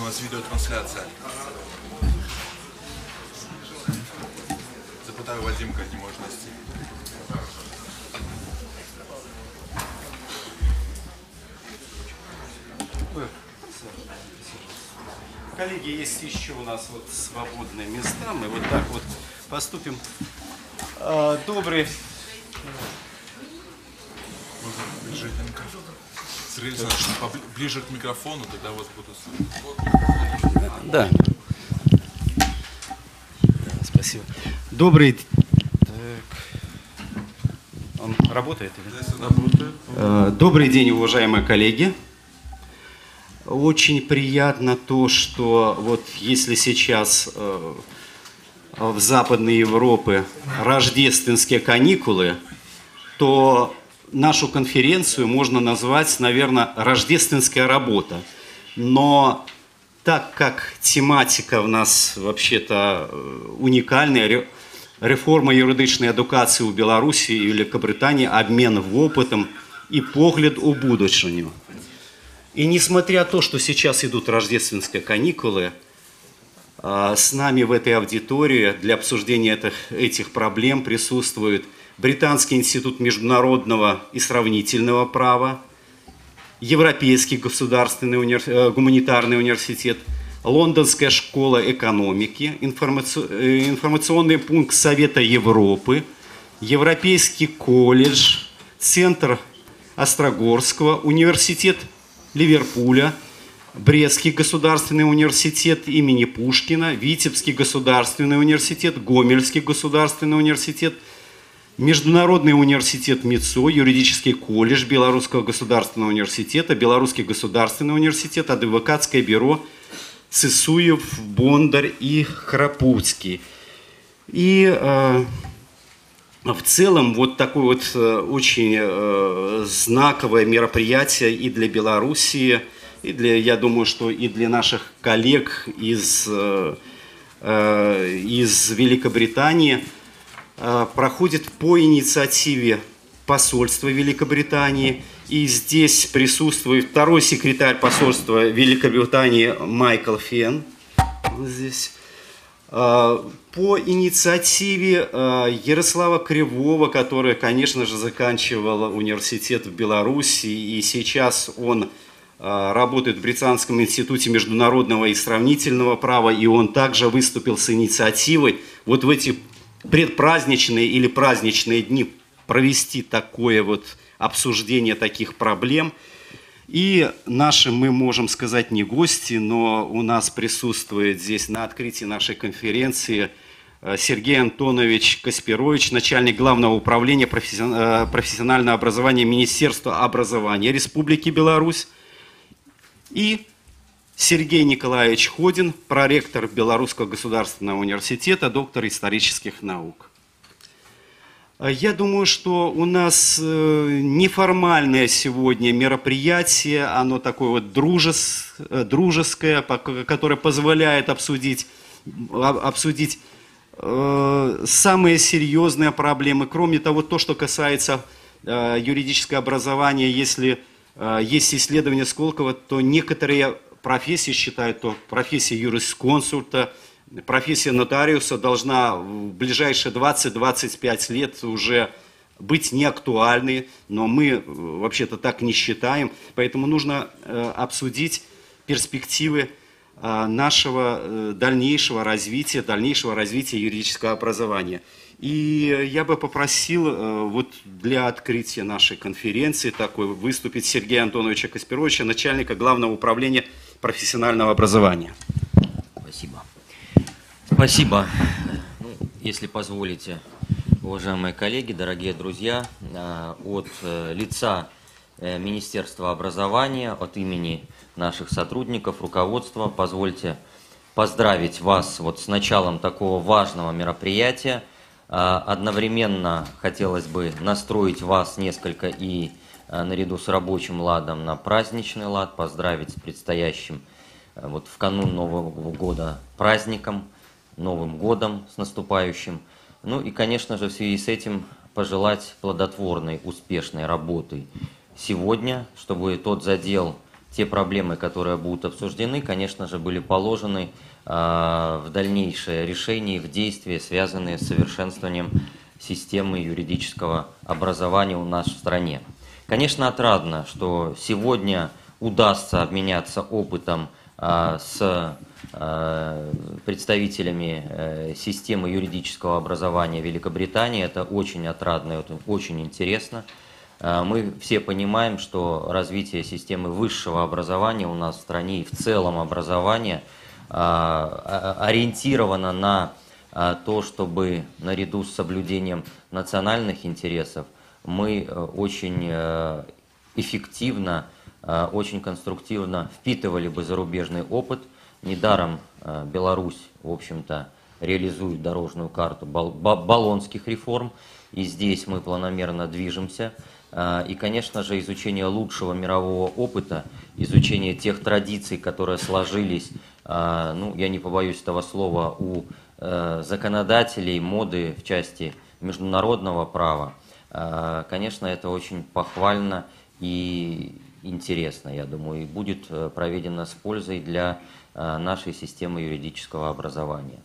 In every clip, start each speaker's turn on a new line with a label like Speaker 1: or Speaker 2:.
Speaker 1: нас видеотрансляция. Запитаю Вадимка, не можна стільки.
Speaker 2: Коллеги, есть еще у нас вот свободные места. Мы вот так вот поступим. Добрый.
Speaker 1: Сергей Александрович, ближе к микрофону, тогда вас буду слышать.
Speaker 2: Да. Спасибо. Добрый. Так. Он работает? Работает. Добрый день, уважаемые коллеги. Очень приятно то, что вот если сейчас в Западной Европе рождественские каникулы, то нашу конференцию можно назвать, наверное, рождественская работа. Но так как тематика у нас вообще-то уникальная, реформа юридичної едукації у Білорусі і Великобританії, обмен опытом и погляд у будущего. И несмотря на то, что сейчас идут рождественские каникулы, с нами в этой аудитории для обсуждения этих проблем присутствует Британский институт международного и сравнительного права, Европейский государственный гуманитарный университет, Лондонская школа экономики, информационный пункт Совета Европы, Европейский колледж, Центр Острогорского, университет Ливерпуля, Брестский государственный университет имени Пушкина, Витебский государственный университет, Гомельский государственный университет, Международный университет МИЦО, юридический колледж Белорусского государственного университета, Белорусский государственный университет, адвокатское бюро Сысуев, Бондарь и Храпутский. И в целом вот такое вот очень знаковое мероприятие и для Белоруссии, и для, я думаю, что и для наших коллег из Великобритании, проходит по инициативе посольства Великобритании. И здесь присутствует второй секретарь посольства Великобритании Майкл Фен. Здесь. По инициативе Ярослава Кривого, который, конечно же, заканчивал университет в Беларуси, и сейчас он работает в Британском институте международного и сравнительного права, и он также выступил с инициативой вот в эти предпраздничные или праздничные дни провести такое вот обсуждение таких проблем. И наши, мы можем сказать, не гости, но у нас присутствует здесь на открытии нашей конференции Сергей Антонович Каспирович, начальник Главного управления профессионального образования Министерства образования Республики Беларусь, и Сергей Николаевич Ходин, проректор Белорусского государственного университета, доктор исторических наук. Я думаю, что у нас неформальное сегодня мероприятие, оно такое вот дружеское, которое позволяет обсудить самые серьезные проблемы. Кроме того, то, что касается юридического образования, если есть исследования Сколково, то некоторые профессии считают, что профессия юрисконсульта, профессия нотариуса должна в ближайшие 20-25 лет уже быть неактуальной, но мы вообще-то так не считаем, поэтому нужно обсудить перспективы нашего дальнейшего развития юридического образования. И я бы попросил вот для открытия нашей конференции такой выступить Сергея Антоновича Каспировича, начальника Главного управления профессионального образования.
Speaker 3: Спасибо. Спасибо. Если позволите, уважаемые коллеги, дорогие друзья, от лица Министерства образования, от имени наших сотрудников, руководства, позвольте поздравить вас вот с началом такого важного мероприятия. Одновременно хотелось бы настроить вас несколько и наряду с рабочим ладом на праздничный лад, поздравить с предстоящим вот в канун Нового года праздником, Новым годом с наступающим. Ну и, конечно же, в связи с этим пожелать плодотворной, успешной работы сегодня, чтобы тот задел, те проблемы, которые будут обсуждены, конечно же, были положены в дальнейшее решение и в действия, связанные с совершенствованием системы юридического образования у нас в стране. Конечно, отрадно, что сегодня удастся обменяться опытом с представителями системы юридического образования Великобритании. Это очень отрадно, это очень интересно. Мы все понимаем, что развитие системы высшего образования у нас в стране и в целом образование ориентировано на то, чтобы наряду с соблюдением национальных интересов мы очень эффективно, очень конструктивно впитывали бы зарубежный опыт. Недаром Беларусь, в общем-то, реализует дорожную карту болонских реформ, и здесь мы планомерно движемся. И, конечно же, изучение лучшего мирового опыта, изучение тех традиций, которые сложились, ну, я не побоюсь этого слова, у законодателей моды в части международного права, конечно, это очень похвально и интересно, я думаю, и будет проведено с пользой для нашей системы юридического образования.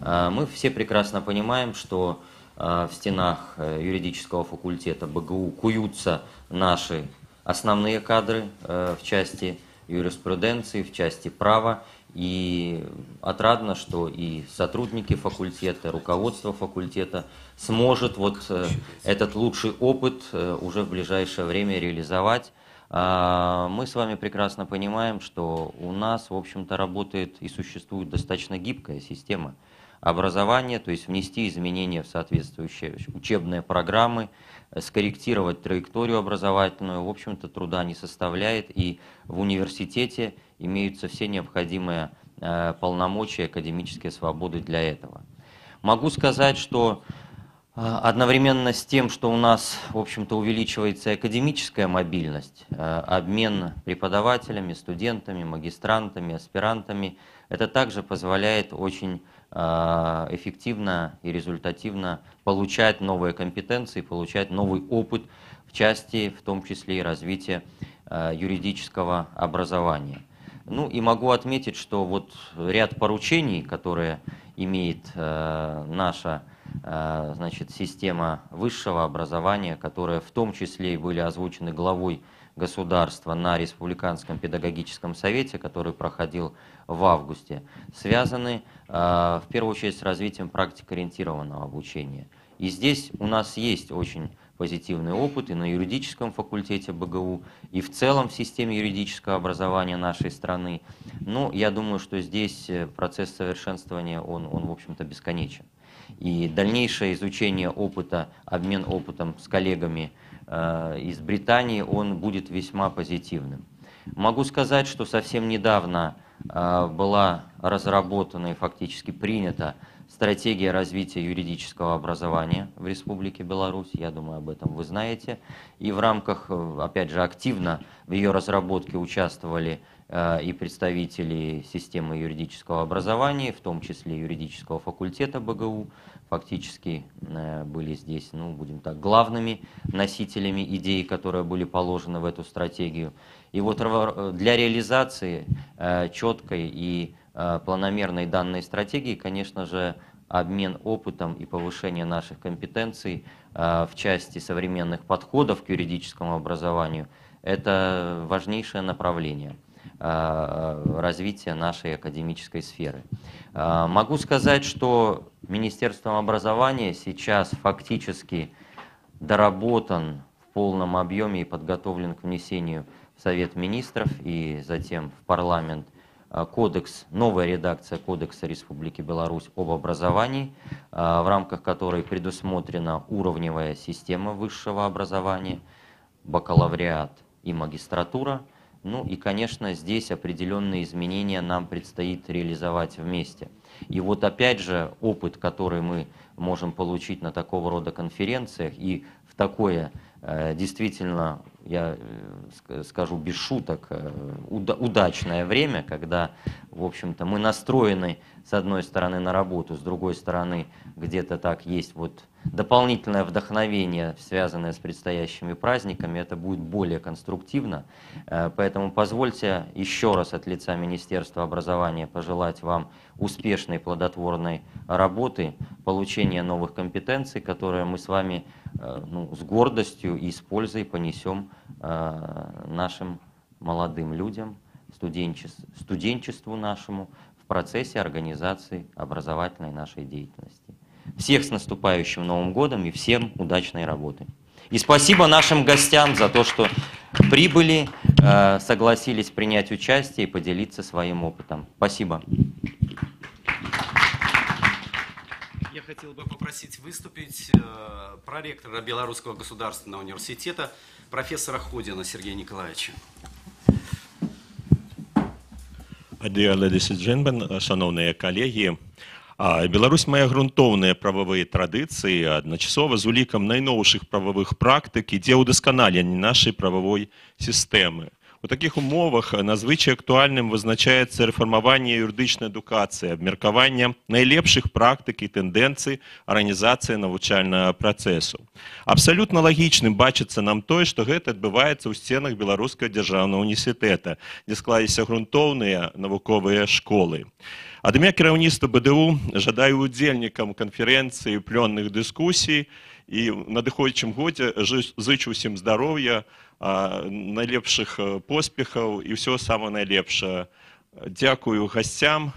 Speaker 3: Мы все прекрасно понимаем, что в стенах юридического факультета БГУ куются наши основные кадры в части юриспруденции, в части права. И отрадно, что и сотрудники факультета, руководство факультета сможет вот этот лучший опыт уже в ближайшее время реализовать. Мы с вами прекрасно понимаем, что у нас, в общем-то, работает и существует достаточно гибкая система образования, то есть внести изменения в соответствующие учебные программы, скорректировать траекторию образовательную, в общем-то, труда не составляет, и в университете имеются все необходимые полномочия, академические свободы для этого. Могу сказать, что одновременно с тем, что у нас, в общем-то, увеличивается академическая мобильность, обмен преподавателями, студентами, магистрантами, аспирантами, это также позволяет очень эффективно и результативно получать новые компетенции, получать новый опыт в части, в том числе и развития юридического образования. Ну и могу отметить, что вот ряд поручений, которые имеет наша значит, система высшего образования, которые в том числе и были озвучены главой государства на Республиканском педагогическом совете, который проходил в августе, связаны в первую очередь с развитием практикоориентированного обучения. И здесь у нас есть очень позитивный опыт и на юридическом факультете БГУ, и в целом в системе юридического образования нашей страны. Но я думаю, что здесь процесс совершенствования, он в общем-то, бесконечен. И дальнейшее изучение опыта, обмен опытом с коллегами из Британии, он будет весьма позитивным. Могу сказать, что совсем недавно была разработана и фактически принята стратегия развития юридического образования в Республике Беларусь. Я думаю, об этом вы знаете. И в рамках, опять же, активно в ее разработке участвовали и представители системы юридического образования, в том числе юридического факультета БГУ. Фактически были здесь, ну, будем так, главными носителями идей, которые были положены в эту стратегию. И вот для реализации четкой и планомерной данной стратегии, конечно же, обмен опытом и повышение наших компетенций в части современных подходов к юридическому образованию – это важнейшее направление развития нашей академической сферы. Могу сказать, что Министерством образования сейчас фактически доработан в полном объеме и подготовлен к внесению в Совет Министров и затем в парламент кодекс, новая редакция Кодекса Республики Беларусь об образовании, в рамках которой предусмотрена уровневая система высшего образования, бакалавриат и магистратура. Ну и, конечно, здесь определенные изменения нам предстоит реализовать вместе. И вот опять же опыт, который мы можем получить на такого рода конференциях и в такое действительно, я скажу без шуток, удачное время, когда, в общем-то, мы настроены, с одной стороны, на работу, с другой стороны, где-то так есть вот дополнительное вдохновение, связанное с предстоящими праздниками, это будет более конструктивно. Поэтому позвольте еще раз от лица Министерства образования пожелать вам успешной плодотворной работы, получения новых компетенций, которые мы с вами с гордостью и с пользой понесем нашим молодым людям, студенчеству нашему в процессе организации образовательной нашей деятельности. Всех с наступающим Новым годом и всем удачной работы. И спасибо нашим гостям за то, что прибыли, согласились принять участие и поделиться своим опытом. Спасибо.
Speaker 2: Я хотел бы попросить выступить проректора Белорусского государственного университета, профессора Ходина Сергея Николаевича.
Speaker 4: Dear ladies and gentlemen, шановні колеги, Беларусь мае грунтоўныя прававыя традыцыі, адначасова з улікам найноўшых прававых практык ідзе ўдасканаленне нашай прававой сістэмы. У такіх умовах надзвычай актуальным вызначаецца рэфармаванне юрыдычнай адукацыі, абмеркаванне найлепшых практык і тэндэнцый арганізацыі навучальнага працэсу. Абсалютна лагічным бачыцца нам тое, што гэта адбываецца ў сценах Беларускага дзяржаўнага універсітэта, дзе склаліся грунтоўныя навуковыя школы. Ад імя кіраўніцтва БДУ жадаю удзельнікам канферэнцыі плённых дыскусій і ў надыходзячым годзе зычу ўсім здароўя, найлепшых поспехаў і ўсё самае найлепшае. Дзякую гасцям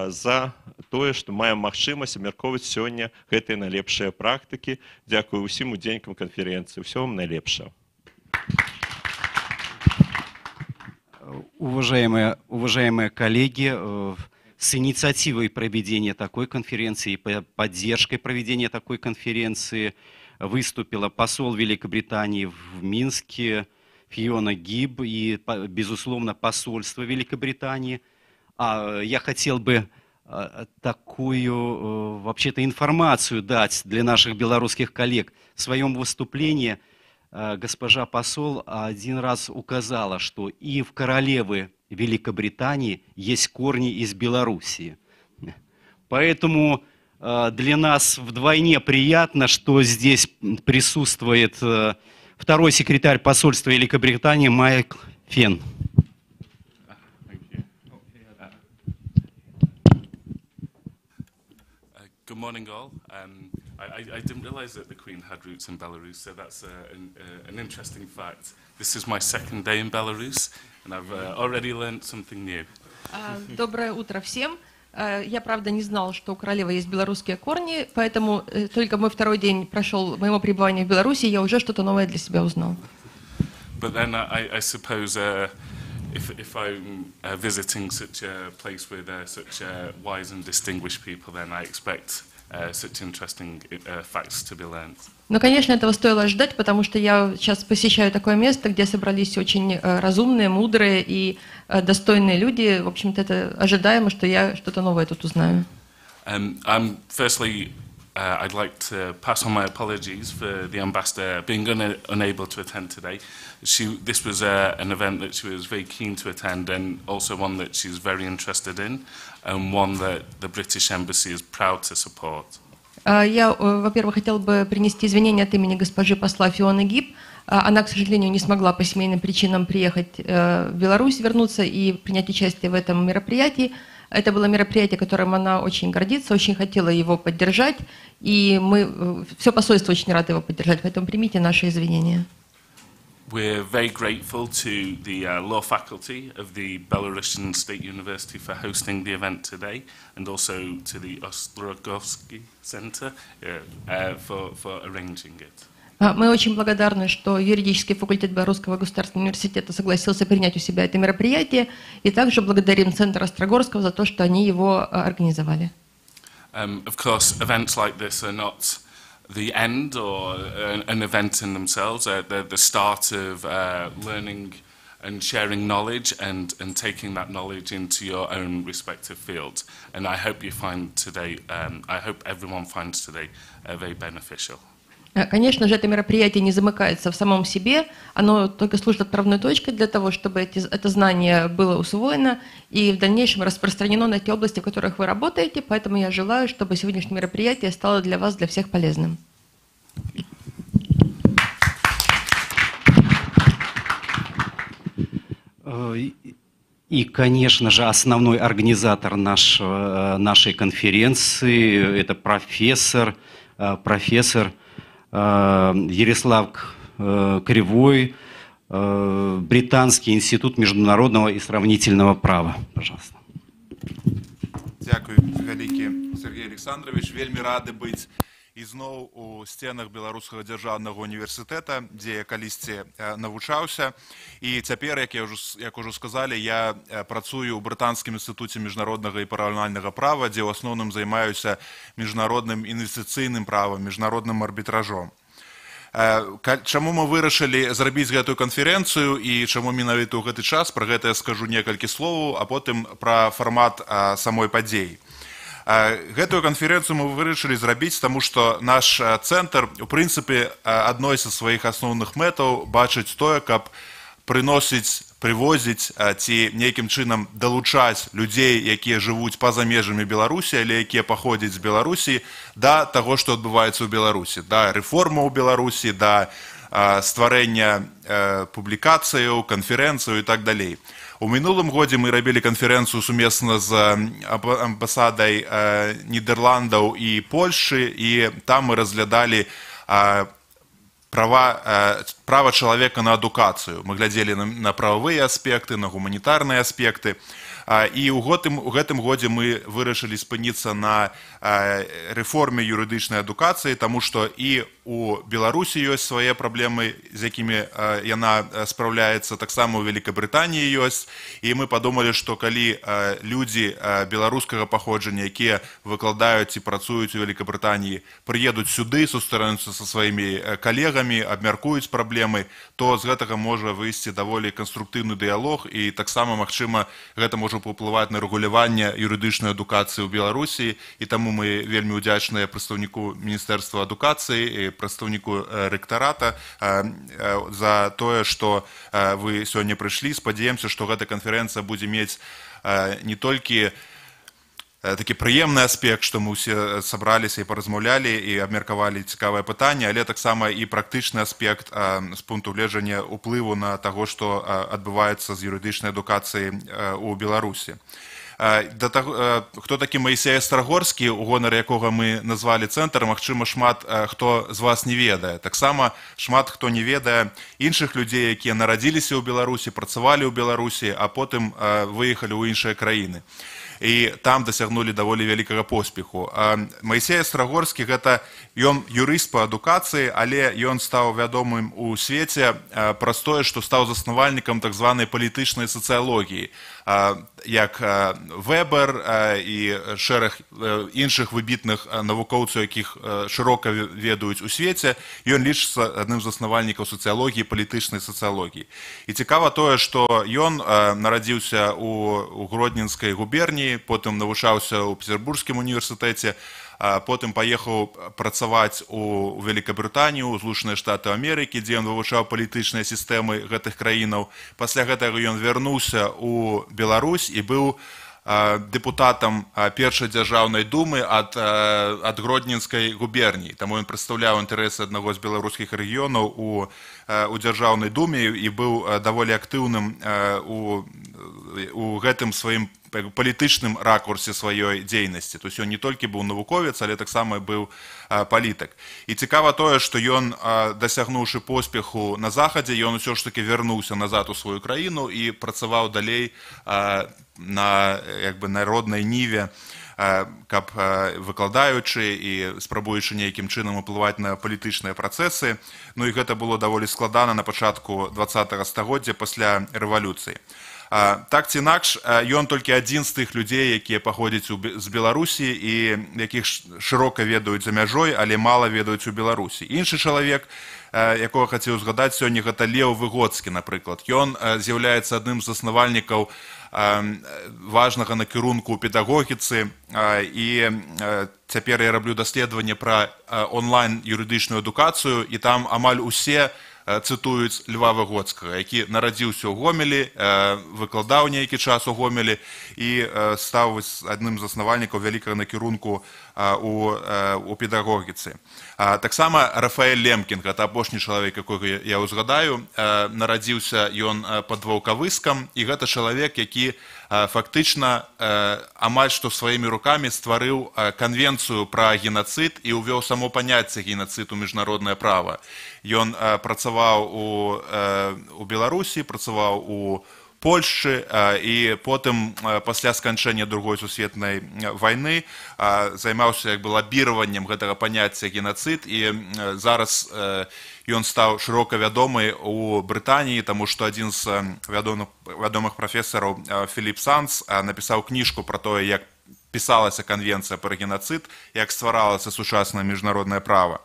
Speaker 4: за тое, што маем магчымасць абмяркоўваць сёння гэтыя найлепшыя практыкі. Дзякую ўсім удзельнікам канферэнцыі. Усё вам найлепшае.
Speaker 2: Уважаемые коллеги, с инициативой проведения такой конференции и поддержкой проведения такой конференции выступила посол Великобритании в Минске Фиона Гиб и, безусловно, посольство Великобритании. Я хотел бы такую, вообще-то, информацию дать для наших белорусских коллег. В своем выступлении госпожа посол один раз указала, что и в королевы Великобритании есть корни из Белоруссии. Поэтому для нас вдвойне приятно, что здесь присутствует второй секретарь посольства Великобритании Майк Фен.
Speaker 1: Good morning, all. I didn't realise that the Queen had roots in Belarus, so that's an interesting fact. This is my second day in Belarus, and I've already learned something new.
Speaker 5: Доброе утро всем. Я, правда, не знал, что у королевы есть белорусские корни, поэтому только мой второй день прошел моего пребывания в Беларуси, я уже что-то новое для себя узнал.
Speaker 1: But then I suppose if I'm visiting such a place with such wise and distinguished people, then I expect such interesting facts to be learned.
Speaker 5: Но, конечно, этого стоило ждать, потому что я сейчас посещаю такое место, где собрались очень разумные, мудрые и достойные люди. В общем-то, это ожидаемо, что я что-то новое тут узнаю.
Speaker 1: Firstly, I'd like to pass on my apologies for the ambassador being unable to attend today. This was an event that she was very keen to attend, and also one that she's very interested in, and one that the British Embassy is proud to support.
Speaker 5: Я, во-первых, хотел бы принести извинения от имени госпожи посла Фионы Гиб. Она, к сожалению, не смогла по семейным причинам приехать в Беларусь, вернуться и принять участие в этом мероприятии. Это было мероприятие, которым она очень гордится, очень хотела его поддержать, и мы, все посольство очень рады его поддержать, поэтому примите наши извинения.
Speaker 1: We're very grateful to the law faculty of the Belarusian State University for hosting the event today, and also to the Ostrogovsky Center for arranging it.
Speaker 5: Мы очень благодарны, что юридический факультет Белорусского государственного университета согласился принять у себя это мероприятие, и также благодарим Центр Острогорского за то, что они его организовали.
Speaker 1: Of course, events like this are not the end or an event in themselves. They're the start of learning and sharing knowledge and taking that knowledge into your own respective fields. And I hope you find today, I hope everyone finds today very beneficial.
Speaker 5: Конечно же, это мероприятие не замыкается в самом себе, оно только служит отправной точкой для того, чтобы это знание было усвоено и в дальнейшем распространено на те области, в которых вы работаете, поэтому я желаю, чтобы сегодняшнее мероприятие стало для вас, для всех полезным.
Speaker 2: И, конечно же, основной организатор нашей конференции – это профессор Ярислав Кривой, Британский институт международного и сравнительного права. Пожалуйста.
Speaker 6: Дякую, вялікі Сергей Александрович. Вельмі рады быць ізноў у стенах Беларускага дзяржаўнага універсітэта, дзе я калісьці навучаўся. І цяпер, як ужо сказалі, я працую ў Брытанскім інстытуце міжнароднага і параўнальнага права, дзе ў асноўным займаюся міжнародным інвестыцыйным правам, міжнародным арбітражом. Чаму мы вырашылі зрабіць гэтую канферэнцыю і чаму менавіта ў гэты час, пра гэта я скажу некалькі словаў, а потым пра фармат самой падзеі. Гэтую канферэнцыю мы вырашылі зрабіць, таму што наш цэнтр, у прынцыпе, адной са сваіх асноўных мэтаў бачыць тое, каб прывозіць ці нейкім чынам далучаць людзей, якія жывуць па-за межамі Беларусі, але якія паходзяць з Беларусі, да таго, што адбываецца ў Беларусі, да рэформаў у Беларусі, да стварэння публікацыяў, канферэнцыяў і так далей. У мінулым годзе мы рабілі канферэнцыю сумесна з амбасадай Нідерландаў і Польшчы, і там мы разглядалі права чалавека на адукацыю. Мы глядзелі на прававыя аспекты, на гуманітарныя аспекты. І ў гэтым годзе мы вырашылі спыніцца на рэформе юрыдычнай адукацыі, таму што і у Беларусі ёсць свае праблемы, з якімі яна спраўляецца, таксама ў Великабрытаніі ёсць. І мы падумалі, што калі людзі беларускага паходжання, якія выкладаюць і працуюць у Великабрытаніі, прыедуць сюды, сустрануцца са сваімі калегамі, абмяркуюць праблемы, то з гэтага можа выйсці даволі канструктыўны дыялог, і таксама, магчыма, гэта можа паўплываць на рэгуляванне юрыдычнай адукацыі ў Беларусі, і таму мы вельмі ўдзячныя прадстаўніку Міністэрства адукацыі і прадстаўніку рэктарата за тое, што вы сёння прыйшлі. Спадзяемся, што гэта канферэнцыя будзе мець не толькі такі прыемны аспект, што мы ўсе сабраліся і паразмаўлялі і абмеркавалі цікавае пытанне, але таксама і практычны аспект з пункту гледжання ўплыву на таго, што адбываецца з юрыдычнай адукацыяй у Беларусі. Хто такі Маісей Астрагорскі, у гонар якога мы назвалі цэнтр, магчыма, шмат хто з вас не ведае. Таксама шмат хто не ведае іншых людзей, якія нарадзіліся ў Беларусі, працавалі ў Беларусі, а потым выехалі ў іншыя краіны. І там дасягнулі даволі вялікага поспеху. Маісей Астрагорскі гэта ён юрыст па адукацыі, але ён стаў вядомым у свеце праз тое, што стаў заснавальнікам так званай палітычнай сацыялогіі, як Вебер і шэраг іншых выбітных навукоўцаў, якіх шырока ведаюць у свеце. Ён лічыцца адным з заснавальнікаў сацыялогіі, палітычнай сацыялогіі. І цікава тое, што ён нарадзіўся у Гродненскай губерніі, потым навучаўся ў Петербургскім універсітэце, потым паехаў працаваць у Великабрытанію, у Злучаныя Штаты Амерыкі, дзе ён вывучаў палітычныя сістэмы гэтых краінаў. Пасля гэтага ён вярнуўся ў Беларусь і быў дэпутатам першай дзяржаўнай думы ад Гродненскай губерніі. Таму ён прадстаўляў інтарэсы аднаго з беларускіх рэгіёнаў у дзяржаўнай думе і быў даволі актыўным у гэтым сваім палітычным ракурсе сваёй дзейнасці. То есть ён не толькі быў навуковец, але таксама быў палітык. І цікава тое, што ён, дасягнуўшы поспеху на захадзе, ён усё ж таки вярнуўся назад у сваю краіну і працаваў далей на народнай ніве, каб выкладаючы і спрабуючы нейкім чынам уплываць на палітычныя працэсы. Ну і гэта было даволі складана на пачатку 20-го стагоддзя пасля рэвалюцыі. Так ці інакш, ён толькі адзін з тых людзей, якія паходзяць з Беларусі і якіх шырока ведаюць за мяжой, але мала ведаюць у Беларусі. Іншы чалавек, якога хацеў згадаць сёння, гэта Леў Выгодскі, напрыклад. Ён з'яўляецца адным з заснавальнікаў важнага накірунку ў педагогіцы, і цяпер я раблю даследаванне пра онлайн юрыдычную адукацыю, і там амаль усе цытуюць Льва Выгодскага, які нарадзіўся ў Гомелі, выкладаў нейкі час у Гомелі і стаў адным з заснавальнікаў вялікага накірунку у педагогіцы. Таксама Рафаэль Лемкін, гэта апошні чалавек, якога я ўзгадаю, нарадзіўся ён пад Ваўкавыскам, і гэта чалавек, які фактычна амаль што сваімі рукамі стварыў канвенцыю пра генацыд і ўвёў само паняцце генацыд у міжнароднае права. Ён працаваў у Беларусі, працаваў у Польшчы, і потым пасля сканчэння Другой сусветнай вайны займаўся як бы лабіраваннем гэтага паняцця генацыд, і зараз ён стаў шырока вядомы у Брытаніі, таму што адзін з вядомых прафесараў Філіп Санс напісаў кніжку пра тое, як пісалася канвенцыя пра генацыд, як стваралася сучаснае міжнароднае права.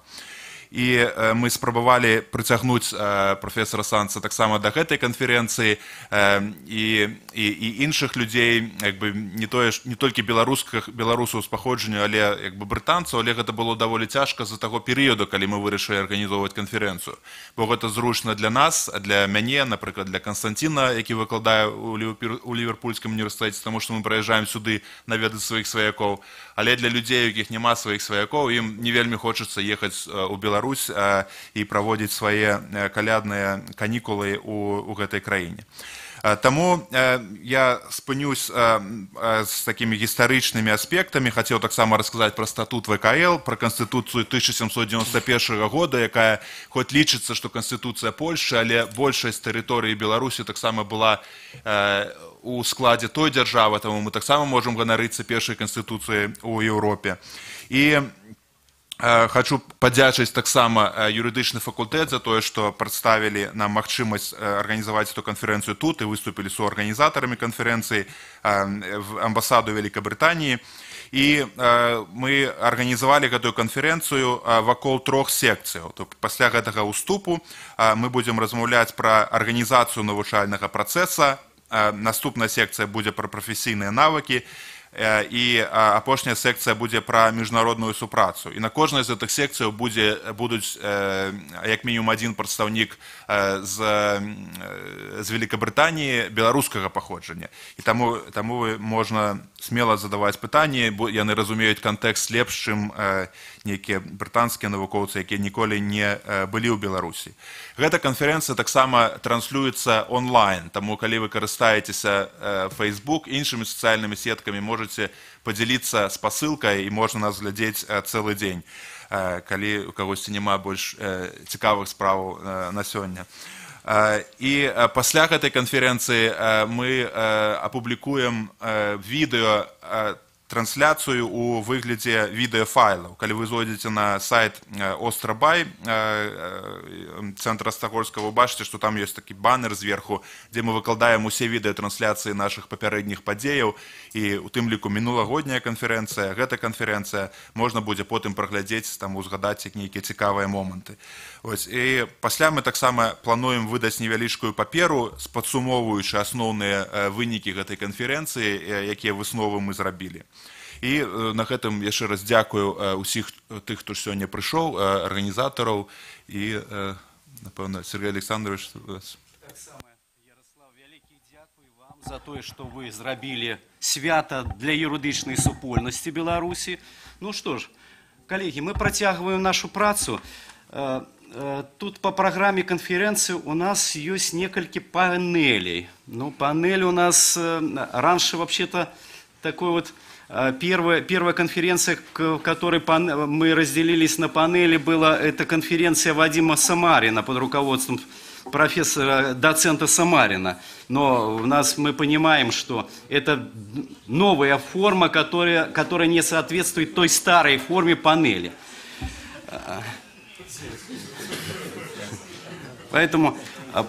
Speaker 6: І мы спрабавалі прыцягнуць прафесара Санса таксама да гэтай канферэнцыі і іншых людзей, не толькі беларусаў з паходжання, але брытанцаў, але гэта было даволі цяжка з-за таго перыяду, калі мы вырашылі арганізоўваць канферэнцыю. Бо гэта зручна для нас, для мяне, напрыклад, для Канстанціна, які выкладае у Ліверпульскім універсітэце, таму што мы прыязджаем сюды наведаць сваіх сваякоў, але для людзей, у якіх няма сваіх сваякоў, ім не вельмі хочацца ехаць у Беларусь і праводзіць свае калядныя канікулы ў гэтай краіне. Таму я спынюсь з такімі гістарычнымі аспектамі, хацеў таксама расказаць пра статут ВКЛ, пра Канстытуцыю 1791 года, якая хоць лічыцца, што Канстытуцыя Польшчы, але большасць тэрыторыі Беларусі таксама была у складзе той дзяржавы, таму мы таксама можам ганарыцца першай Канстытуцыяй у Еўропе. І хочу падзячыць таксама юрыдычны факультэт за тое, што прадставілі нам магчымасць арганізаваць эту канферэнцыю тут і выступілі суарганізатарамі канферэнцыі в амбасаду Вялікабрытаніі. І мы арганізавалі гэтую канферэнцыю вакол 3 секцыяў. Пасля гэтага ўступу мы будзем размаўляць пра арганізацыю навучальнага працэса, наступная секцыя будзе пра прафесійныя навыкі, і апошняя секцыя будзе пра міжнародную супрацу. І на кожнай з гэтых секцыяў будуць як мінімум адзін прадстаўнік з Вялікабрытаніі беларускага паходжання. І таму можна смела задаваць пытанні, бо яны разумеюць кантэкст лепш, чым нейкія брытанскія навукоўцы, якія ніколі не былі ў Беларусі. Гэта канферэнцыя таксама транслюецца онлайн, таму калі вы карыстаецеся Facebook, іншымі сацыяльнымі сеткамі, можете падзяліцца спасылкай і можна нас глядзець цэлы дзень, калі у кагосьці няма больш цікавых справаў на сёння. І пасля гэтай канферэнцыі мы апублікуем відэо трансляцыю у выглядзе відэафайлаў. Калі вы зойдзеце на сайт Острабай, цэнтра Стагольскага, вы бачыце, што там ёсць такі баннер зверху, дзе мы выкладаем усе відэатрансляцыі нашых папярэдніх падзеяў, і у тым ліку мінулагодняя канферэнцыя, гэта канферэнцыя, можна будзе потым праглядзець, там узгадаць нейкія цікавыя моманты. І пасля мы таксама плануем выдаць невялічкую паперу, падсумоўваючы асноўныя вынікі гэтай канферэнцыі, якія высновы мы зрабілі. І на гэтым яшчэ раз дзякую ўсіх тых, хто сёння прыйшоў, арганізатараў, і, напэўна, Сергей Александрович.
Speaker 7: Таксама, Ярослав, вялікі дзякуй вам за тое, што вы зрабілі свята для юрыдычнай супольнасці Беларусі. Ну што ж, калегі, мы працягваем нашу працу. Тут по программе конференции у нас есть несколько панелей. Ну, панель у нас раньше вообще-то такой вот первая конференция, в которой мы разделились на панели, была эта конференция Вадима Самарина под руководством профессора, доцента Самарина. Но у нас мы понимаем, что это новая форма, которая не соответствует той старой форме панели. Поэтому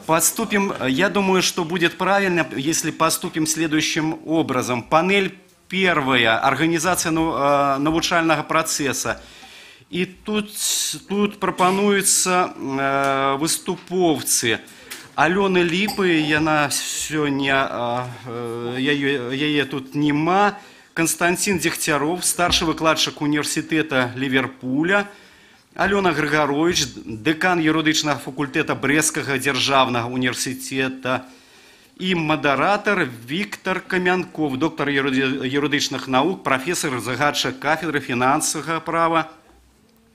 Speaker 7: поступим, я думаю, что будет правильно, если поступим следующим образом. Панель первая, организация навучального процесса. И тут пропонуются выступовцы. Алёны Ліпы, яна сёння, яе тут нема. Константин Дегтяров, старший выкладчик университета Ливерпуля. Алена Григорович, декан юридичного факультета Брестского державного университета. И модератор Виктор Камянков, доктор юридичных наук, профессор загадча кафедры финансового права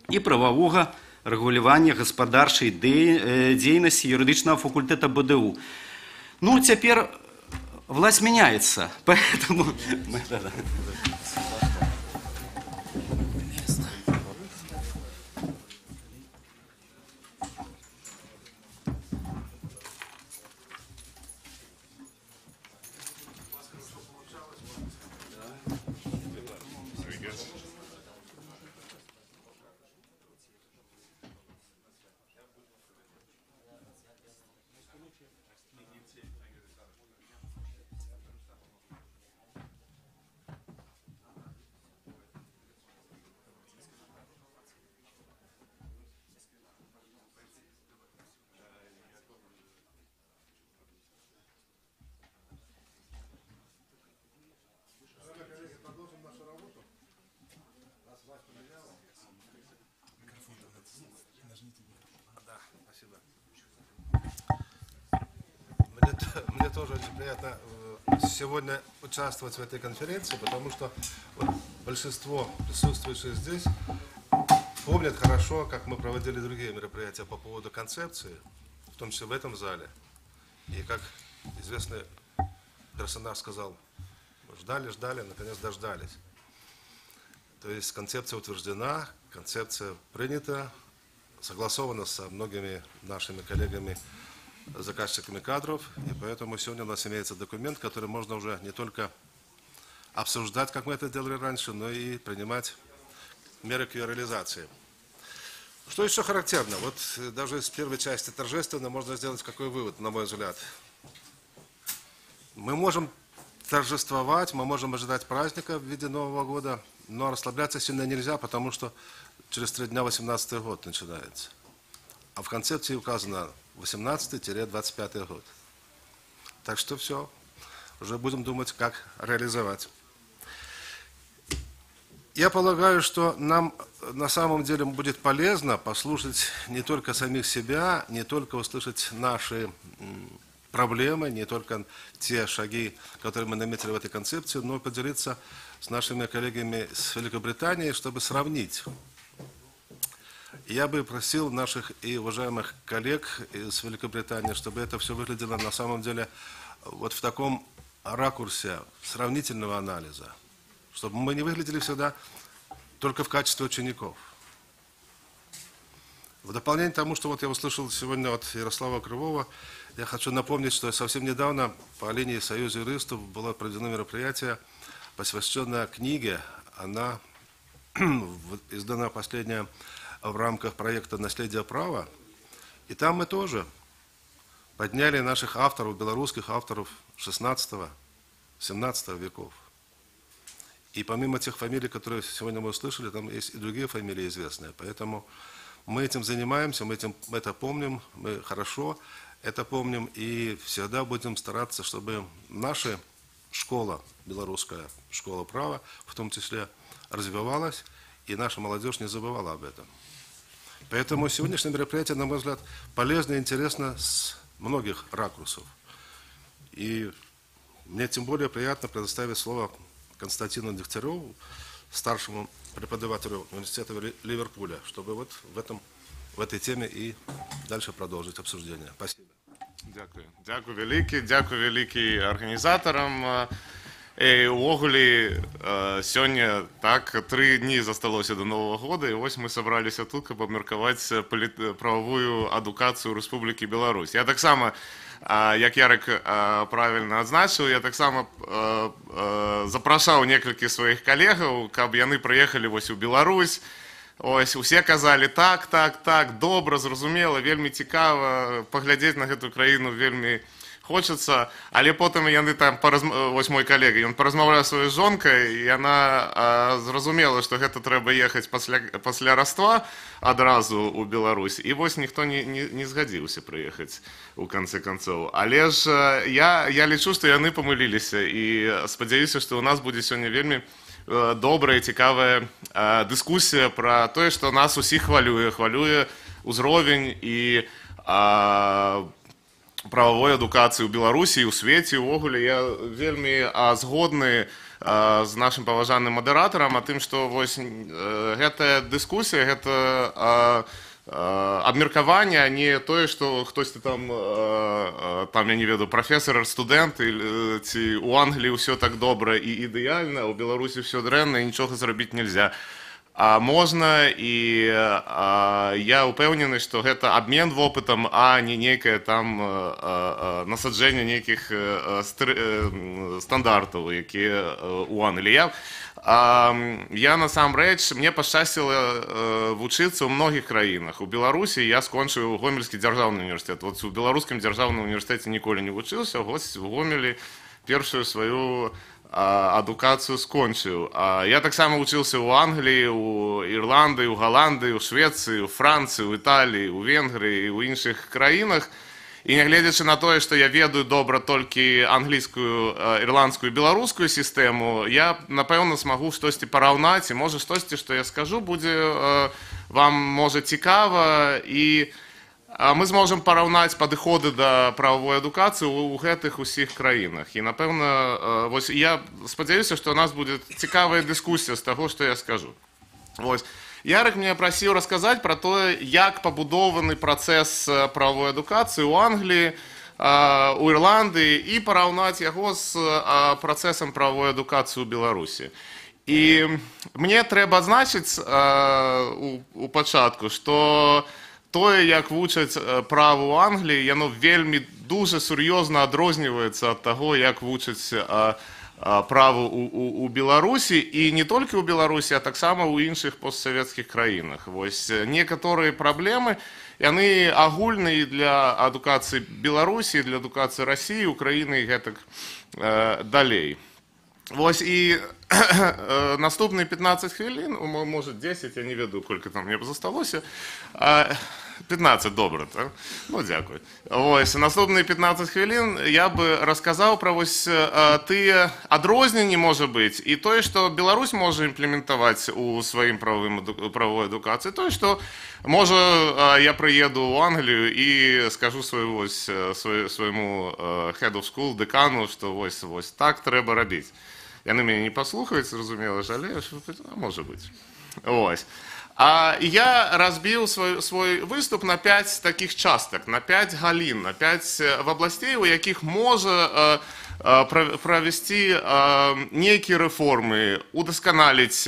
Speaker 7: и правового регулирования господарчей деятельности юридичного факультета БДУ. Ну, теперь власть меняется, поэтому...
Speaker 8: Мне тоже очень приятно сегодня участвовать в этой конференции, потому что вот большинство присутствующих здесь помнят хорошо, как мы проводили другие мероприятия по поводу концепции, в том числе в этом зале. И как известный персонаж сказал, ждали, наконец дождались. То есть концепция утверждена, концепция принята, согласована со многими нашими коллегами, заказчиками кадров, и поэтому сегодня у нас имеется документ, который можно уже не только обсуждать, как мы это делали раньше, но и принимать меры к ее реализации. Что еще характерно? Вот даже из первой части торжественно можно сделать какой вывод, на мой взгляд. Мы можем торжествовать, мы можем ожидать праздника в виде Нового года, но расслабляться сильно нельзя, потому что через 3 дня 18-й год начинается. А в концепции указано 18-25 год. Так что все, уже будем думать, как реализовать. Я полагаю, что нам на самом деле будет полезно послушать не только самих себя, не только услышать наши проблемы, не только те шаги, которые мы наметили в этой концепции, но и поделиться с нашими коллегами с Великобритании, чтобы сравнить. Я бы просил наших и уважаемых коллег из Великобритании, чтобы это все выглядело на самом деле вот в таком ракурсе сравнительного анализа, чтобы мы не выглядели всегда только в качестве учеников. В дополнение к тому, что вот я услышал сегодня от Ярослава Кривого, я хочу напомнить, что совсем недавно по линии Союза юристов было проведено мероприятие, посвященное книге. Она издана последняя в рамках проекта «Наследие права». И там мы тоже подняли наших авторов, белорусских авторов 16-17 веков. И помимо тех фамилий, которые сегодня мы услышали, там есть и другие фамилии известные. Поэтому мы этим занимаемся, мы это помним, мы хорошо это помним. И всегда будем стараться, чтобы наша школа, белорусская школа права, в том числе развивалась, и наша молодежь не забывала об этом. Поэтому сегодняшнее мероприятие, на мой взгляд, полезно и интересно с многих ракурсов. И мне тем более приятно предоставить слово Константину Дегтяреву, старшему преподавателю университета Ливерпуля, чтобы вот в этой теме и дальше продолжить обсуждение. Спасибо.
Speaker 9: Дякую великий організаторам. Увогуле, сёння так 3 дні засталося до Нового года, і ось ми собралися тут, каб абмеркаваць правовую адукацыю Рэспублікі Беларусь. Я таксама, як Ярык правильно адзначыў, я таксама запрашаў некалькі сваіх калегаў, каб яны прыехалі вось у Беларусь. Ось усе казалі так, добра, зразумела, вельмі цікава паглядзець на гэту краіну вельмі хочацца, але потым яны там вось мой калега, ён паразмаўляў сваёй жонкай, і яна зразумела, што гэта трэба ехаць пасля Раства адразу ў Беларусь, і вось ніхто не згадзіўся прыехаць у канцы канцоў. Але ж я лічу, што яны памыліліся, і спадзяюся, што ў нас будзе сёння вельмі добрая і цікавая дыскусія пра тое, што нас усіх хвалюе ўзровень і прававой адукацыі ў Беларусі і ў свеце. Увогуле я вельмі згодны з нашым паважаным мадэратарам о тым, што вось гэтая дыскусія, гэта абмеркаванне, а не тое, што хтосьці там, я не ведаю, прафесар, студэнт, ці ў Англіі ўсё так добра і ідэальна, а ў Беларусі ўсё дрэнна і нічога зрабіць нельзя. Можна, і я ўпэўнены, што гэта абмен вопытам, а не нейкае там насаджэнне нейкіх стандартаў, якія ў Англіі. Я насамрэч, мне пашчасціла вучыцца ў многіх краінах. У Беларусі я скончыў Гомельскі дзяржаўны універсітэт. Вот у Беларускім дзяржаўным універсітэце ніколі не вучыўся, а вось у Гомелі першую сваю адукацыю скончыў. Я таксама вучыўся ў Англіі, у Ірландыі, у Галандыі, у Швецыі, у Францыі, у Італіі, у Венгрыі і ў іншых краінах. І нягледзячы на тое, што я ведаю добра толькі англійскую, ірландскую і беларускую сістэму, я, напэўна, смагу штосьці параўнаць, і можа штосьці, што я скажу, будзе вам, можа, цікава, і мы зможам параўнаць падыходы да прававой адукацыі ў гэтых усіх краінах. І, напэўна, вось я спадзяюся, што у нас будзе цікавая дыскусія з таго, што я скажу. Вось. Ярык меня прасіў расказаць пра тое, як пабудованы працэс прававой адукацыі ў Англіі, у Ірландыі, і параўнаць яго з працэсам прававой адукацыі ў Беларусі. І мне трэба адзначыць у пачатку, што тое, як вучаць праву ў Англіі, яно вельмі дуже сур'ёзна адрозніваецца ад таго, як вучаць праву у Беларусі, і не толькі ў Беларусі, а таксама ў іншых постсавецкіх краінах. Вось некаторыя праблемы, яны агульныя для адукацыі Беларусі, для адукацыі Расіі, Украіны і гэтак далей. Вось і наступныя 15 хвілін, можа 10, я не ведаю, колькі там мне засталося, 15, добра, так? Ну, дзякуй. Вось, наступныя 15 хвілін я бы расказаў пра вось тыя адрозненні, можа быць, і тое, што Беларусь можа імплементаваць у сваім правовой адукацыі, тое, што, можа, я прыеду ў Англію і скажу свайму head of school, дэкану, што вось так трэба рабіць. Яны мяне не паслухаюць, зразумела, жалею, можа быць. Вось. Я разбіў свой выступ на 5 такіх частак, на 5 галін, на 5 вобласцей, у якіх можа правесці нейкія рэформы, удасканаліць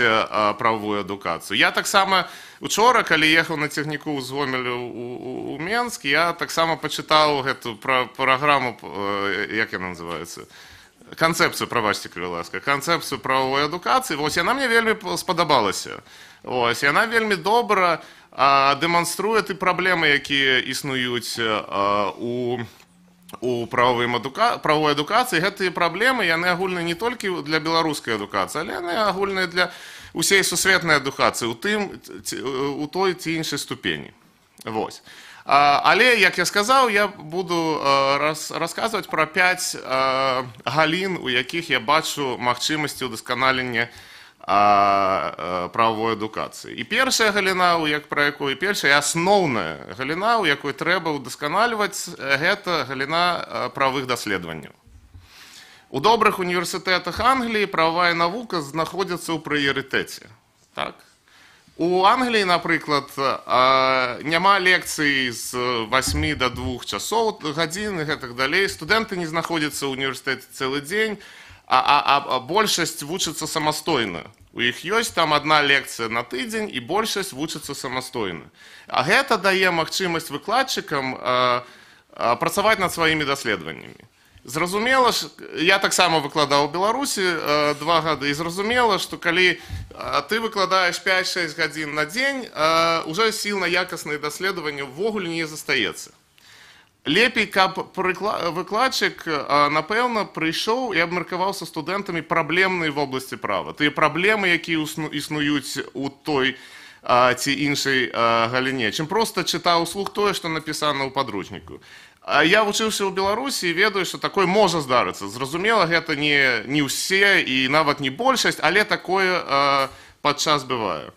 Speaker 9: правовую адукацыю. Я таксама учора, калі ехаў на цягніку з Гомеля ў Менск, я таксама пачытаў гэту праграму, як яна называецца? Канцэпцыю, прабачце, калі ласка, канцэпцыю правовой адукацыі. Вось яна мне вельмі спадабалася. Ось, яна вельмі добра дэманструе ты праблемы, якія існуюць у правовой адукацыі. Гэтыя праблемы, яны агульныя не толькі для беларускай адукацыі, але яны агульныя для усей сусветнай адукацыі, у той ці іншай ступені. Вось. Але, як я сказаў, я буду расказваць пра 5 галін, у якіх я бачу магчымасці ўдасканалення правовой адукацыі. І першая галіна, пра якую першая, асноўная галіна, у якой трэба ўдасканальваць, гэта галіна правых даследаванняў. У добрых універсітэтах Англіі прававая навука знаходзіцца ў прыярытэце. Так? У Англіі, напрыклад, няма лекцый з 8 до 2 часоў, гадзін і гэтак далей. Студэнты не знаходзяцца ў універсітэце цэлы дзень, а большасць вучыцца самастойна. У іх ёсць там одна лекцыя на тыдзень, і большасць вучыцца самастойна. А гэта дае магчымасць выкладчыкам працаваць над сваімі даследаваннямі. Зразумела, я таксама выкладаў у Беларусі 2 гады, і зразумела, што калі ты выкладаеш 5-6 гадзін на дзень, уже сіл на якасныя даследаванні ўвогуле не застаецца. лепей, каб выкладчык, напэўна, прыйшоў і абмеркаваў са студэнтамі праблемныя в обласці права. Тыя праблемы, якія існуюць у той ці іншай галіне, чым проста чытаў услух тое, што напісана ў падручніку. Я вучыўся ў Беларусі і ведаю, што такое можа здарыцца. Зразумела, гэта не ўсе і нават не большасць, але такое падчас бывае.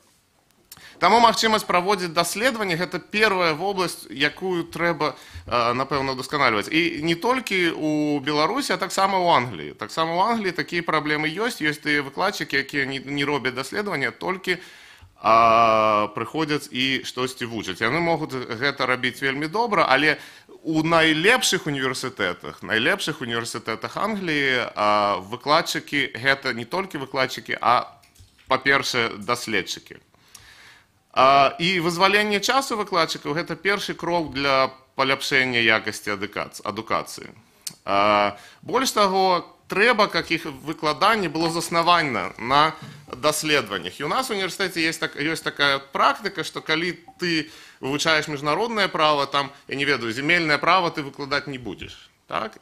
Speaker 9: Таму магчымасць праводзіць даследаванне – гэта первая вобласць, якую трэба, напэўна, удасканальваць. І не толькі ў Беларусі, а таксама ў Англіі. Таксама ў Англіі такія праблемы ёсць. Ёсць тыя выкладчыкі, якія не робяць даследавання, толькі прыходзяць і штосьці вучаць. Яны могуць гэта рабіць вельмі добра, але у найлепшых універсітэтах Англіі выкладчыкі – гэта не толькі выкладчыкі, а, па-першае, даследчыкі. І вызваленне часу выкладчыкаў – гэта першы крок для паляпшэння якасці адукацыі. Больш таго, трэба, каб іх выкладанне было заснавана на даследаваннях. І у нас в універсітэце ёсць такая практыка, што калі ты вывучаеш міжнароднае права, там, я не ведаю, земельнае права ты выкладаць не будзеш.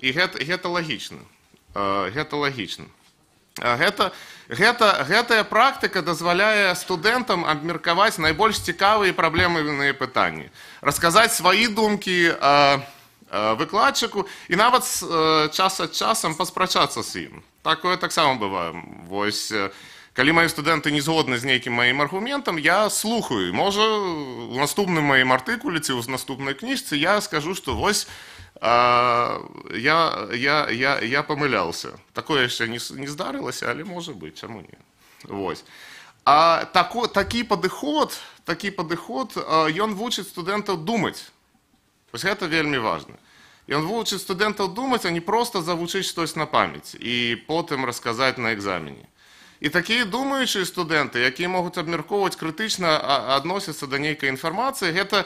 Speaker 9: І гэта лагічна. Гэтая практыка дазваляе студэнтам абмеркаваць найбольш цікавыя і праблемныя пытанні, расказаць свае думкі выкладчыку і нават час ад часам паспрачацца з ім. Такое таксама бывае. Вось, калі мои студэнты не згодны з нейкім маім аргументам, я слухаю. Можа, у наступным маім артыкуле ці ў наступнай кніжцы я скажу, што вось я памыляўся. Такое яшчэ не здарылася, але можа быць, чаму не. Вось. Такі падыход, ён вучыць студэнтаў думаць. Вось гэта вельмі важна. Ён вучыць студэнтаў думаць, а не проста завучыць штось на памяць і потым расказаць на экзамене. І такія думаючыя студэнты, якія могуць абмяркоўваць крытычна адносіцца да нейкай інфармацыі, гэта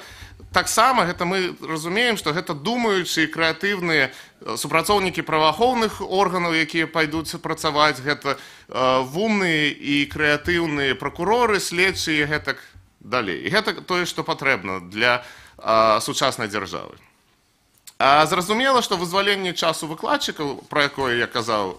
Speaker 9: таксама мы разумеем, што гэта думаючыя крэатыўныя супрацоўнікі праваахоўных органаў, якія пайдуць працаваць, гэта вумныя і крэатыўныя пракуроры, следчыя і гэтак далей. І гэта тое, што патрэбна для сучаснай дзяржавы. Зразумела, што вызваленне часу выкладчыкаў, пра якое я казаў,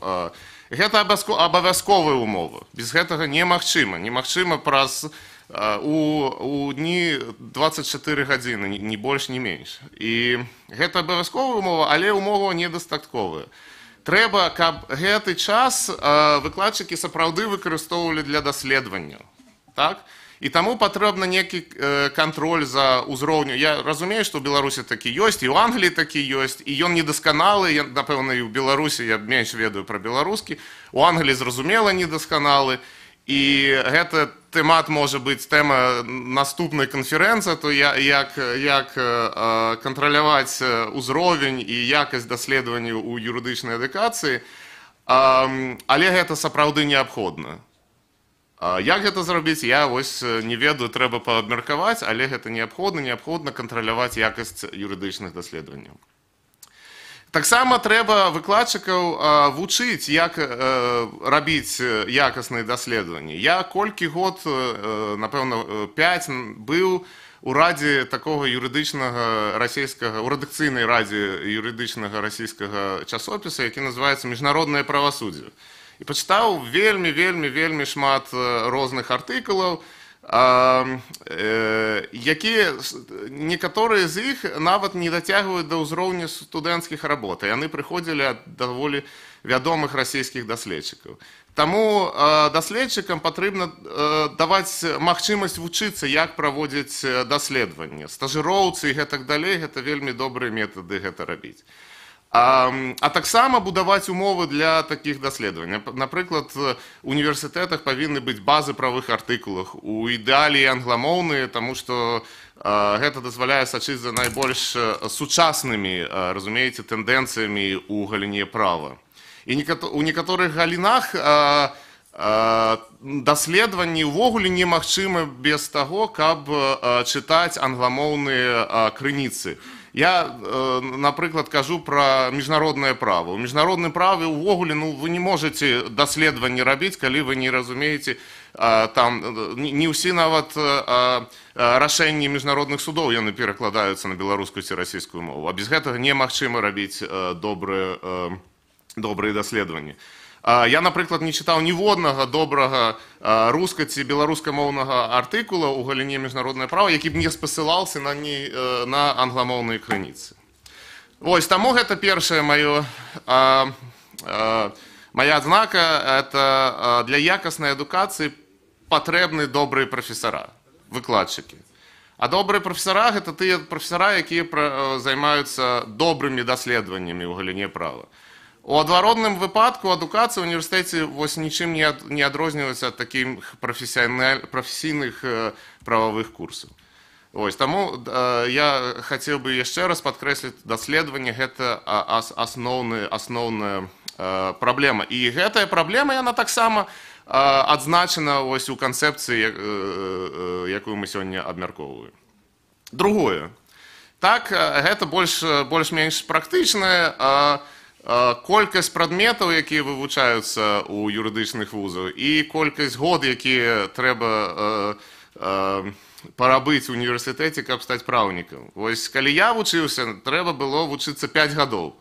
Speaker 9: гэта абавязковая умова. Без гэтага немагчыма. Немагчыма праз у дні 24 гадзіны, ні больш, ні менш. І гэта абавязковая умова, але умова недастатковая. Трэба, каб гэты час выкладчыкі сапраўды выкарыстоўвалі для даследавання. Так? І таму патрэбна нейкі кантроль за ўзроўню. Я разумею, што ў Беларусі такі ёсць, і ў Англіі такі ёсць, і ён недасканалы, напэўна, і ў Беларусі, я менш ведаю пра беларускі, у Англіі, зразумела, недасканалы, і гэта тэмат можа быць тэма наступнай канферэнцыі, то як кантраляваць узровень і якасць даследавання ў юрыдычнай адукацыі, але гэта сапраўды неабходна. Як гэта зрабіць, я вось не ведаю, трэба паабмеркаваць, але гэта неабходна кантраляваць якасць юрыдычных даследаванняў. Таксама трэба выкладчыкаў вучыць, як рабіць якасныя даследаванні. Я колькі год, напэўна, 5 быў у радзе такога юрыдычнага расійскага, у рэдакцыйнай радзе юрыдычнага расійскага часопіса, які называецца «Міжнароднае правасуддзе». І пачытаў вельмі шмат розных артыкулаў, якія некаторыя з іх нават не дацягваюць да ўзроўня студэнцкіх работ. Яны прыходзілі ад даволі вядомых расійскіх даследчыкаў. Таму даследчыкам патрэбна даваць магчымасць вучыцца, як праводзіць даследаванне. Стажыроўцы і гэтак далей, гэта вельмі добрыя метады гэта рабіць. А таксама будаваць умовы для такіх даследаванняў. Напрыклад, у універсітэтах павінны быць базы правых артыкулах, у ідэале англамоўныя, таму што гэта дазваляе сачыць за найбольш сучаснымі, разумееце, тэндэнцыямі ў галіне права. І у некаторых галінах даследаванні ўвогуле немагчыма без таго, каб чытаць англамоўныя крыніцы. Я, напрыклад, кажу пра міжнароднае права. У міжнародным праве ўвогуле вы не можаце даследаванне рабіць, калі вы не разумееце там не ўсе нават рашэнні міжнародных судоў яны перакладаюцца на беларускую ці расійскую мову, а без гэтага немагчыма рабіць добрыя даследаванні. Я, напрыклад, не чытаў ніводнага добрага руска- ці беларускамоўнага артыкула ў галіне міжнароднае права, які б не спасылаўся на англамоўныя крыніцы. Вось, таму гэта першая моя адзнака, это для якаснай адукацыі патрэбны добрыя прафесара, выкладчыкі. А добрыя прафесара – гэта тыя прафесара, якія займаюцца добрымі даследаваннямі ў галіне права. У адваротным выпадку адукацыя ў універсітэце нічым не адрозніваецца ад такіх прафесійных прававых курсаў. Ось, таму я хацеў бы яшчэ раз падкрэсліць, даследаванне – гэта асноўная праблема. І гэтая праблема, яна таксама адзначана у канцэпцыі, якую мы сёння абмяркоўваем. Другое. Так, гэта больш-менш практычнае, колькасць прадметаў, якія вывучаюцца ў юрыдычных вузах, і колькасць год, якія трэба парабыць у універсітэце, каб стаць праўнікам. Вось, калі я вучыўся, трэба было вучыцца 5 гадоў.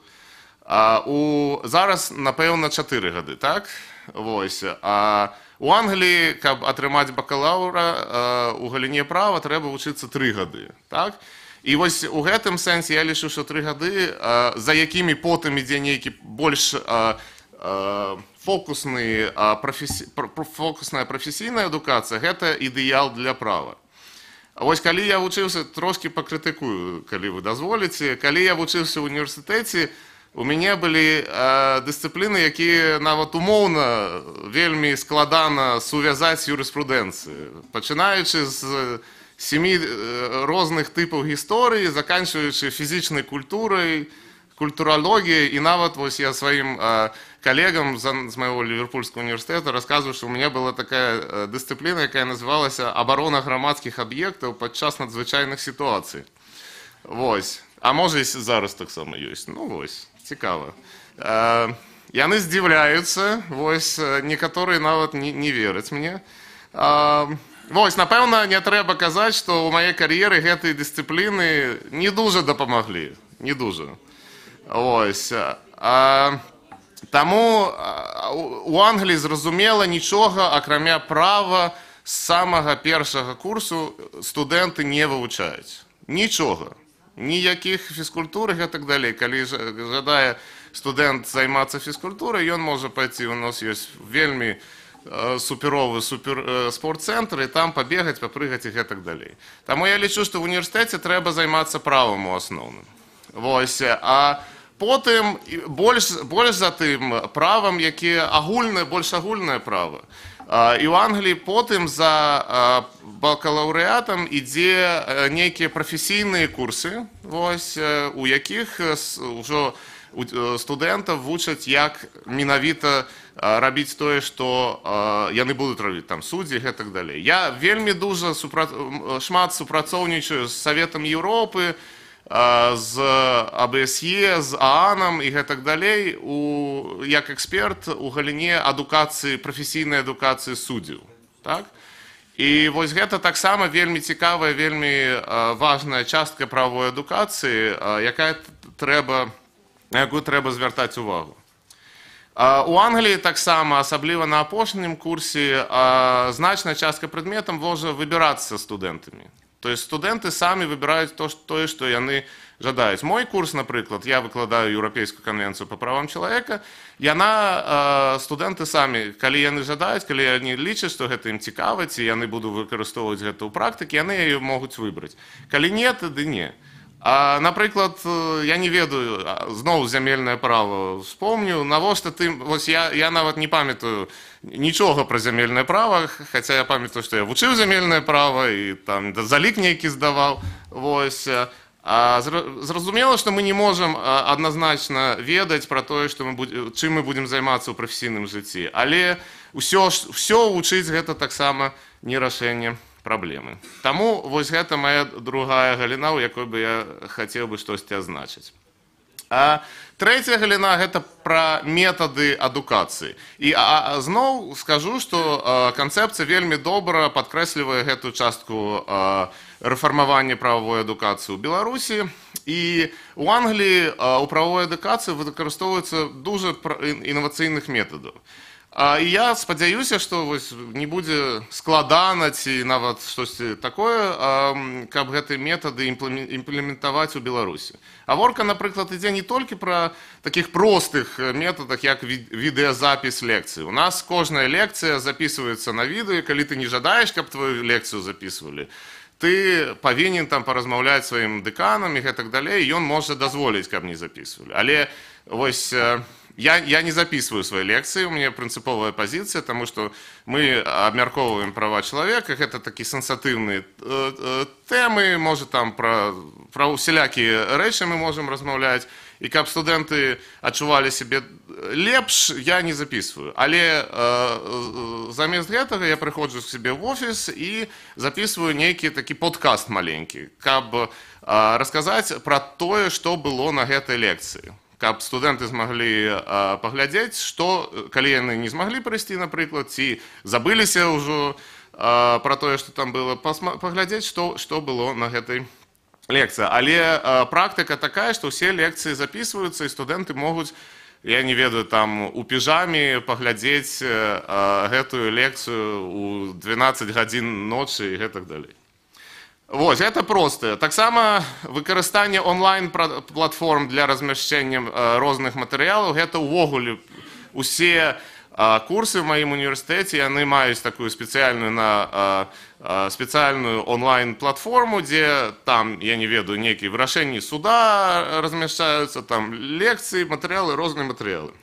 Speaker 9: Зараз, напэўна, 4 гады, так? Вось. А у Англіі, каб атрымаць бакалаўра у галіне права, трэба вучыцца 3 гады, так? І вось у гэтым сэнсе я лічу, што 3 гады, за якімі потым ідзе нейкі больш фокусная прафесійная адукацыя, гэта ідэал для права. Вось калі я вучыўся, трошкі пакрытыкую, калі вы дазволіце, калі я вучыўся ў універсітэце, у мяне былі дысцыпліны, якія нават умоўна вельмі складана сувязаць з юрыспрудэнцыяй, пачынаючы з 7 розных типаў гісторыі, заканчиваючы фізічнай культурай, культуралогіяй, і нават вось я сваім калегам з майго Ліверпульскага універсітэта расказваю, што у мяне была такая дысцыпліна, якая называлася «Абарона грамадскіх аб'ектаў падчас надзвычайных сітуацый». Вось. А можа і зараз таксама ёсць. Ну вось, цікава. Яны здзіўляюцца, вось, некаторыя нават не вераць мне. Вось, напэўна, не трэба казаць, што ў маёй кар'еры гэтыя дысцыпліны не дужа дапамаглі. Не дужа. Вось. Таму у Англіі, зразумела, нічога, акрамя права, з самага першага курсу студэнты не вывучаюць. Нічога. Ніякіх фізкультур і так далей. Калі жадае студэнт займацца фізкультурай, ён можа пайти, у нас ёсць вельмі суперовы спортцэнтр, і там пабегаць, папрыгаць і гэтак далей. Таму я лічу, што ў універсітэце трэба займацца правам у асноўным. Вось. А потым, больш за тым, правам, якія больш агульнае права. І ў Англіі потым за бакалаўрэатам ідзе нейкія прафесійныя курсы, вось, у якіх ўжо студэнтаў вучаць, як менавіта рабіць тое, што яны будуць рабіць, там, суддзі і гэтак далей. Я вельмі дужа шмат супрацоўнічаю з Саветам Еўропы, з АБСЕ, з ААНам і гэтак далей, як эксперт у галіне адукацыі, прафесійнай адукацыі суддзяў. Так? І вось гэта таксама вельмі цікавая, вельмі важная частка правовой адукацыі, на якую трэба звяртаць увагу. У Англіі таксама, асабліва на апошнім курсе, значная частка прадметаў можа выбірацца студэнтамі. То есть студэнты самі выбіраюць тое, што яны жадаюць. Мой курс, напрыклад, я выкладаю Еўрапейскую канвенцыю па правам чалавека, студэнты самі, калі яны жадаюць, калі яны лічаць, што гэта ім цікава, ці яны будуць выкарыстоўваць гэта ў практыке, яны яе могуць выбраць. Калі не, тады не. Напрыклад, я не ведаю, зноў зямельнае права вспомню, навошта ты, вось я нават не памятаю нічога пра зямельнае права, хаця я памятаю, што я вучыў зямельнае права і там залік нейкі здаваў, вось. Зразумела, што мы не можам адназначна ведаць пра тое, чым мы будзем займацца ў прафесійным жыцці, але ўсё вучыць гэта таксама не рашэнне праблемы. Таму вось гэта моя другая галіна, у якой бы я хацеў бы штосьці адзначыць. А третья галина – гэта пра метады адукацыі. І зноў скажу, што канцэпцыя вельмі добра падкрэслівае гэтую частку рэфармавання прававой адукацыі ў Беларусі. І ў Англіі у правовой адукацыі выкарыстоўваецца дужа інавацыйных метадаў. І я спадзяюся, што не будзе складана ці нават штосьці такое, каб гэтыя метады імплементаваць у Беларусі. Гаворка, напрыклад, ідзе не толькі пра такіх простых метадах, як відэазапіс лекцыі. У нас кожная лекцыя запісваецца на відэо, калі ты не жадаеш, каб твою лекцыю запісвалі, ты павінен там паразмаўляць сваім дэканам і гэтак далей, і ён можа дазволіць, каб не запісвалі. Але вось я не записываю свои лекции, у меня принциповая позиция, потому что мы обмярковываем права человека, это такие сенсативные темы, может там про усялякие речи мы можем размаўляць, и каб студенты адчували себе лепш, я не записываю. Але замест гэтага я прыходжу к себе в офис и записываю нейкі такі подкаст маленькі, каб рассказать про тое, что было на гэтай лекции. Каб студенты змаглі паглядзець, што, калі яны не змаглі прыйсці, напрыклад, ці забыліся ўжо пра тое, што там было, паглядзець, што было на гэтай лекцыі. Але практыка такая, што ўсе лекцыі запісваюцца, і студэнты могуць, я не ведаю, там у піжаме паглядзець гэтую лекцыю у 12 гадзін ночы і гэтак далей. Вось, гэта простае. Таксама выкарыстанне онлайн-платформ для размяшчэння розных матэрыялаў, гэта ўвогуле усе курсы ў маім універсітэце, яны маюць такую спецыяльную онлайн-платформу, дзе там, я не ведаю, нейкія вырашэнні суда размяшчаюцца, там лекцыі, матэрыялы, розныя матэрыялы.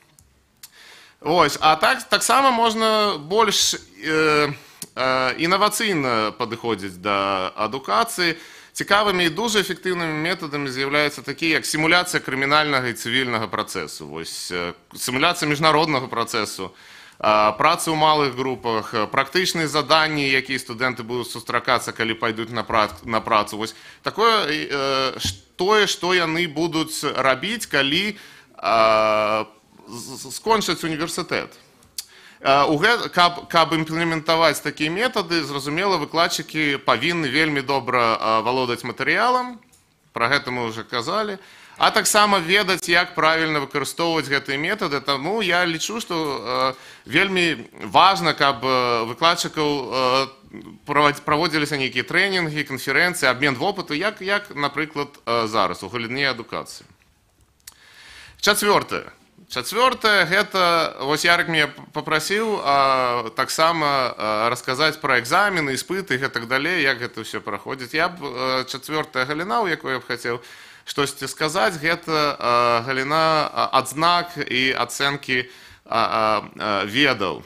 Speaker 9: Вось, а таксама можна больш інавацыйна падыходзіць да адукацыі. Цікавымі і дуже эфектыўнымі метадамі з'яўляюцца такія, як сімуляцыя крымінальнага і цывільнага працэсу, сімуляцыя міжнароднага працэсу, працы ў малых групах, практычныя заданні, якія студэнты будуць сустракацца, калі пайдуць на працу. Тое, што яны будуць рабіць, калі скончаць універсітэт. Каб імплементаваць такія метады, зразумела, выкладчыкі павінны вельмі добра валодаць матэрыялам, пра гэта мы ўжо казалі, а таксама ведаць, як правільна выкарыстоўваць гэтыя метады. Таму я лічу, што вельмі важна, каб выкладчыкаў праводзіліся нейкія трэнінгі, канферэнцыі, абмен вопыту, як, напрыклад, зараз у галіне адукацыі. Чацвёртае, гэта, вось Ярык мяне папрасіў таксама расказаць пра экзамены, іспыты і гэтак далей, як гэта ўсё праходзіць. Я б чацвёртая галіна, у якой я б хацеў штосьці сказаць, гэта галіна адзнак і ацэнкі ведаў.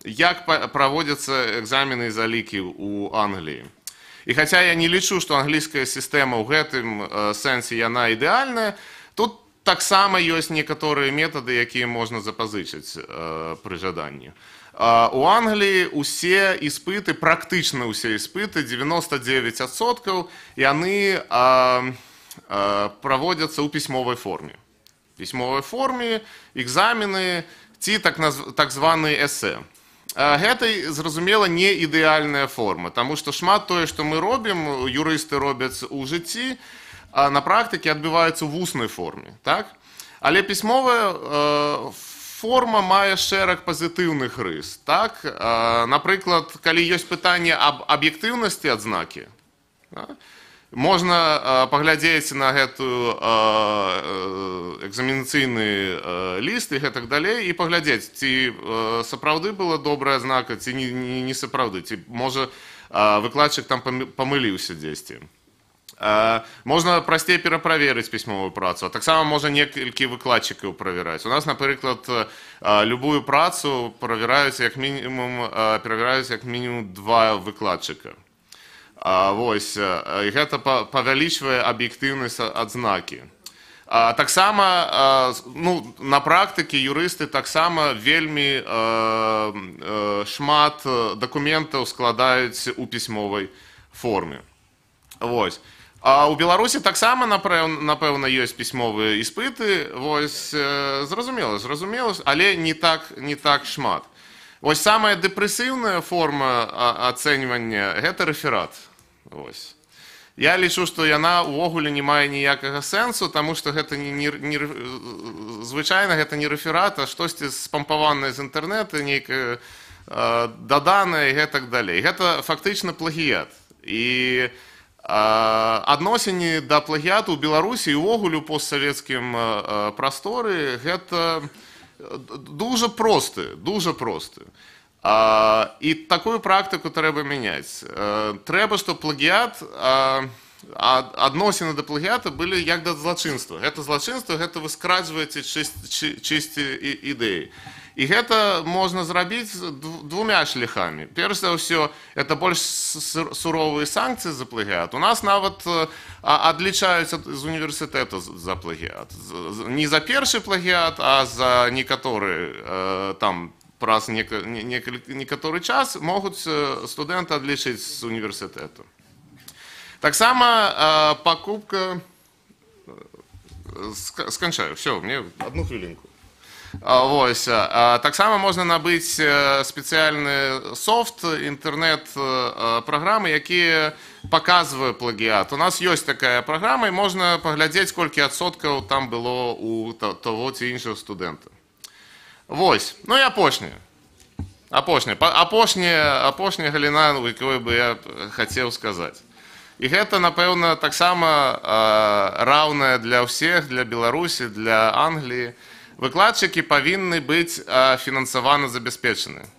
Speaker 9: Як праводзяцца экзамены і залікі ў Англіі. І хаця я не лічу, што англійская сістэма ў гэтым сэнсе яна ідэальная, тут таксама ёсць некаторыя метады, якія можна запазычыць пры жаданні. У Англіі усе іспыты, практычна ўсе іспыты, 99%, яны праводзяцца ў пісьмовай форме. Пісьмовай форме, экзамены ці так званыя эсэ. Гэта, зразумела, не ідэальная форма, таму што шмат тое, што мы робім, юрысты робяць у жыцці, на практыке адбываецца ў вуснай форме. Але пісьмовая форма мае шэраг пазітыўных рыс. Напрыклад, калі ёсць пытанне аб аб'ектыўнасці адзнакі, можна паглядзець на гэтую экзаменацыйны ліст і гэтак далей і паглядзець, ці сапраўды была добрая адзнака, ці не сапраўды, ці можа выкладчык там памыліўся дзесьці. Можна прасцей пераправерыць пісьмовую працу, а таксама можна некалькі выкладчыкаў правяраць. У нас, напрыклад, любую працу правяраюць як мінімум 2 выкладчыка. Вось, і гэта павялічвае аб'ектыўнасць адзнакі. Таксама, на практыке юрысты таксама вельмі шмат дакументаў складаюць у пісьмовай форме. Вось. А у Беларусі таксама, напэўна, ёсць пісьмовыя іспыты, вось, зразумела, але не так шмат. Вось самая дэпрэсіўная форма ацэньвання – гэта рэферат. Вось. Я лічу, што яна ўвогуле не мае ніякага сэнсу, таму што гэта звычайна гэта не рэферат, а штосьці спампаванае з інтэрнэта, нейкае даданае і гэтак далей. Гэта фактычна плагіят. І адносіны да плагіяту ў Беларусі і ўвогуле ў постсавецкім прасторы гэта дуже просты. І такую практыку трэба мяняць. Трэба, што плагіят, адносіны да плагіята былі як да злачынства. Гэта злачынства, гэта вы скрадзваеце чысці ідэі. І гэта можна зрабіць двумя шляхамі. Перш за ўсё, это больш суровыя санкцыі за плагіат. У нас нават адлічаюць з універсітэту за плагіат. Не за першы плагіат, а за некаторы там праз некаторы час могуць студэнты адлічыць з універсітэту. Таксама пакупка... Сканчаю, все, мне одну хвилинку. Вось. Таксама можна набыць спецыяльны софт, інтэрнэт-праграмы, якія паказвае плагіат. У нас ёсць такая праграма, і можна паглядзець, колькі адсоткаў там было у таго ці іншага студэнта. Вось. Ну і апошняя галіна, якую бы я хацеў сказаць. І гэта, напэўна, таксама раўнае для ўсіх, для Беларусі, для Англіі. Выкладчыкі павінны быць фінансавана забяспечаны.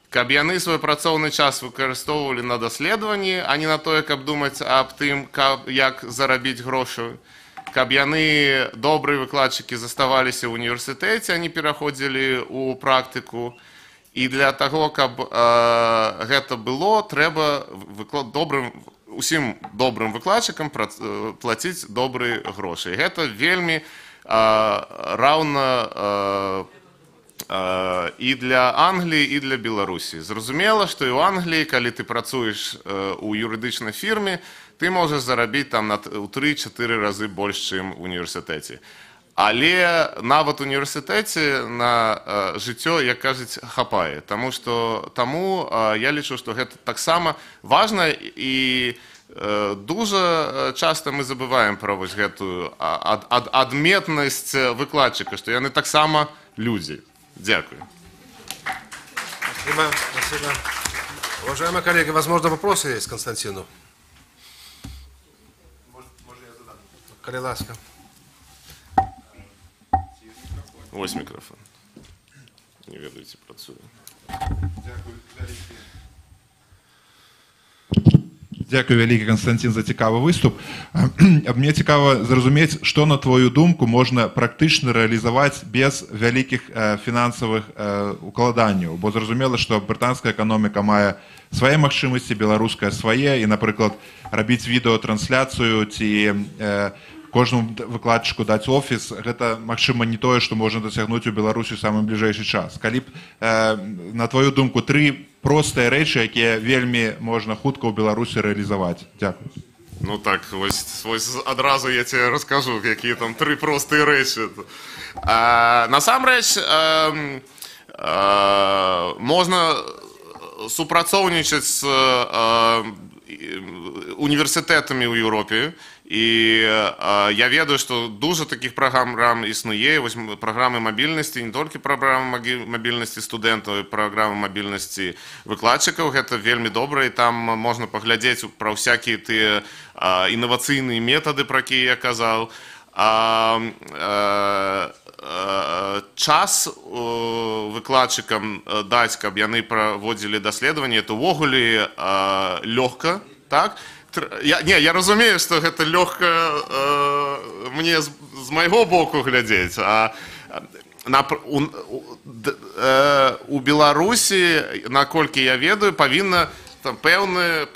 Speaker 9: Каб яны свой працоўны час выкарыстоўвалі на даследаванні, а не на тое, каб думаць аб тым, як зарабіць грошы. Каб яны, добрыя выкладчыкі, заставаліся ў універсітэце, а не пераходзілі ў практыку. І для таго, каб гэта было, трэба усім добрым выкладчыкам плаціць добрыя грошы. Гэта вельмі раўна і для Англіі, і для Беларусі. Зразумела, што і ў Англіі, калі ты працуеш у юрыдычнай фірме, ты можаш зарабіць там у 3-4 разы больш, чым у універсітэце. Але нават у універсітэце на жыццё, як кажуць, хапае. Таму я лічу, што гэта таксама важна, і дуже часта мы забываем пра вось гэтую адметнасць выкладчыка, што яны таксама людзі. Дякую.
Speaker 8: Спасибо. Уважаемые коллеги, возможно, вопросы есть к Константину? Коли ласка.
Speaker 9: Ось мікрофон. Не ведаеце, працуе.
Speaker 10: Дякую вялікі, Константин, за цікавы выступ. Мне цікава зразумець, што, на твою думку, можна практычна рэалізаваць без вялікіх фінансавых укладанняў. Бо зразумела, што брытанская эканоміка мае свае магчымасці, беларуская свае, і, напрыклад, рабіць відэатрансляцыю ці кожнаму выкладчыку даць офіс, гэта, магчыма, не тое, што можна дасягнуць у Беларусі ў самы бліжэйшы час. Калі б, на твою думку, 3 простыя рэчы, якія вельмі можна хутка ў Беларусі рэалізаваць? Дзякую.
Speaker 9: Ну так, вось адразу я тебе раскажу, якія там 3 простыя рэчы. Насамрэч, можна супрацоўнічаць з універсітэтамі ў Еўропе. І я ведаю, што дуже такіх праграм існуе, вось праграмы мабільнасці, не толькі праграмы мабільнасці студэнтаў, і праграмы мабільнасці выкладчыкаў, гэта вельмі добра, і там можна паглядзець пра ўсякія тыя інавацыйныя метады, пра якія я казаў. Час выкладчыкам даць, каб яны праводзілі даследаванні, это ўвогуле лёгка, так? Я разумею, што гэта лёгка мне з майго боку глядзець, а у Беларусі, наколькі я ведаю, павінна пэўная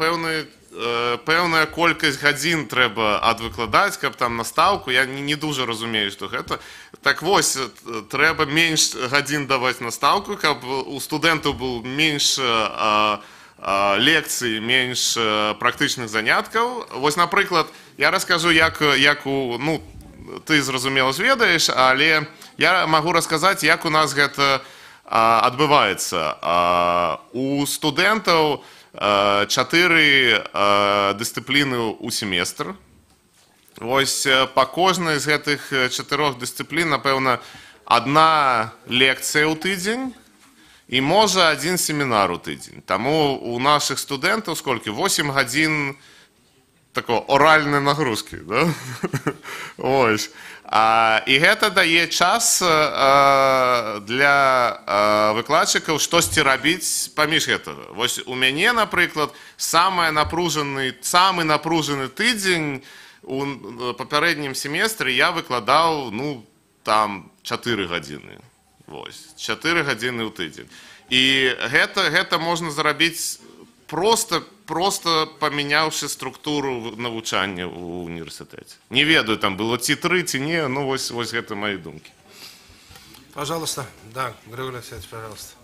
Speaker 9: колькасць гадзін трэба адвыкладаць, каб там настаўку. Я не дуже разумею, што гэта. Так вось, трэба менш гадзін даваць настаўку, каб у студэнтаў был менш лекцый, меньш практычных заняткаў. Вось, напрыклад, я раскажу, як у, ну, ты, зразумела, ведаеш, але я магу расказаць, як у нас гэта адбываецца. У студэнтаў 4 дысцыпліны ў семестр. Вось па кожнай з гэтых 4 дысцыплін, напэўна, одна лекцыя ў тыдзень і можа один семінар у тыдзень. Таму у нашых студэнтаў сколькі? 8 гадзін такой оральнай нагрузкі, да? Ось. І гэта дае час для выкладчыкаў штосьці рабіць паміж гэтага. Вось у мяне, напрыклад, самы напружаны тыдзень у папярэднім семестры я выкладаў, ну, там 4 гадзіны. Вось, 4 гадзіны ў тыдзень. І гэта можна зрабіць просто памяняўшы структуру навучання ў універсітэце. Не ведаю, там было ці 3, ці не, ну вось гэта мои думкі.
Speaker 8: Пожалуйста, да, Григорий Алексеевич, пожалуйста.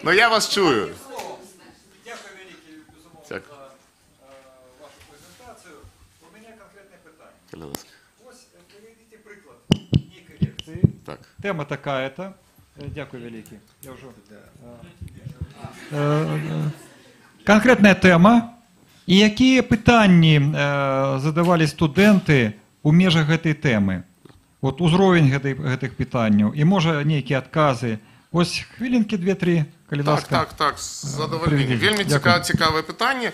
Speaker 9: Но я вас чую.
Speaker 11: Дякую велике, безумовно, за вашу презентацію. У мене конкретне питання. Ось приведіть приклад некої лекції.
Speaker 9: Так.
Speaker 11: Тема така-то. Дякую велике. Я вже... Конкретна тема. І які питання задавали студенти у межах гэтай теми? От узровень гэтых питань. І може неякі адкази. Ось хвилинки 2-3, калі ласка.
Speaker 9: Так, з задоволенням. Вельмі цікаве питання.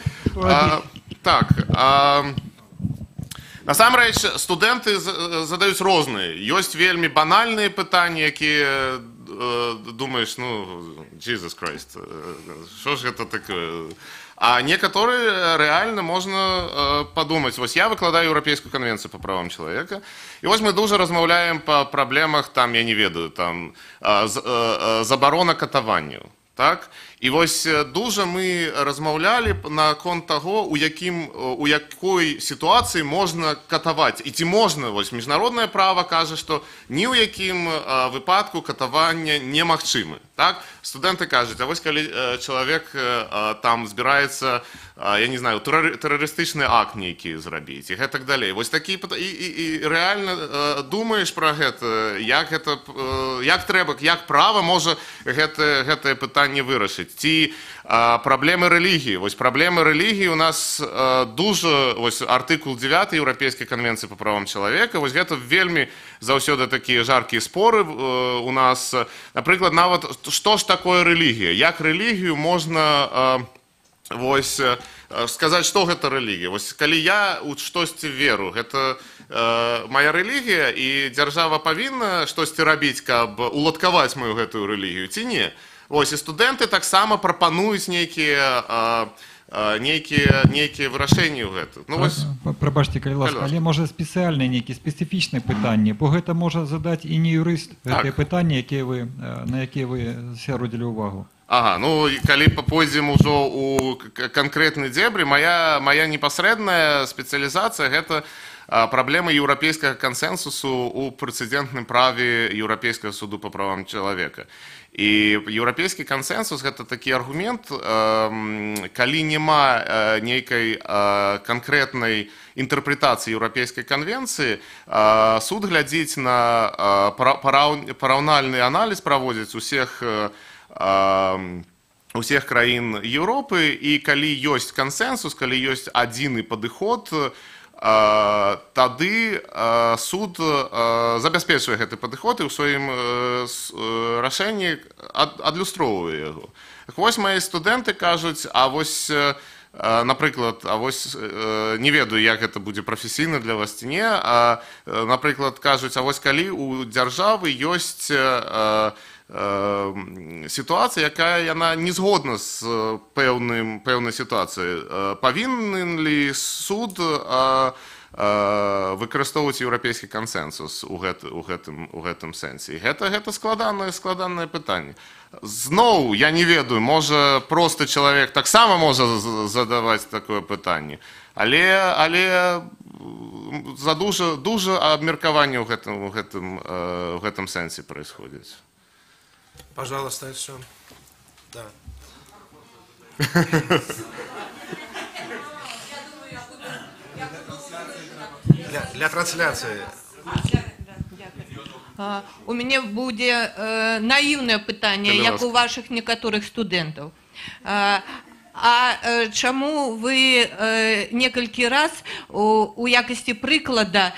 Speaker 9: Насамрэч, студенты задаюць розныя. Ёсць вельмі банальныя пытанні, якія думаеш, ну, Jesus Christ, що ж гэта такое? А некоторые реально можно подумать. Вось я выкладаю Еўрапейскую конвенцию по правам человека, и вось мы дуже размаўляем по проблемах, там, я не ведаю, там, забарона катаванняў. Так? І вось дуже мы размаўлялі наконт таго, у якой сітуацыі можна катаваць. І ці можна, вось міжнароднае права кажа, што ні ў якім выпадку катавання немагчымы. Так? Студэнты кажуць, а вось калі чалавек там збіраецца, я не знаю, тэрарыстычны акт нейкі зрабіць, і гэтак далей. Вось такі, і рэальна думаеш пра гэта, як права можа гэтае пытанне вырашыць. Ці праблемы рэлігіі. Вось праблемы рэлігіі у нас дуже, вось артыкул 9 Еўрапейскай канвенцыі па правам чалавека, вось гэта вельмі заўсёды такія жаркія споры у нас. Напрыклад, нават, што ж такое рэлігія? Як рэлігію можна вось сказаць, што гэта рэлігія? Вось калі я у штосьці веру, гэта моя рэлігія, і дзяржава павінна штосьці рабіць, каб уладкаваць мою гэтую рэлігію, ці не? Вось, і студэнты таксама прапануюць нейкія вырашэнні ў гэтым. Ну,
Speaker 11: прабачце, калі ласка, але можа спецыяльныя нейкія спецыфічныя пытанні, бо гэта можа задаць і не юрыст, гэтыя пытанні, на якія вы звярнулі ўвагу.
Speaker 9: Ага, ну, калі пойдзем ужо ў канкрэтны дзебры, моя непасрэдная спецыялізацыя — гэта праблемы еўрапейскага кансэнсусу ў прэцэдэнтным праве Еўрапейскага суду па правам чалавека. І еўрапейскі кансэнсус — гэта такі аргумент, калі няма нейкай канкрэтнай інтэрпрэтацыі еўрапейскай канвенцыі, суд глядзіць на параўнальны аналіз, праводзіць усіх краін Еўропы, і калі ёсць кансэнсус, калі ёсць адзіны падыход, тады суд забяспечвае гэты падыход і ў сваім рашэнні адлюстроўвае яго. Вось мае студэнты кажуць, а вось, напрыклад, не ведаю, як гэта будзе прафесійна для вас ці не, напрыклад, кажуць, а вось калі у дзяржавы ёсць ситуація, якая яна не згодна з пэўнай сітуацыяй. Павінен ли суд выкарыстоўваць еўрапейскі кансэнсус у гэтым сэнсе. І гэта складанае пытанне. Зноў, я не ведаю, можа просты чалавек таксама можа задаваць такое пытанне, але за дужа абмеркаванне ў гэтым сэнсе происходит.
Speaker 8: Пожалуйста, еще. Да. Для трансляции.
Speaker 12: У мяне будзе наіўнае пытанне, як у вашых некаторых студэнтаў. А чаму вы некалькі раз у якасці прыклада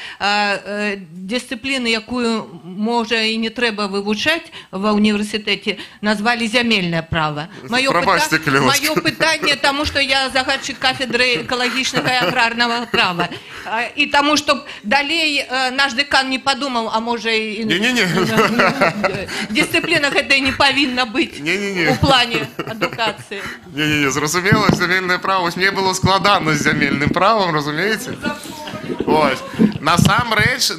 Speaker 12: дысцыпліны, якую можа і не трэба вывучаць ва ўніверсітэце, назвалі зямельнае права? Маё пытанне, таму што я загадчык кафедры экалагічнага і аграрнага права. І таму, што далей наш дэкан не падумаў, а можа і дысцыпліна гэтая не павінна быць у плане адукацыі.
Speaker 9: Зразумела, зямельнае право, мне было складана з зямельным правом, разумееце? Насамрэч,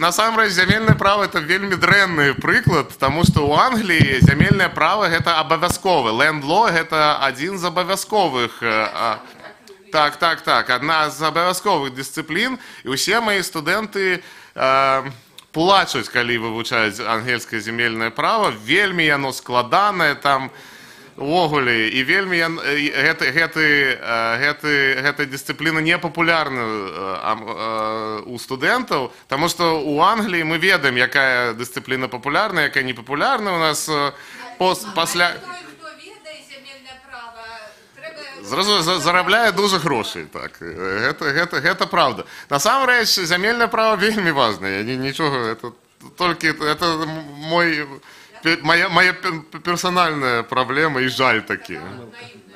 Speaker 9: зямельнае право это вельмі дрэнны прыклад, таму што ў Англіі зямельнае право гэта абавязковы. Land law гэта адзін з абавязковых. Так, адна з абавязковых дысцыплін, і ўсе мои студэнты плачуць, калі вывучаюць ангельскае зямельнае право, вельмі яно складанае там, увогуле, і вельмі гэта дысцыпліна не папулярна у студэнтаў, таму што ў Англіі мы ведаем, якая дысцыпліна папулярна, якая не папулярна. У нас пасля зарабляе дужа грошай, так. Гэта правда. Насамрэч, зямельнае права вельмі важнае. Нічога, это толькі моя персональная проблема и жаль такие.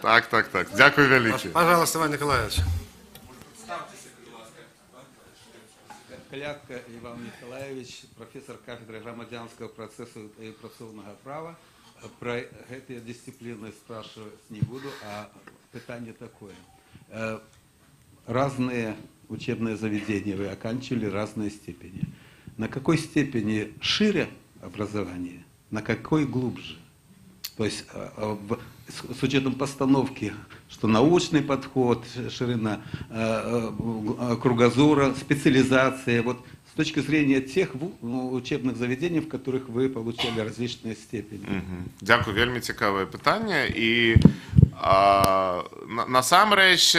Speaker 9: Так. Дякую великий.
Speaker 8: Пожалуйста, Иван Николаевич.
Speaker 13: Калятка Иван Николаевич, профессор кафедры громадянского процесса и працоўнага права. Про эти дисциплины спрашивать не буду, а питание такое. Разные учебные заведения вы оканчивали, разные степени. На какой степени шире образование? На какой глубже? То есть с учетом постановки, что научный подход, ширина кругозора, специализация, вот с точки зрения тех учебных заведений, в которых вы получали различные степени.
Speaker 9: Дякую, вельмі цікаве питання. І насамрэч,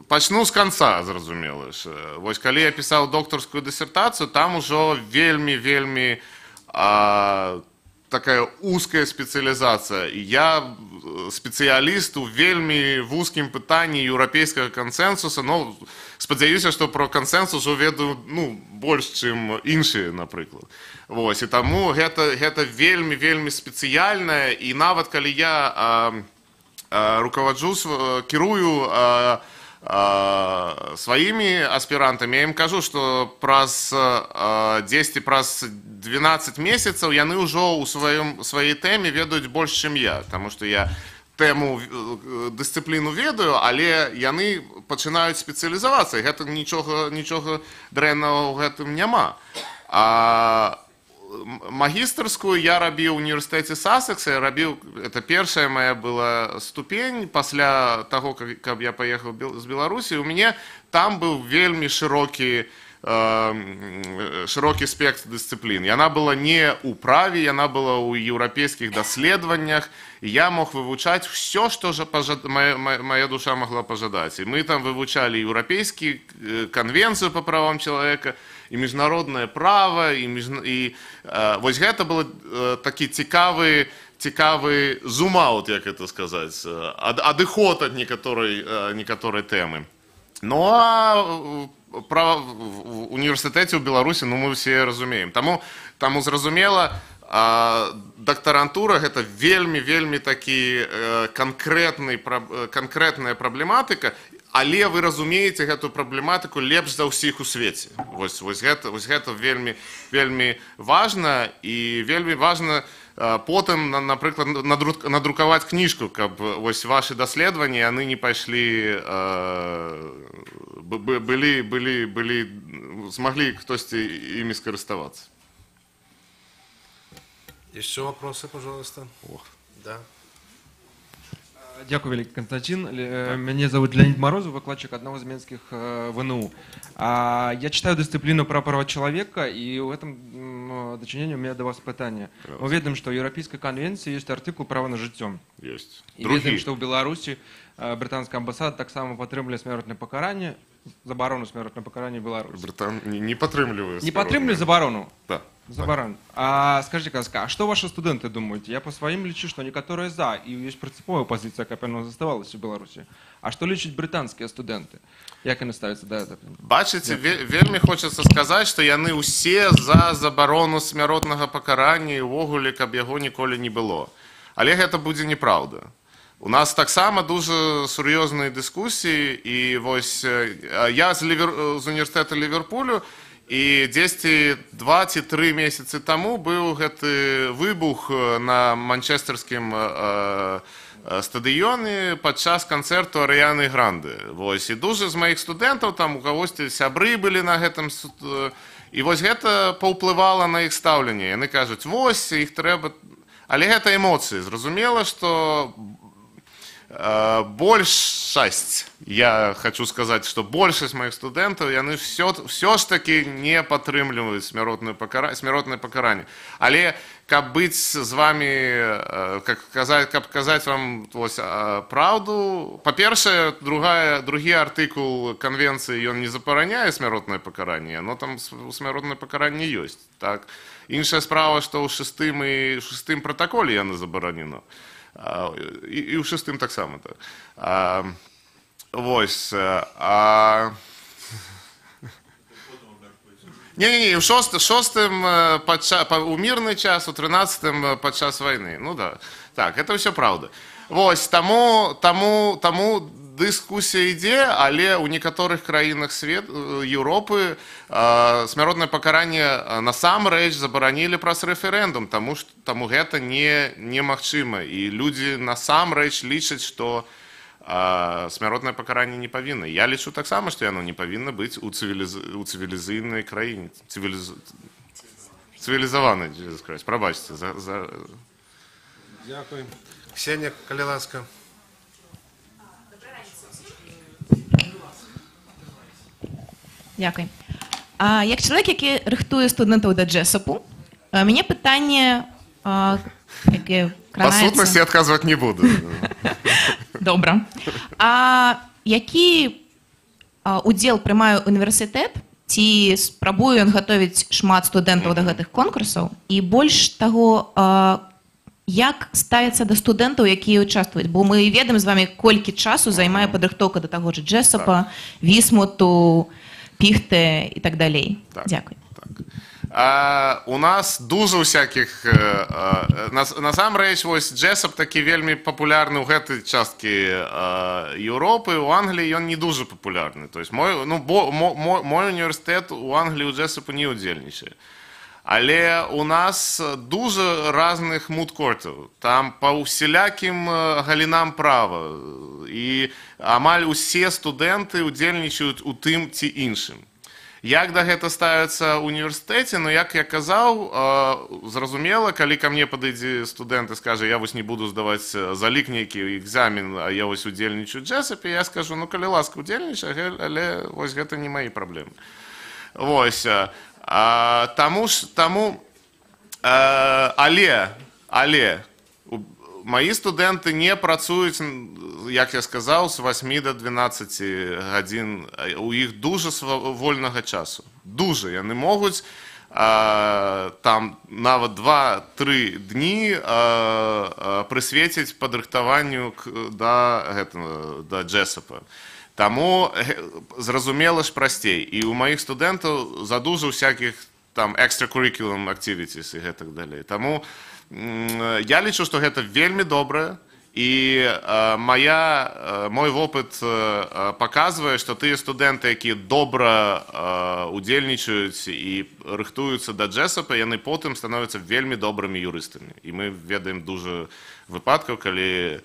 Speaker 9: пачну з канца, зразумела. Вось калі я пісаў докторскую дысертацыю, там ужо вельмі такая узкая спецыялізацыя. Я спецыяліст у вельмі вузкім пытанні еўрапейскага кансэнсуса, но спадзяюся, што про кансэнсус ужо ведаю больш, чым іншыя, напрыклад. І таму гэта вельмі спецыяльнае, і нават калі я руководжу, кірую сваімі аспірантамі, я ім кажу, што праз 10, праз 12 месяцаў яны ўжо ў сваёй тэме ведаюць больш, чым я, таму што я тэму, дысцыпліну ведаю, але яны пачынаюць спецыялізавацца, і гэта нічога дрэннага ў гэтым няма. Магістрскую я рабіў у універсітэце Сассекса, это першая моя была ступень, пасля таго, каб я паехаў з Беларусі, у мяне там быў вельмі шырокі спектр дысцыплін. Яна была не ў праве, яна была ў еўрапейскіх даследаваннях, і я мог вывучаць все, што моя душа могла пажадаць. І мы там вывучалі еўрапейскую канвенцыю па правам чалавека, і міжнароднае права, і вось гэта был такі цікавы зум-аут, як это сказаць, адыход ад некаторай тэмы. Ну, а в універсітэце ў Беларусі, мы все разумеем. Таму зразумела, дактарантура гэта вельмі такі канкрэтная праблематыка, але вы разумееце гэту праблематыку лепш за ўсіх у свеце. Вось гэта вельмі важна, і вельмі важна потым, напрыклад, надрукаваць кніжку, каб вось вашы даследаванні яны не пайшлі смогли хтосьці імі скарыставацца.
Speaker 8: Еще вопросы, пожалуйста? Да.
Speaker 14: Дякую, великий Константин. Меня зовут Леонид Морозов, выкладчик одного из менских ВНУ. Я читаю дисциплину про права человека, и в этом дочинении у меня до вас питание. Мы видим, что в Европейской конвенции есть артикул «Право на життя».
Speaker 9: Есть.
Speaker 14: И видим, что в Беларуси британская амбассада так само падтрымлівае смертное покарание, заборону смертного покарания в Беларуси.
Speaker 9: Не падтрымлівае.
Speaker 14: Не падтрымлівае заборону?
Speaker 9: Да.
Speaker 14: Заборон. А скажите, а что ваши студенты думают? Я по своим лечу, что некоторые за, и есть принциповая позиция, как она заставалась в Беларуси. А что лечат британские студенты? Як они ставятся до этого?
Speaker 9: Бачите, вельмі хочется сказать, что яны усе за заборону смяротнага пакарання і ўвогуле, каб яго ніколі не было. Але гэта будзе неправда. У нас таксама дуже сур'ёзныя дыскусіі, і вось я з універсітэта Ліверпулю, і дзесьці 2 ці 3 месяцы таму быў гэты выбух на манчестэрскім стадыёне падчас канцэрту Арыяны Гранды. Вось, і дуже з маіх студэнтаў, там у кагосьці сябры былі на гэтым, і вось гэта паўплывала на іх стаўленне. Яны кажуць, вось, іх трэба... Але гэта эмоцыі. Зразумела, што большасць, я хочу сказать, что большасць моих студентов, яны все ж таки не падтрымліваюць смяротнае пакаранне. Але каб быць з вами, каб казаць вам правду, па-першае, другі артыкул конвенцыі, ён не забараняе смяротнае пакаранне, но там смяротнае пакаранне ёсць. Так? Іншая справа, што ў 6-м пратаколе яно забаранено. І ў 6-м таксама так. Вось. Не, ў 6-м у мірны час, у 13-м падчас вайны. Ну да. Так, это ўсё правда. Вось, таму дыскусія ідзе, але ў некаторых краінах Еўропы смяротнае пакаранне насамрэч забаранілі праз рэферэндум, таму гэта немагчыма. І людзі насамрэч лічаць, што смяротнае пакаранне не павінна. Я лічу таксама, што яно не павінна быць у цывілізацыйнай краіне. Цывілізаванай, прабачце.
Speaker 8: Дякую. Ксенія, калі ласка.
Speaker 15: Дякую. Як чоловік, який рихтує студентів до Джесопу, мені питання, яке кранається...
Speaker 9: По сутності відказувати не буду.
Speaker 15: Добре. А який уділ приймає університет, ці спробує він готовить шмат студентів до гэтых конкурсів, і більш того, як ставиться до студентів, які участвують? Бо ми ведаємо з вами, колькі часу займає підготовка до того ж Джесопа, Вісмуту, Піхте і так далі. Дякую.
Speaker 9: У нас дуже усяких... Насамрэч, вось Джесоп такі вельмі папулярны ў гэтай часткі Еўропы. У Англіі ён не дуже папулярны. То есть мой універсітэт у Англіі ў Джесопу не удзельнічае. Але у нас дуже разных мудкортаў. Там па ўсялякім галінам права. І амаль усе студэнты удзельнічаюць у тым ці іншым. Як да гэта ставіцца ў універсітэце? Ну, як я казаў, зразумела, калі ка мне падыдзе студэнт і скажа, я вось не буду здаваць залік нейкі экзамен, а я вось удзельнічаю ў Джесопе, я скажу, ну, калі ласка, удзельнічай, але вось гэта не маі праблемы. Вось. Але мои студенты не працуюць, як я сказаў, з 8 до 12 гадзін. У іх дуже вольнага часу. Дуже. Яны могуць там нават 2-3 дні прысвеціць падрыхтаванню да Джесопа. Таму зразумела ж прасцей. І у маіх студэнтаў задужа ўсякіх там extracurriculum activities і гэтак далей. Таму я лічу, што гэта вельмі добра, і мой вопыт паказвае, што тыя студэнты, якія добра удзельнічаюць і рыхтуюцца да Джесопа, яны потым становяцца вельмі добрымі юрыстамі. І мы ведаем дуже выпадкаў, калі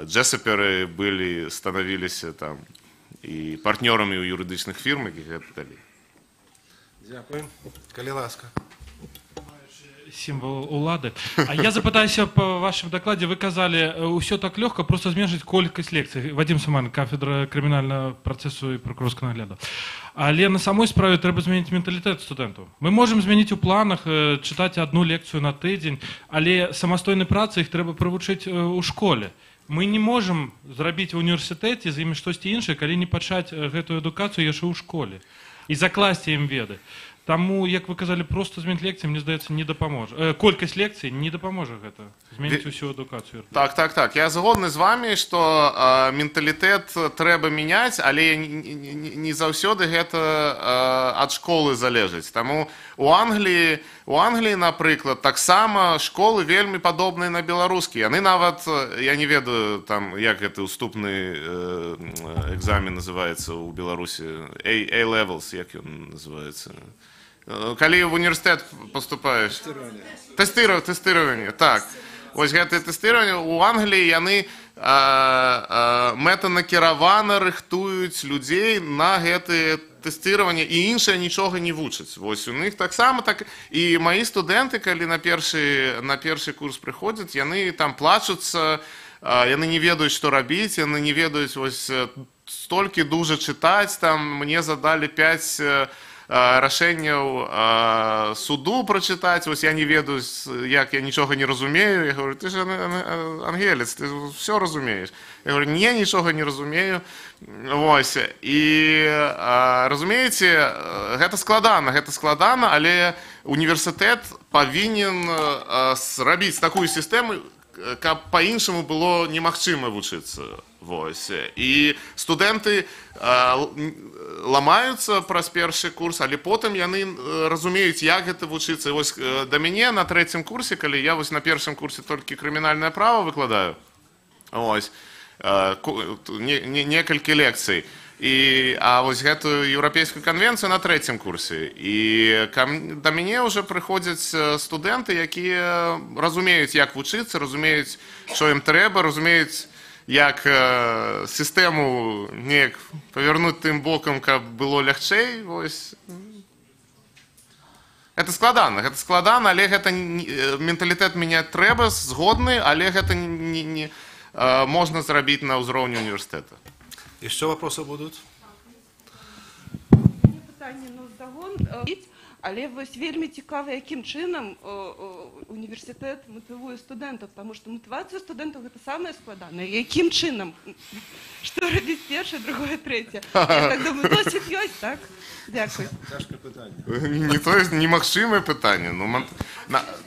Speaker 9: джесоперы становіліся там і партнёрамі ў юрыдычных фірм, і гэта далей.
Speaker 8: Дякую. Калі ласка.
Speaker 16: Символ улады. А я запытаюся по вашем докладе. Вы казали, все так легко, просто зменшить колькасць лекцый. Вадим Саман, кафедра крымінальнага працэсу і прокурорскага нагляду. Але на самой справе трэба змяніць менталітэт студэнтаў. Мы можем змяніць у планах, чытаць одну лекцыю на тыдзень, але самастойнай працы іх трэба прывучыць у школе. Мы не можем зрабіць в універсітэце з імі штосьці іншае, калі не пачаць гэтую адукацыю яшчэ ў школе і закласці ім веды. Таму, як вы казалі, просто змяніць лекцыі, мне здаецца, не дапаможа. Колькасць лекцый не дапаможа гэта. Змяніць усю адукацыю.
Speaker 9: Так. Я згодны з вами, што менталітэт трэба мяняць, але не заўсёды гэта ад школы залежыць. Таму у Англіі, напрыклад, таксама школы вельмі падобныя на беларускія. Яны нават, я не ведаю, там, як гэты ўступны экзамен называецца ў Беларусі, A-levels, як ён называецца. Калі в універсітэт поступаеш? Тэстыраванне, так. Вось гэтае тэстыраванне у Англіі яны мэтанакіравана рыхтуюць людзей на гэтае тэстыраванне і іншае нічога не вучаць. Вось у них таксама так. І маі студэнты, калі на першы курс прыходзяць, яны там плачуцца, яны не ведаюць, што рабіць, яны не ведаюць вось столькі дужа чытаць, там мне задалі 5 рашэнняў суду прачытаць, вось я не ведаю, як я нічога не разумею. Я говорю, ты ж ангелец, ты все разумееш. Я говорю, не, нічога не разумею. Вось. І, разумееце, гэта складана, але універсітэт павінен зрабіць такую сістэму, каб па-іншаму было немагчыма вучыцца. Вось. І студэнты ламаюцца праз першы курс, але потым яны разумеюць, як гэта вучыцца. Вось да мяне на 3-м курсе, калі я вось на першым курсе толькі крымінальнае права выкладаю, вось, некалькі лекцый, а вось гэтую еўрапейскую канвенцыю на 3-м курсе. І да мяне ўжо прыходзяць студэнты, якія разумеюць, як вучыцца, разумеюць, што ім трэба, разумеюць, як сістэму неяк павярнуць тым бокам, каб было лягчэй. Вось. Гэта складана, але гэта менталітэт мяняць трэба, згодны, але гэта можна зрабіць на ўзроўні універсітэта.
Speaker 8: Еще вопросы будут?
Speaker 17: Пытанне наўздагон. Але вось вельмі цікава, якім чынам універсітэт матывуе студэнтаў, таму што матывацыя студэнтаў гэта самае складанае. Якім чынам? Што рабіць першае, другое, трэцяе? Я так думаю, досвід ёсць, так? Дзякуй.
Speaker 8: Цяжкае пытанне.
Speaker 9: Не тое немагчымае пытанне.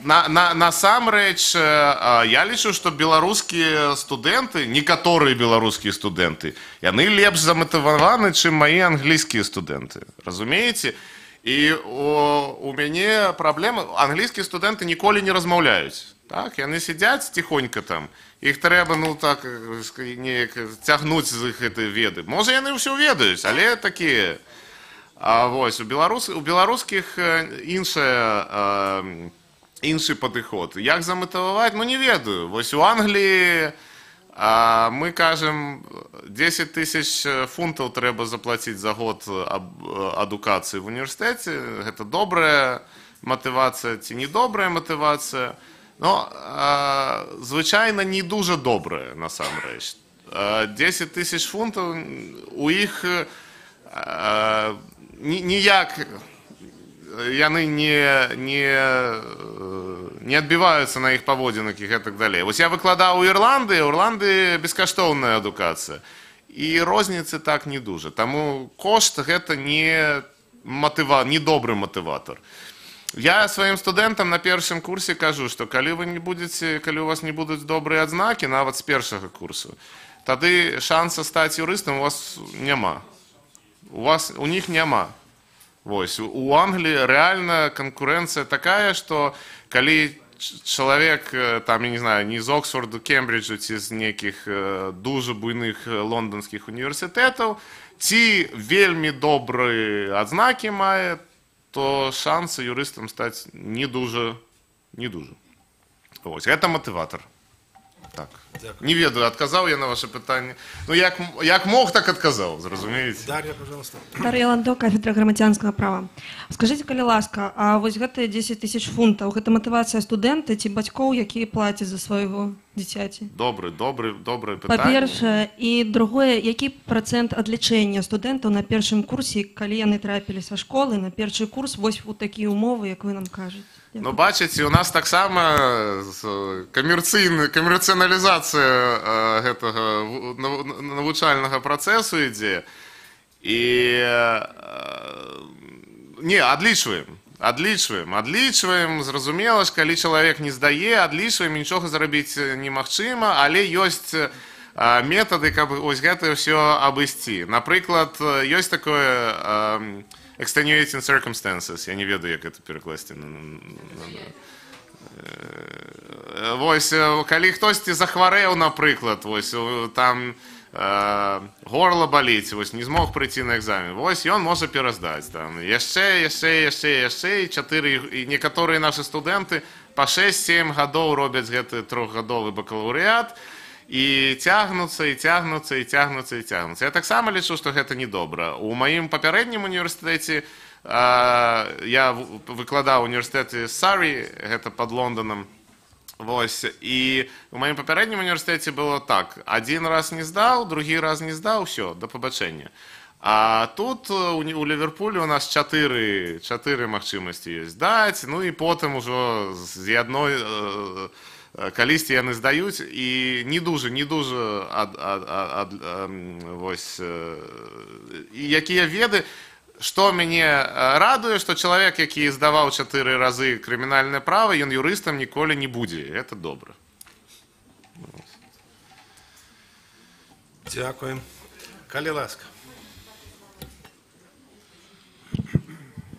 Speaker 9: Насамрэч, я лічу, што беларускія студэнты, некаторыя беларускія студэнты, яны лепш заматываваны, чым мае англійскія студэнты. Разумееце? І у мяне праблема, англійскія студэнты ніколі не размаўляюць. Так? Яны сядзяць ціхонька там, іх трэба, ну так, неяк цягнуць з іх гэтай веды. Можа, яны ўсё ведаюць, але такія. А вось, у беларускіх іншы падыход. Як заматываваць? Ну, не ведаю. Вось у Англіі мы кажам, 10 000 фунтаў трэба заплаціць за год адукацыі в універсітэце. Гэта добрая матывацыя ці недобрая матывацыя. Но, звычайна, не дуже добрая, насамрэч. 10 000 фунтаў, у іх ніяк яны не адбіваюцца на іх паводзінах і гэтак далей. Вось я выкладаў у Ірландыі, у Ірландыі бескаштоўная адукацыя. І розніцы так не дужа. Таму кошт гэта не добры матыватор. Я сваім студэнтам на першым курсе кажу, што калі у вас не будуць добрыя адзнакі, нават з першага курсу, тады шанса стаць юрыстам у вас няма. У них няма. Вось. У Англіі рэальна канкурэнцыя такая, што калі чалавек, там, я не знаю, не з Оксфорду, Кембриджу, ці з нейкіх дуже буйных лонданскіх універсітэтаў, ці вельмі добрыя адзнакі мае, то шансы юрыстам стаць не дуже. Вось. Гэта матыватор. Так. Не ведаю, отказал я на ваше питание. Ну, як мог, так отказал, зразумеете?
Speaker 8: Дарья, пожалуйста.
Speaker 18: Дар'я Ландо, кафедра грамадзянскага права. Скажите, калі ласка, а вось гэтыя 10 000 фунтаў, гэта матывацыя студэнта ці бацькоў, якія плацяць за свайго дзіцяці?
Speaker 9: Доброе питание.
Speaker 18: Па-першае, і другое, які працэнт адлічэння студэнтаў на першым курсе, калі яны трапілі са школы на першы курс, вось у такія умовы, як вы нам кажаце?
Speaker 9: Ну, бачите, у нас таксама камерцыяналізацыя гэтага навучальнага працэсу ідзе. І не, адлічваем, зразумела ж, калі чалавек не здае, адлічваем, нічога зрабіць немагчыма, але ёсць метады, каб вось гэта ўсё абысці. Напрыклад, ёсць такое extenuating circumstances, я не ведаю, як это перакласці. Вось, калі хтосьці захварэў, напрыклад, вось, там горло баліць, вось, не змог прыйти на экзамен, вось, ён можа пераздаць, там, яшчэ, і 4, і некаторыя нашы студэнты па 6-7 гадоў робяць гэты 3-гадовы бакалаўрыят, і цягнуцца. Я таксама лічу, што гэта недобра. У маім папярэднім універсітэце, я выкладаў у універсітэце Сарі, гэта пад Лонданам, вось, і у маім папярэднім універсітэце было так, адзін раз не здаў, другі раз не здаў, ўсё, да пабачэння. А тут у Ліверпулі у нас 4 магчымасці ёсць здаць, ну і потым ужо з адной калісьці яны здаюць, і не дужа вось, якія веды, што мяне радуе, што чалавек, які здаваў 4 разы крымінальнае права, ён юрыстам ніколі не будзе, гэта добра.
Speaker 8: Дякуем. Калі ласка.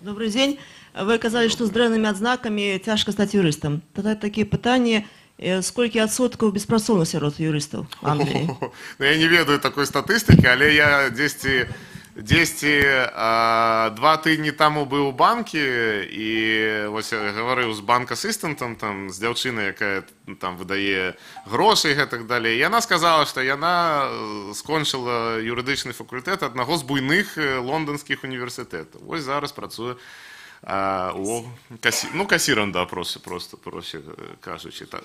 Speaker 19: Добрый день. Вы казали, что с дрэнными адзнакамі цяжка стаць юрыстам. Тогда такие пытанні, сколькі адсоткаў беспрацоўных сярод юрыстаў Англіі?
Speaker 9: Ну, я не ведаю такой статыстыкі, але я дзесьці 2 тыдні таму быў у банке, і вось я гаварыў з банк-асістэнтам, там, з дзяўчынай, якая там выдае грошы і гэтак далей. Яна сказала, што яна скончыла юрыдычны факультэт аднаго з буйных лонданскіх універсітэтаў. Вось зараз працуе касірам, да, просто проще кажучи. Так.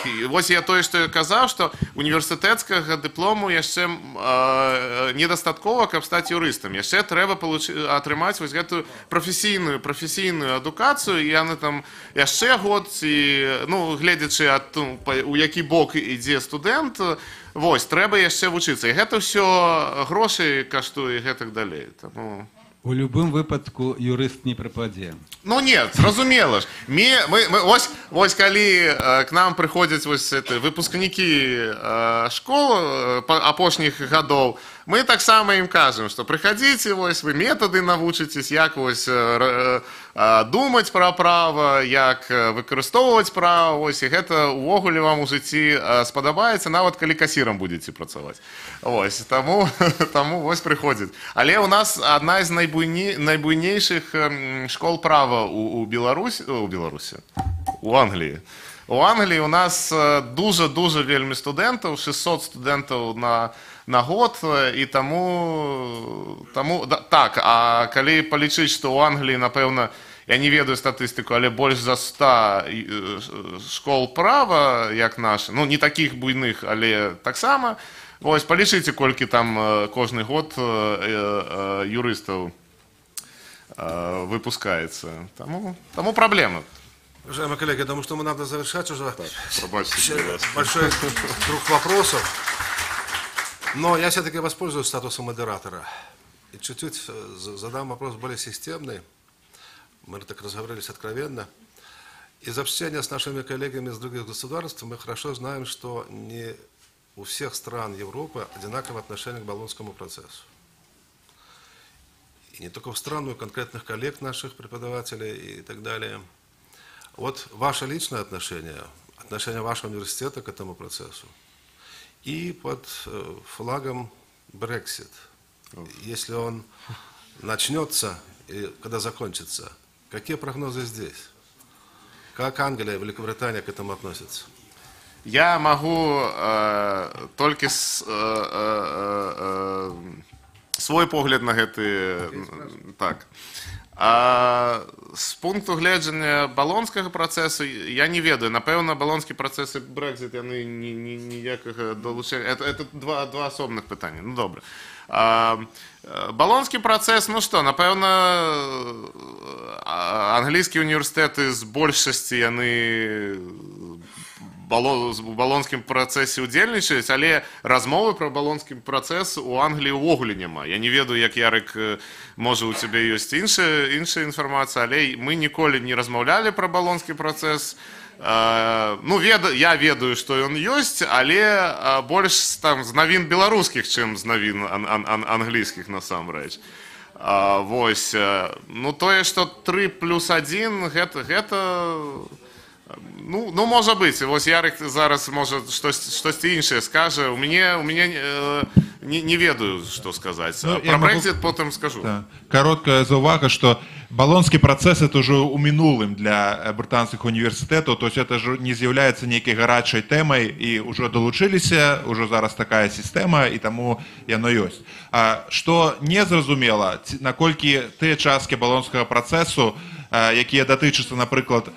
Speaker 9: І вось я тое, што я казаў, што універсітэцкага дыплому яшчэ недастаткова, каб стаць юрыстам. Яшчэ трэба атрымаць вось гэтую прафесійную адукацыю, і яны там яшчэ год, ну, гледзячы, у які бок ідзе студэнт, вось, трэба яшчэ вучыцца. І гэта ўсё грошай каштуе і гэтак далей.
Speaker 13: У любым выпадку юрыст не прападзе.
Speaker 9: Ну нет, зразумела ж. Вось калі к нам прыходзяць выпускнікі школ апошніх гадоў, мы таксама ім кажам, што прыходзіце, вось, вы метады навучыцесь, як вось думаць пра права, як выкарыстоўваць права, вось, і гэта увогуле вам у жыцці спадабаецца, нават калі касірам будзеце працаваць. Вось, таму вось прыходзіць. Але ў нас адна з найбуйнейшых школ права у Англіі. У Англіі у нас дуже вельмі студэнтаў, 600 студэнтаў на год, і таму так, а калі палічыць, што ў Англіі, напэўна, я не ведаю статыстыку, але больш за 100 школ права, як наша, ну, не такіх буйных, але таксама, вось, палічыце, колькі там кожны год юрыстаў выпускается. Тому проблема.
Speaker 8: Уважаемые коллеги, я думаю, что мы надо завершать уже. Большой круг вопросов. Но я все-таки воспользуюсь статусом модератора. И чуть-чуть задам вопрос более системный. Мы так разговаривались откровенно. Из общения с нашими коллегами из других государств мы хорошо знаем, что не у всех стран Европы одинаковое отношение к Болонскому процессу. И не только в страну, и конкретных коллег наших, преподавателей и так далее. Вот ваше личное отношение вашего университета к этому процессу. И под флагом Brexit. Если он начнется, и когда закончится, Какие прогнозы здесь? Как Англия и Великобритания к этому относятся?
Speaker 9: Я могу только свой погляд на гэты так. А з пункту гледжання балонскага працэсу я не ведаю, напэўна балонскі працэс і Брexit яны ніякага долучэння, это два асобных пытання. Ну добра. Балонскі працэс, ну што, напэўна англійскія універсітэты з большасці яны у балонскім працэсе удзельнічаюць, але размовы пра балонскі працэс у Англіі ўвогуле няма. Я не ведаю, як Ярык, можа у цябе ёсць іншая інфармацыя, але мы ніколі не размаўлялі пра балонскі працэс. Ну, я ведаю, што ён ёсць, але больш там з навін беларускіх, чым з навін англійскіх насамрэч. Вось, ну тое, што 3+1, гэта ну можа быць. Вось Ярык зараз можа штосьці іншае скажа. У мяне не ведаю, што сказаць. Пра Brexit потым скажу.
Speaker 10: Короткая заувага, что балонский процесс это уже у минулым для британских университетов, то есть это же не является некой горячей темой, и уже долучились, уже зараз такая система, и тому яно есть. Что не зразумело, наколькі те частки балонского процессу, якія датычацца, напрыклад,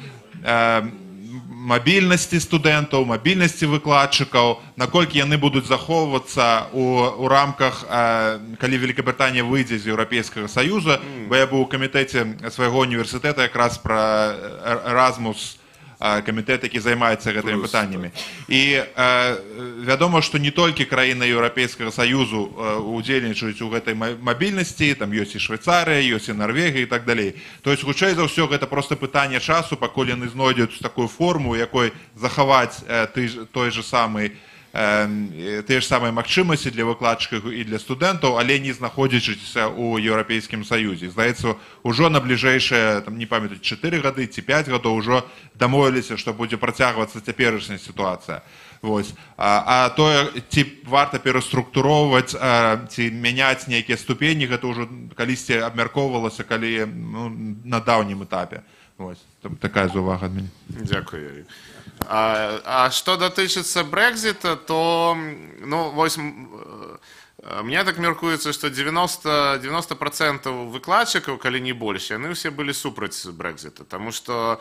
Speaker 10: мобільнасці студэнтаў, мобільнасці выкладчыкаў, наколькі яны будуць захоўвацца у рамках, калі Великабрытанія выйдзе з Еўрапейскага Саюза, бо я быў у камітэце свайго універсітэта якраз пра Erasmus, камітэт, які займаецца гэтымі пытаннямі. І вядома, што не толькі краіны Еўрапейскага Саюзу удзельнічаюць у гэтай мабільнасці, там ёсць і Швейцарыя, ёсць і Нарвегія і так далей. То есть, хутчэй за ўсё, гэта проста пытанне часу, пакуль яны знойдуць такую форму, у якой захаваць тыя ж самыя магчымасці для выкладчыкаў і для студэнтаў, але не знаходзячыся ў Еўрапейскім Саюзе. Здаецца, ужо на бліжэйшыя, там, не памятаю, 4 гады ці 5 гадоў ужо дамовіліся, што будзе працягвацца цяперашняя сітуацыя. Вось. А тое, ці варта пераструктуроўваць, ці мяняць нейкія ступені, гэта ўжо калісьці абмяркоўвалася, калі на даўнім этапе. Вось. Такая заувага ад мяне.
Speaker 9: Дзякую, Ярик. А што датычыцца Брекзіта, то ну, вось, мне так мяркуецца, што 90% выкладчыкаў, калі не больш, яны ўсе былі супраць Брекзіта, таму што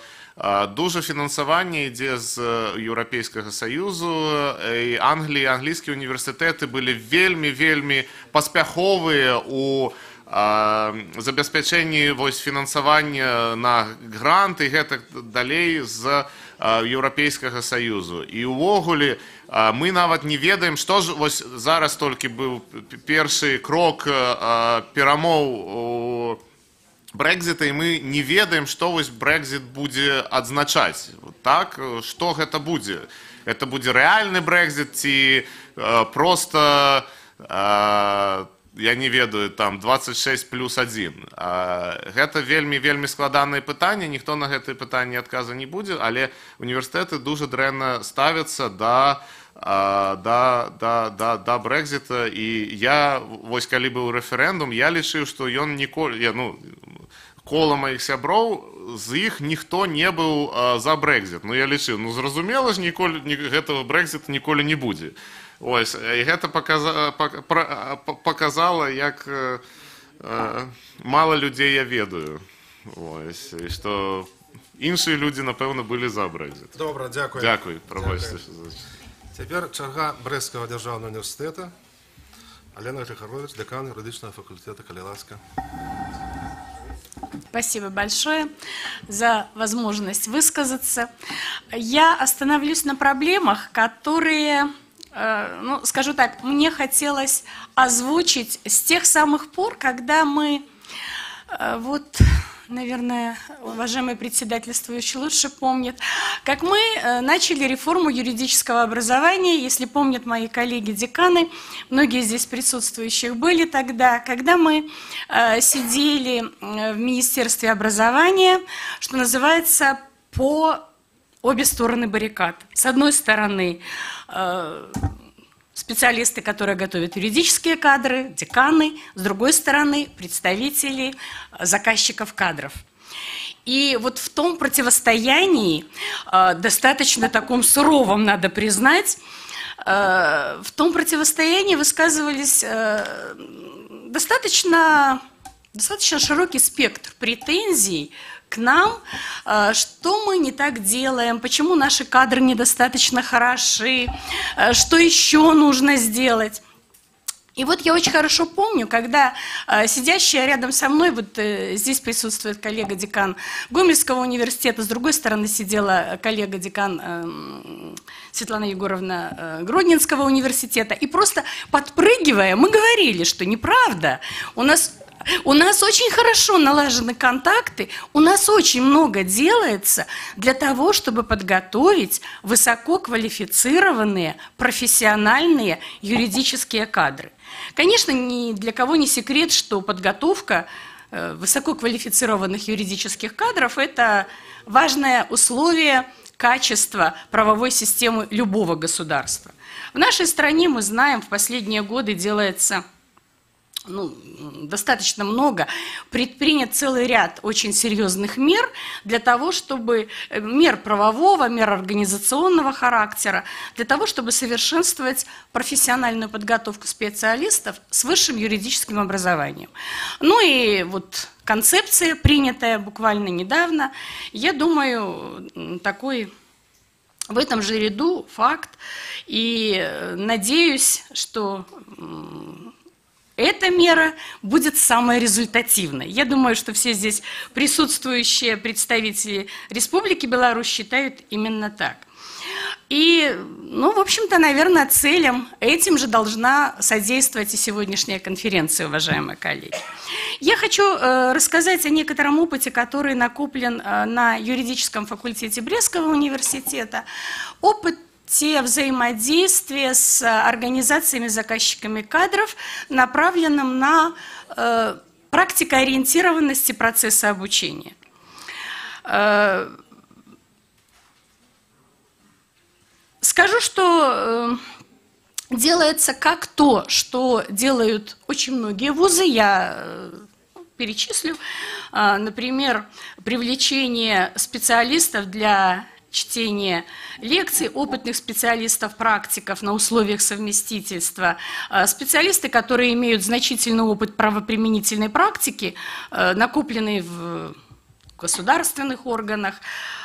Speaker 9: дужа фінансаванне ідзе з Еўрапейскага Саюзу, і англійскія універсітэты былі вельмі паспяховыя у забеспячэнні фінансавання на гранты і гэтак далей з Еўрапейскага Саюзу. І ўвогуле мы нават не ведаем, што ж вось зараз толькі быў першы крок перамоў у Брекзіта, і мы не ведаем, што вось Брекзіт будзе адзначаць. Так, што гэта будзе? Гэта будзе рэальны Брекзіт ці проста я не ведаю, там 26+1. Гэта вельмі складанае пытанне, ніхто на гэтае пытанне адказа не будзе, але універсітэты дужа дрэнна ставяцца да Брекзіта, і я, вось калі быў рэферэндум, я лічыў, што ён ніколі, кола маіх сяброў, з іх ніхто не быў за Брекзіт. Ну я лічыў, ну зразумела ж, гэтага Брекзіта ніколі не будзе. Ось, і гэта показала, як мало людзей я ведаю. Ось, і што іншыя людзі, напэўна, былі за Брекзіт.
Speaker 8: Добра, дзякуй.
Speaker 9: Дзякуй, прабачце.
Speaker 8: Цяпер чарга Брэсцкага дзяржаўнага універсітэта. Алена Григорович, дэкан юридичного факультета, коли ласка.
Speaker 20: Спасибо большое за возможность высказаться. Я остановлюсь на проблемах, которые, ну, скажу так, мне хотелось озвучить с тех самых пор, когда мы, вот, наверное, уважаемый председательствующий лучше помнит, как мы начали реформу юридического образования. Если помнят мои коллеги-деканы, многие здесь присутствующих были тогда, когда мы сидели в Министерстве образования, что называется, по обе стороны баррикад. С одной стороны, специалисты, которые готовят юридические кадры, деканы, с другой стороны, представители заказчиков кадров. И вот в том противостоянии, достаточно таком суровом, надо признать, в том противостоянии высказывались достаточно широкий спектр претензий к нам, что мы не так делаем, почему наши кадры недостаточно хороши, что еще нужно сделать. И вот я очень хорошо помню, когда сидящая рядом со мной, вот здесь присутствует коллега-декан Гомельского университета, с другой стороны сидела коллега-декан Светлана Егоровна Гродненского университета, и просто подпрыгивая, мы говорили, что неправда, у нас очень хорошо налажены контакты, у нас очень много делается для того, чтобы подготовить высококвалифицированные, профессиональные юридические кадры. Конечно, ни для кого не секрет, что подготовка высококвалифицированных юридических кадров – это важное условие качества правовой системы любого государства. В нашей стране, мы знаем, в последние годы делается достаточно много, предпринят целый ряд очень серьезных мер для того, чтобы, мер правового, мер организационного характера, для того, чтобы совершенствовать профессиональную подготовку специалистов с высшим юридическим образованием. Ну и вот концепция, принятая буквально недавно, я думаю, такой в этом же ряду факт, и надеюсь, что эта мера будет самой результативной. Я думаю, что все здесь присутствующие представители Республики Беларусь считают именно так. И, в общем-то, наверное, этим же должна содействовать и сегодняшняя конференция, уважаемые коллеги. Я хочу рассказать о некотором опыте, который накоплен на юридическом факультете Брестского университета. Опыт взаимодействия с организациями, заказчиками кадров, направленным на практикоориентированности процесса обучения. Скажу, что делается как то, что делают очень многие вузы, я перечислю. Например, привлечение специалистов для чтение лекций, опытных специалистов, практиков на условиях совместительства, специалисты, которые имеют значительный опыт правоприменительной практики, накопленный в государственных органах,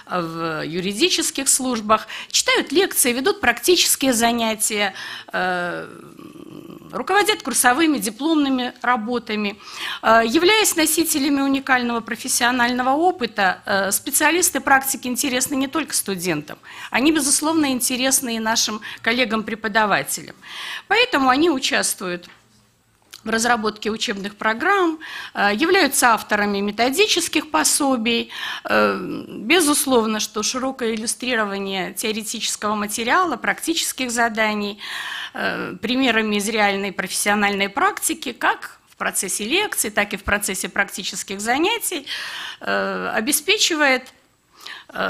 Speaker 20: в юридических службах, читают лекции, ведут практические занятия, руководят курсовыми дипломными работами. Являясь носителями уникального профессионального опыта, специалисты практики интересны не только студентам, они, безусловно, интересны и нашим коллегам-преподавателям. Поэтому они участвуют в разработке учебных программ, являются авторами методических пособий. Безусловно, что широкое иллюстрирование теоретического материала, практических заданий, примерами из реальной профессиональной практики, как в процессе лекций, так и в процессе практических занятий, обеспечивает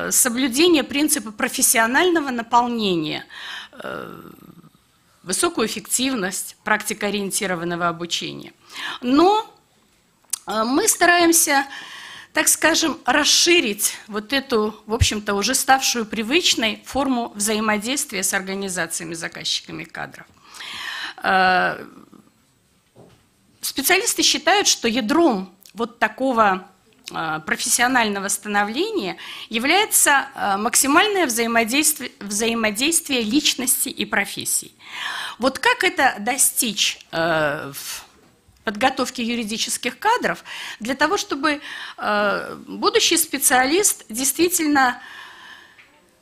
Speaker 20: соблюдение принципа профессионального наполнения, высокую эффективность практикоориентированного обучения. Но мы стараемся, так скажем, расширить вот эту, в общем-то, уже ставшую привычной форму взаимодействия с организациями, заказчиками кадров. Специалисты считают, что ядром вот такого профессионального становления является максимальное взаимодействие личности и профессий. Вот как это достичь в подготовке юридических кадров для того, чтобы будущий специалист действительно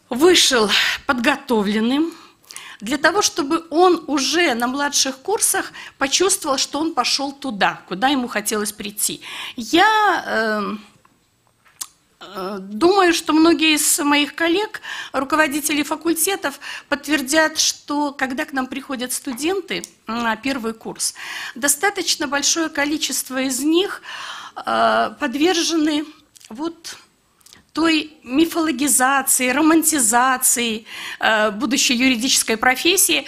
Speaker 20: вышел подготовленным, для того, чтобы он уже на младших курсах почувствовал, что он пошел туда, куда ему хотелось прийти. Я думаю, что многие из моих коллег, руководителей факультетов, подтвердят, что когда к нам приходят студенты на первый курс, достаточно большое количество из них подвержены той мифологизации, романтизации будущей юридической профессии,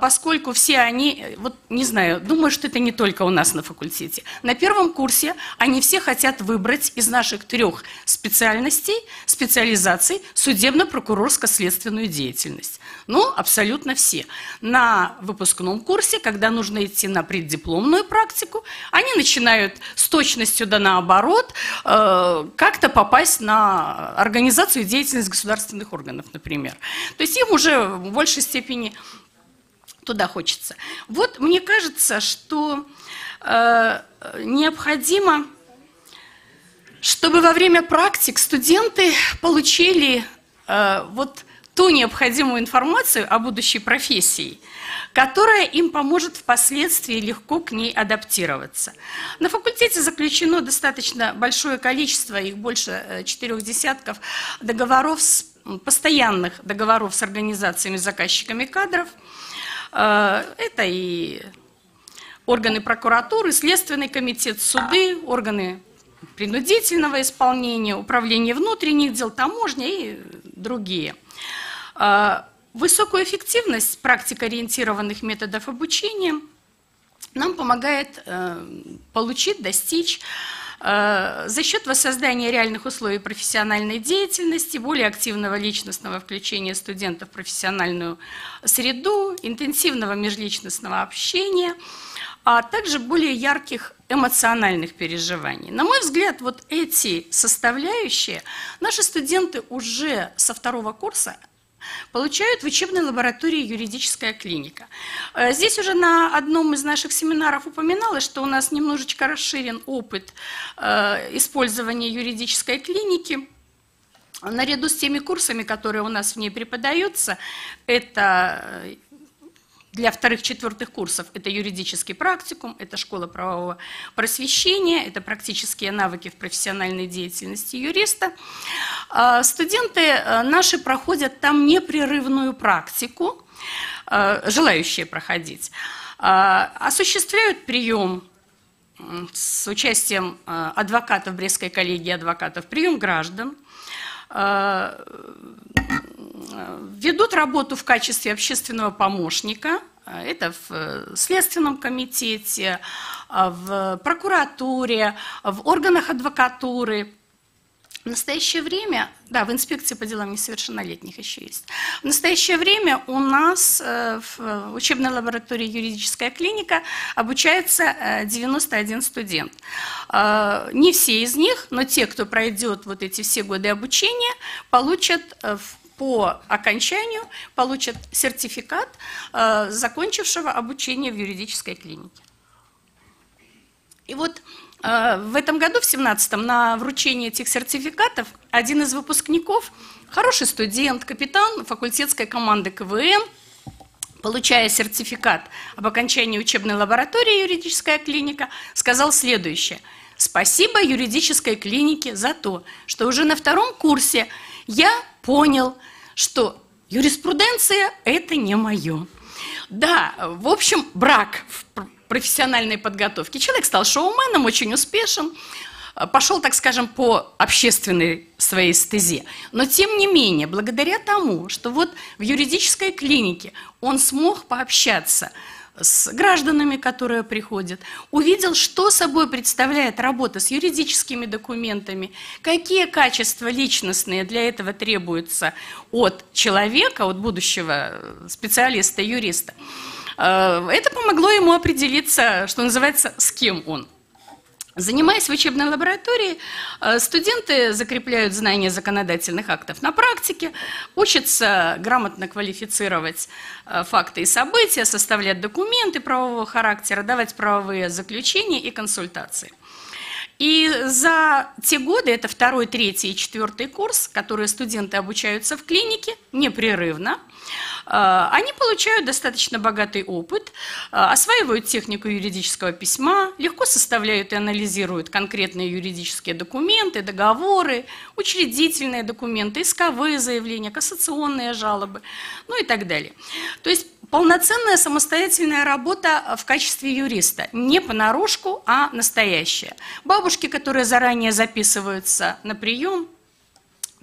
Speaker 20: поскольку все они, вот не знаю, думаю, что это не только у нас на факультете. На первом курсе они все хотят выбрать из наших 3 специализаций судебно-прокурорско-следственную деятельность. Ну, абсолютно все. На выпускном курсе, когда нужно идти на преддипломную практику, они начинают с точностью да наоборот как-то попасть на организацию и деятельность государственных органов, например. То есть им уже в большей степени туда хочется. Вот мне кажется, что необходимо, чтобы во время практик студенты получили вот ту необходимую информацию о будущей профессии, которая им поможет впоследствии легко к ней адаптироваться. На факультете заключено достаточно большое количество, их больше 4 десятков, постоянных договоров с организациями, заказчиками кадров. Это и органы прокуратуры, Следственный комитет, суды, органы принудительного исполнения, управление внутренних дел, таможня и другие. Высокую эффективность практикоориентированных методов обучения нам помогает достичь за счет воссоздания реальных условий профессиональной деятельности, более активного личностного включения студентов в профессиональную среду, интенсивного межличностного общения, а также более ярких эмоциональных переживаний. На мой взгляд, вот эти составляющие наши студенты уже со 2 курса получают в учебной лаборатории юридическая клиника. Здесь уже на одном из наших семинаров упоминалось, что у нас немножечко расширен опыт использования юридической клиники. Наряду с теми курсами, которые у нас в ней преподаются, это для 2-4 курсов это юридический практикум, это школа правового просвещения, это практические навыки в профессиональной деятельности юриста. Студенты наши проходят там непрерывную практику, желающие проходить, осуществляют прием с участием адвокатов Брестской коллегии адвокатов, прием граждан, ведут работу в качестве общественного помощника, это в Следственном комитете, в прокуратуре, в органах адвокатуры. В настоящее время, да, в инспекции по делам несовершеннолетних еще есть. В настоящее время у нас в учебной лаборатории юридическая клиника обучается 91 студент. Не все из них, но те, кто пройдет вот эти все годы обучения, получат по окончанию получат сертификат закончившего обучение в юридической клинике. И вот в этом году, в 2017-м, на вручение этих сертификатов один из выпускников, хороший студент, капитан факультетской команды КВН, получая сертификат об окончании учебной лаборатории юридическая клиника, сказал следующее: «Спасибо юридической клинике за то, что уже на 2 курсе я понял, что юриспруденция – это не мое». Да, в общем, брак в профессиональной подготовке. Человек стал шоуменом, очень успешен, пошел, так скажем, по общественной своей стезе. Но, тем не менее, благодаря тому, что вот в юридической клинике он смог пообщаться с гражданами, которые приходят, увидел, что собой представляет работа с юридическими документами, какие качества личностные для этого требуются от человека, от будущего специалиста, юриста. Это помогло ему определиться, что называется, с кем он. Занимаясь в учебной лаборатории, студенты закрепляют знания законодательных актов на практике, учатся грамотно квалифицировать факты и события, составлять документы правового характера, давать правовые заключения и консультации. И за те годы, это 2, 3 и 4 курс, которые студенты обучаются в клинике непрерывно, они получают достаточно богатый опыт, осваивают технику юридического письма, легко составляют и анализируют конкретные юридические документы, договоры, учредительные документы, исковые заявления, кассационные жалобы, ну и так далее. То есть полноценная самостоятельная работа в качестве юриста, не понарошку, а настоящая. Бабушки, которые заранее записываются на прием,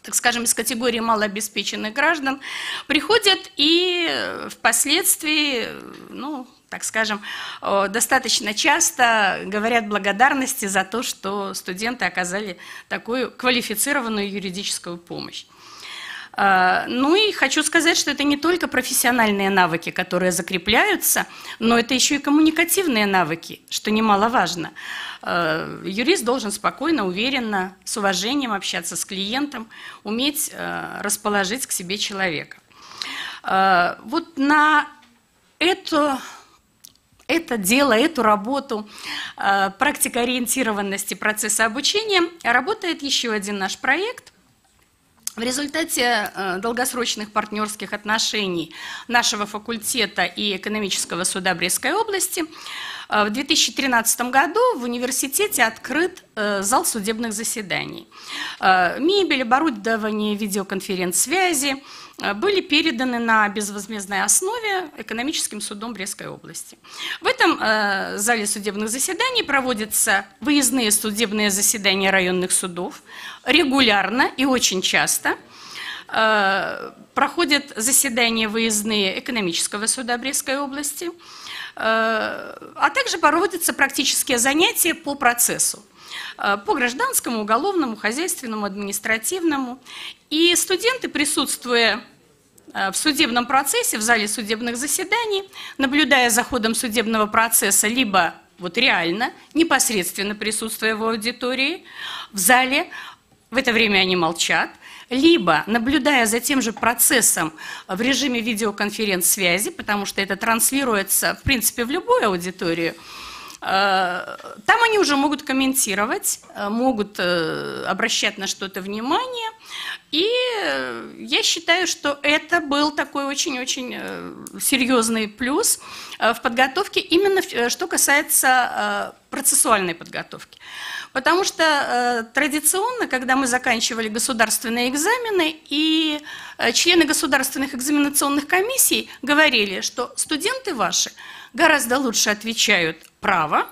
Speaker 20: так скажем, из категории малообеспеченных граждан, приходят и впоследствии, ну, так скажем, достаточно часто говорят благодарности за то, что студенты оказали такую квалифицированную юридическую помощь. Ну и хочу сказать, что это не только профессиональные навыки, которые закрепляются, но это еще и коммуникативные навыки, что немаловажно. Юрист должен спокойно, уверенно, с уважением общаться с клиентом, уметь расположить к себе человека. Вот на это дело, эту работу практикоориентированности процесса обучения работает еще один наш проект. В результате долгосрочных партнерских отношений нашего факультета и экономического суда Брестской области в 2013 году в университете открыт зал судебных заседаний. Мебель, оборудование видеоконференц-связи были переданы на безвозмездной основе экономическим судом Брестской области. В этом зале судебных заседаний проводятся выездные судебные заседания районных судов. Регулярно и очень часто проходят заседания выездные экономического суда Брестской области, а также проводятся практические занятия по процессу, по гражданскому, уголовному, хозяйственному, административному. И студенты, присутствуя в судебном процессе, в зале судебных заседаний, наблюдая за ходом судебного процесса, либо вот реально, непосредственно присутствуя в аудитории, в зале, в это время они молчат, либо наблюдая за тем же процессом в режиме видеоконференц-связи, потому что это транслируется, в принципе, в любую аудиторию, там они уже могут комментировать, могут обращать на что-то внимание. И я считаю, что это был такой очень-очень серьезный плюс в подготовке, именно что касается процессуальной подготовки. Потому что традиционно, когда мы заканчивали государственные экзамены, и члены государственных экзаменационных комиссий говорили, что студенты ваши гораздо лучше отвечают право,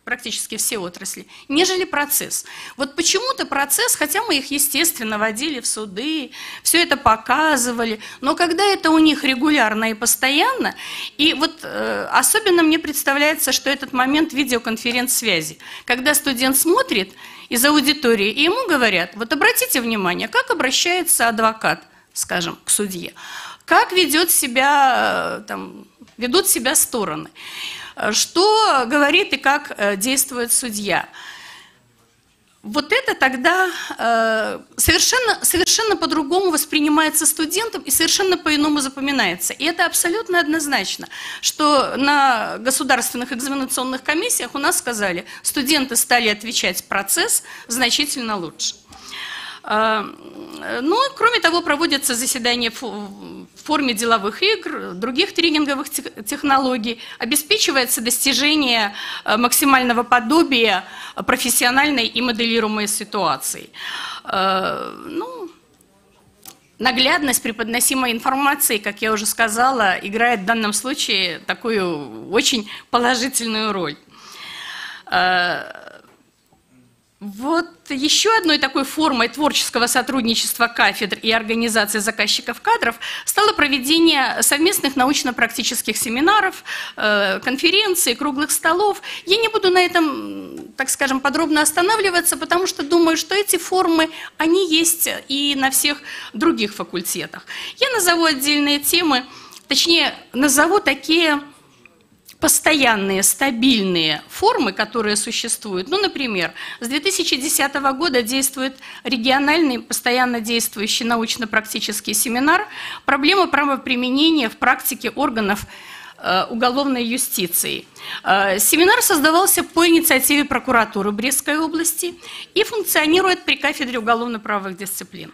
Speaker 20: практически все отрасли, нежели процесс. Вот почему-то процесс, хотя мы их, естественно, водили в суды, все это показывали, но когда это у них регулярно и постоянно, и вот особенно мне представляется, что этот момент видеоконференц-связи, когда студент смотрит из аудитории, и ему говорят, вот обратите внимание, как обращается адвокат, скажем, к судье, как ведут себя стороны, что говорит и как действует судья. Вот это тогда совершенно по-другому воспринимается студентом и совершенно по-иному запоминается. И это абсолютно однозначно, что на государственных экзаменационных комиссиях у нас сказали, студенты стали отвечать процесс значительно лучше. Ну, кроме того, проводятся заседания в форме деловых игр, других тренинговых технологий, обеспечивается достижение максимального подобия профессиональной и моделируемой ситуации. Ну, наглядность преподносимой информации, как я уже сказала, играет в данном случае такую очень положительную роль. Вот еще одной такой формой творческого сотрудничества кафедр и организации заказчиков кадров стало проведение совместных научно-практических семинаров, конференций, круглых столов. Я не буду на этом, так скажем, подробно останавливаться, потому что думаю, что эти формы, они есть и на всех других факультетах. Я назову отдельные темы, точнее, назову такие постоянные, стабильные формы, которые существуют. Ну, например, с 2010 года действует региональный, постоянно действующий научно-практический семинар «Проблема правоприменения в практике органов уголовной юстиции». Семинар создавался по инициативе прокуратуры Брестской области и функционирует при кафедре уголовно-правовых дисциплин.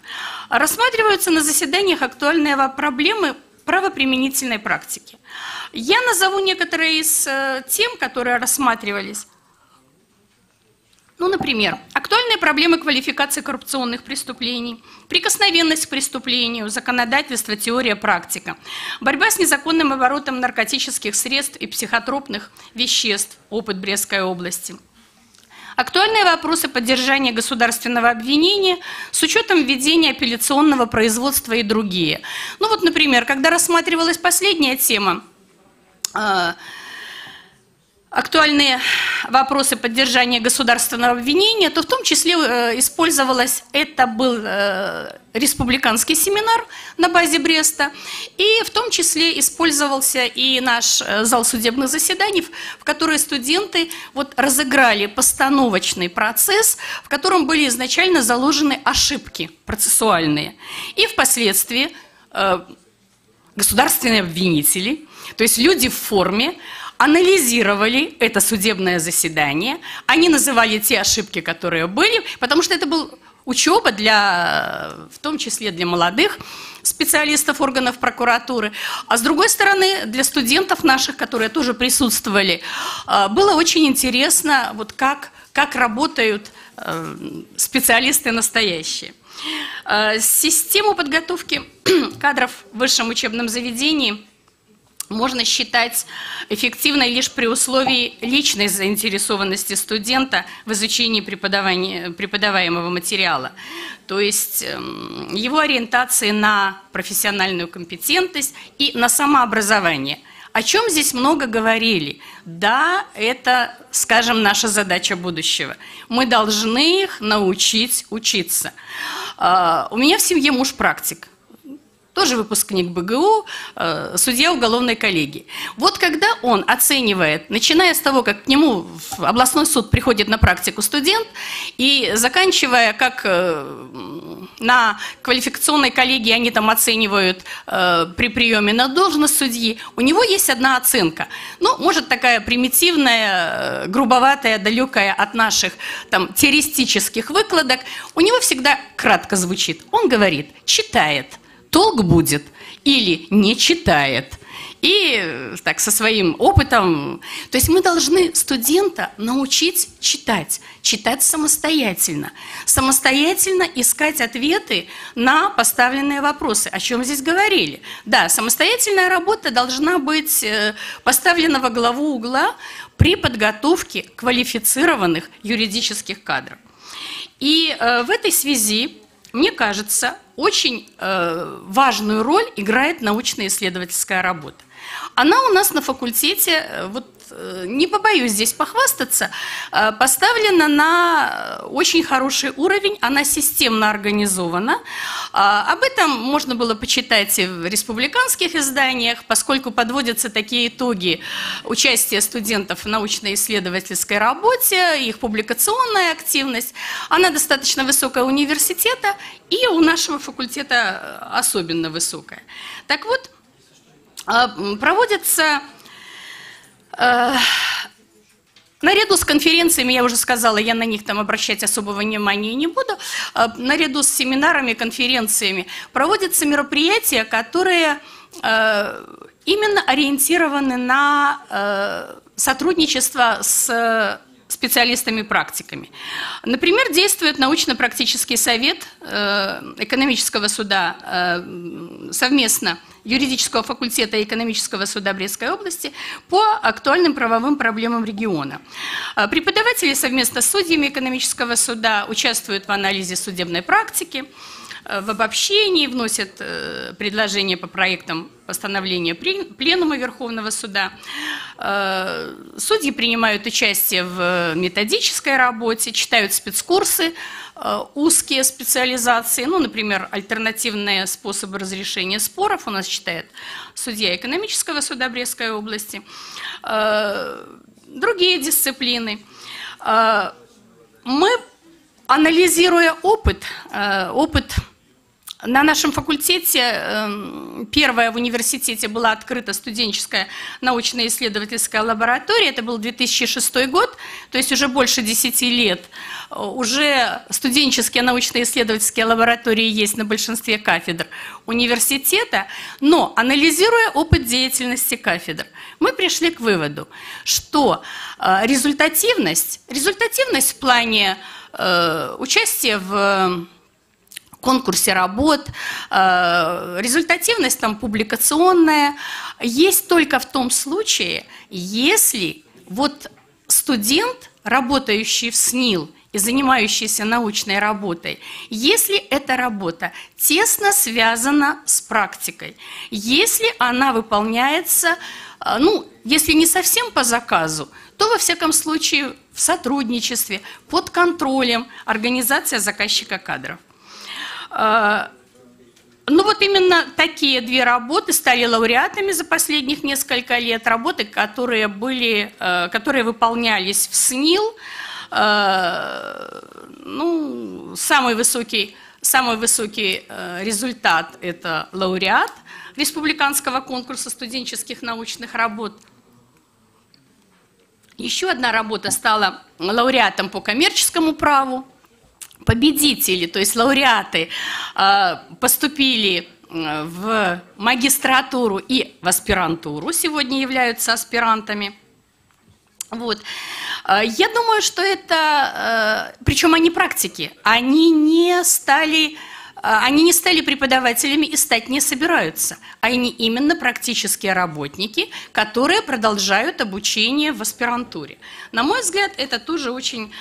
Speaker 20: Рассматриваются на заседаниях актуальные проблемы правоприменительной практики. Я назову некоторые из тем, которые рассматривались. Ну, например, актуальные проблемы квалификации коррупционных преступлений, прикосновенность к преступлению, законодательство, теория, практика, борьба с незаконным оборотом наркотических средств и психотропных веществ, опыт Брестской области, Актуальные вопросы поддержания государственного обвинения с учетом введения апелляционного производства и другие. Ну вот, например, когда рассматривалась последняя тема, актуальные вопросы поддержания государственного обвинения, то в том числе использовалось, это был республиканский семинар на базе Бреста, и в том числе использовался и наш зал судебных заседаний, в который студенты вот разыграли постановочный процесс, в котором были изначально заложены ошибки процессуальные. И впоследствии государственные обвинители, то есть люди в форме, анализировали это судебное заседание, они называли те ошибки, которые были, потому что это был учеба в том числе для молодых специалистов органов прокуратуры, а с другой стороны, для студентов наших, которые тоже присутствовали, было очень интересно, вот как работают специалисты настоящие. Систему подготовки кадров в высшем учебном заведении можно считать эффективной лишь при условии личной заинтересованности студента в изучении преподаваемого материала, то есть его ориентации на профессиональную компетентность и на самообразование. О чем здесь много говорили? Да, это, скажем, наша задача будущего. Мы должны их научить учиться. У меня в семье муж практик. Тоже выпускник БГУ, судья уголовной коллегии. Вот когда он оценивает, начиная с того, как к нему в областной суд приходит на практику студент, и заканчивая, как на квалификационной коллегии они там оценивают при приеме на должность судьи, у него есть одна оценка. Ну, может, такая примитивная, грубоватая, далекая от наших там теоретических выкладок. У него всегда кратко звучит. Он говорит, читает. Толк будет или не читает. И так со своим опытом. То есть мы должны студента научить читать. Читать самостоятельно. Самостоятельно искать ответы на поставленные вопросы. О чем здесь говорили? Да, самостоятельная работа должна быть поставлена во главу угла при подготовке квалифицированных юридических кадров. И в этой связи, мне кажется, очень важную роль играет научно-исследовательская работа. Она у нас на факультете, вот, не побоюсь здесь похвастаться, поставлена на очень хороший уровень, она системно организована. Об этом можно было почитать и в республиканских изданиях, поскольку подводятся такие итоги участия студентов в научно-исследовательской работе, их публикационная активность. Она достаточно высокая у университета, и у нашего факультета особенно высокая. Так вот, проводятся наряду с конференциями, я уже сказала, я на них там обращать особого внимания не буду, наряду с семинарами, конференциями проводятся мероприятия, которые именно ориентированы на сотрудничество с специалистами-практиками. Например, действует научно-практический совет экономического суда совместно юридического факультета и экономического суда Брестской области по актуальным правовым проблемам региона. Преподаватели совместно с судьями экономического суда участвуют в анализе судебной практики, в обобщении, вносят предложения по проектам постановления Пленума Верховного суда. Судьи принимают участие в методической работе, читают спецкурсы, узкие специализации, ну, например, альтернативные способы разрешения споров у нас читает судья экономического суда Брестской области, другие дисциплины. Мы, анализируя опыт на нашем факультете, первая в университете была открыта студенческая научно-исследовательская лаборатория, это был 2006 год, то есть уже больше 10 лет. Уже студенческие научно-исследовательские лаборатории есть на большинстве кафедр университета, но анализируя опыт деятельности кафедр, мы пришли к выводу, что результативность в плане участия в конкурсе работ, результативность там публикационная есть только в том случае, если вот студент, работающий в СНИЛ и занимающийся научной работой, если эта работа тесно связана с практикой, если она выполняется, ну, если не совсем по заказу, то, во всяком случае, в сотрудничестве, под контролем организации заказчика кадров. Ну вот именно такие две работы стали лауреатами за последних несколько лет. Работы, которые выполнялись в СНИЛ. Ну, самый высокий результат – это лауреат Республиканского конкурса студенческих научных работ. Еще одна работа стала лауреатом по коммерческому праву. Победители, то есть лауреаты, поступили в магистратуру и в аспирантуру, сегодня являются аспирантами. Вот. Я думаю, что это, причем они практики, они не стали преподавателями и стать не собираются. Они именно практические работники, которые продолжают обучение в аспирантуре. На мой взгляд, это тоже очень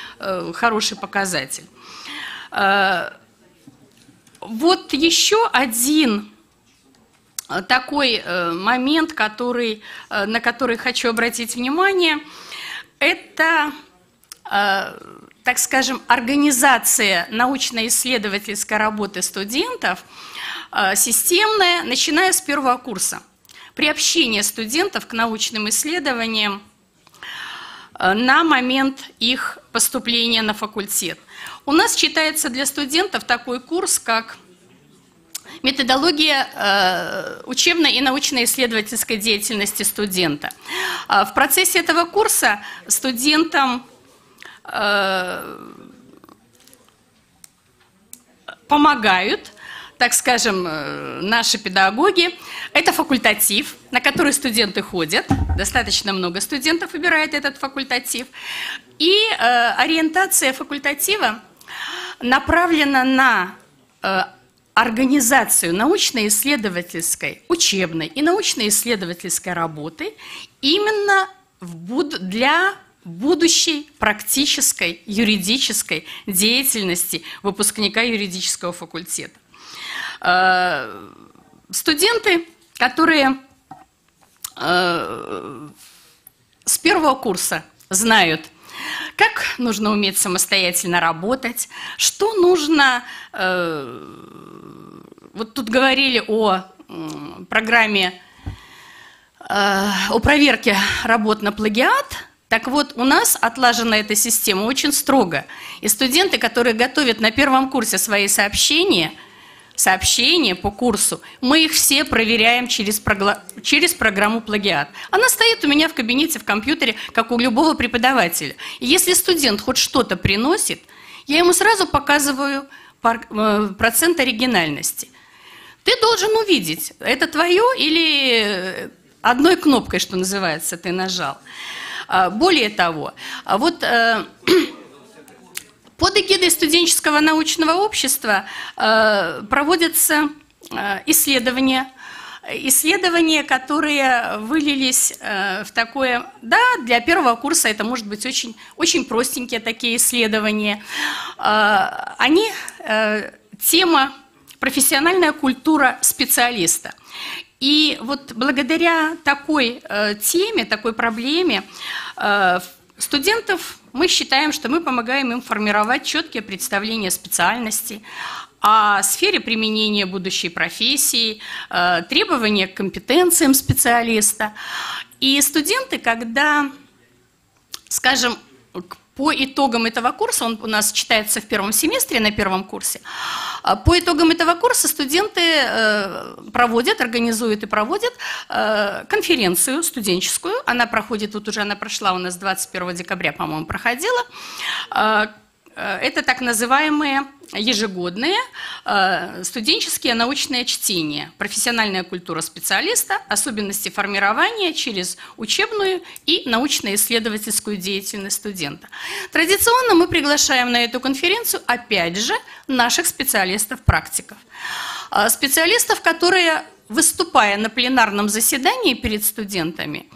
Speaker 20: хороший показатель. Вот еще один такой момент, на который хочу обратить внимание, это, так скажем, организация научно-исследовательской работы студентов системная, начиная с первого курса. Приобщение студентов к научным исследованиям на момент их поступления на факультет. У нас читается для студентов такой курс, как методология учебной и научно-исследовательской деятельности студента. В процессе этого курса студентам помогают, так скажем, наши педагоги. Это факультатив, на который студенты ходят. Достаточно много студентов выбирает этот факультатив. И ориентация факультатива направлена на организацию научно-исследовательской, учебной и научно-исследовательской работы именно для будущей практической юридической деятельности выпускника юридического факультета. Студенты, которые с первого курса знают, как нужно уметь самостоятельно работать, что нужно... Вот тут говорили о программе, о проверке работ на плагиат. Так вот, у нас отлажена эта система очень строго. И студенты, которые готовят на первом курсе свои сообщения по курсу, мы их все проверяем через программу плагиат. Она стоит у меня в кабинете, в компьютере, как у любого преподавателя. И если студент хоть что-то приносит, я ему сразу показываю процент оригинальности. Ты должен увидеть, это твое или одной кнопкой, что называется, ты нажал. Более того, вот под эгидой студенческого научного общества проводятся исследования, которые вылились в такое, да, для первого курса это может быть очень, очень простенькие такие исследования. Они, тема «Профессиональная культура специалиста». И вот благодаря такой теме, такой проблеме студентов мы считаем, что мы помогаем им формировать четкие представления специальности, о сфере применения будущей профессии, требования к компетенциям специалиста. И студенты, когда, скажем, по итогам этого курса, он у нас читается в первом семестре на первом курсе, по итогам этого курса студенты организуют и проводят конференцию студенческую. Она проходит, вот уже она прошла у нас 21 декабря, по-моему, проходила. Это так называемые ежегодные студенческие научные чтения, профессиональная культура специалиста, особенности формирования через учебную и научно-исследовательскую деятельность студента. Традиционно мы приглашаем на эту конференцию, опять же, наших специалистов-практиков. Специалистов, которые, выступая на пленарном заседании перед студентами,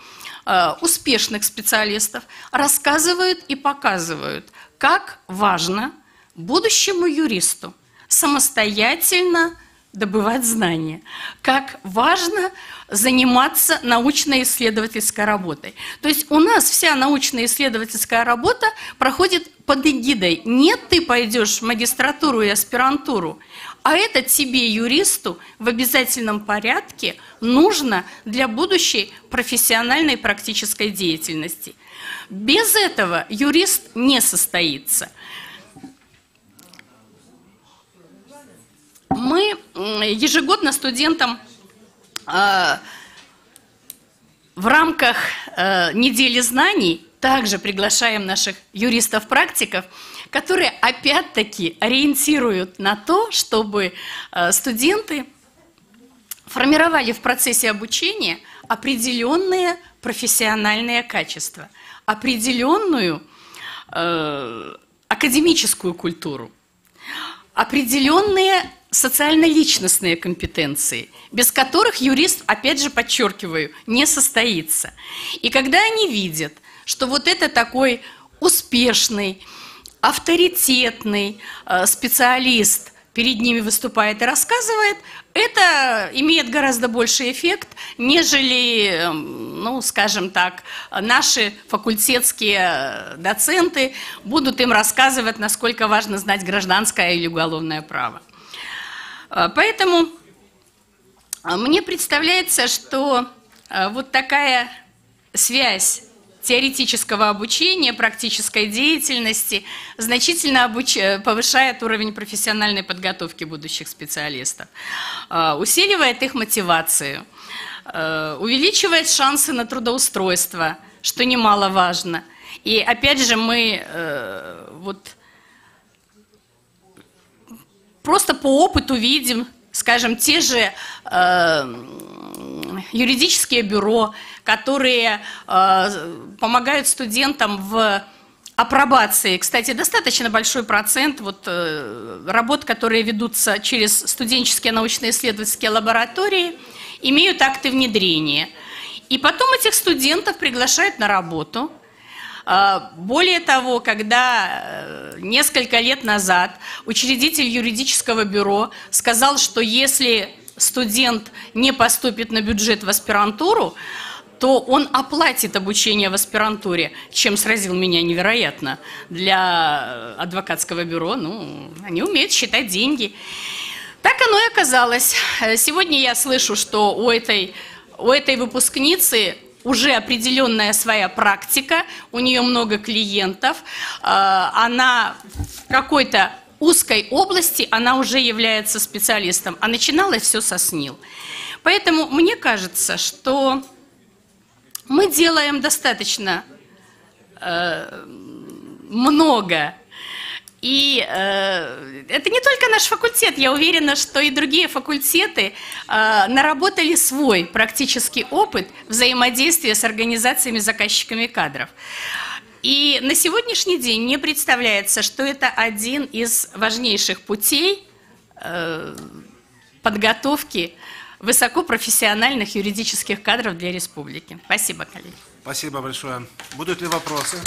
Speaker 20: успешных специалистов рассказывают и показывают, как важно будущему юристу самостоятельно добывать знания, как важно заниматься научно-исследовательской работой. То есть у нас вся научно-исследовательская работа проходит под эгидой. Нет, ты пойдешь в магистратуру и аспирантуру, а это тебе, юристу, в обязательном порядке нужно для будущей профессиональной практической деятельности. Без этого юрист не состоится. Мы ежегодно студентам в рамках недели знаний также приглашаем наших юристов-практиков, которые опять-таки ориентируют на то, чтобы студенты формировали в процессе обучения определенные профессиональные качества, определенную академическую культуру, определенные социально-личностные компетенции, без которых юрист, опять же подчеркиваю, не состоится. И когда они видят, что вот это такой успешный, авторитетный специалист перед ними выступает и рассказывает, это имеет гораздо больший эффект, нежели, ну, скажем так, наши факультетские доценты будут им рассказывать, насколько важно знать гражданское или уголовное право. Поэтому мне представляется, что вот такая связь теоретического обучения, практической деятельности значительно повышает уровень профессиональной подготовки будущих специалистов, усиливает их мотивацию, увеличивает шансы на трудоустройство, что немаловажно. И опять же мы вот просто по опыту видим, скажем, те же юридические бюро, которые помогают студентам в апробации. Кстати, достаточно большой процент вот, работ, которые ведутся через студенческие научно-исследовательские лаборатории, имеют акты внедрения. И потом этих студентов приглашают на работу. Более того, когда несколько лет назад учредитель юридического бюро сказал, что если студент не поступит на бюджет в аспирантуру, то он оплатит обучение в аспирантуре, чем сразил меня невероятно для адвокатского бюро. Ну, они умеют считать деньги. Так оно и оказалось. Сегодня я слышу, что у этой выпускницы уже определенная своя практика, у нее много клиентов, она в какой-то узкой области, она уже является специалистом, а начиналось все со СНИЛ. Поэтому мне кажется, что мы делаем достаточно много. И это не только наш факультет, я уверена, что и другие факультеты наработали свой практический опыт взаимодействия с организациями заказчиками кадров. И на сегодняшний день мне представляется, что это один из важнейших путей подготовки высокопрофессиональных юридических кадров для республики. Спасибо, коллеги.
Speaker 8: Спасибо большое. Будут ли вопросы?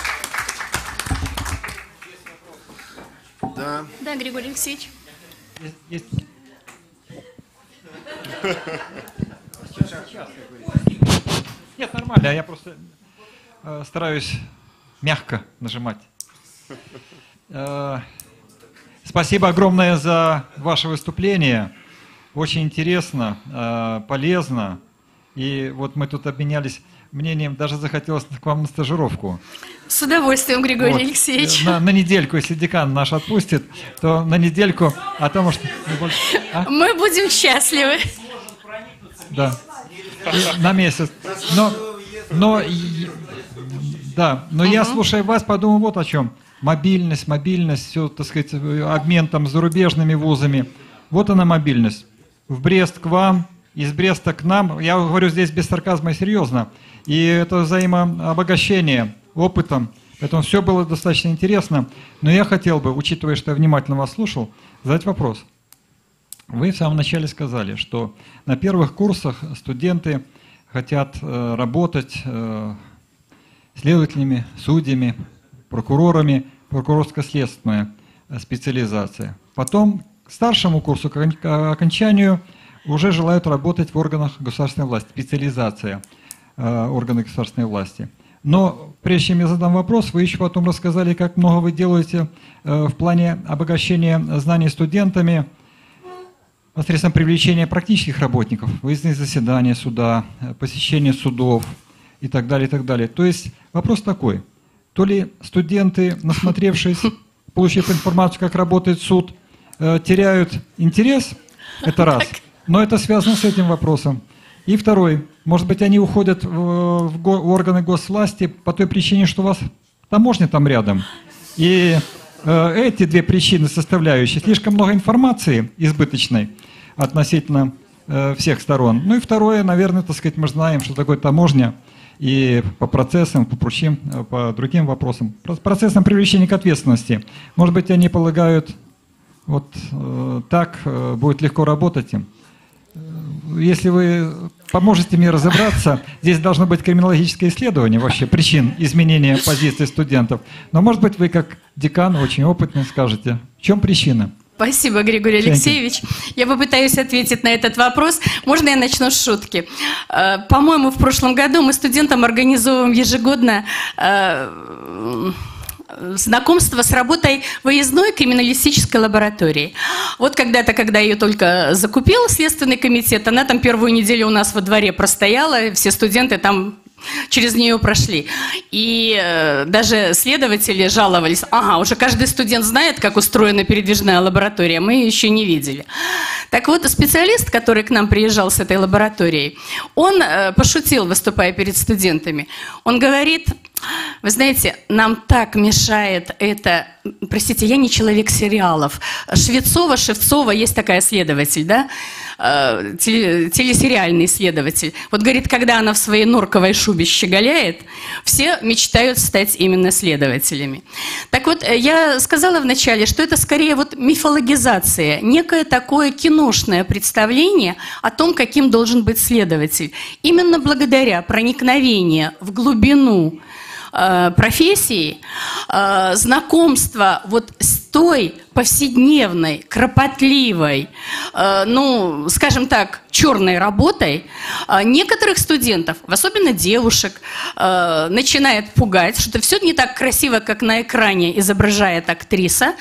Speaker 8: Да.
Speaker 20: Да, Григорий Алексеевич.
Speaker 11: Нет, нормально, я просто стараюсь мягко нажимать. Спасибо огромное за ваше выступление. Очень интересно, полезно. И вот мы тут обменялись мнением, даже захотелось к вам на стажировку.
Speaker 20: С удовольствием, Григорий Алексеевич.
Speaker 11: На недельку, если декан наш отпустит, то на недельку, а то может...
Speaker 20: Мы будем счастливы.
Speaker 11: Да, на месяц. Но я, слушая вас, подумал вот о чем. Мобильность, все, так сказать, обмен там с зарубежными вузами. Вот она мобильность. В Брест к вам, из Бреста к нам. Я говорю здесь без сарказма и серьезно. И это взаимообогащение опытом. Поэтому все было достаточно интересно. Но я хотел бы, учитывая, что я внимательно вас слушал, задать вопрос. Вы в самом начале сказали, что на первых курсах студенты хотят работать следователями, судьями, прокурорами, прокурорско-следственная специализация. Потом к старшему курсу, к окончанию, уже желают работать в органах государственной власти, специализация органов государственной власти. Но прежде чем я задам вопрос, вы еще потом рассказали, как много вы делаете в плане обогащения знаний студентами, посредством привлечения практических работников, выездные заседания суда, посещение судов и так далее, и так далее. То есть вопрос такой, то ли студенты, насмотревшись, получив информацию, как работает суд, теряют интерес, это раз, но это связано с этим вопросом. И второй, может быть, они уходят в органы госвласти по той причине, что у вас таможня там рядом. И эти две причины составляющие, слишком много информации избыточной относительно всех сторон. Ну и второе, наверное, так сказать, мы знаем, что такое таможня, и по процессам, по прочим, по другим вопросам, процессам привлечения к ответственности. Может быть, они полагают, вот так будет легко работать им. Если вы поможете мне разобраться, здесь должно быть криминологическое исследование вообще причин изменения позиции студентов. Но, может быть, вы как декан очень опытный скажете, в чем причина?
Speaker 20: Спасибо, Григорий Алексеевич. Я попытаюсь ответить на этот вопрос. Можно я начну с шутки? По-моему, в прошлом году мы студентам организовываем ежегодно знакомство с работой выездной криминалистической лаборатории. Вот когда-то, когда ее только закупил Следственный комитет, она там первую неделю у нас во дворе простояла, все студенты там через нее прошли. И даже следователи жаловались, ага, уже каждый студент знает, как устроена передвижная лаборатория, мы ее еще не видели. Так вот, специалист, который к нам приезжал с этой лабораторией, он пошутил, выступая перед студентами. Он говорит, вы знаете, нам так мешает это, простите, я не человек сериалов, Швецова, есть такая следователь, да, телесериальный следователь. Вот говорит, когда она в своей норковой шубе щеголяет, все мечтают стать именно следователями. Так вот, я сказала вначале, что это скорее вот мифологизация, некое такое киношное представление о том, каким должен быть следователь. Именно благодаря проникновению в глубину профессии, знакомство вот с той повседневной, кропотливой, ну, скажем так, черной работой некоторых студентов, особенно девушек, начинает пугать, что это все не так красиво, как на экране изображает актриса,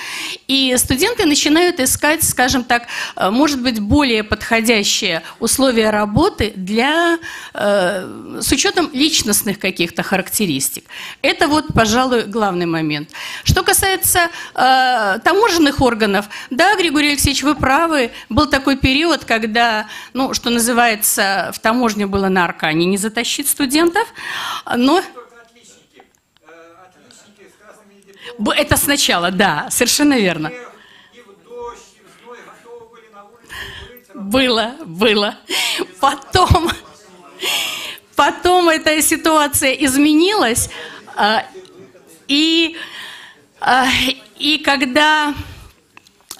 Speaker 20: и студенты начинают искать, скажем так, может быть, более подходящие условия работы для, с учетом личностных каких-то характеристик. Это вот, пожалуй, главный момент. Что касается таможенных органов, да, Григорий Алексеевич, вы правы, был такой период, когда, ну, что называется, в таможне было на Аркане не затащить студентов, но... Это сначала, да, совершенно верно. Было. Потом эта ситуация изменилась, и когда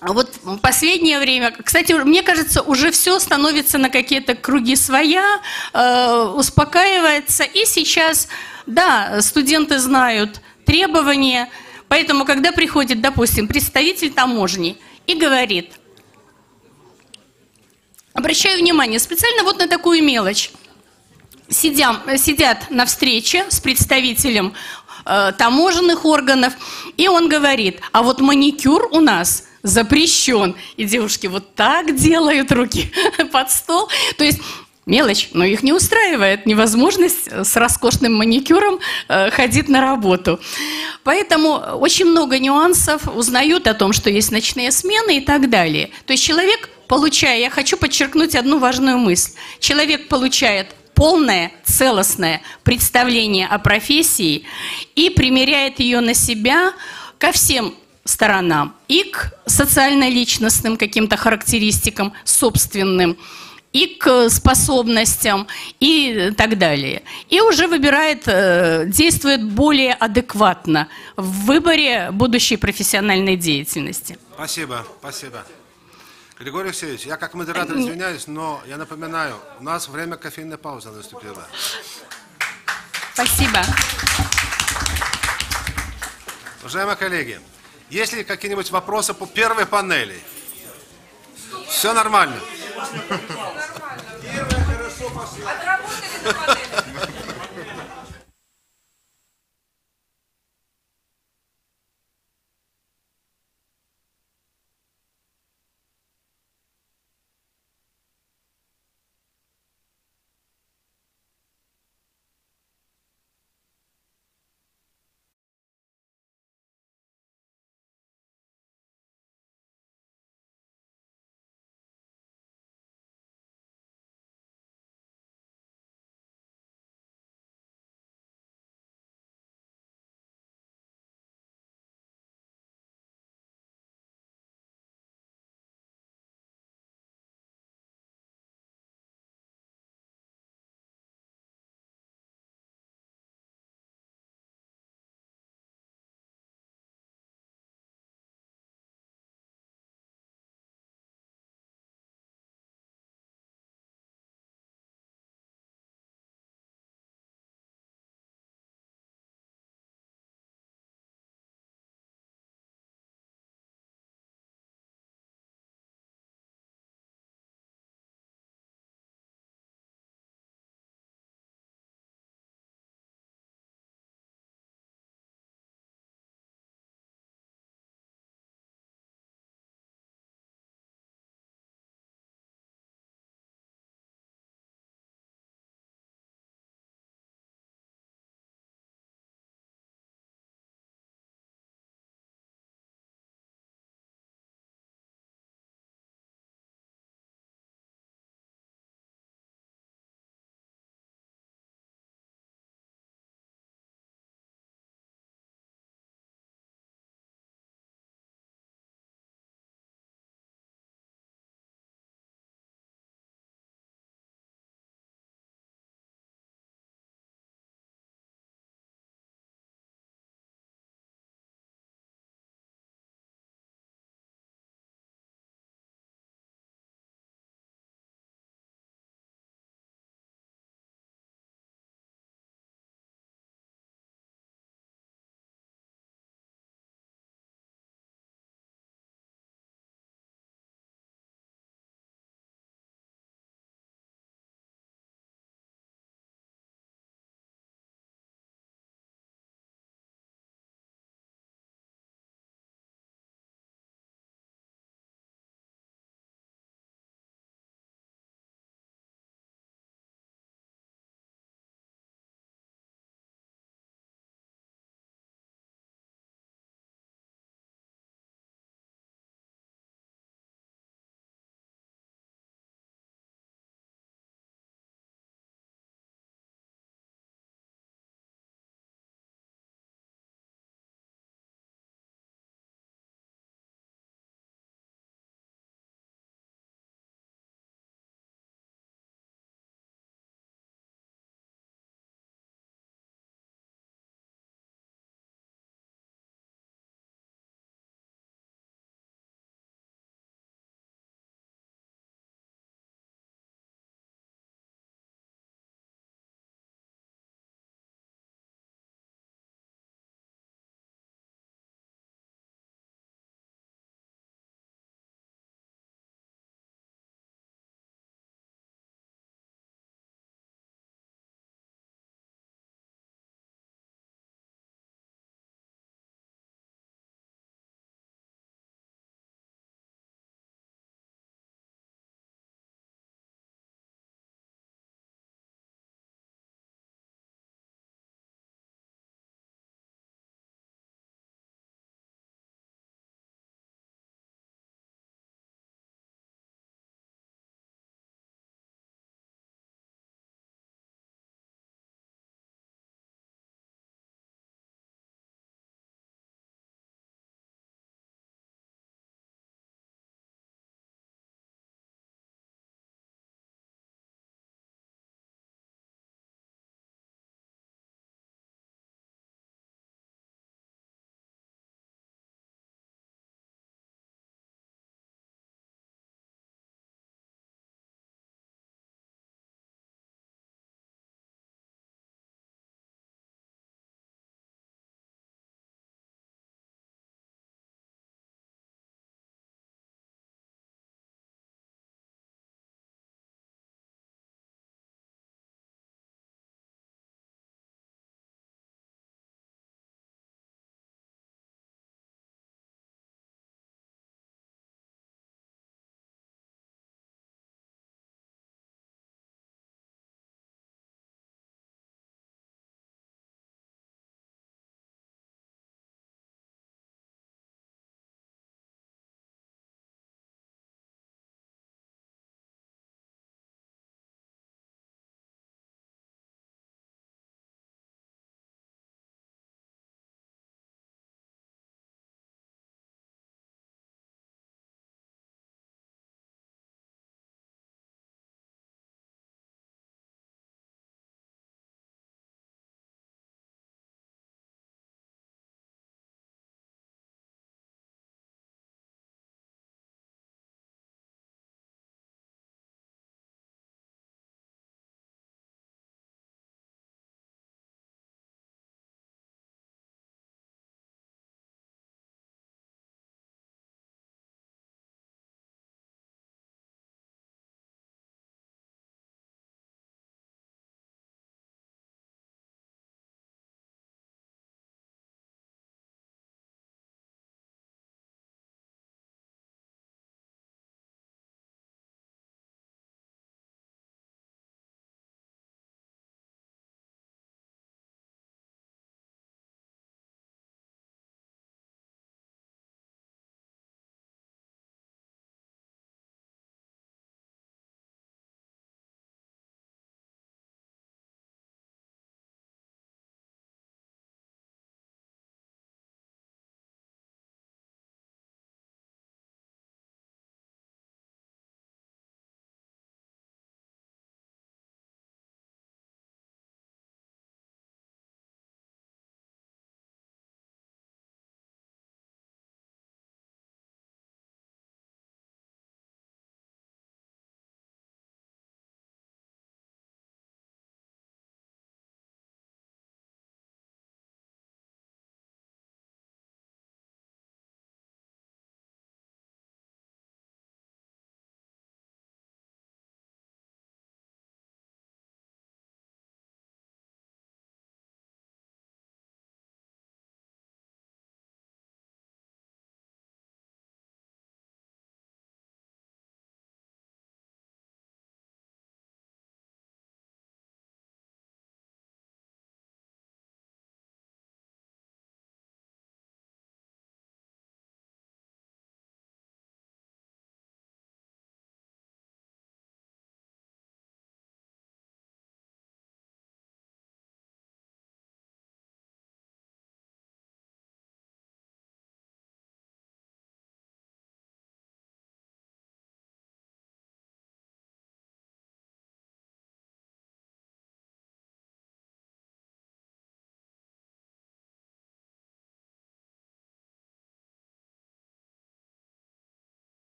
Speaker 20: вот в последнее время, кстати, мне кажется, уже все становится на какие-то круги своя, успокаивается, и сейчас, да, студенты знают требования, поэтому, когда приходит, допустим, представитель таможни и говорит, обращаю внимание специально вот на такую мелочь, сидят на встрече с представителем таможенных органов, и он говорит, а вот маникюр у нас запрещен. И девушки вот так делают руки под стол. То есть мелочь, но их не устраивает невозможность с роскошным маникюром ходить на работу. Поэтому очень много нюансов, узнают о том, что есть ночные смены и так далее. То есть человек, получая, я хочу подчеркнуть одну важную мысль, человек получает полное, целостное представление о профессии и примеряет ее на себя ко всем сторонам, и к социально-личностным каким-то характеристикам собственным, и к способностям, и так далее. И уже выбирает, действует более адекватно в выборе будущей профессиональной деятельности.
Speaker 8: Спасибо. Григорий Алексеевич, я как модератор извиняюсь, но я напоминаю, у нас время кофейной паузы наступило.
Speaker 20: Спасибо.
Speaker 8: Уважаемые коллеги, есть ли какие-нибудь вопросы по первой панели? Все нормально.
Speaker 21: Отработали на панели.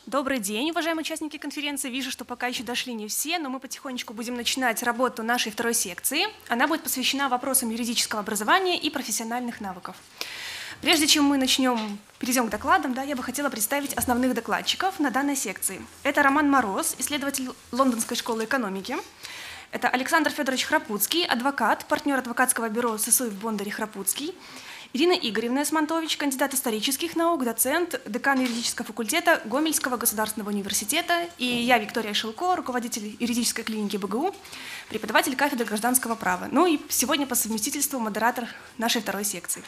Speaker 3: Добрый день, уважаемые участники конференции. Вижу, что пока еще дошли не все, но мы потихонечку будем начинать работу нашей второй секции. Она будет посвящена вопросам юридического образования и профессиональных навыков. Прежде чем мы перейдем к докладам, я бы хотела представить основных докладчиков на данной секции. Это Роман Мороз, исследователь Лондонской школы экономики. Это Александр Федорович Храпутский, адвокат, партнер адвокатского бюро ССУ в Бондаре Храпутский. Ирина Игоревна Эсмонтович, кандидат исторических наук, доцент, декан юридического факультета Гомельского государственного университета. И я, Виктория Шилко, руководитель юридической клиники БГУ, преподаватель кафедры гражданского права. Ну и сегодня по совместительству модератор нашей второй секции.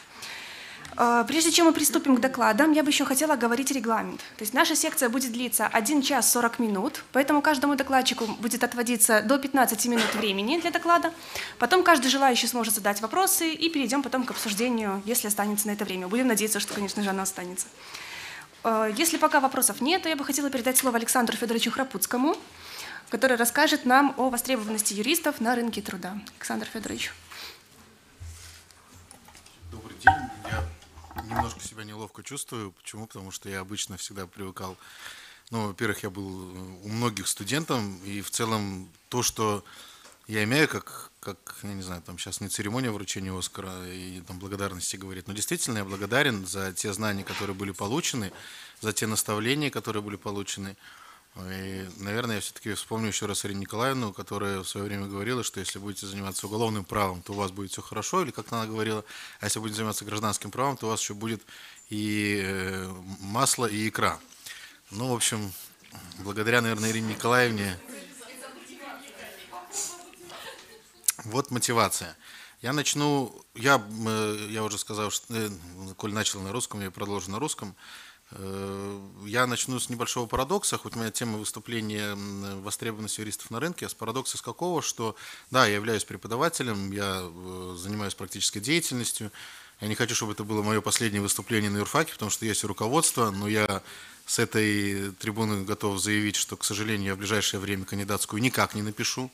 Speaker 3: Прежде чем мы приступим к докладам, я бы еще хотела оговорить регламент. То есть наша секция будет длиться 1 час 40 минут, поэтому каждому докладчику будет отводиться до 15 минут времени для доклада. Потом каждый желающий сможет задать вопросы и перейдем потом к обсуждению, если останется на это время. Будем надеяться, что, конечно же, оно останется. Если пока вопросов нет, то я бы хотела передать слово Александру Федоровичу Храпутскому, который расскажет нам о востребованности юристов на рынке труда. Александр Федорович.
Speaker 22: Добрый день. Я немножко себя неловко чувствую. Почему? Потому что я обычно всегда привыкал. Ну, во-первых, я был у многих студентом, и в целом то, что я имею, как я не знаю, там сейчас не церемония вручения Оскара и там благодарности говорит, но действительно я благодарен за те знания, которые были получены, за те наставления, которые были получены. И, наверное, я все-таки вспомню еще раз Ирину Николаевну, которая в свое время говорила, что если будете заниматься уголовным правом, то у вас будет все хорошо, или как она говорила, а если будете заниматься гражданским правом, то у вас еще будет и масло, и икра. Ну, в общем, благодаря, наверное, Ирине Николаевне, вот мотивация. Я начну, я уже сказал, что, коль начал на русском, я продолжу на русском. Я начну с небольшого парадокса, хоть моя тема выступления «Востребованность юристов на рынке», с парадокса с какого, что да, я являюсь преподавателем, я занимаюсь практической деятельностью, я не хочу, чтобы это было мое последнее выступление на юрфаке, потому что есть руководство, но я с этой трибуны готов заявить, что, к сожалению, я в ближайшее время кандидатскую никак не напишу,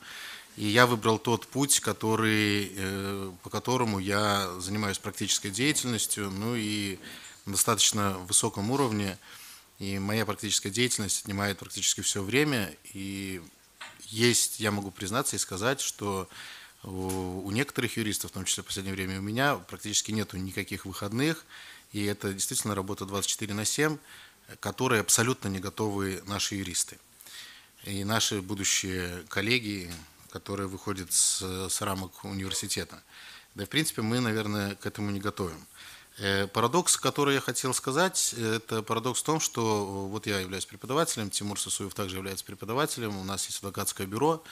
Speaker 22: и я выбрал тот путь, по которому я занимаюсь практической деятельностью, ну и на достаточно высоком уровне, и моя практическая деятельность отнимает практически все время, и я могу признаться и сказать, что у некоторых юристов, в том числе в последнее время у меня, практически нету никаких выходных, и это действительно работа 24/7, которой абсолютно не готовы наши юристы. И наши будущие коллеги, которые выходят с рамок университета. Да и в принципе мы, наверное, к этому не готовим. Парадокс, который я хотел сказать, это парадокс в том, что вот я являюсь преподавателем, Тимур Сысуев также является преподавателем, у нас есть адвокатское бюро,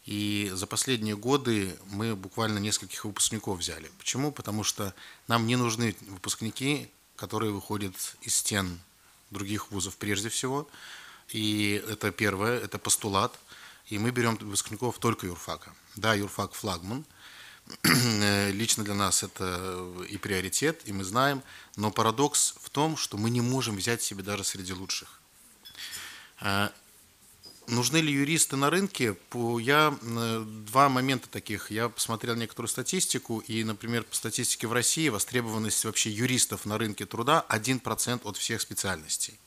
Speaker 22: и за последние годы мы буквально нескольких выпускников взяли. Почему? Потому что нам не нужны выпускники, которые выходят из стен других вузов прежде всего, и это первое, это постулат, и мы берем выпускников только юрфака. Да, юрфак флагман. Лично для нас это и приоритет, и мы знаем, но парадокс в том, что мы не можем взять себе даже среди лучших. Нужны ли юристы на рынке? Два момента таких. Я посмотрел некоторую статистику, и, например, по статистике в России востребованность вообще юристов на рынке труда 1% от всех специальностей.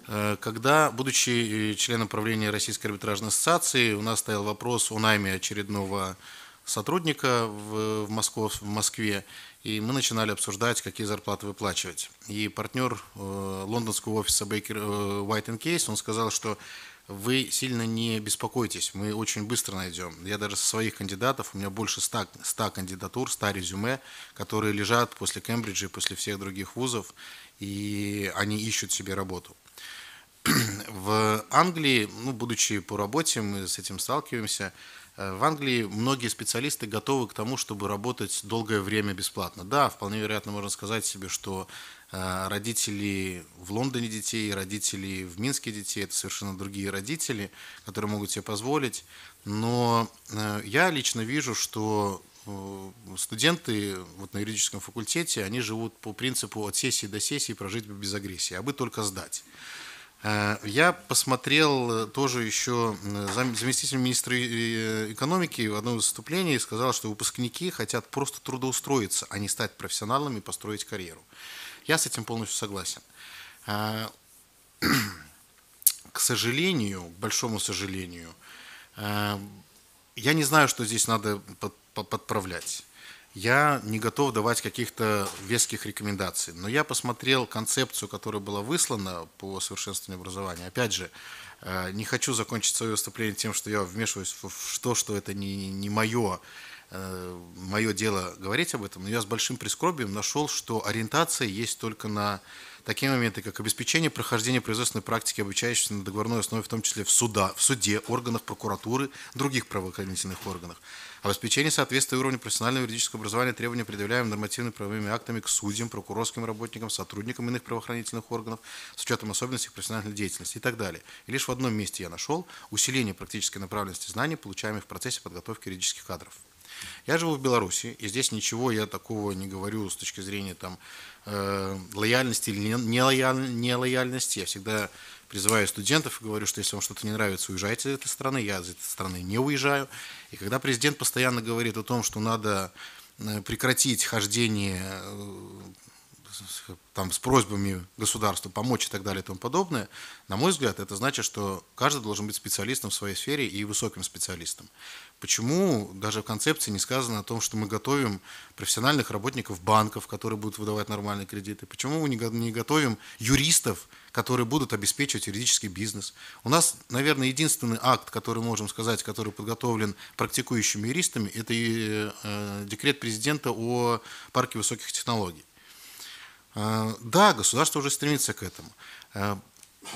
Speaker 22: Когда, будучи членом правления Российской арбитражной ассоциации, у нас стоял вопрос о найме очередного сотрудника в Москве, и мы начинали обсуждать, какие зарплаты выплачивать. И партнер лондонского офиса Baker White & Case, он сказал, что вы сильно не беспокойтесь, мы очень быстро найдем. Я даже со своих кандидатов, у меня больше 100 кандидатур, 100 резюме, которые лежат после Кембриджа и после всех других вузов, и они ищут себе работу. В Англии, будучи по работе, мы с этим сталкиваемся, в Англии многие специалисты готовы к тому, чтобы работать долгое время бесплатно. Да, вполне вероятно, можно сказать себе, что родители в Лондоне детей, родители в Минске детей – это совершенно другие родители, которые могут себе позволить. Но я лично вижу, что студенты на юридическом факультете, они живут по принципу от сессии до сессии прожить без агрессии, а бы только сдать. Я посмотрел тоже еще заместитель министра экономики в одном из выступлений сказал, что выпускники хотят просто трудоустроиться, а не стать профессионалами и построить карьеру. Я с этим полностью согласен. к сожалению, к большому сожалению, я не знаю, что здесь надо подправлять. Я не готов давать каких-то веских рекомендаций, но я посмотрел концепцию, которая была выслана по совершенствованию образования. Опять же, не хочу закончить свое выступление тем, что я вмешиваюсь в то, что это не мое дело говорить об этом, но я с большим прискорбием нашел, что ориентация есть только на такие моменты, как обеспечение прохождения производственной практики, обучающейся на договорной основе, в том числе в суде, органах прокуратуры, других правоохранительных органах, обеспечение соответствия уровня профессионального юридического образования требованиям, предъявляемым нормативно-правовыми актами к судьям, прокурорским работникам, сотрудникам иных правоохранительных органов с учетом особенностей их профессиональной деятельности и так далее. И лишь в одном месте я нашел усиление практической направленности знаний, получаемых в процессе подготовки юридических кадров. Я живу в Беларуси, и здесь ничего я такого не говорю с точки зрения там, лояльности или нелояльности. Я всегда призываю студентов и говорю, что если вам что-то не нравится, уезжайте из этой страны. Я из этой страны не уезжаю. И когда президент постоянно говорит о том, что надо прекратить хождение там, с просьбами государства помочь и так далее и тому подобное, на мой взгляд, это значит, что каждый должен быть специалистом в своей сфере и высоким специалистом. Почему даже в концепции не сказано о том, что мы готовим профессиональных работников банков, которые будут выдавать нормальные кредиты? Почему мы не готовим юристов, которые будут обеспечивать юридический бизнес? У нас, наверное, единственный акт, который можем сказать, который подготовлен практикующими юристами, это декрет президента о парке высоких технологий. Да, государство уже стремится к этому.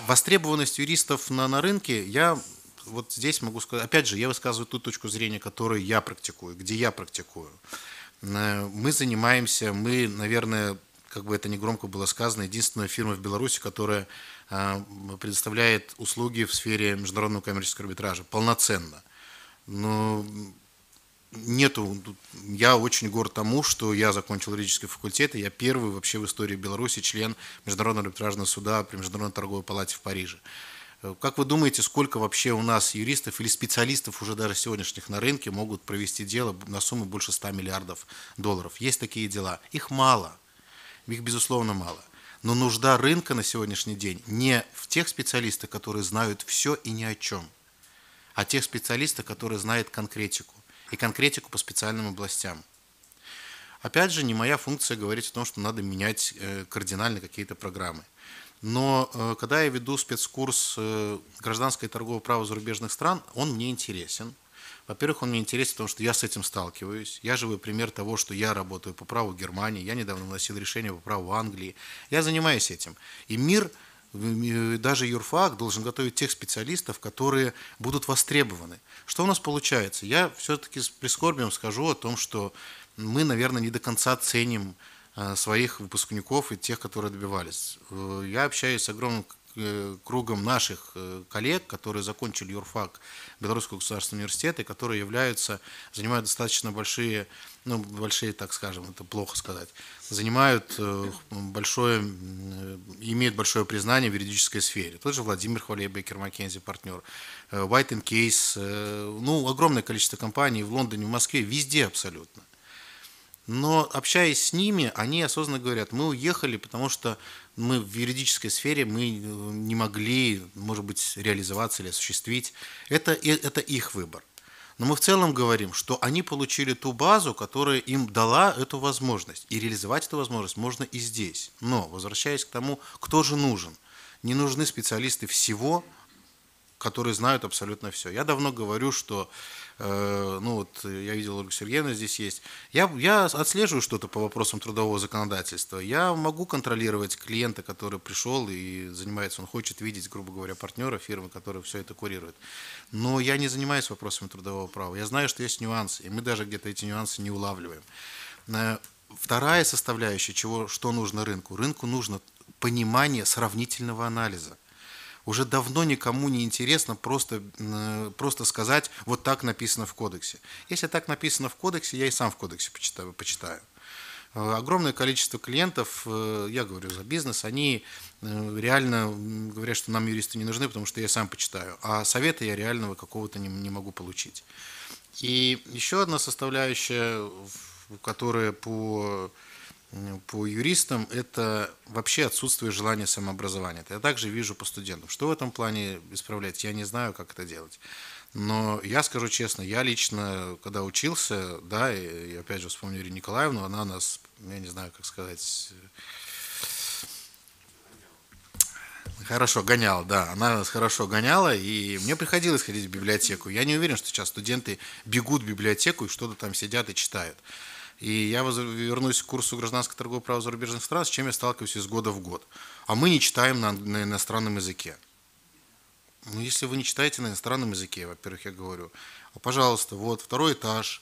Speaker 22: Востребованность юристов на рынке, я вот здесь могу сказать, опять же, я высказываю ту точку зрения, которую я практикую, где я практикую. Мы занимаемся, мы, наверное, как бы это негромко было сказано, единственная фирма в Беларуси, которая предоставляет услуги в сфере международного коммерческого арбитража полноценно. Но нету, я очень горд тому, что я закончил юридический факультет, и я первый вообще в истории Беларуси член Международного арбитражного суда при Международной торговой палате в Париже. Как вы думаете, сколько вообще у нас юристов или специалистов уже даже сегодняшних на рынке могут провести дело на сумму больше 100 миллиардов долларов? Есть такие дела. Их мало. Их, безусловно, мало. Но нужда рынка на сегодняшний день не в тех специалистах, которые знают все и ни о чем, а тех специалистах, которые знают конкретику. И конкретику по специальным областям. Опять же, не моя функция говорить о том, что надо менять кардинально какие-то программы. Но когда я веду спецкурс «Гражданское и торговое право зарубежных стран», он мне интересен. Во-первых, он мне интересен, потому что я с этим сталкиваюсь. Я живой пример того, что я работаю по праву Германии, я недавно вносил решение по праву Англии. Я занимаюсь этим. И мир, даже юрфак, должен готовить тех специалистов, которые будут востребованы. Что у нас получается? Я все-таки с прискорбием скажу о том, что мы, наверное, не до конца ценим своих выпускников и тех, которые добивались. Я общаюсь с огромным кругом наших коллег, которые закончили юрфак Белорусского государственного университета, и которые занимают достаточно большие, так скажем, это плохо сказать, имеют большое признание в юридической сфере. Тот же Владимир Хвалей, Бейкер Маккензи, партнер, White & Case, огромное количество компаний в Лондоне, в Москве, везде абсолютно. Но общаясь с ними, они осознанно говорят, мы уехали, потому что мы в юридической сфере мы не могли, может быть, реализоваться или осуществить. Это их выбор. Но мы в целом говорим, что они получили ту базу, которая им дала эту возможность. И реализовать эту возможность можно и здесь. Но, возвращаясь к тому, кто же нужен, не нужны специалисты всего, которые знают абсолютно все. Я давно говорю, что, я видел, Ольга Сергеевна здесь есть, я отслеживаю что-то по вопросам трудового законодательства, я могу контролировать клиента, который пришел и занимается, он хочет видеть, грубо говоря, партнера фирмы, которая все это курирует. Но я не занимаюсь вопросами трудового права. Я знаю, что есть нюансы, и мы даже где-то эти нюансы не улавливаем. Вторая составляющая, что нужно рынку? Рынку нужно понимание сравнительного анализа. Уже давно никому не интересно просто сказать, вот так написано в кодексе. Если так написано в кодексе, я и сам в кодексе почитаю. Огромное количество клиентов, я говорю за бизнес, они реально говорят, что нам юристы не нужны, потому что я сам почитаю. А совета я реального какого-то не могу получить. И еще одна составляющая, которая по по юристам – это вообще отсутствие желания самообразования. Это я также вижу по студентам. Что в этом плане исправлять, я не знаю, как это делать. Но я скажу честно, я лично, когда учился, да, и опять же вспомню Ирину Николаевну, она нас, я не знаю, как сказать, хорошо гоняла, да, она нас хорошо гоняла, и мне приходилось ходить в библиотеку. Я не уверен, что сейчас студенты бегут в библиотеку и что-то там сидят и читают. И я вернусь к курсу гражданского торгового права зарубежных стран, с чем я сталкиваюсь из года в год. А мы не читаем на иностранном языке. Ну, если вы не читаете на иностранном языке, во-первых, я говорю, пожалуйста, вот второй этаж,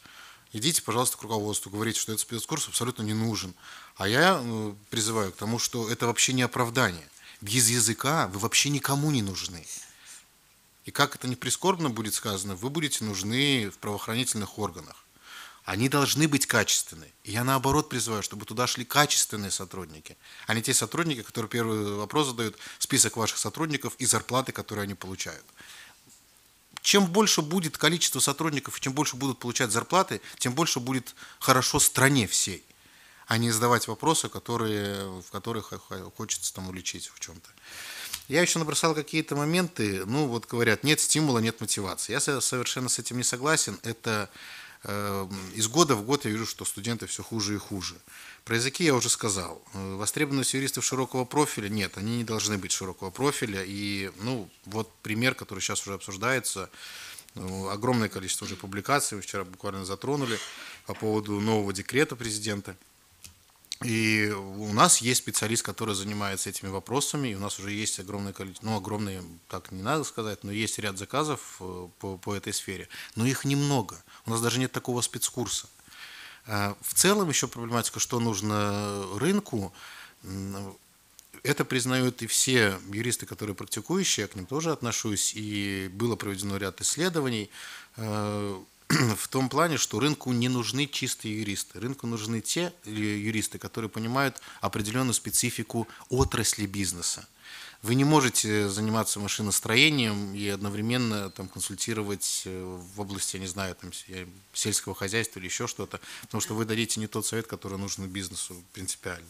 Speaker 22: идите, пожалуйста, к руководству, говорите, что этот спецкурс абсолютно не нужен. А я призываю к тому, что это вообще не оправдание. Без языка вы вообще никому не нужны. И как это не прискорбно будет сказано, вы будете нужны в правоохранительных органах. Они должны быть качественны. И я наоборот призываю, чтобы туда шли качественные сотрудники, а не те сотрудники, которые первый вопрос задают, список ваших сотрудников и зарплаты, которые они получают. Чем больше будет количество сотрудников, и чем больше будут получать зарплаты, тем больше будет хорошо стране всей, а не задавать вопросы, в которых хочется там уличить в чем-то. Я еще набросал какие-то моменты, ну вот говорят, нет стимула, нет мотивации. Я совершенно с этим не согласен. Это из года в год я вижу, что студенты все хуже и хуже. Про языки я уже сказал. Востребованность юристов широкого профиля, нет, они не должны быть широкого профиля. И ну, вот пример, который сейчас уже обсуждается, огромное количество уже публикаций, мы вчера буквально затронули по поводу нового декрета президента. И у нас есть специалист, который занимается этими вопросами, и у нас уже есть огромное количество, ну, огромное, так не надо сказать, но есть ряд заказов по этой сфере, но их немного, у нас даже нет такого спецкурса. В целом еще проблематика, что нужно рынку, это признают и все юристы, которые практикующие, я к ним тоже отношусь, и было проведено ряд исследований, в том плане, что рынку не нужны чистые юристы. Рынку нужны те юристы, которые понимают определенную специфику отрасли бизнеса. Вы не можете заниматься машиностроением и одновременно там, консультировать в области, я не знаю, там, сельского хозяйства или еще что-то, потому что вы дадите не тот совет, который нужен бизнесу принципиально.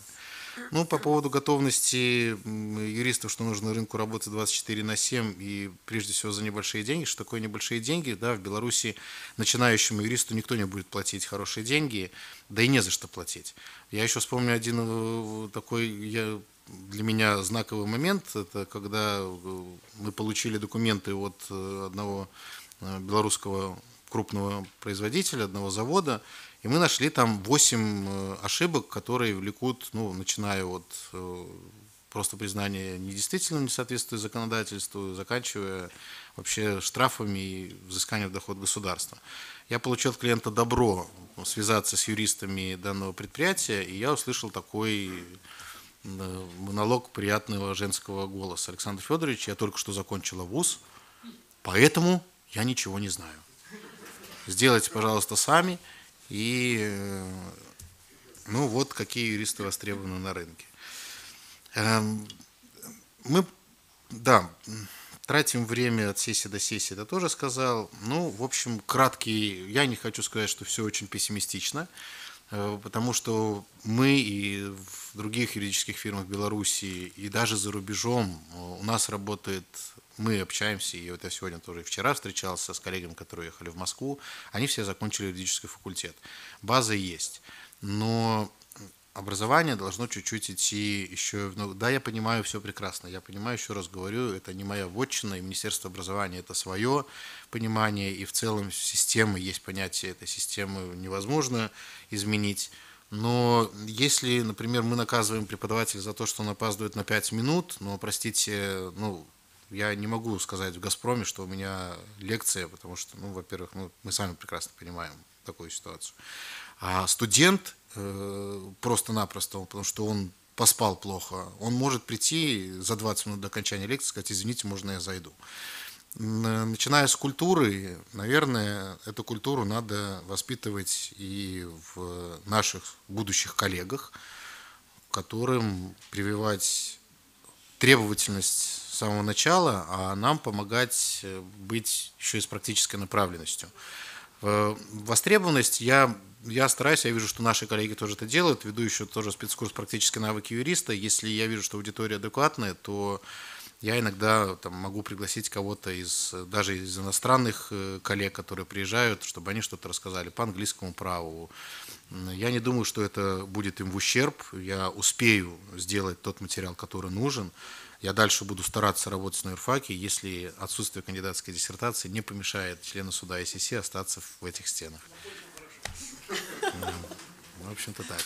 Speaker 22: Ну, по поводу готовности юристов, что нужно рынку работать 24/7 и прежде всего за небольшие деньги. Что такое небольшие деньги? Да, в Беларуси начинающему юристу никто не будет платить хорошие деньги, да и не за что платить. Я еще вспомню один такой для меня знаковый момент. Это когда мы получили документы от одного белорусского крупного производителя, одного завода, и мы нашли там 8 ошибок, которые влекут, ну, начиная от просто признания недействительным несоответствия законодательству, заканчивая вообще штрафами и взысканием в доход государства. Я получил от клиента добро связаться с юристами данного предприятия, и я услышал такой монолог приятного женского голоса. Александр Федорович, я только что закончила вуз, поэтому я ничего не знаю. Сделайте, пожалуйста, сами. И ну вот какие юристы востребованы на рынке. Мы, да, тратим время от сессии до сессии, это тоже сказал. Ну, в общем, краткий, я не хочу сказать, что все очень пессимистично, потому что мы и в других юридических фирмах Беларуси, и даже за рубежом у нас работает... Мы общаемся, и вот я сегодня тоже вчера встречался с коллегами, которые ехали в Москву, они все закончили юридический факультет. База есть, но образование должно чуть-чуть идти еще... Ну, да, я понимаю, все прекрасно, я понимаю, еще раз говорю, это не моя вотчина, и Министерство образования это свое понимание, и в целом системы, есть понятие этой системы, невозможно изменить. Но если, например, мы наказываем преподавателя за то, что он опаздывает на 5 минут, но, простите, ну... Я не могу сказать в «Газпроме», что у меня лекция, потому что, ну, во-первых, мы сами прекрасно понимаем такую ситуацию. А студент просто-напросто, потому что он поспал плохо, он может прийти за 20 минут до окончания лекции и сказать: извините, можно я зайду. Начиная с культуры, наверное, эту культуру надо воспитывать и в наших будущих коллегах, которым прививать требовательность с самого начала, а нам помогать быть еще и с практической направленностью. Востребованность, я стараюсь, я вижу, что наши коллеги тоже это делают, веду еще тоже спецкурс «Практические навыки юриста». Если я вижу, что аудитория адекватная, то я иногда там могу пригласить кого-то даже из иностранных коллег, которые приезжают, чтобы они что-то рассказали по английскому праву. Я не думаю, что это будет им в ущерб. Я успею сделать тот материал, который нужен. Я дальше буду стараться работать на юрфаке, если отсутствие кандидатской диссертации не помешает члену суда ССС остаться в этих стенах. В общем-то так.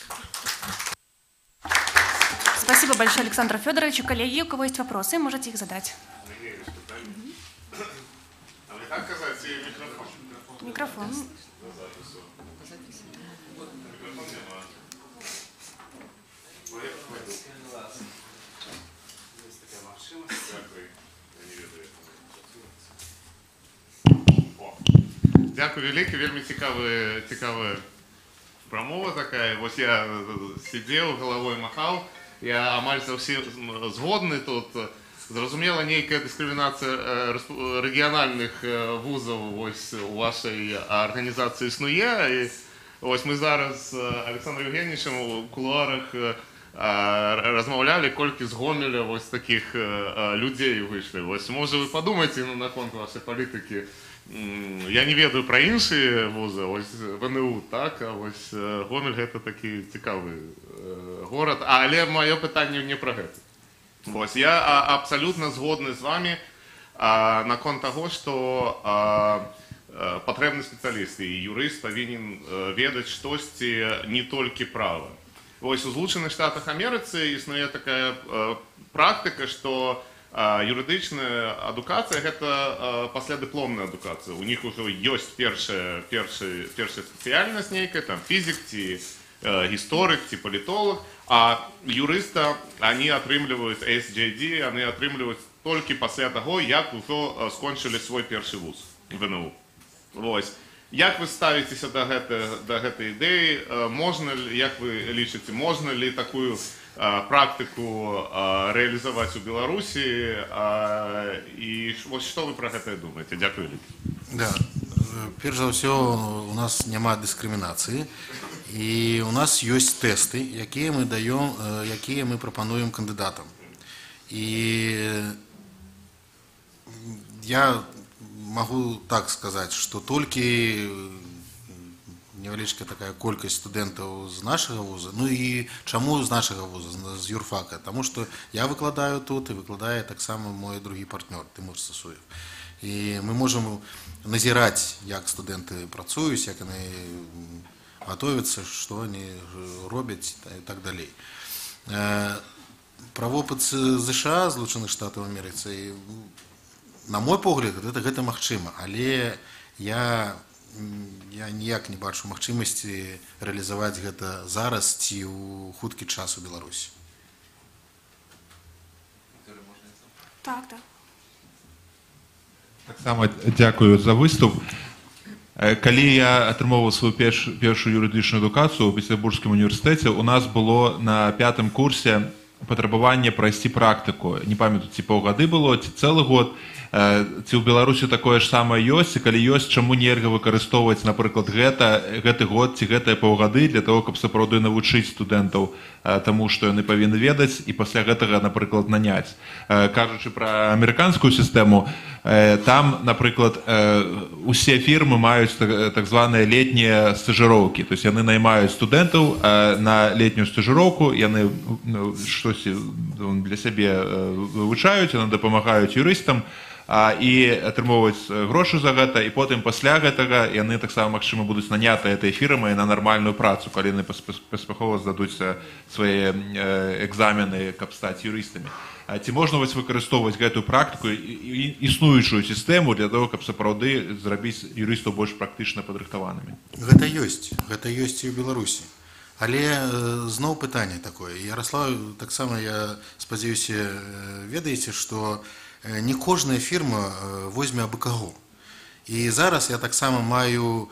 Speaker 3: Спасибо большое, Александр Федорович. Коллеги, у кого есть вопросы, можете их задать. Микрофон.
Speaker 9: Дякую велике, вельмі цікава промова такая. Вось я сидел, головой махал, я амаль зовсім згодны тут. Зразумела, нейкая дыскрымінацыя рэгіянальных вузаў вось у вашай арганізацыі існуе. І вось мы зараз з Александром Евгеньевичем у кулуарах размаўлялі, колькі з Гомеля вось таких людзей выйшлі. Вось можа вы падумаеце наконт вашай палітыкі. Я не ведаю пра іншыя вузы, ось ВНУ, так, а вось Гомель гэта такі цікавы горад, але маё пытанне не пра гэта. Вось я абсалютна згодны з вами наконт таго, што патрэбны спецыяліст і юрыст павінен ведаць штосьці не толькі права. Вось у Злучаных Штатах Амерыцы існуе такая практыка, што юрыдычная адукацыя гэта паслядыпломная адукацыя. У них уже ёсць першая спецыяльнасць нейкая, там фізік ці гісторык ці палітолог, а юрыста они атрымліваюць SJD, они атрымліваюць толькі пасля таго, як ужо скончылі свой першы вуз ВНУ. Вось. Як вы ставіцеся да гэтай ідэі? Можна ли, як вы лічыце, можна ли такую практыку реализовать у Беларуси, и вот что вы про это думаете? Дякую.
Speaker 22: Да, перш за ўсё у нас няма дыскрымінацыі, і у нас ёсць тэсты, якія мы даём, якія мы прапануем кандыдатам. І я могу так сказаць, што толькі невялічкая такая колькасць студэнтаў з нашага вуза. Ну і чаму з нашага вуза, з юрфака? Таму што я выкладаю тут і выкладае таксама мой другі партнёр Тимур Сасуев. І мы можам назіраць, як студэнты працуюць, як яны гатовяцца, што яны робяць і так далей. Пра вопыт ЗША, Злучаных Штатаў Амерыцы, на мой погляд, гэта магчыма, але я ніяк не бачу магчымасці рэалізаваць гэта зараз ці ў хуткі час у Беларусі.
Speaker 3: Так.
Speaker 10: Таксама дзякую за выступ. Калі я атрымоўваў сваю першую юрыдычную адукацыю ў Петербургскім універсітэце, у нас было на 5-м курсе патрабаванне прайсці практыку. Не памятаю, ці паўгады было, ці цэлы год. Ці ў Беларусі такое ж самае ёсць, і калі ёсць, чаму нельга выкарыстоўваць, напрыклад, гэты год ці гэтыя паўгады для того, каб сапраўды навучыць студэнтаў таму, што яны павінны ведаць, і пасля гэтага, напрыклад, наняць. Кажучы пра амерыканскую сістэму, там, напрыклад, усе фірмы маюць так званыя летнія стажыроўкі. То есть яны наймаюць студэнтаў на летнюю стажыроўку, яны штосьці для сябе вывучаюць, яны дапамагаюць юрыстам, і атрымоўваюць грошы за гэта, і потым пасля гэтага яны таксама, магчыма, будуць наняты этой фірмай на нармальную працу, калі яны паспяхова здадуць свае экзамены, каб стаць юрыстамі. Ці можна выкарыстоўваць гэтую практыку і існуючую сістэму для того, каб сапраўды зрабіць юрыстаў больш практычна падрыхтаванымі?
Speaker 22: Гэта ёсць і ў Беларусі. Але зноў пытанне такое. Ярослав, таксама я спадзяюся, ведаеце, што не кожная фірма возьме абы каго. І зараз я таксама маю,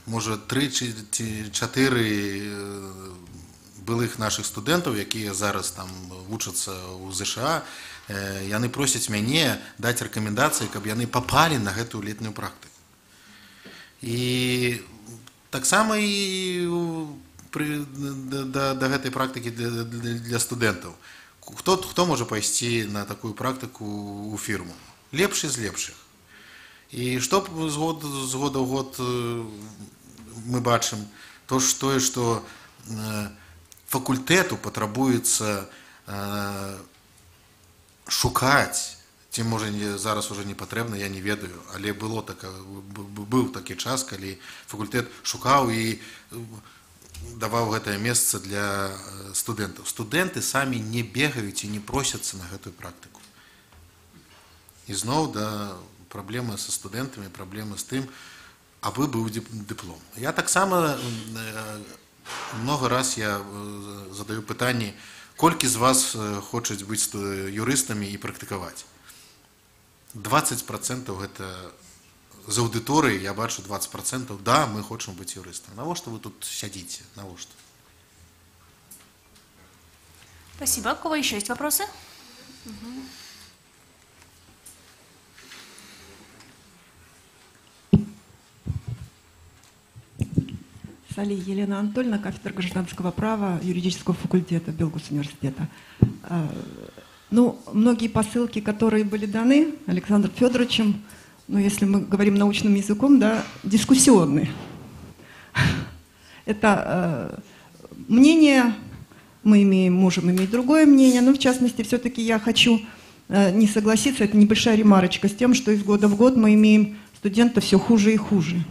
Speaker 22: можа, 3 ці 4 былых наших студэнтаў, якія зараз там вучацца ў ЗША, яны просяць мяне даць рэкамендацыі, каб яны папалі на гэтую летнюю практыку. І таксама і да гэтай практыкі для студэнтаў. Хто можа пайсці на такую практыку ў фірму? Лепшы з лепшых. І што з года ў год мы бачым? Тое, што факультэту патрабуецца шукаць, ці можа зараз уже не патрэбна, я не ведаю, але быў такі час, калі факультэт шукаў і даваў гэтае месца для студэнтаў. Студэнты самі не бегаюць і не просяцца на гэтую практыку. І зноў праблемы са студэнтамі, праблемы з тым, абы быў дыплом. Я таксама много раз я задаю пытанні, колькі з вас хочуць быць юрыстамі і практыкаваць. 20% гэта з аўдыторыі, я бачу 20%, да, мы хочам быць юрыстам. Навошта вы тут сядзіце? Навошта?
Speaker 3: Спасибо. У кого еще есть вопросы?
Speaker 1: Сали Елена Анатольевна, кафедра гражданского права юридического факультета Белгосуниверситета. Ну, многие посылки, которые были даны Александром Федоровичем, ну, если мы говорим научным языком, да, дискуссионные. Это мнение, мы можем иметь другое мнение, но в частности, все-таки я хочу не согласиться, это небольшая ремарочка с тем, что из года в год мы имеем студентов все хуже и хуже.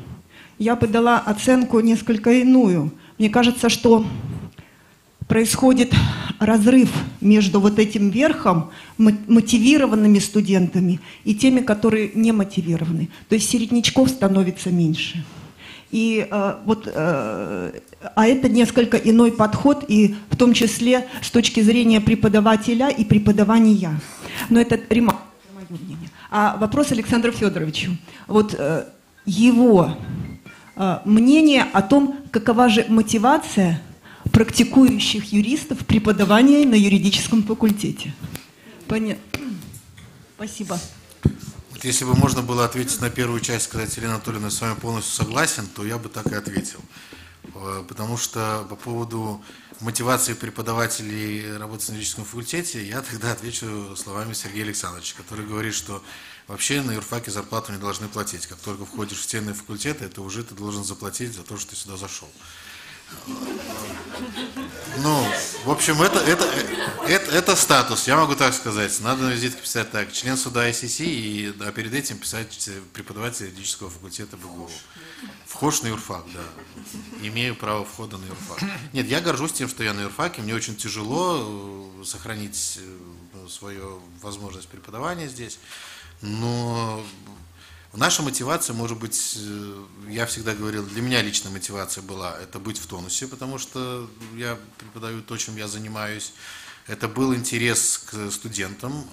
Speaker 1: Я бы дала оценку несколько иную. Мне кажется, что происходит разрыв между вот этим верхом, мотивированными студентами, и теми, которые не мотивированы. То есть середнячков становится меньше. И а это несколько иной подход, и в том числе с точки зрения преподавателя и преподавания. Но это ремарка, мое мнение. А вопрос Александру Федоровичу. Вот его мнение о том, какова же мотивация практикующих юристов преподавания на юридическом факультете. Понятно. Спасибо.
Speaker 22: Вот если бы можно было ответить на первую часть, сказать, Елена Анатольевна, я с вами полностью согласен, то я бы так и ответил. Потому что по поводу мотивации преподавателей работать на юридическом факультете, я тогда отвечу словами Сергея Александровича, который говорит, что вообще на юрфаке зарплату не должны платить. Как только входишь в стены факультета, это уже ты должен заплатить за то, что ты сюда зашел. Ну, в общем, это статус, я могу так сказать. Надо на визитке писать так: член суда ICC, и перед этим писать преподаватель юридического факультета БГУ. Вхож на юрфак, да. Имею право входа на юрфак. Нет, я горжусь тем, что я на юрфаке. Мне очень тяжело сохранить свою возможность преподавания здесь. Но наша мотивация, может быть, я всегда говорил, для меня личная мотивация была это быть в тонусе, потому что я преподаю то, чем я занимаюсь. Это был интерес к студентам.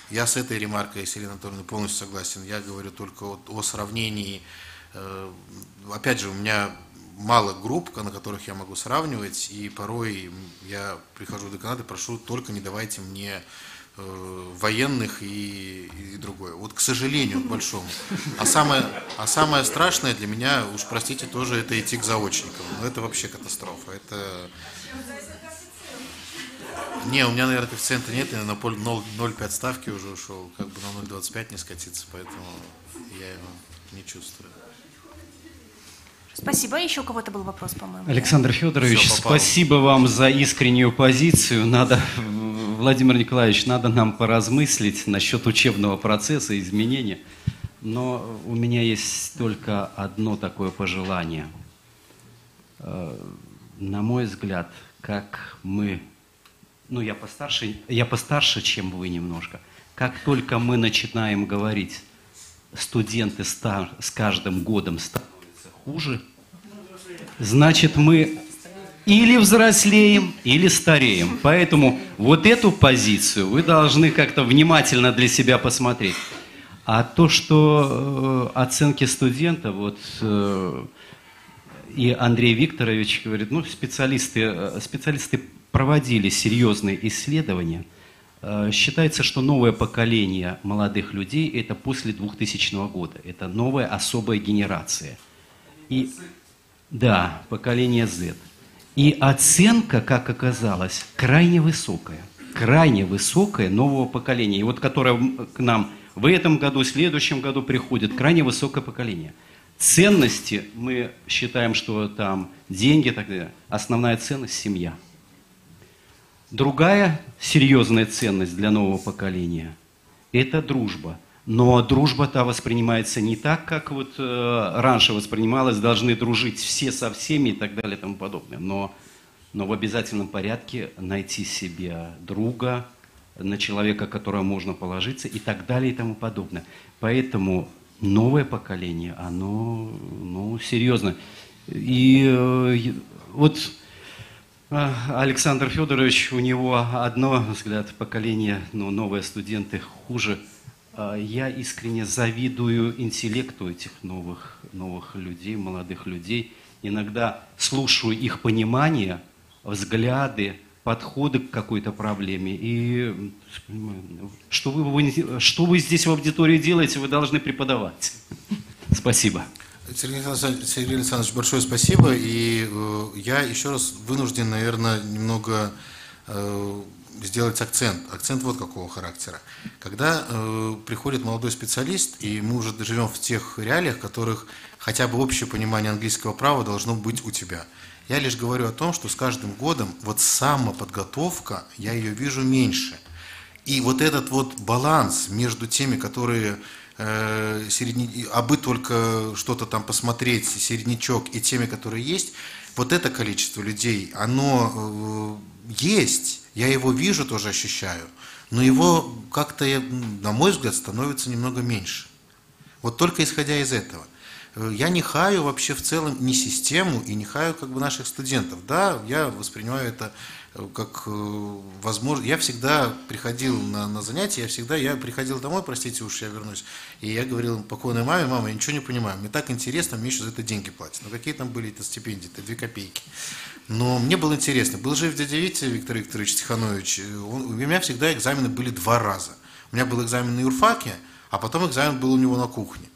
Speaker 22: Я с этой ремаркой, с Еленой Анатольевной, полностью согласен. Я говорю только о сравнении. Опять же, у меня мало групп, на которых я могу сравнивать, и порой я прихожу в деканат и прошу, только не давайте мне военных и другое. Вот, к сожалению, к большому. А самое страшное для меня, уж простите, тоже это идти к заочникам. Но это вообще катастрофа. Это... Не, у меня, наверное, коэффициента нет, я на 0,5 ставки уже ушел, как бы на 0,25 не скатиться, поэтому я его не чувствую.
Speaker 3: Спасибо. Еще у кого-то был вопрос, по-моему.
Speaker 7: Александр Федорович, спасибо вам за искреннюю позицию. Владимир Николаевич, надо нам поразмыслить насчет учебного процесса, изменения. Но у меня есть только одно такое пожелание. На мой взгляд, как мы, ну я постарше, чем вы немножко, как только мы начинаем говорить, студенты с каждым годом становятся хуже, значит мы или взрослеем, или стареем. Поэтому вот эту позицию вы должны как-то внимательно для себя посмотреть. А то, что оценки студента, вот и Андрей Викторович говорит, ну специалисты проводили серьезные исследования. Считается, что новое поколение молодых людей это после 2000 года. Это новая особая генерация. Да, поколение Z. И оценка, как оказалось, крайне высокая нового поколения. И вот которое к нам в этом году, в следующем году приходит, крайне высокое поколение. Ценности, мы считаем, что там деньги, так далее. Основная ценность – семья. Другая серьезная ценность для нового поколения – это дружба. Но дружба-то воспринимается не так, как вот раньше воспринималась, должны дружить все со всеми и так далее и тому подобное. Но в обязательном порядке найти себе друга, на человека, которого можно положиться и так далее и тому подобное. Поэтому новое поколение, оно серьезно. И вот Александр Федорович, у него одно взгляд поколение, новые студенты хуже. Я искренне завидую интеллекту этих новых людей, молодых людей. Иногда слушаю их понимание, взгляды, подходы к какой-то проблеме. И что вы здесь в аудитории делаете, вы должны преподавать. Спасибо.
Speaker 22: Сергей Александрович, большое спасибо. И я еще раз вынужден, наверное, немного сделать акцент. Акцент вот какого характера. Когда приходит молодой специалист, и мы уже живем в тех реалиях, в которых хотя бы общее понимание английского права должно быть у тебя. Я лишь говорю о том, что с каждым годом вот самоподготовка, я ее вижу меньше. И вот этот вот баланс между теми, которые абы только что-то там посмотреть, середнячок, и теми, которые есть, вот это количество людей, оно есть, я его вижу, тоже ощущаю, но его как-то, на мой взгляд, становится немного меньше. Вот только исходя из этого. Я не хаю вообще в целом ни систему и не хаю как бы наших студентов. Да, я воспринимаю это как возможно. Я всегда приходил на занятия, я приходил домой, простите уж, я вернусь, и я говорил покойной маме: мама, я ничего не понимаю, мне так интересно, мне еще за это деньги платят. Ну какие там были это стипендии, это 2 копейки. Но мне было интересно. Был жив дядя Витя Виктор Викторович Тиханович, у меня всегда экзамены были 2 раза. У меня был экзамен на юрфаке, а потом экзамен был у него на кухне.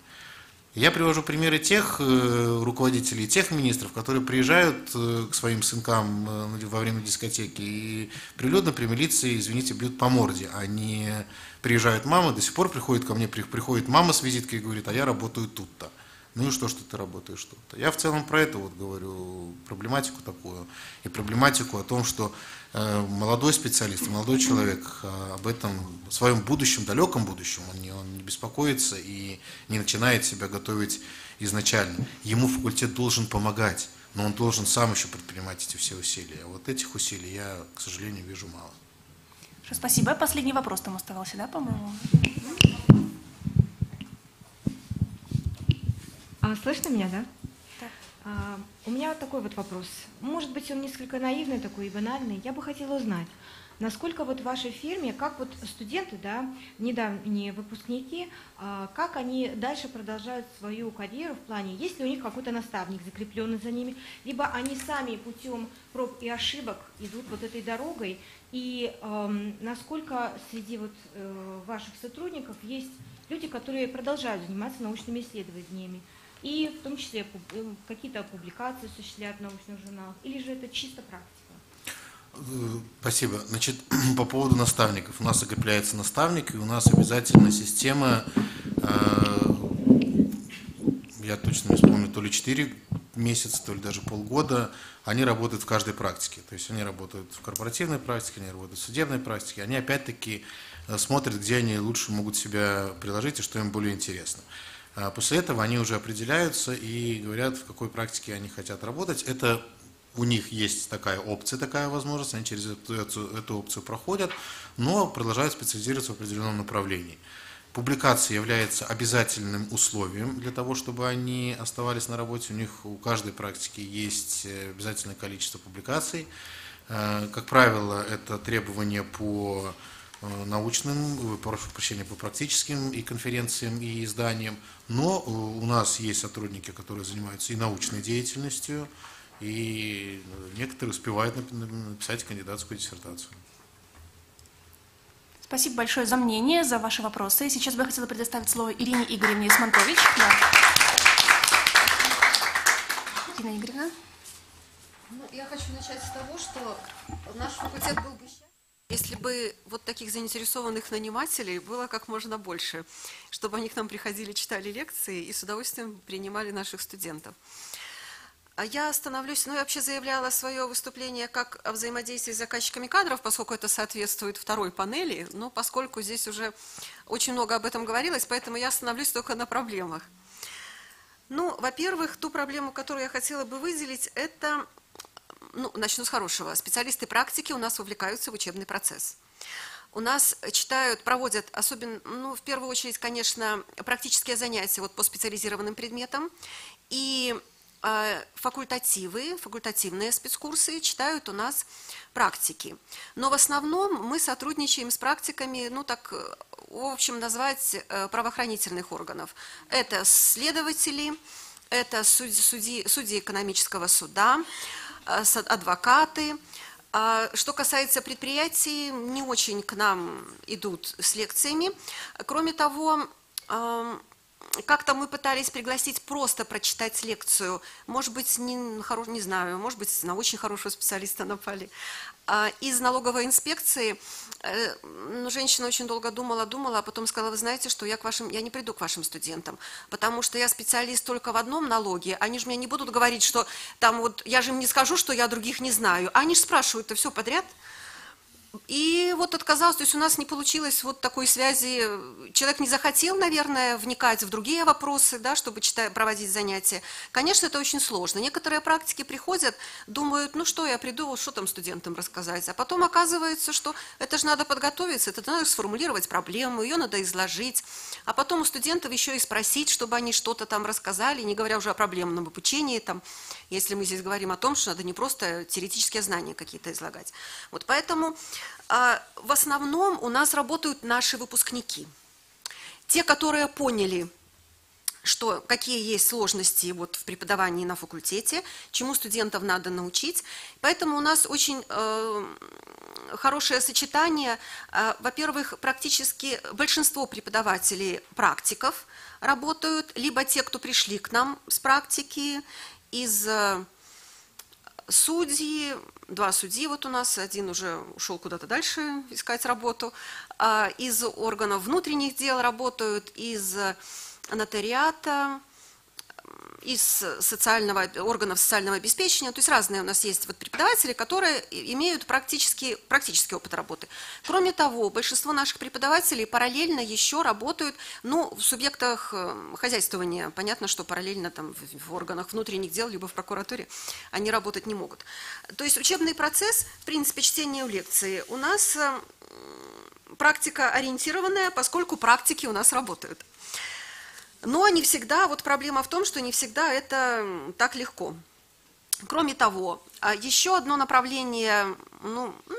Speaker 22: Я привожу примеры тех руководителей, тех министров, которые приезжают к своим сынкам во время дискотеки и прилюдно при милиции, извините, бьют по морде. Они приезжают мама, до сих пор приходит ко мне, приходит мама с визиткой и говорит: а я работаю тут-то. Ну и что ты работаешь тут-то? Я в целом про это вот говорю, проблематику такую. И проблематику о том, что молодой специалист, молодой человек об этом, о своем будущем, далеком будущем, он не беспокоится и не начинает себя готовить изначально. Ему факультет должен помогать, но он должен сам еще предпринимать эти все усилия. А вот этих усилий я, к сожалению, вижу мало.
Speaker 3: Спасибо. Последний вопрос там оставался, да, по-моему?
Speaker 18: Слышно меня, да? У меня вот такой вот вопрос. Может быть, он несколько наивный такой и банальный. Я бы хотела узнать, насколько вот в вашей фирме, как вот студенты, да, недавние выпускники, как они дальше продолжают свою карьеру в плане, есть ли у них какой-то наставник, закрепленный за ними, либо они сами путем проб и ошибок идут вот этой дорогой, и насколько среди вот ваших сотрудников есть люди, которые продолжают заниматься научными исследованиями, и в том числе какие-то публикации осуществляют в научных журналах, или же это чисто практика?
Speaker 22: Спасибо. Значит, по поводу наставников. У нас закрепляется наставник, и у нас обязательно система, я точно не вспомню, то ли 4 месяца, то ли даже полгода, они работают в каждой практике. То есть они работают в корпоративной практике, они работают в судебной практике, они опять-таки смотрят, где они лучше могут себя приложить и что им более интересно. После этого они уже определяются и говорят, в какой практике они хотят работать. Это у них есть такая опция, такая возможность, они через эту опцию проходят, но продолжают специализироваться в определенном направлении. Публикация является обязательным условием для того, чтобы они оставались на работе. У них у каждой практики есть обязательное количество публикаций. Как правило, это требования по научным, прошу прощения, по практическим и конференциям, и изданиям, но у нас есть сотрудники, которые занимаются и научной деятельностью, и некоторые успевают написать кандидатскую диссертацию.
Speaker 3: Спасибо большое за мнение, за ваши вопросы. Сейчас бы я хотела предоставить слово Ирине Игоревне Сманкович. Да. Ирина Игоревна.
Speaker 4: Ну, я хочу начать с того, что наш факультет был бы счастлив, если бы вот таких заинтересованных нанимателей было как можно больше, чтобы они к нам приходили, читали лекции и с удовольствием принимали наших студентов. А я остановлюсь, я вообще заявляла свое выступление как о взаимодействии с заказчиками кадров, поскольку это соответствует второй панели, но поскольку здесь уже очень много об этом говорилось, поэтому я остановлюсь только на проблемах. Ну, во-первых, ту проблему, которую я хотела бы выделить, это, начну с хорошего. Специалисты практики у нас вовлекаются в учебный процесс. У нас проводят, особенно, в первую очередь, конечно, практические занятия по специализированным предметам, и факультативные спецкурсы читают у нас практики. Но в основном мы сотрудничаем с практиками, в общем, назвать правоохранительных органов. Это следователи, это судьи экономического суда, адвокаты. Что касается предприятий, не очень к нам идут с лекциями. Кроме того, как-то мы пытались пригласить просто прочитать лекцию, может быть, не знаю, может быть, на очень хорошего специалиста напали. Из налоговой инспекции женщина очень долго думала, а потом сказала: вы знаете, что я не приду к вашим студентам, потому что я специалист только в одном налоге, они же мне не будут говорить, что там я же им не скажу, что я других не знаю, они же спрашивают-то все подряд. И отказалось, то есть у нас не получилось такой связи, человек не захотел, наверное, вникать в другие вопросы, чтобы проводить занятия. Конечно, это очень сложно. Некоторые практики приходят, думают, что я приду, что там студентам рассказать, а потом оказывается, что это же надо подготовиться, это надо сформулировать проблему, ее надо изложить, а потом у студентов еще и спросить, чтобы они что-то там рассказали, не говоря уже о проблемном обучении, если мы здесь говорим о том, что надо не просто теоретические знания какие-то излагать. Поэтому в основном у нас работают наши выпускники. Те, которые поняли, какие есть сложности в преподавании на факультете, чему студентов надо научить. Поэтому у нас очень хорошее сочетание. Во-первых, практически большинство преподавателей практиков работают, либо те, кто пришли к нам с практики, из судьи, 2 судьи у нас, один уже ушел куда-то дальше искать работу, из органов внутренних дел работают, из нотариата, из органов социального обеспечения, то есть разные у нас есть преподаватели, которые имеют практический опыт работы. Кроме того, большинство наших преподавателей параллельно еще работают, в субъектах хозяйствования. Понятно, что параллельно в органах внутренних дел, либо в прокуратуре они работать не могут. То есть учебный процесс, в принципе, чтение лекции у нас практика ориентированная, поскольку практики у нас работают. Но не всегда, проблема в том, что не всегда это так легко. Кроме того, еще одно направление,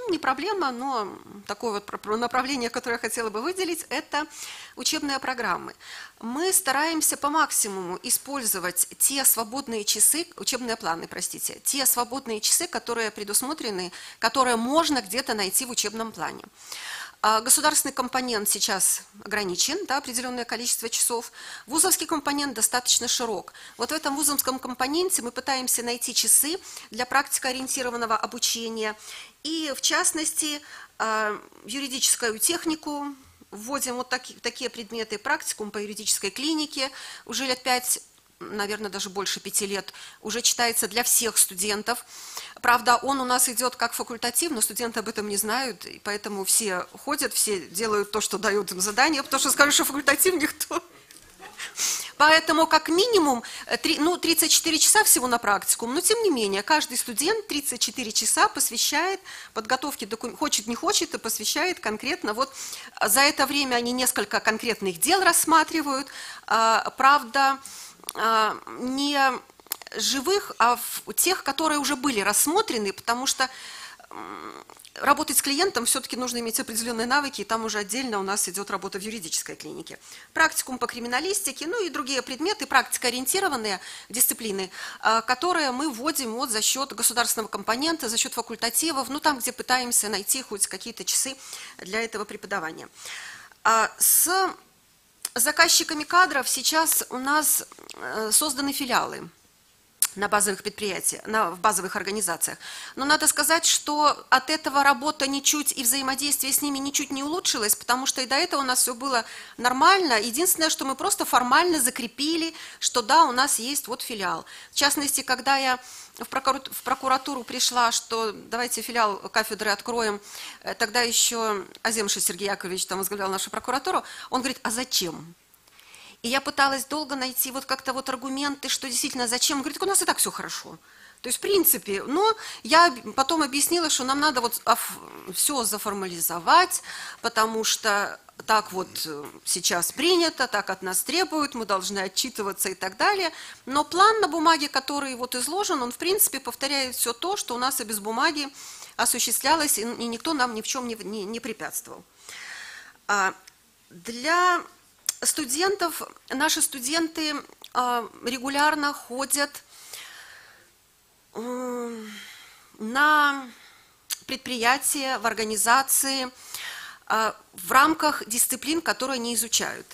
Speaker 4: не проблема, но такое направление, которое я хотела бы выделить, это учебные программы. Мы стараемся по максимуму использовать те свободные часы, учебные планы, простите, те свободные часы, которые предусмотрены, которые можно где-то найти в учебном плане. Государственный компонент сейчас ограничен, определенное количество часов. Вузовский компонент достаточно широк. В этом вузовском компоненте мы пытаемся найти часы для практикоориентированного обучения. И, в частности, юридическую технику, вводим такие предметы, практикум по юридической клинике, уже лет 5, наверное, даже больше 5 лет, уже читается для всех студентов. Правда, он у нас идет как факультатив, но студенты об этом не знают, и поэтому все ходят, все делают то, что дают им задание, потому что скажут, что факультатив никто. Поэтому как минимум 34 часа всего на практикум, но тем не менее каждый студент 34 часа посвящает подготовке документов, хочет не хочет, и посвящает конкретно. За это время они несколько конкретных дел рассматривают, правда, не живых, а тех, которые уже были рассмотрены, потому что работать с клиентом все-таки нужно иметь определенные навыки, и там уже отдельно у нас идет работа в юридической клинике. Практикум по криминалистике, и другие предметы, практикоориентированные дисциплины, которые мы вводим за счет государственного компонента, за счет факультативов, там, где пытаемся найти хоть какие-то часы для этого преподавания. С заказчиками кадров сейчас у нас созданы филиалы. на базовых предприятиях, в базовых организациях. Но надо сказать, что от этого работа ничуть и взаимодействие с ними ничуть не улучшилось, потому что и до этого у нас все было нормально. Единственное, что мы просто формально закрепили, что да, у нас есть вот филиал. В частности, когда я в прокуратуру пришла, что давайте филиал кафедры откроем, тогда еще Аземшин Сергей Яковлевич там возглавлял нашу прокуратуру, он говорит, а зачем? И я пыталась долго найти вот как-то вот аргументы, что действительно зачем. Он говорит, у нас и так все хорошо. То есть, в принципе, но я потом объяснила, что нам надо вот все заформализовать, потому что так вот сейчас принято, так от нас требуют, мы должны отчитываться и так далее. Но план на бумаге, который вот изложен, он, в принципе, повторяет все то, что у нас и без бумаги осуществлялось, и никто нам ни в чем не препятствовал. Для студентов, наши студенты регулярно ходят на предприятия, в организации в рамках дисциплин, которые они изучают.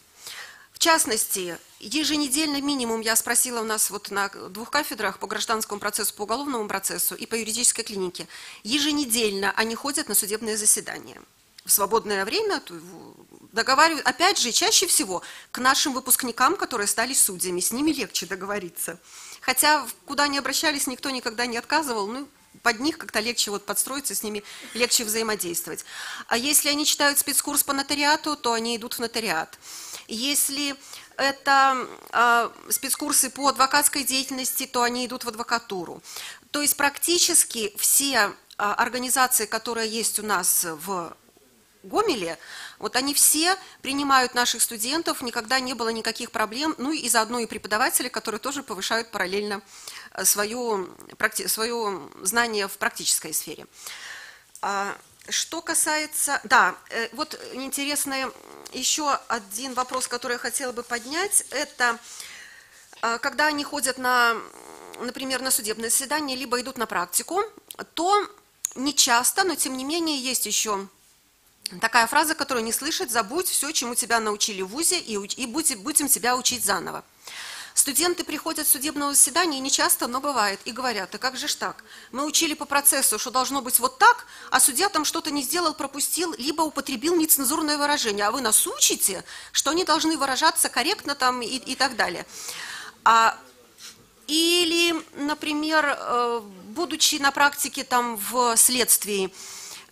Speaker 4: В частности, еженедельно минимум, я спросила у нас вот на 2 кафедрах по гражданскому процессу, по уголовному процессу и по юридической клинике, еженедельно они ходят на судебные заседания. В свободное время договаривают, опять же, чаще всего к нашим выпускникам, которые стали судьями, с ними легче договориться. Хотя куда ни обращались, никто никогда не отказывал, ну, под них как-то легче вот подстроиться, с ними легче взаимодействовать. А если они читают спецкурс по нотариату, то они идут в нотариат. Если это спецкурсы по адвокатской деятельности, то они идут в адвокатуру. То есть практически все организации, которые есть у нас в Гомеле, вот они все принимают наших студентов, никогда не было никаких проблем, ну и заодно и преподаватели, которые тоже повышают параллельно свое знание в практической сфере. Что касается, да, вот интересный еще один вопрос, который я хотела бы поднять, это когда они ходят например, на судебное заседание, либо идут на практику, то не часто, но тем не менее есть еще такая фраза, которую не слышат: забудь все, чему тебя научили в ВУЗе, и будем тебя учить заново. Студенты приходят с судебного заседания, и не часто, но бывает, и говорят: а как же ж так? Мы учили по процессу, что должно быть вот так, а судья там что-то не сделал, пропустил, либо употребил нецензурное выражение, а вы нас учите, что они должны выражаться корректно там и так далее. Или, например, будучи на практике там в следствии,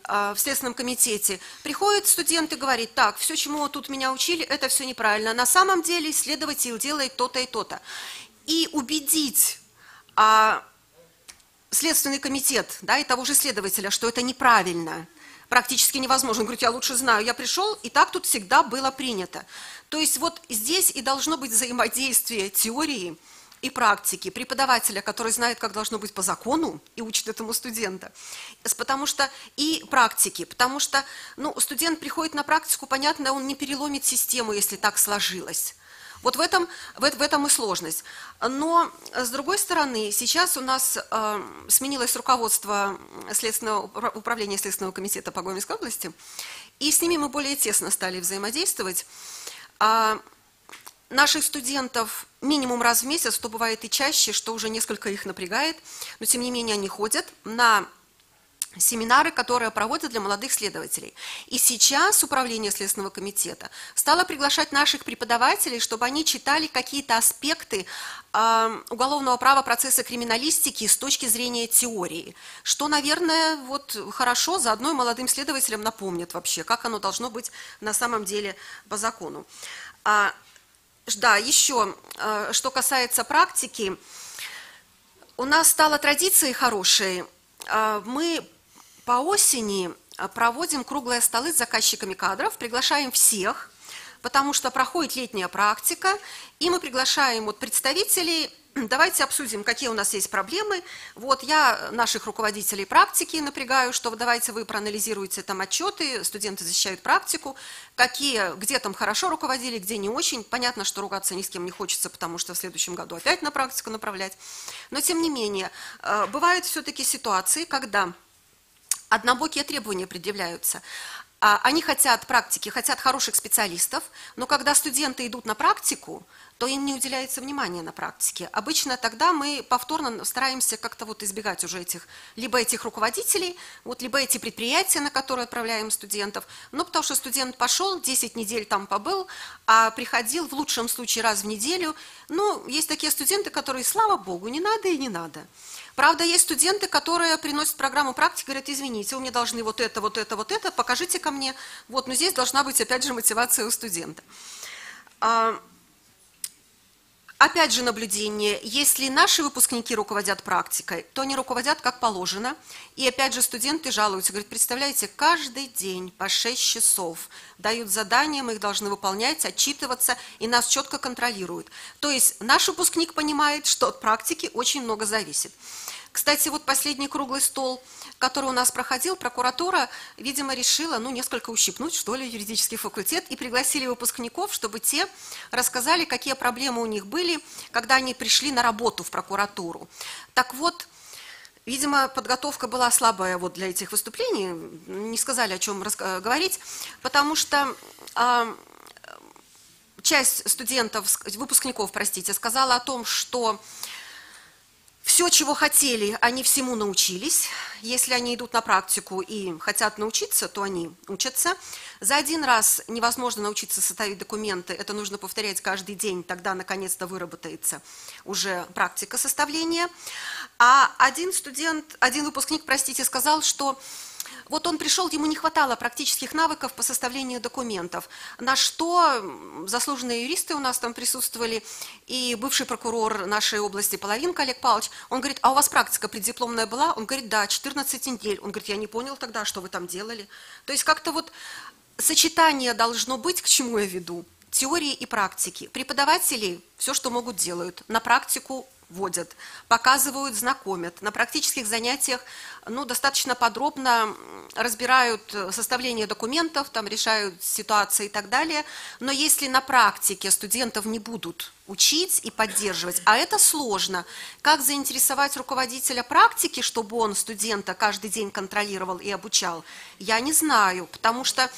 Speaker 4: в Следственном комитете, приходит студент и говорит: так, все, чему тут меня учили, это все неправильно. На самом деле следователь делает то-то и то-то. И убедить Следственный комитет, да, и того же следователя, что это неправильно, практически невозможно. Он говорит: я лучше знаю, я пришел, и так тут всегда было принято. То есть вот здесь и должно быть взаимодействие теории и практики, преподавателя, который знает, как должно быть по закону, и учит этому студента, потому что и практики, потому что, ну, студент приходит на практику, понятно, он не переломит систему, если так сложилось. Вот в этом и сложность. Но, с другой стороны, сейчас у нас сменилось руководство управления Следственного комитета по Гомельской области, и с ними мы более тесно стали взаимодействовать. Наших студентов минимум раз в месяц, что бывает и чаще, что уже несколько их напрягает, но тем не менее они ходят на семинары, которые проводят для молодых следователей. И сейчас Управление Следственного комитета стало приглашать наших преподавателей, чтобы они читали какие-то аспекты уголовного права, процесса криминалистики с точки зрения теории, что, наверное, вот хорошо, заодно и молодым следователям напомнят вообще, как оно должно быть на самом деле по закону. Да, еще, что касается практики, у нас стала традицией хорошей. Мы по осени проводим круглые столы с заказчиками кадров, приглашаем всех, потому что проходит летняя практика, и мы приглашаем вот представителей. Давайте обсудим, какие у нас есть проблемы. Вот я наших руководителей практики напрягаю, что давайте вы проанализируете там отчеты, студенты защищают практику, где там хорошо руководили, где не очень. Понятно, что ругаться ни с кем не хочется, потому что в следующем году опять на практику направлять. Но тем не менее, бывают все-таки ситуации, когда однобокие требования предъявляются. Они хотят практики, хотят хороших специалистов, но когда студенты идут на практику, то им не уделяется внимания на практике. Обычно тогда мы повторно стараемся как-то вот избегать уже либо этих руководителей, либо эти предприятия, на которые отправляем студентов. Ну, потому что студент пошел, 10 недель там побыл, а приходил в лучшем случае раз в неделю. Ну, есть такие студенты, которые, слава богу, не надо и не надо. Правда, есть студенты, которые приносят программу практики, говорят, извините, вы мне должны вот это, покажите ко мне. Вот, но здесь должна быть, опять же, мотивация у студента. Опять же наблюдение, если наши выпускники руководят практикой, то они руководят как положено. И опять же студенты жалуются, говорят, представляете, каждый день по 6 часов дают задания, мы их должны выполнять, отчитываться, и нас четко контролируют. То есть наш выпускник понимает, что от практики очень много зависит. Кстати, вот последний круглый стол, который у нас проходил, прокуратура, видимо, решила, несколько ущипнуть, что ли, юридический факультет, и пригласили выпускников, чтобы те рассказали, какие проблемы у них были, когда они пришли на работу в прокуратуру. Так вот, видимо, подготовка была слабая вот для этих выступлений, не сказали, о чем говорить, потому что часть студентов, выпускников, простите, сказала о том, что все, чего хотели, они всему научились. Если они идут на практику и хотят научиться, то они учатся. За один раз невозможно научиться составить документы, это нужно повторять каждый день, тогда наконец-то выработается уже практика составления. А один выпускник, сказал, что вот он пришел, ему не хватало практических навыков по составлению документов, на что заслуженные юристы у нас там присутствовали, и бывший прокурор нашей области Половинка Олег Павлович, он говорит, а у вас практика преддипломная была? Он говорит, да, 14 недель. Он говорит, я не понял тогда, что вы там делали. То есть как-то вот сочетание должно быть, к чему я веду, теории и практики. Преподаватели все, что могут, делают, на практику вводят, показывают, знакомят. На практических занятиях достаточно подробно разбирают составление документов, там решают ситуации и так далее. Но если на практике студентов не будут учить и поддерживать, а это сложно, как заинтересовать руководителя практики, чтобы он студента каждый день контролировал и обучал, я не знаю, потому что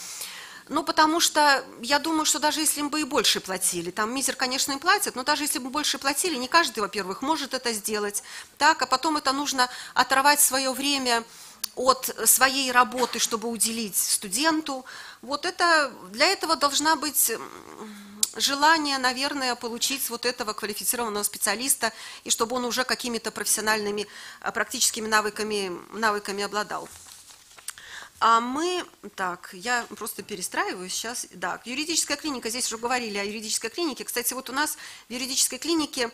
Speaker 4: я думаю, что даже если им бы и больше платили, там мизер, конечно, им платят, но даже если бы больше платили, не каждый, во-первых, может это сделать, так, а потом это нужно оторвать свое время от своей работы, чтобы уделить студенту. Вот это, для этого должна быть желание, наверное, получить вот этого квалифицированного специалиста, и чтобы он уже какими-то профессиональными, практическими навыками обладал. Я просто перестраиваюсь сейчас. Да, юридическая клиника, здесь уже говорили о юридической клинике. Кстати, вот у нас в юридической клинике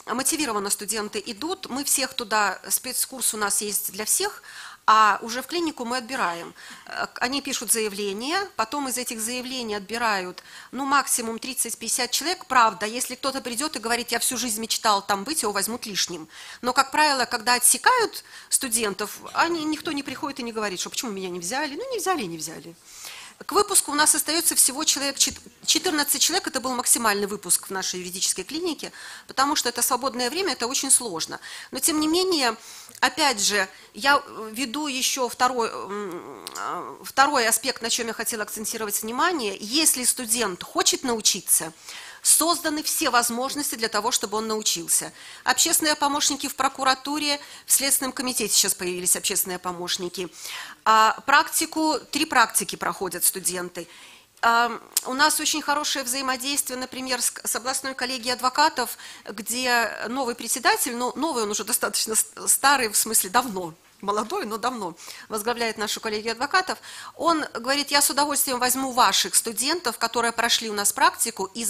Speaker 4: мотивированно студенты идут, мы всех туда, спецкурс у нас есть для всех, а уже в клинику мы отбираем. Они пишут заявление, потом из этих заявлений отбирают, максимум 30-50 человек. Правда, если кто-то придет и говорит, я всю жизнь мечтал там быть, его возьмут лишним. Но, как правило, когда отсекают студентов, никто не приходит и не говорит, что почему меня не взяли. Не взяли и не взяли. К выпуску у нас остается всего 14 человек, это был максимальный выпуск в нашей юридической клинике, потому что это свободное время, это очень сложно. Но тем не менее, опять же, я веду еще второй аспект, на чем я хотела акцентировать внимание. Если студент хочет научиться, созданы все возможности для того, чтобы он научился. Общественные помощники в прокуратуре, в Следственном комитете сейчас появились общественные помощники. 3 практики проходят студенты. У нас очень хорошее взаимодействие, например, с областной коллегией адвокатов, где новый председатель, новый он уже достаточно старый, в смысле давно, молодой, но давно возглавляет нашу коллегию адвокатов, он говорит, я с удовольствием возьму ваших студентов, которые прошли у нас практику, и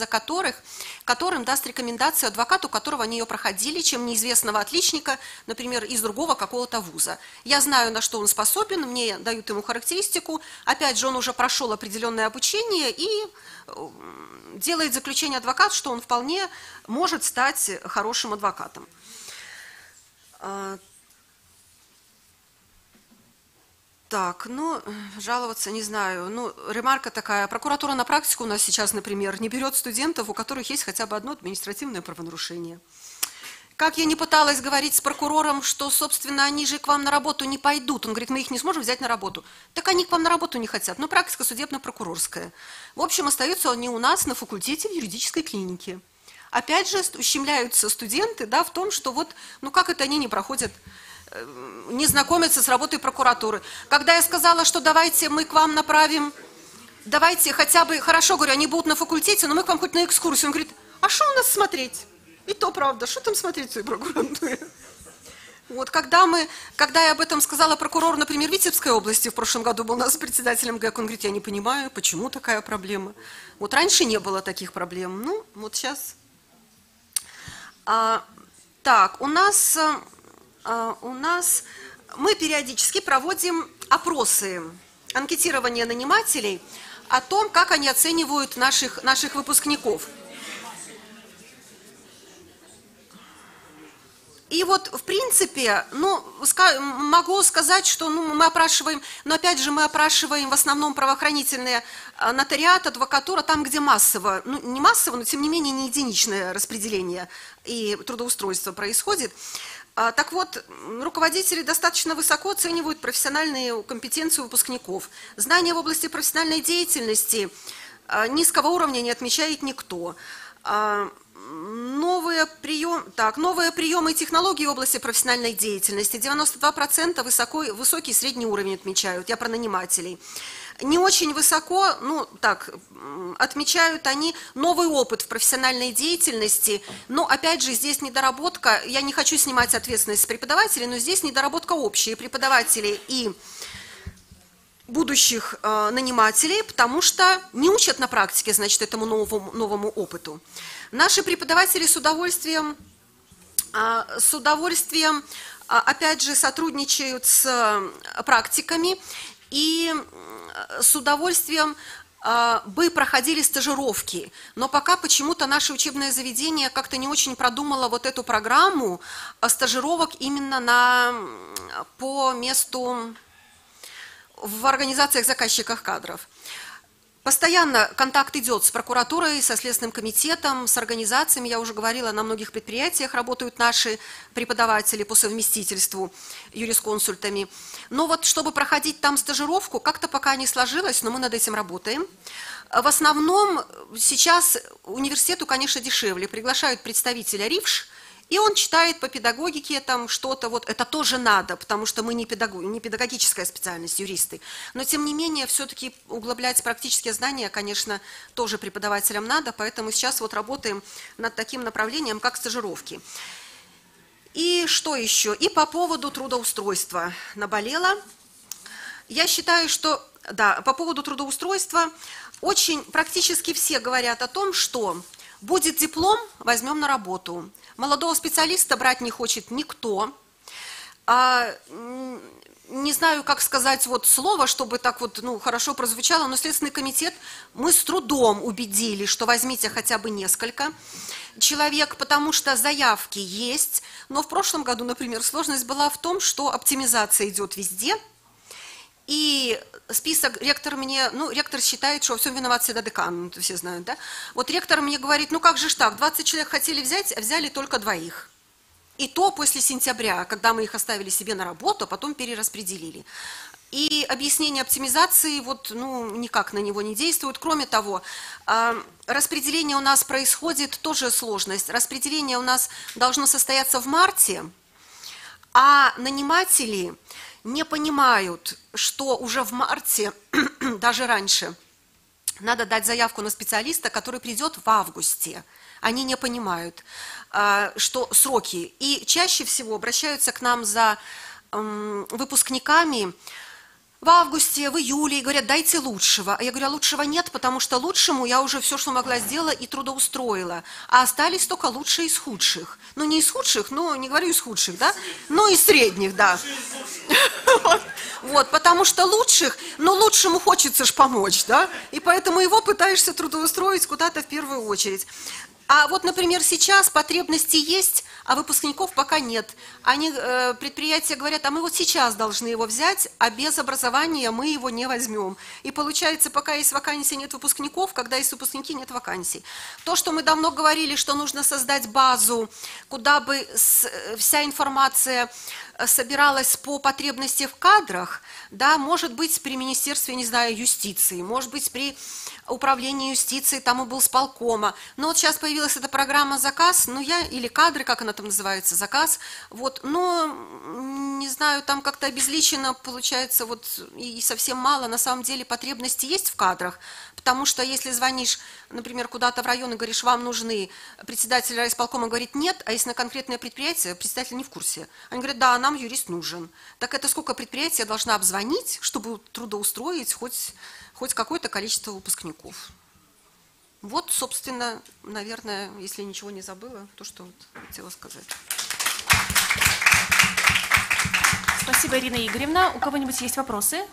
Speaker 4: которым даст рекомендацию адвокату, которого они ее проходили, чем неизвестного отличника, например, из другого какого-то вуза. Я знаю, на что он способен, мне дают ему характеристику, опять же, он уже прошел определенное обучение и делает заключение адвокат, что он вполне может стать хорошим адвокатом. Так, жаловаться не знаю. Ремарка такая. Прокуратура на практику у нас сейчас, например, не берет студентов, у которых есть хотя бы одно административное правонарушение. как я не пыталась говорить с прокурором, что, собственно, они же к вам на работу не пойдут. Он говорит, мы их не сможем взять на работу. Так они к вам на работу не хотят. Но практика судебно-прокурорская. В общем, остаются они у нас на факультете в юридической клинике. Опять же, ущемляются студенты, да, в том, что вот, ну как это они не проходят, не знакомятся с работой прокуратуры. Когда я сказала, что давайте мы к вам направим, давайте хотя бы, хорошо, говорю, они будут на факультете, но мы к вам хоть на экскурсию. Он говорит, а что у нас смотреть? И то правда, что там смотреть в своей прокуратуре? Вот, когда я об этом сказала прокурору, например, Витебской области, в прошлом году был у нас председателем ГЭК, он говорит, я не понимаю, почему такая проблема. Вот раньше не было таких проблем, ну, вот сейчас. Так, у нас мы периодически проводим опросы, анкетирование нанимателей о том, как они оценивают наших выпускников. И вот, в принципе, ну, могу сказать, что мы опрашиваем, но опять же мы опрашиваем в основном правоохранительные нотариат, адвокатура, там, где массово, ну, не массово, но тем не менее не единичное распределение и трудоустройство происходит. Так вот, руководители достаточно высоко оценивают профессиональные компетенции выпускников. Знания в области профессиональной деятельности низкого уровня не отмечает никто. Новые приемы и технологии в области профессиональной деятельности 92% высокий средний уровень отмечают, я про нанимателей. Не очень высоко, ну так, отмечают они новый опыт в профессиональной деятельности, но опять же здесь недоработка, я не хочу снимать ответственность с преподавателей, но здесь недоработка общая, преподавателей и будущих нанимателей, потому что не учат на практике, значит, этому новому опыту. Наши преподаватели с удовольствием, опять же, сотрудничают с практиками и с удовольствием бы проходили стажировки. Но пока почему-то наше учебное заведение как-то не очень продумало вот эту программу стажировок именно по месту в организациях заказчиках кадров. Постоянно контакт идет с прокуратурой, со Следственным комитетом, с организациями. Я уже говорила, на многих предприятиях работают наши преподаватели по совместительству юрисконсультами. Но вот чтобы проходить там стажировку, как-то пока не сложилось, но мы над этим работаем. В основном сейчас университету, конечно, дешевле. Приглашают представителя РИВШ, и он читает по педагогике там что-то, вот это тоже надо, потому что мы не педагогическая специальность, юристы. Но тем не менее, все-таки углублять практические знания, конечно, тоже преподавателям надо, поэтому сейчас вот работаем над таким направлением, как стажировки. И что еще? И по поводу трудоустройства наболело. Я считаю, что, да, по поводу трудоустройства очень практически все говорят о том, что будет диплом, возьмем на работу. Молодого специалиста брать не хочет никто. Не знаю, как сказать вот слово, чтобы так вот, ну, хорошо прозвучало, но Следственный комитет мы с трудом убедили, что возьмите хотя бы несколько человек, потому что заявки есть. Но в прошлом году, например, сложность была в том, что оптимизация идет везде. И список, ректор считает, что во всем виноват всегда декан, все знают, да? Вот ректор мне говорит, ну как же ж так, 20 человек хотели взять, а взяли только 2. И то после сентября, когда мы их оставили себе на работу, а потом перераспределили. И объяснение оптимизации вот, ну, никак на него не действует. Кроме того, распределение у нас происходит, тоже сложность. Распределение у нас должно состояться в марте, а наниматели не понимают, что уже в марте, даже раньше, надо дать заявку на специалиста, который придет в августе. Они не понимают, что сроки. И чаще всего обращаются к нам за выпускниками в августе, в июле, и говорят, дайте лучшего. А я говорю, а лучшего нет, потому что лучшему я уже все, что могла, сделала и трудоустроила. А остались только лучшие из худших. Ну, не из худших, ну, не говорю из худших, да, но из средних, да. Вот, потому что лучшему хочется ж помочь, да, и поэтому его пытаешься трудоустроить куда-то в первую очередь. А вот, например, сейчас потребности есть, а выпускников пока нет. Предприятия говорят, а мы вот сейчас должны его взять, а без образования мы его не возьмем. И получается, пока есть вакансии, нет выпускников, когда есть выпускники, нет вакансий. То, что мы давно говорили, что нужно создать базу, куда бы вся информация собиралась по потребности в кадрах, да, может быть, при Министерстве, не знаю, юстиции, может быть, при управлении юстиции, там и был сполкома. Но вот сейчас появилась эта программа «Заказ», или кадры, как она там называется, «Заказ», вот, но, не знаю, там как-то обезличено, получается, вот, и совсем мало, на самом деле, потребности есть в кадрах, потому что если звонишь, например, куда-то в район и говоришь, вам нужны, председатель райисполкома говорит нет, а если на конкретное предприятие, председатель не в курсе. Они говорят, да, нам юрист нужен. Так это сколько предприятий я должна обзвонить, чтобы трудоустроить хоть какое-то количество выпускников. Вот, собственно, наверное, если ничего не забыла, то, что хотела сказать.
Speaker 3: Спасибо, Ирина Игоревна. У кого-нибудь есть вопросы?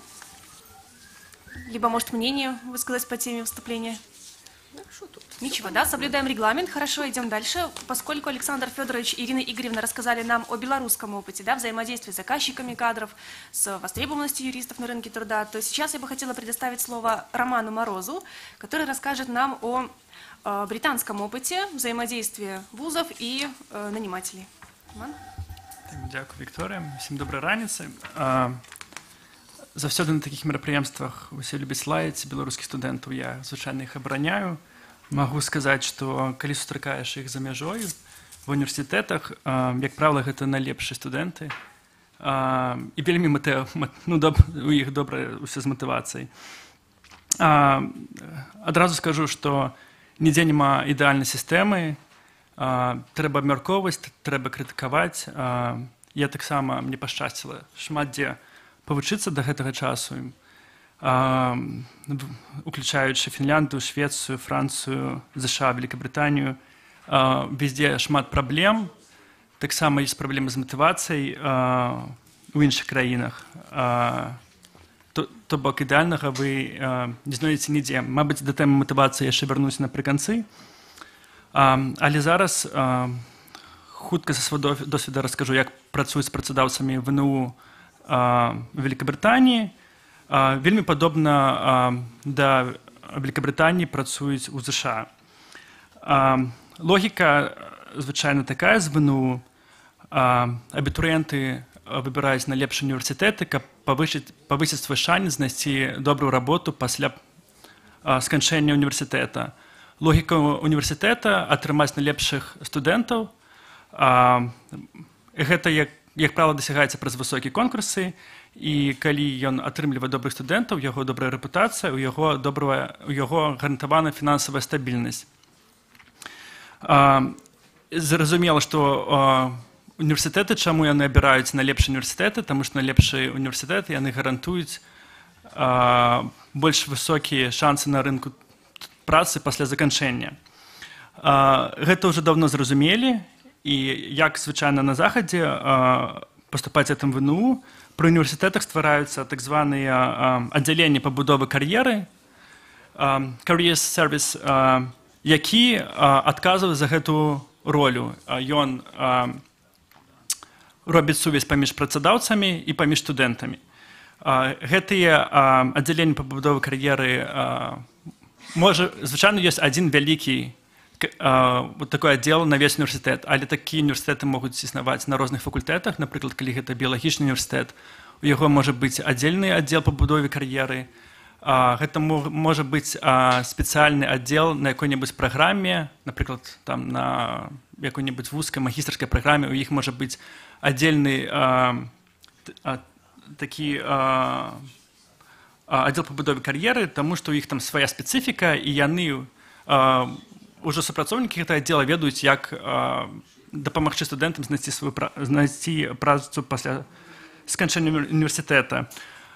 Speaker 3: Либо, может, мнение высказать по теме выступления? Ничего, да, соблюдаем регламент. Хорошо, идем дальше. Поскольку Александр Федорович и Ирина Игоревна рассказали нам о белорусском опыте, да, взаимодействии с заказчиками кадров, с востребованностью юристов на рынке труда, то сейчас я бы хотела предоставить слово Роману Морозу, который расскажет нам о британском опыте взаимодействия вузов и нанимателей. Роман?
Speaker 2: Дякую, Вікторія. Всім доброї раніці. Завсёды на таких мерапрыемствах усе любяць лаяць беларускіх студэнтаў, я звычайна іх абараняю. Магу сказаць, што калі сустракаеш іх за мяжой ва універсітэтах, як правіла, гэта найлепшыя студэнты і вельмі у іх добра ўсё з матывацыяй. Адразу скажу, што нідзе няма ідэальнай сістэмы, трэба абмяркоўваць, трэба крытыкаваць. Я таксама, мне пашчасціла шмат дзе павучыцца да гэтага часу, уключаючы Фінляндыю, Швецыю, Францыю, ЗША, Великабрытанію. Везде шмат праблем, таксама ёсць праблемы з матывацыяй у іншых краінах. То бок ідэальнага вы не знойдзеце нідзе. Мабыць, да тэмы матывацыі яшчэ вярнуся напрыканцы. Але зараз хутка са свайго досведу раскажу, як працуюць з працадаўцамі ВНУ Великабрытаніі. Вельмі падобна да Великабрытаніі працуюць у ЗША. Логіка звычайна такая з ВНУ. Абітурыенты выбіраюць найлепшыя універсітэты, каб павысіць свой шанец знайсці добрую работу пасля сканчэння універсітэта. Логіка універсітэта атрымаць найлепшых студэнтаў. Гэта, як правіла, дасягаецца праз высокія конкурсы, і калі ён атрымлівае добрых студэнтаў, у яго добрая рэпутацыя, у яго гарантавана фінансавая стабільнасць. Зразумела, што універсітэты, чаму яны абіраюць найлепшыя універсітэты, таму што найлепшыя універсітэты яны гарантуюць больш высокія шансы на рынку працы пасля заканчэння. Гэта ўжо даўно зразумелі, і як звычайна на захадзе паступаць гэтым ВНУ, пры універсітэтах ствараюцца так званыя аддзяленні пабудовы кар'еры, career service, які адказвае за гэту ролю. Ён робіць сувязь паміж працадаўцамі і паміж студэнтамі. Гэтыя аддзяленні пабудовы кар'еры звычайна ёсць адзін вялікі такой аддзел на ўвесь універсітэт, але такія універсітэты могуць існаваць на розных факультэтах. Напрыклад, калі гэта біялагічны універсітэт, у яго можа быць аддзельны аддзел пабудовы кар'еры. Гэта можа быць спецыяльны аддзел на якой-небудзь праграме, напрыклад, там на якой-небудзь вузкай магістарскай праграме, у іх можа быць аддзельны такі аддзел пабудовы кар'еры, таму што ў іх там свая спецыфіка, і яны ўжо супрацоўнікі гэтага аддзела ведаюць, як дапамагчы студэнтам знайсці працу пасля сканчэння універсітэта.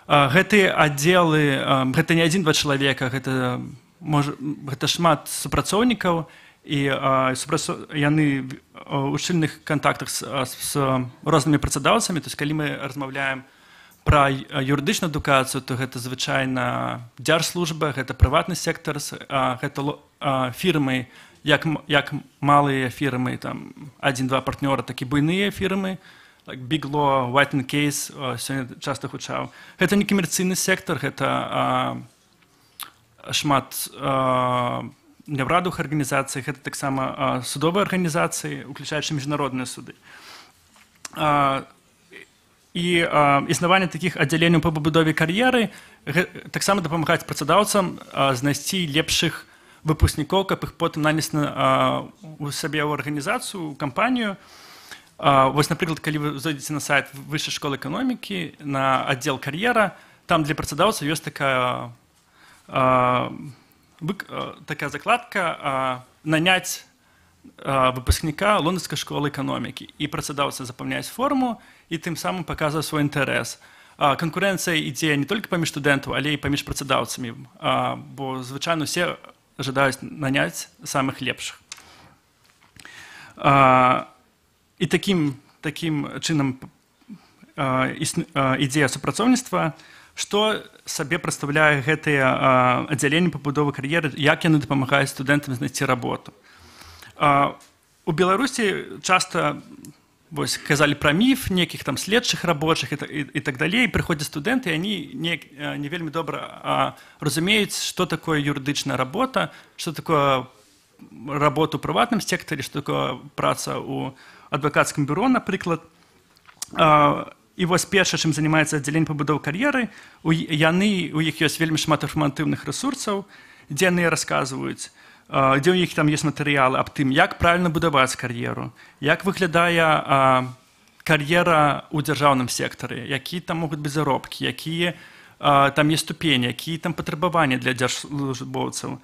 Speaker 2: Гэтыя аддзелы, гэта не адзін-два чалавека, гэта шмат супрацоўнікаў, і яны ў шчыльных кантактах з рознымі працадаўцамі. То есть, калі мы размаўляем пра юрыдычную адукацыю, то гэта звычайна дзяржслужба, гэта прыватны сектар, гэта фірмы, як малыя фірмы, там, 1-2 партнёра, так і буйныя фірмы, like Big Law, White & Case, сёння часта гучаў. Гэта не камерцыйны сектор, гэта шмат неўрадовых арганізацый, гэта таксама судовыя арганізацыі, уключаючы міжнародныя суды. І існаванне такіх аддзяленняў па пабудове кар'еры таксама дапамагаць працадаўцам знайсці лепшых выпускнікоў, каб іх потым нанесці у сабе ў арганізацыю, у кампанію. Вось, напрыклад, калі вы зайдзеце на сайт Высшай школы эканомікі, на аддзел кар'ера, там для працадаўцаў ёсць такая закладка «Нанять выпускника Лондонской школы экономики». И працадаўцы запаўняюць форму и тым самым показывают свой интерес. Конкуренция ідзе не только паміж студэнтаў, але і паміж працадаўцамі, бо звычайна усе жадаюць наняць самых лепшых. І такім чынам ідзе супрацоўніцтва, што сабе прадстаўляе гэтыя аддзяленні пабудовы кар'еры, як яны дапамагаюць студэнтам знайсці работу. У Беларусі часта казалі пра міф нейкіх там следчых рабочых і так далей, прыходзяць студэнты, і яны не вельмі добра разумеюць, што такое юрыдычная работа, што такое работа ў прыватным сектары, што такое праца ў адвакацкім бюро, напрыклад. І вось першае, чым займаецца аддзяленне пабудовы кар'еры, у іх ёсць вельмі шмат інфарматыўных рэсурсаў, дзе яны расказваюць, дзе ў іх там ёсць матэрыялы аб тым, як правільна будаваць кар'еру, як выглядае кар'ера ў дзяржаўным сектары, якія там могуць быць заробкі, якія там ёсць ступені, якія там патрабаванні для дзяржслужбоўцаў.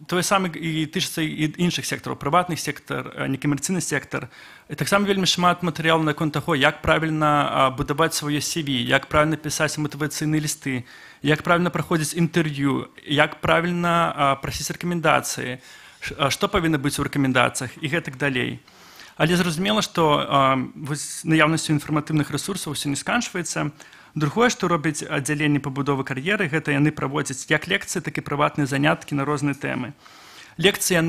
Speaker 2: Тое самае і тычыцца і іншых сектараў, прыватны сектар, некамерцыйны сектар. І таксама вельмі шмат матэрыялаў наконт таго, як правільна будаваць сваё CV, як правільна пісаць матывацыйныя лісты, як правільна праходзіць інтэрв'ю, як правільна прасіць рэкамендацыі, што павінна быць у рэкамендацыях і гэтак далей. Але зразумела, што наяўнасцю інфарматыўных рэсурсаў усё не сканчваецца. Другое, што робіць аддзяленне пабудовы кар'еры, гэта яны праводзяць як лекцыі, так і прыватныя заняткі на розныя тэмы. Лекцыі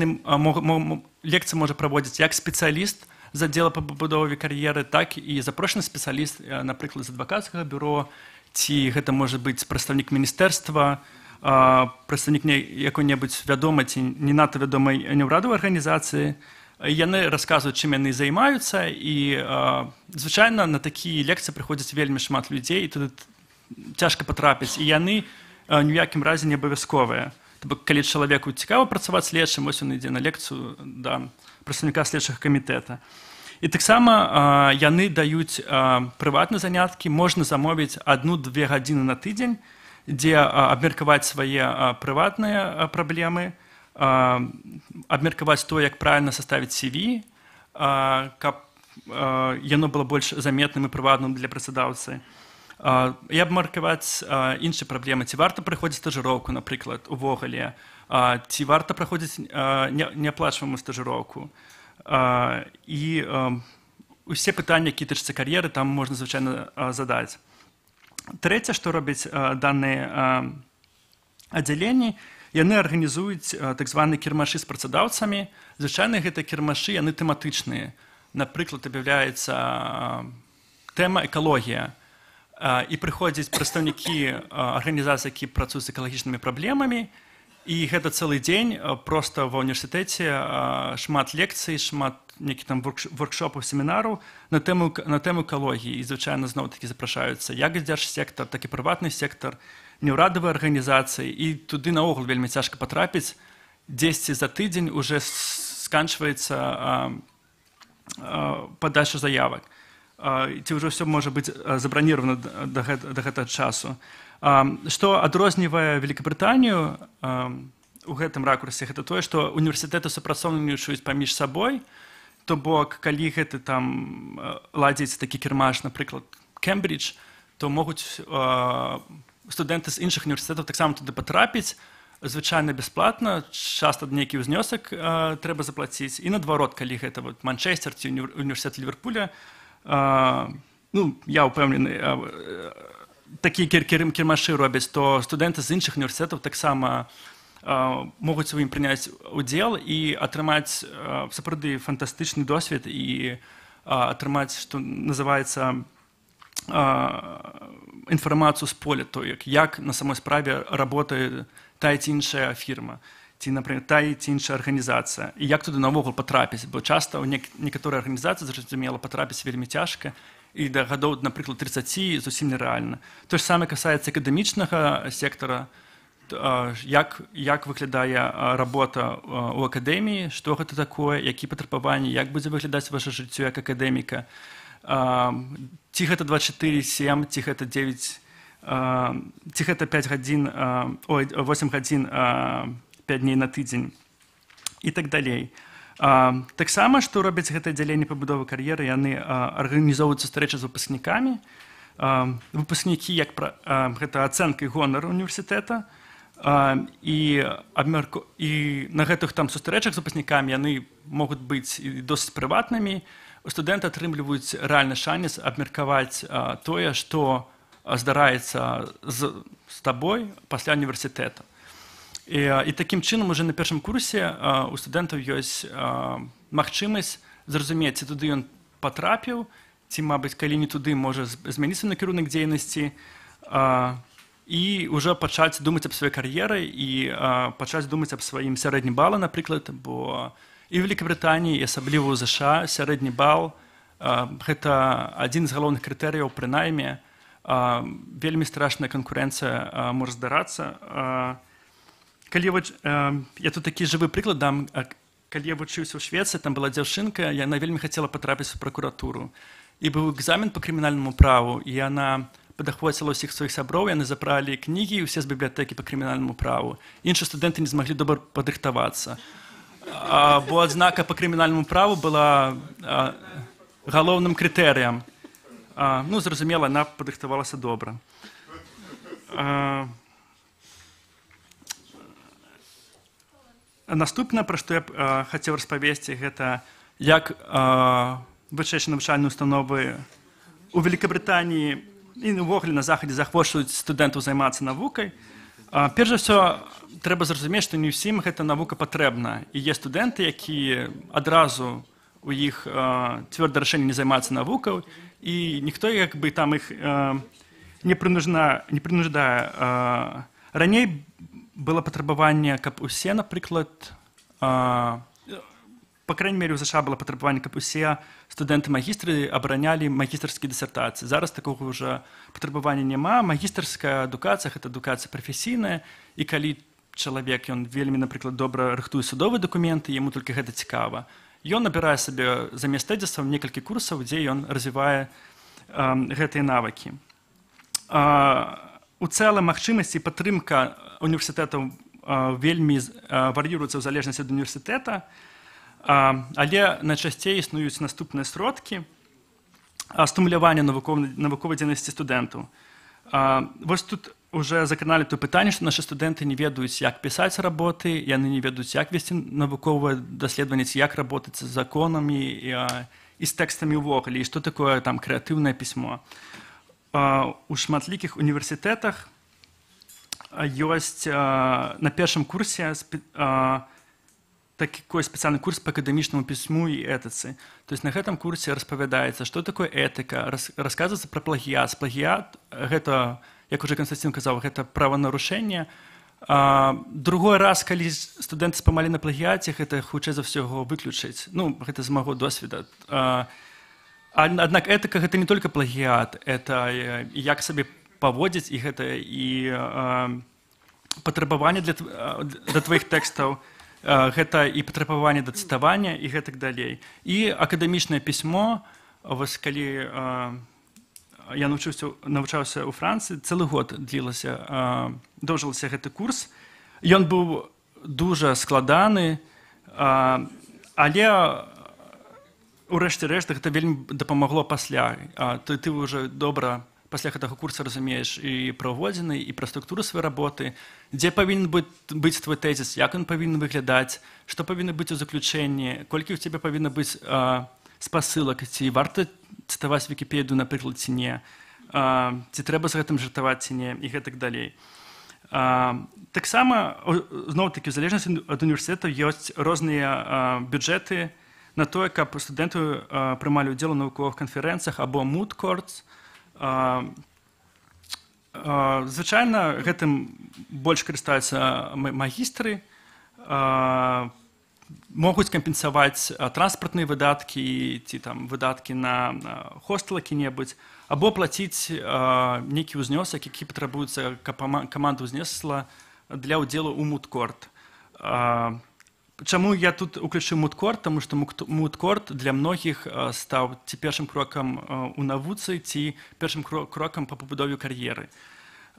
Speaker 2: можа праводзіць як спецыяліст з аддзела па пабудове кар'еры, так і запрошаны спецыяліст, напрыклад, з адвакацкага бюро, ці гэта можа быць прадстаўнік міністэрства, прадстаўнік якой-небудзь вядомай ці не надта вядомай неўрадовай арганізацыі. Яны расказваюць, чым яны займаюцца, і звычайна на такія лекцыі прыходзяць вельмі шмат людзей, і туды цяжка патрапіць, і яны ні ў якім разе не абавязковыя. Калі чалавеку цікава працаваць следчым, вось ён ідзе на лекцыю да прадстаўніка следчага камітэта. І таксама яны даюць прыватныя заняткі, можна замовіць 1-2 гадзіны на тыдзень, дзе абмеркаваць свае прыватныя праблемы, абмеркаваць то, як правільна саставіць CV, каб яно было больш заметным і прыватным для працадаўцы. І абмеркаваць іншыя праблемы. Ці варта праходзіць стажыроўку, напрыклад, увогуле, ці варта праходзіць неаплачваемую стажыроўку. І усе пытанні, якія тычацца кар'еры, там можна звычайна задаць. Трэцяе, што робяць даныя аддзяленні, яны арганізуюць так званыя кірмашы з працадаўцамі. Звычайна гэта кірмашы, яны тэматычныя. Напрыклад, аб'яўляецца тэма экалогія. І прыходзяць прадстаўнікі арганізацый, які працуюць з экалагічнымі праблемамі. І гэта цэлы дзень проста ва ўніверсітэце шмат лекцый, шмат нейкіх там воркшопаў, семінараў на тэму экалогіі. І звычайна зноў-такі запрашаюцца як дзяржсектар, так і прыватны сектар, неўрадавыя арганізацыі, і туды наогул вельмі цяжка патрапіць. Дзесьці за тыдзень уже сканчваецца падача заявак. Ці ўжо ўсё можа быць забраніравана да гэтага часу. Што адрознівае Великабрытанію у гэтым ракурсе, гэта тое, што універсітэты супрацоўнічаюць паміж сабой, то бок, калі гэты там ладзіць такі кірмаш, напрыклад, Кембридж, то могуць студэнты з іншых універсітэтаў таксама туды патрапіць, звычайна бясплатна, часта нейкі ўзнёсак трэба заплаціць. І наадварот, калі гэта Манчэстер ці універсітэт Ліверпуля, я ўпэўнены, такія кірмашы робяць, то студэнты з іншых універсітэтаў таксама могуць у ім прыняць удзел і атрымаць сапраўды фантастычны досвед і атрымаць, што называецца, інфармацыю з поля, то як на самой справе работае тая ці іншая фірма, ці, напрыклад, тая ці іншая арганізацыя, і як туды навогул патрапіць, бо часта ў некаторыя арганізацыі, зразумела, патрапіць вельмі цяжка, і да гадоў, напрыклад, 30 зусім нерэальна. То ж самае касаецца акадэмічнага сектара, як выглядае работа ў акадэміі, што гэта такое, які патрабаванні, як будзе выглядаць ваша жыццё як акадэміка, ці гэта 24/7, ці гэта 9, ці гэта 5 гадзін, 8 гадзін 5 дней на тыдзень і так далей. Таксама, што робяць гэта аддзяленне пабудовы кар'еры, яны арганізоўваюць сустрэчы з выпускнікамі. Выпускнікі, гэта ацэнка і гонар універсітэта, і на гэтых там сустрэчах з выпускнікамі яны могуць быць досыць прыватнымі. Студэнты атрымліваюць рэальны шанец абмеркаваць тое, што здараецца з табой пасля універсітэта. І такім чынам уже на першым курсе у студэнтаў ёсць магчымасць зразумець, ці туды ён патрапіў, ці, мабыць, калі не туды, можа змяніцца накірунак дзейнасці, і ўжо пачаць думаць аб сваёй кар'еры і пачаць думаць аб сваім сярэднім бале, напрыклад, бо і ў Великабрытаніі, і асабліва ў ЗША, сярэдні бал гэта адзін з галоўных крытэрыяў пры найме. Вельмі страшная канкурэнцыя можа здарацца. Я тут такі жывы прыклад дам. Калі я вучыўся ў Швецыі, там была дзяўчынка, яна вельмі хацела патрапіць у пракуратуру. І быў экзамен па крымінальнаму праву, і яна падахвоціла ўсіх сваіх сяброў, яны забралі кнігі ўсе з бібліятэкі па крымінальнаму праву. Іншыя студэнты не змаглі добра падрыхтавацца. Бо адзнака па крымінальнаму праву была галоўным крытэрыям. Ну, зразумела, яна падрыхтавалася добра. Наступнае, пра што я хацеў распавесці, гэта як вышэйшыя навучальныя установы у Великабрытаніі і ўвогуле на захадзе захвочваюць студэнтаў займацца навукай. Перш за ўсё, трэба зразумець, што не ўсім гэта навука патрэбна. І є студэнты, якія адразу у іх цвёрда рашэнне не займацца навукай, і ніхто там іх не прынуждае. Раней было патрабаванне, каб усе, напрыклад, па крайней мере, у ЗША было патрабаванне, каб усе студэнты-магістры абаранялі магістарскія дысертацыі. Зараз такога ўжо патрабавання няма. Магістарская адукацыя – гэта адукацыя прафесійная, і калі чалавек, ён вельмі, напрыклад, добра рыхтуе судовыя дакументы, яму толькі гэта цікава. Ён набірае сабе замест тэзісаў некалькі курсаў, дзе ён развівае гэтыя навыкі. У цэлым магчымасці і падтрымка універсітэтаў вельмі вар'іруецца ў залежнасці ад універсітэта, але найчасцей існуюць наступныя сродкі стымулявання навуковай дзейнасці студэнтаў. Вось тут уже закраналі то пытанне, што нашы студэнты не ведаюць, як пісаць работы, яны не ведаюць, як весці навуковае даследаванне, як работаць з законамі і з тэкстамі ўвогуле, і што такое там крэатыўнае пісьмо. У шматлікіх універсітэтах ёсць на першым курсе такой спецыяльны курс па акадэмічнаму пісьму і этыцы. То есть на гэтым курсе распавядаецца, што такое этыка, расказваецца пра плагіят. Плагіят – гэта, як уже Константин казаў, гэта праванарушэнне. Другой раз, калі студэнты спамалі на плагіяце, гэта хутчэй за ўсё яго выключыць. Ну, гэта з майго досведа. Аднак этыка – гэта не толькі плагіят, это як сабе паводзіць, і гэта і патрабаванне для тваіх тэкстаў, гэта і патрабаванне да цытавання, і гэтак далей. І акадэмічнае пісьмо, вось калі я навучаўся ў Францыі, цэлы год доўжылася гэты курс. Ён быў дужа складаны, але урэшце рэшт гэта вельмі дапамагло пасля. Ты ўжо добра пасля гэтага курса разумееш і пра ўводзіны, і пра структуру сваёй работы, дзе павінен быць твой тэзіс, як ён павінен выглядаць, што павінна быць у заключэнні, колькі ў цябе павінна быць спасылак, ці варта цытаваць Вікіпедыю, напрыклад, ці не, ці трэба з гэтым жартаваць, ці не, і гэтак далей. Таксама, зноў-такі, у залежнасці ад універсітэтаў ёсць розныя бюджэты на тое, каб студэнты прымалі ўдзел у навуковых канферэнцыях або moot courts. Звычайна гэтым больш карыстаюцца магістры, могуць кампенсаваць транспартныя выдаткі ці там выдаткі на хостел які-небудзь, або плаціць нейкі ўзнёсак, які патрабуецца, каб каманда ўзнесла для ўдзелу ў moot-court. Чаму я тут уключыў moot-court? Таму што moot-court для многіх стаў ці першым крокам у навуцы, ці першым крокам па пабудове кар'еры.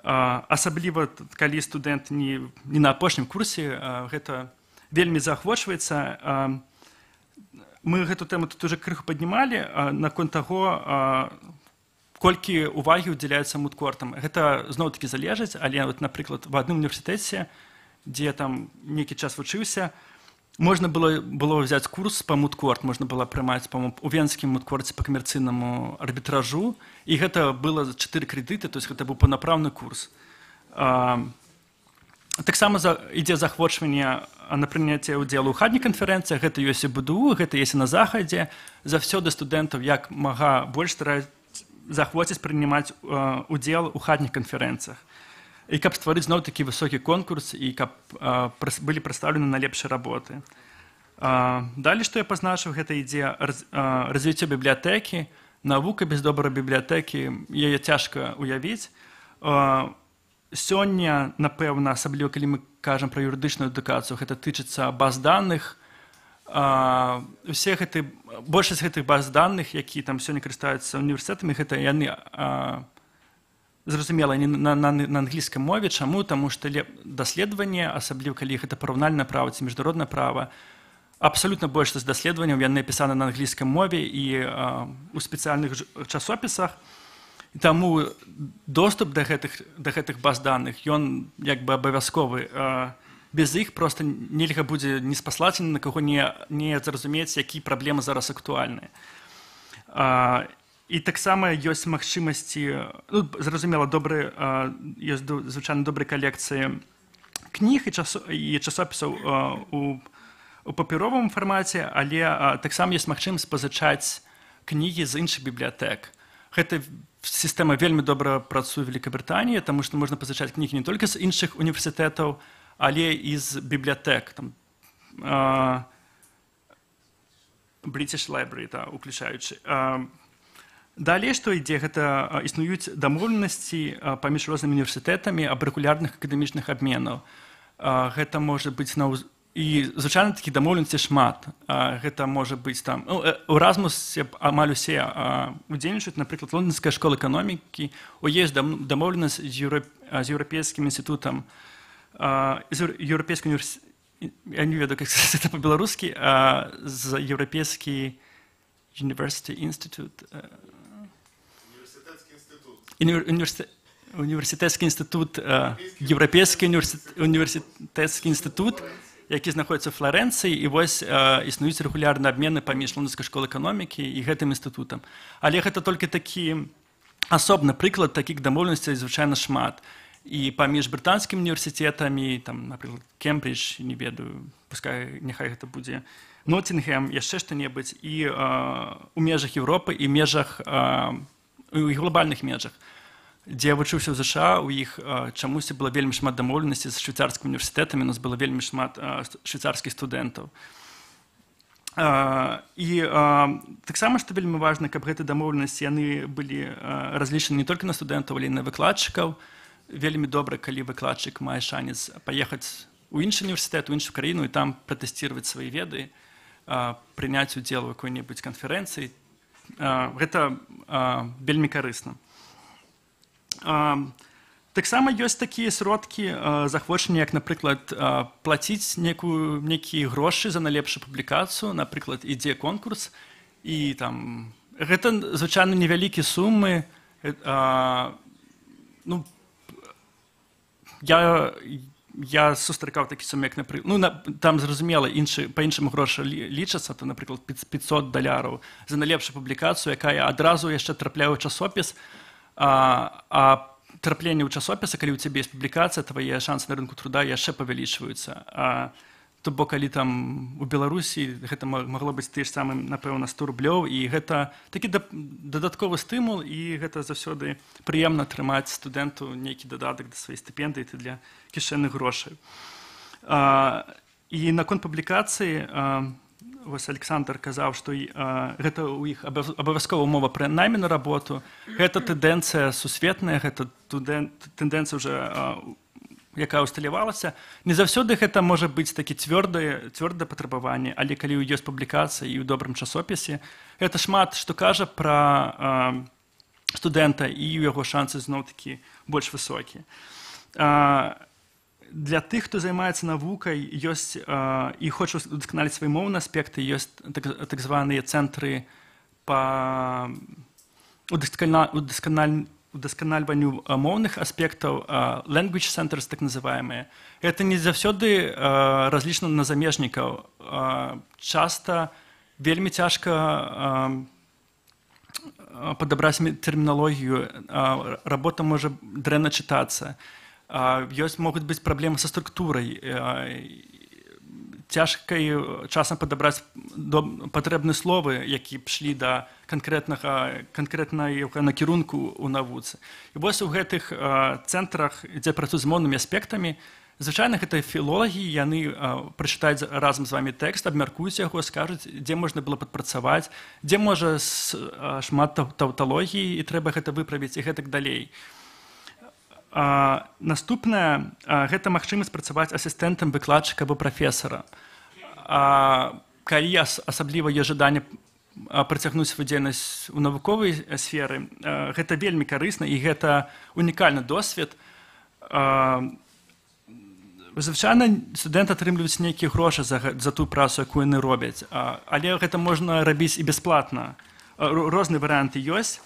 Speaker 2: Асабліва, калі студэнт не на апошнім курсе, гэта вельмі заахвочваецца. Мы гэту тэму тут уже крыху паднімалі наконт таго, колькі увагі ўдзяляецца moot-courtам. Гэта зноў-такі залежыць, але, напрыклад, в адным універсітэце, дзе там нейкі час вучыўся, можна было взяць курс па moot-court, можна было прымаць, па-моему, у венскім moot-courце па камерцыйнаму арбітражу, і гэта было 4 крэдыты, то есть гэта быў паўнапраўны курс. Таксама ідзе захвочванне на прыняцце ўдзелу ў хатніх канферэнцыях, гэта ёсць і БДУ, гэта ёсць і на захадзе. Заўсёды студэнтаў як мага больш захвоціць прынимаць удзел у хатніх канферэнцыях. І каб стварыць зноў такі высокі конкурс, і каб былі прадстаўлены найлепшыя работы. Далей, што я пазначыў, гэта ідзе развіццё бібліятэкі, навука без добрай бібліятэкі, яе цяжка уявіць. Сёння, напэўна, асабліва, калі мы кажам пра юрыдычную адукацыю, гэта тычыцца баз даных. Большасць гэтых баз даных, які там сёння карыстаюцца універсітэтамі, гэта яны зразумела на англійскай мове. Чаму? Таму што даследаванне, асабліва калі гэта параўнальнае права ці міжнароднае права, абсалютна большасць даследаванняў яны напісаны на англійскай мове і ў спецыяльных часопісах. Таму доступ да гэтых баз даных, ён як бы абавязковы. Без іх проста нельга будзе не спаслаць на каго не зразумець, якія праблемы зараз актуальныя. І таксама ёсць магчымасці, зразумела, ёсць звычайна добрыя калекцыі кніг і часопісаў у папяровым фармаце, але таксама ёсць магчымасць пазычаць кнігі з іншых бібліятэк. Гэта сістэма вельмі добра працуе ў Великабрытаніі, таму што можна пазычаць кнігі не толькі з іншых універсітэтаў, але і з бібліятэк, British Library, уключаючы. Далей, што ідзе, гэта існуюць дамоўленасці паміж рознымі універсітэтамі аб рэгулярных акадэмічных абменаў. Гэта можа быць, і звычайна такіх дамоўленасцей шмат. Гэта можа быць там, у Эразмусе амаль усе удзельнічаюць, напрыклад, Лондонская школа эканомікі, ёсць дамоўленасць з еўрапейскім інстытутам, европейский университет, я не ведаю, как это по-белорусски, з Европейский University Institute. Університетський інститут, Європейський університетський інститут, які знаходяцца ў Флоренцыі, і вось існуюць рэгулярныя абмены паміж Лондонскай школай эканомікі і гэтым інстытутам. Але гэта толькі такі асобны прыклад, такіх дамоўленасцей звычайна шмат. І паміж брытанскімі універсітэтамі, там, напрыклад, Кембридж, не ведаю, пускай, няхай гэта будзе Ноттингем, яшчэ што-небудзь, і ў межах Еўропы, і ў глобальных межах, дзе я вучыўся ў ЗША, у іх чамусьці было вельмі шмат дамоўленасцей з швейцарскімі універсітэтамі, у нас было вельмі шмат швейцарскіх студэнтаў. І таксама, што вельмі важна, каб гэтыя дамоўленасці яны былі разлічаны не толькі на студэнтаў, але і на выкладчыкаў. Вельмі добра, калі выкладчык мае шанец паехаць у іншы універсітэт, у іншую краіну і там пратэсціраваць свае веды, прыняць удзел у якой-небудзь канферэнцыі. Гэта вельмі карысна. Таксама ёсць такія сродкі захвочання, як, напрыклад, плаціць нейкія грошы за найлепшую публікацыю, напрыклад, ідзе конкурс, і там гэта звычайна невялікія сумы. Я сустракаў такі сум, як, напрыклад, там, зразумела, па-іншаму грошы лічацца, то, напрыклад, $500 за найлепшую публікацыю, якая адразу яшчэ трапляе ў часопіс, а траплення ў часопісы, калі ў цябе ёсць публікацыя, твае шансы на рынку труда яшчэ павялічваюцца. То бок, калі там у Беларусі гэта магло быць ты ж самым, напэўна, 100 рублёў, і гэта такі дадатковы стымул, і гэта заўсёды прыемна атрымаць студэнту нейкі дадатак да сваёй стыпендыі для кішэнных грошай. І наконт публікацыі, вось Александр казаў, што гэта ў іх абавязкова умова пры найме на работу. Гэта тэндэнцыя сусветная, гэта тэндэнцыя ўжо, якая усталявалася. Не заўсёды гэта можа быць такі цвёрдае патрабаванне, але калі ёсць публікацыя і ў добрым часопісе, гэта шмат што кажа пра студэнта, і яго шансы зноў-такі больш высокія. Для тых, хто займаецца навукай, ёсць і хоча удасканаліць свае моўныя аспекты, ёсць так званыя цэнтры па удасканальванню моўных аспектаў, language centers, так называемыя. Это не заўсёды разлічана на замежнікаў. Часта вельмі цяжка падабраць тэрміналогію, работа можа дрэнна чытацца. Могуць быць праблемы са структурай. Цяжка часам падабраць патрэбныя словы, які шлі да канкрэтнага накірунку ў навуцы. І вось у гэтых цэнтрах, дзе працуюць з моўнымі аспектамі, звычайна гэта філолагі, яны прачытаюць разам з вамі тэкст, абмяркуюць яго, скажуць, дзе можна было падпрацаваць, дзе можа шмат таўталогіі, і трэба гэта выправіць, і гэтак далей. Наступнае, гэта магчымасць працаваць асістэнтам выкладчыка або прафесара. Калі асабліва ёсць жаданне працягнуць сваю дзейнасць у навуковай сферы, гэта вельмі карысна, і гэта унікальны досвед. Звычайна студэнты атрымліваюць нейкія грошы за тую працу, якую яны робяць, але гэта можна рабіць і бясплатна. Розныя варыянты ёсць.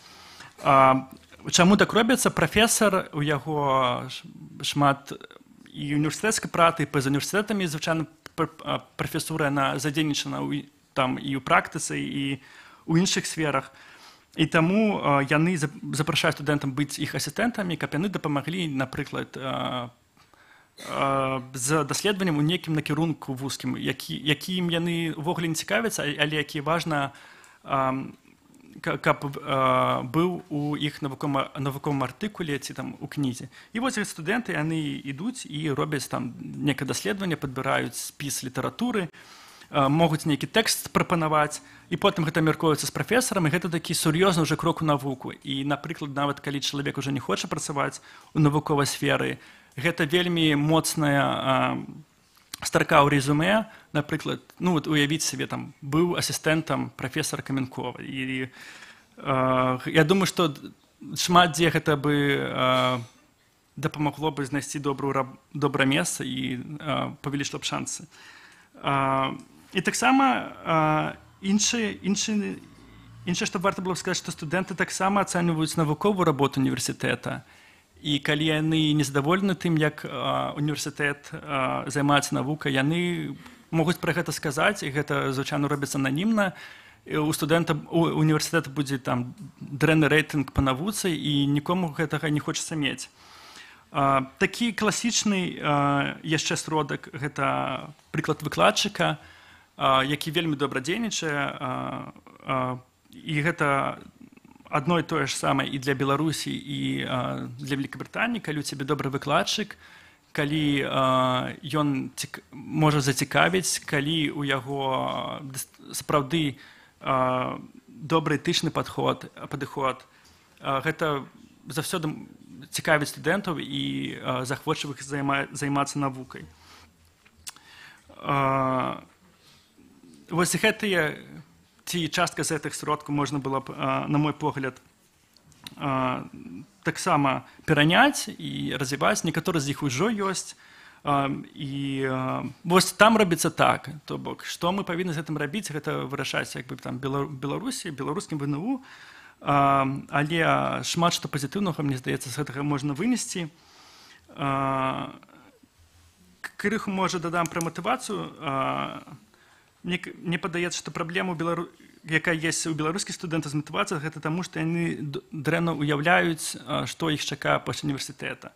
Speaker 2: Чаму так робіцца? Прафесар, у яго шмат і універсітэцкай працы, і па-за універсітэтамі, звычайна прафесура, яна задзейнічана там і ў практыцы, і ў іншых сферах. І таму яны запрашаюць студэнтам быць іх асістэнтамі, каб яны дапамаглі, напрыклад, з даследаваннем у нейкім накірунку вузкім, якім яны ўвогуле не цікавяцца, але які важна, каб быў у іх навуковым артыкуле ці там у кнізе. І вось студэнты, яны ідуць і робяць там некае даследаванне, падбіраюць спіс літаратуры, могуць нейкі тэкст прапанаваць, і потым гэта абмяркоўваецца з прафесарам, і гэта такі сур'ёзны ўжо крок у навуку. І, напрыклад, нават калі чалавек ужо не хоча працаваць у навуковай сферы, гэта вельмі моцная строка ў резюме, напрыклад, ну вот уявіць сабе, там быў асістэнтам прафесара Каменкова. І я думаю, што шмат дзе гэта бы дапамагло бы знайсці добрае месца і павялічыла б шансы. І таксама іншае, што варта было б сказаць, што студэнты таксама ацэньваюць навуковую работу універсітэта. І калі яны незадаволены тым, як універсітэт займаецца навукай, яны могуць пра гэта сказаць, і гэта, звычайна, робіцца ананімна. У студэнта універсітэта будзе там дрэнны рэйтынг па навуцы, і нікому гэтага не хочацца мець. Такі класічны яшчэ сродак, гэта прыклад выкладчыка, які вельмі добра дзейнічае, і гэта адно і тое ж самае і для Беларусі, і для Великабрытаніі, калі у цябе добры выкладчык, калі ён можа зацікавіць, калі у яго сапраўды добры этычны падыход, гэта заўсёды цікавіць студэнтаў і захвочвае іх займацца навукай. Вось гэтыя ці частка з гэтых сродкаў можна было б, на мой погляд, таксама пераняць і развіваць. Некаторыя з іх ужо ёсць. І вось там робіцца так. То бок, што мы павінны з гэтым рабіць, гэта вырашаць як бы там Беларусі, беларускім ВНУ. Але шмат што пазітыўнага, мне здаецца, з гэтага можна вынесці. Крыху, можа, дадам пра матывацыю. Мне падаецца, што праблема якая есть у беларускіх студэнтаў з матывацыяй, гэта таму, што яны дрэнна уяўляюць, што іх чакае пасля універсітэта.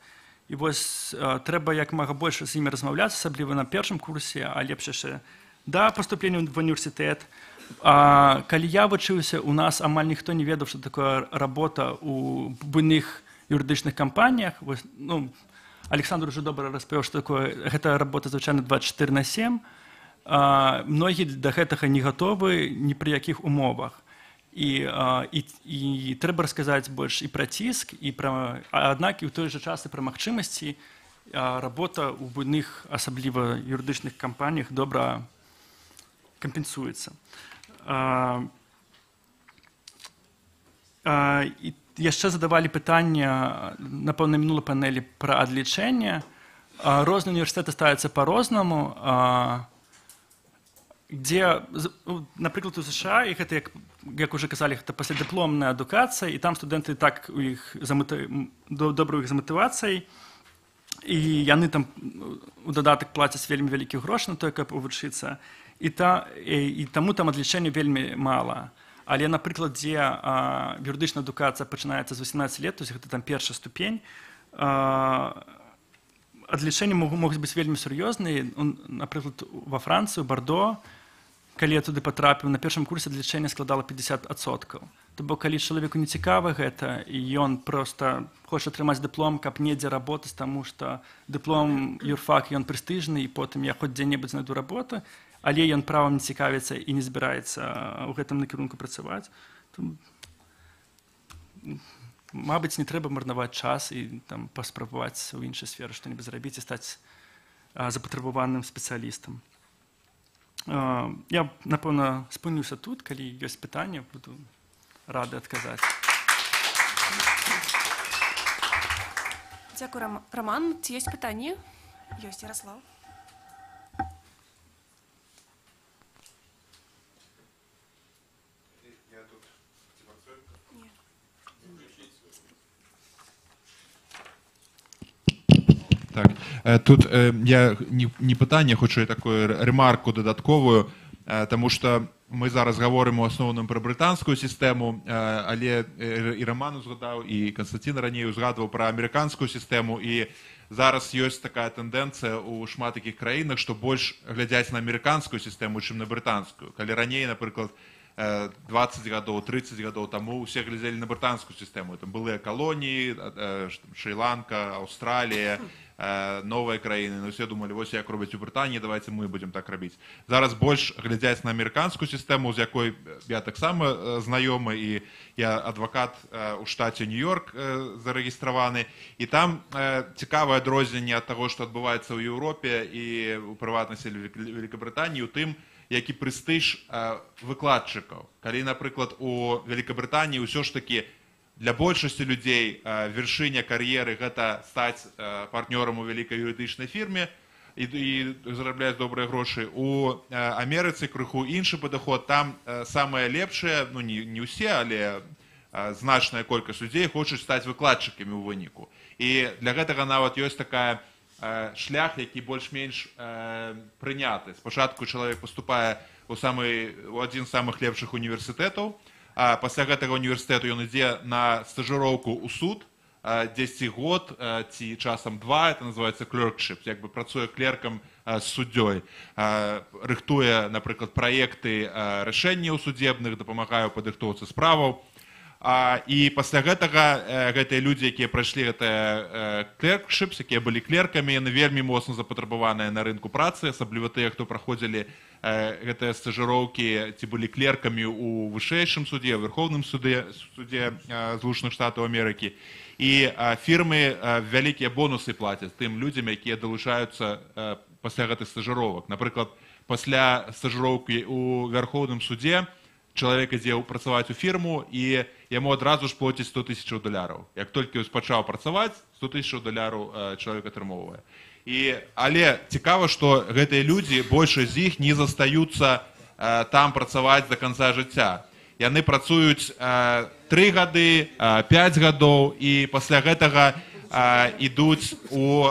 Speaker 2: І вось трэба як мага больш з імі размаўляць, асабліва на першым курсе, а лепш яшчэ да паступлення в універсітэт. Калі я вучыўся, у нас амаль ніхто не ведаў, што такое работа у буйных юрыдычных кампаніях. Ну, Александр уже добра распавёў, што такое гэта работа звычайна 24/7. Многія да гэтага не гатовы ні пры якіх умовах. І трэба расказаць больш і пра ціск, аднак і ў той жа час і пра магчымасці. Работа ў буйных, асабліва юрыдычных кампаніях, добра кампенсуецца. І яшчэ задавалі пытанне, напэўна, мінулай панелі пра адлічэнне. Розныя універсітэты ставяцца па-рознаму. Где, напрыклад, у США, і гэта, як уже казалі, гэта паслядыпломная адукацыя, і там студэнты так добра ў іх з матывацыяй, і яны там у дадатак плацяць вельмі вялікі грош на тое, каб вучыцца, і таму там адлічэння вельмі мала. Але, напрыклад, дзе юрыдычная адукацыя пачынаецца з 18 лет, то есть гэта там першая ступень, адлічэнні могуць быць вельмі сур'ёзныя. Напрыклад, ва Францыі, у Бардо, калі я туды патрапіў, на першым курсе адлічэнне складала 50%. То бок, калі чалавеку не цікава гэта, і ён проста хоча атрымаць дыплом, каб недзе работаць, таму што дыплом юрфак, ён прэстыжны, і потым я хоць дзе-небудзь знайду работу, але ён правам не цікавіцца і не збіраецца ў гэтым накірунку працаваць, то, мабыць, не трэба марнаваць час і паспрабаваць у іншай сферы што-небудзь зрабіць і стаць запатрабаваным спецыялістам. Я, напэўна, спыніўся тут, калі ёсць пытанне, буду рады адказаць.
Speaker 3: Дзякую, Роман. Ці ёсць пытанне? Ёсць, Ярослав.
Speaker 10: Так, тут я не пытанне, хочу такую ремарку дадатковую, тому что мы зараз говорим у асноўным про брытанскую сістэму, але і Роман узгадаў, і Константин раней узгадваў про амерыканскую сістэму, і зараз ёсць такая тэндэнцыя у шмат такіх краінах, што больш глядзяць на амерыканскую сістэму, чым на брытанскую. Калі раней, напрыклад, 20 гадоў, 30 гадоў таму усе глядзелі на брытанскую сістэму. Там былыя калоніі, Шры-Ланка, Аўстралія, новыя краіны, но все думалі, вось як робяць у Брытаніі, давайте мы будем так рабіць. Зараз больш глядзяць на амерыканскую сістэму, з якой я таксама знаёмы, і я адвакат у штаце Нью-Йорк зарэгістраваны, і там цікавае адрозненне ад таго, што адбываецца ў Еўропе і у прыватнасці Великабрытаніі, у тым, які прэстыж выкладчыкаў. Калі, напрыклад, у Великабрытаніі ўсё ж такі для большасці людзей вяршыня кар'еры гэта стаць партнёрам у вялікай юрыдычнай фірме і зарабляць добрыя грошы. У Амерыцы крыху іншы падыход, там самыя лепшыя, ну не ўсе, але значная колькасць людзей хочуць стаць выкладчыкамі ў выніку. І для гэтага нават ёсць такая шлях, які больш-менш прыняты. Спачатку чалавек паступае у адзін з самых лепшых універсітэтаў, а пасля гэтага універсітэту ён ідзе на стажыроўку ў суд, 10 год ці часам 2, это называется clerkship, як бы працуе клеркам з суддзёй, рыхтуе, напрыклад, праекты рашэнняў судебных, дапамагае ў падрыхтоўцы справаў. І пасля гэтага гэтыя людзі, якія прайшлі гэтыя clerkships, якія былі клеркамі, яны вельмі моцна запатрабаваныя на рынку працы, асабліва тыя, хто праходзілі гэтыя стажыроўкі, ці былі клеркамі ў вышэйшым судзе, ў Верховным судзе Злучаных Штатаў Амерыкі. І фірмы вялікія бонусы плацяць тым людзям, якія далучаюцца пасля гэтых стажыровак. Напрыклад, пасля стажыроўкі ў Верховным судзе чалавек ідзе працаваць у фірму, і яму адразу ж плоцяць $100,000. Як толькі ён пачаў працаваць, $100,000 чалавек атрымоўвае. Але цікава, што гэтыя людзі, большасць з іх не застаюцца там працаваць да канца жыцця. Яны працуюць 3 гады, 5 гадоў, і пасля гэтага ідуць у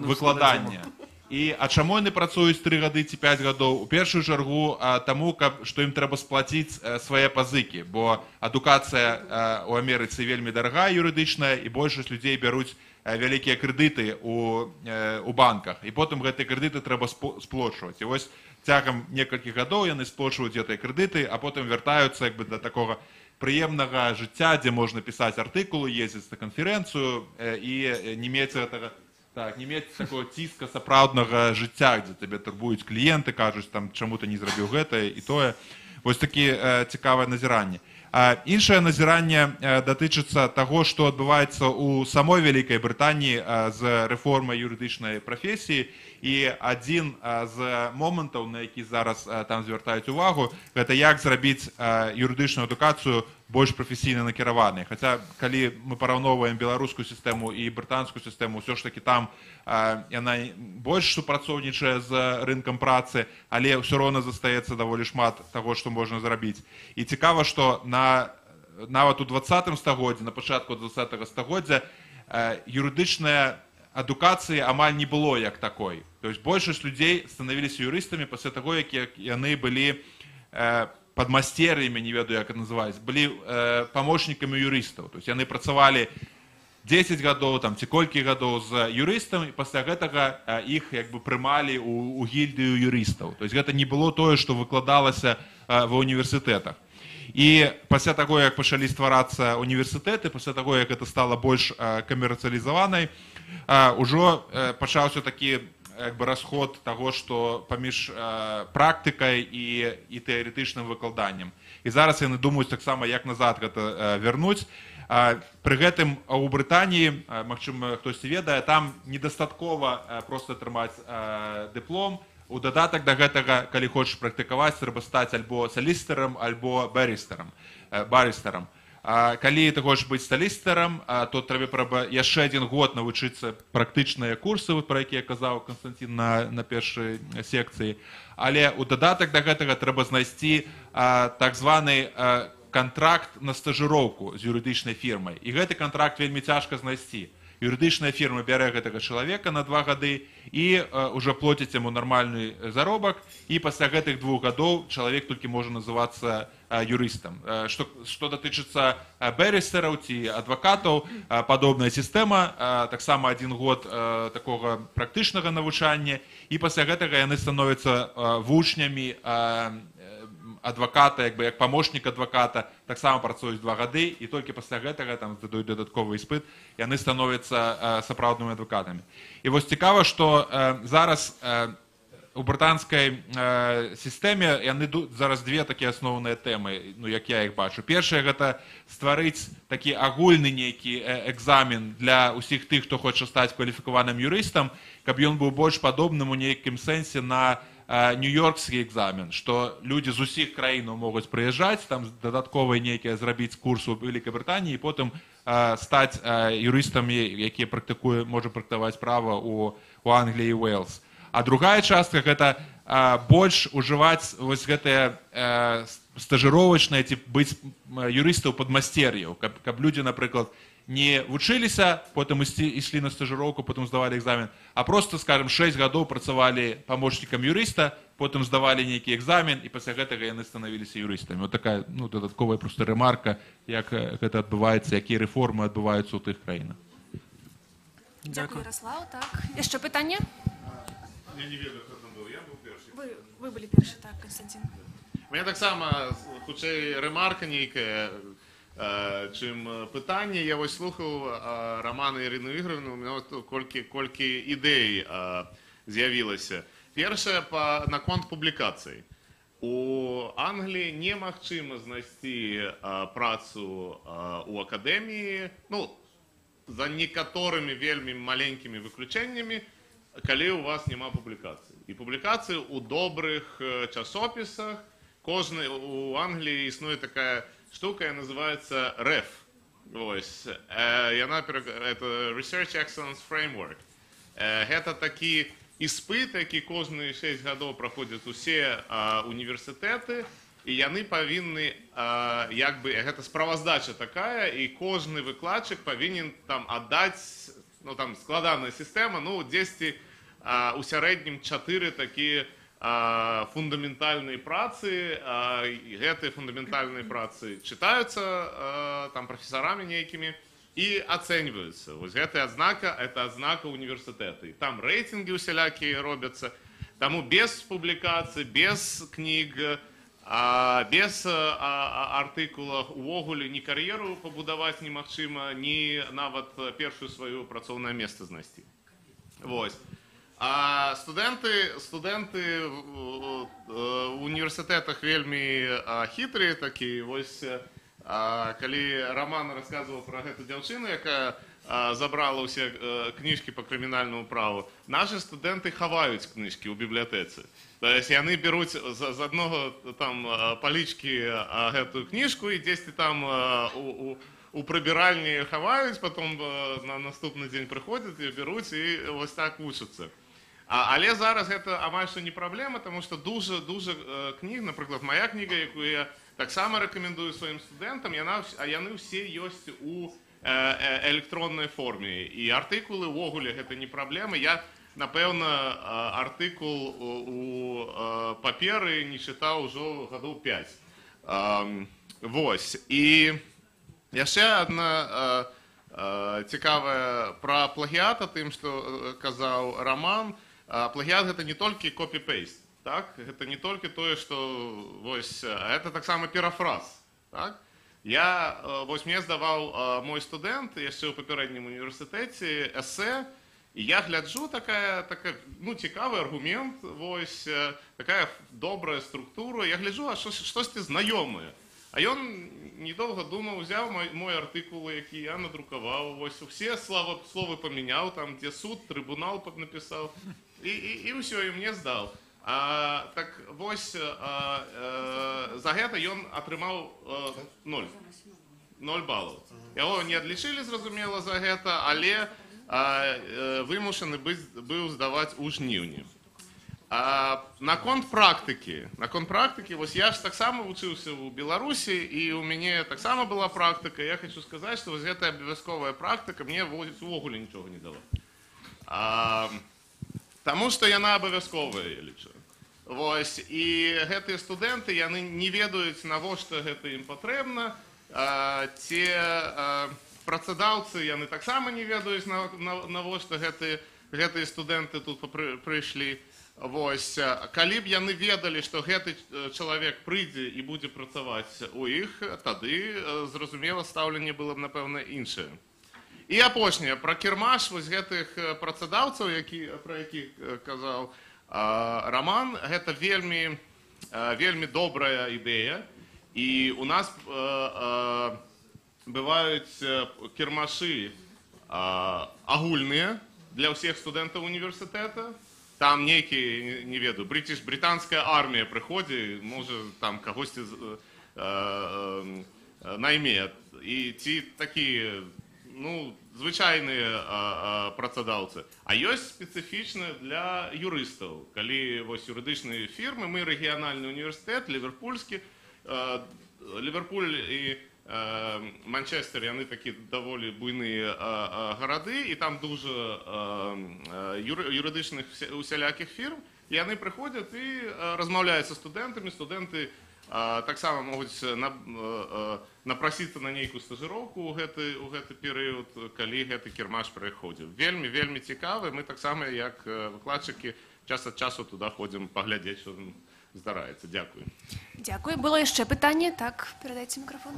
Speaker 10: выкладанне. А чаму яны працуюць 3 гады ці 5 гадоў? У першую чаргу таму, што ім трэба сплаціць свае пазыкі, бо адукацыя ў Амерыцы вельмі дарагая юрыдычная, і большасць людзей бяруць вялікія крэдыты у банках, і потым гэтыя крэдыты трэба сплочваць. І вось цягам некалькіх гадоў яны сплочваюць гэтыя крэдыты, а потым вяртаюцца да такога прыемнага жыцця, дзе можна пісаць артыкулы, ездзіць на канферэнцыю і не мець гэтага, не мець такого ціска сапраўднага жыцця, дзе табе турбуюць кліенты, кажуць, чаму ты не зрабіў гэтае і тое. Вось такі цікавае назіранне. Іншае назіранне датычыцца таго, што адбываецца ў самой Вялікай Брытаніі з рэформай юрыдычнай прафесіі, і адзін з момантаў, на які зараз там звяртаюць увагу, гэта як зрабіць юрыдычную адукацыю больш прафесійна накіраванай. Хаця, калі мы параўноўваем беларускую сістэму і брытанскую сістэму, ўсё ж такі там яна больш супрацоўнічае з рынкам працы, але ўсё роўна застаецца даволі шмат таго, што можна зрабіць. І цікава, што нават у 20-м стагоддзі, на пачатку 20-го стагоддзя, юрыдычная адукацыі амаль не было як такой. То есть большасць людзей станавіліся юрыстамі пасля таго, як яны былі падмастер'ямі, не ведаю, як это называюць, былі памочнікамі юрыстаў. То есть яны працавалі 10 гадоў ці колькі гадоў з юрыстам, і пасля гэтага іх прымалі ў гільдыю юрыстаў. То есть гэта не было тое, што выкладалася ва універсітэтах. І пасля таго, як пачалі стварацца універсітэты, пасля таго, як гэта стала больш камерцыялізаванай, ужо пачаўся такі расход таго, што паміж практыкай і тэарэтычным выкладаннем. І зараз яны думаюць таксама, як назад гэта вярнуць. Пры гэтым у Брытаніі, магчыма, хтосьці ведае, там недастаткова проста атрымаць дыплом. У дадатак да гэтага, калі хочаш практыкаваць, трэба стаць альбо салістарам, альбо барыстарам. Калі ты хочаш быць салістарам, то трэба яшчэ 1 год навучыцца практычныя курсы, пра якія казаў Канстанцін на першай секцыі. Але у дадатак да гэтага трэба знайсці так званы кантракт на стажыроўку з юрыдычнай фірмай. І гэты кантракт вельмі цяжка знайсці. Юрыдычная фірма бярэ гэтага чалавека на 2 гады і ўжо плоціць яму нармальны заробак, і пасля гэтых 2 гадоў чалавек толькі можа называцца юрыстам. Што датычыцца бэрыстараў ці адвакатаў, падобная сістэма, таксама 1 год такога практычнага навучання, і пасля гэтага яны становяцца вучнямі адваката, як памочнік адваката, таксама працуюць 2 гады, і толькі пасля гэтага здадуць дадатковы іспыт, яны становяцца сапраўднымі адвакатамі. І вось цікава, што зараз у брытанскай сістэме яны зараз 2 такія асноўныя тэмы, як я іх бачу. Першае, гэта стварыць такі агульны нейкі экзамен для ўсіх тых, хто хоча стаць кваліфікаваным юрыстам, каб ён быў больш падобным у нейкім сэнсе на нью-йоркскі экзамен, што людзі з усіх краінаў могуць прыязджаць, там дадатковыя нейкія зрабіць курс у Вялікай Брытаніі, і потым стаць юрыстамі, якія можа практыкаваць права ў Англіі і Уэльс. А другая частка – гэта больш ужываць вось гэтыя стажыровачныя, ці быць юрыстаў падмастер'яў, каб людзі, напрыклад, не вучыліся, потым ішлі на стажыроўку, потым здавалі экзамен, а просто, скажем, 6 гадоў працавалі памочнікам юрыста, потым здавалі нейкі экзамен, і пасля гэтага яны станавіліся юрыстамі. Вот такая дадатковая проста рэмарка, як гэта адбываецца, якія рэформы адбываюцца ў тых краінах.
Speaker 3: Дякую, Ярослав. Так, яшчэ пытанне?
Speaker 9: Я не ведаю, хто там быў, я быў першы.
Speaker 3: Вы былі першы, так, Константин.
Speaker 9: У мяне таксама, хутчэй, рэмарка нейкая, чым пытанне. Я вось слухаў Рамана і Ірыну Ігоровну, у мяне колькі ідэй з'явілася. Першае, наконт публікацый. У Англіі немагчыма знайсці працу ў акадэміі, за некаторымі вельмі маленькімі выключэннямі, калі у вас няма публікацый. І публікацыі ў добрых часопісах. У Англіі існуе такая штука, называецца REF. Это Research Excellence Framework. Гэта такі іспыт, які кожны 6 гадоў праходзяць усе універсітэты, і яны павінны, гэта справаздача такая, і кожны выкладчык павінен аддаць, складаная сістэма, 10 у сярэднім 4 такія фундаментальныя працы, гэтыя фундаментальныя працы чытаюцца там прафесарамі нейкімі і ацэньваюцца. Вось гэтая адзнака — это адзнака універсітэта. І там рэйтинги усялякія робяцца. Таму без публікацый, без кніг, без артыкулаў увогуле ні кар'еру пабудаваць немагчыма, ні нават першую сваю працоўнае месца знайсці. Вось. А студэнты ў універсітэтах вельмі хітрыя такія. Вось калі Роман рассказывал про гэту дзяўчыну, якая забрала ўсе кніжкі по крымінальнаму праву, наши студэнты хаваюць кніжкі ў бібліятэцы. То есть яны беруць з адного там палічкі гэтую кніжку і дзесьці там у прыбіральні хаваюць, потом на наступны дзень прыходзяць і беруць і вось так вучацца. Але зараз гэта амаль што не праблема, тому што дуже кніг, напрыклад, моя кніга, якую я таксама рэкамендую сваім студэнтам, яны ўсе ёсць у электроннай форме. І артыкулы ўвогуле гэта не праблема. Я, напэўна, артыкул у паперы не чытаў ужо гадоў 5. Вось. І яшчэ адна цікавая пра плагіат, тым, што казаў Роман. Плагіат — гэта не толькі копі-пейст. Так? Гэта не толькі тое, што вось, гэта таксама перафраз. Так? Вось мне здаваў мой студэнт яшчэ ў папярэднім універсітэце эсэ, і я гляджу цікавы аргумент, вось, такая добрая структура, я гляджу, а штосьці знаёмае. А ён недолго думаў, узяў мой артыкул, які я надрукаваў, вось усе словы памяняў, там дзе суд, трыбунал напісаў, і ўсё, і мне здаў. Так вось за гэта ён атрымаў 0 балаў. Яго не адлічылі, зразумела, за гэта, але вымушаны быў здаваць у жніўні. Наконт практыкі, вось я ж таксама вучыўся ў Беларусі, і ў мяне таксама была практыка. Я хочу сказаць, што вось гэтая абавязковая практыка мне увогуле нічога не дала. Таму што яна абавязковая, я лічу. Вось, і гэтыя студэнты, яны не ведаюць, навошта гэта ім патрэбна. Ці працадаўцы, яны таксама не ведаюць, навошта гэтыя студэнты тут прыйшлі. Вось, калі б яны ведалі, што гэты чалавек прыйдзе і будзе працаваць у іх, тады, зразумела, стаўленне было б, напэўна, іншае. І апошняе, пра кірмаш вось гэтых працадаўцаў, пра якіх казаў Роман, гэта вельмі добрая ідэя. І у нас бываюць кірмашы агульныя для ўсіх студэнтаў універсітэта. Там нейкі, не ведаю, брытанская армія прыходзі, можа, там кагосьці найме. І ці такія, звычайныя працадаўцы. А ёсць спецыфічныя для юрыстаў. Калі вось юрыдычныя фірмы, мы рэгіянальны універсітэт, ліверпульскі, Ліверпуль і Манчестер, яны такі даволі буйныя гарады, і там дуже юрыдычных усялякіх фірм. Яны прыходзяць і размаўляюць са студэнтамі. Студэнты таксама могуць напрасіцца на нейкую стажыроўку ў гэты перыяд, калі гэты кірмаш прыходзіў. Вельмі цікавы. Мы таксама, як выкладчыкі, час ад часу туды ходзім паглядзець, што там здараецца. Дзякую.
Speaker 3: Дзякую. Было яшчэ пытанне? Так, перадайце мікрафон.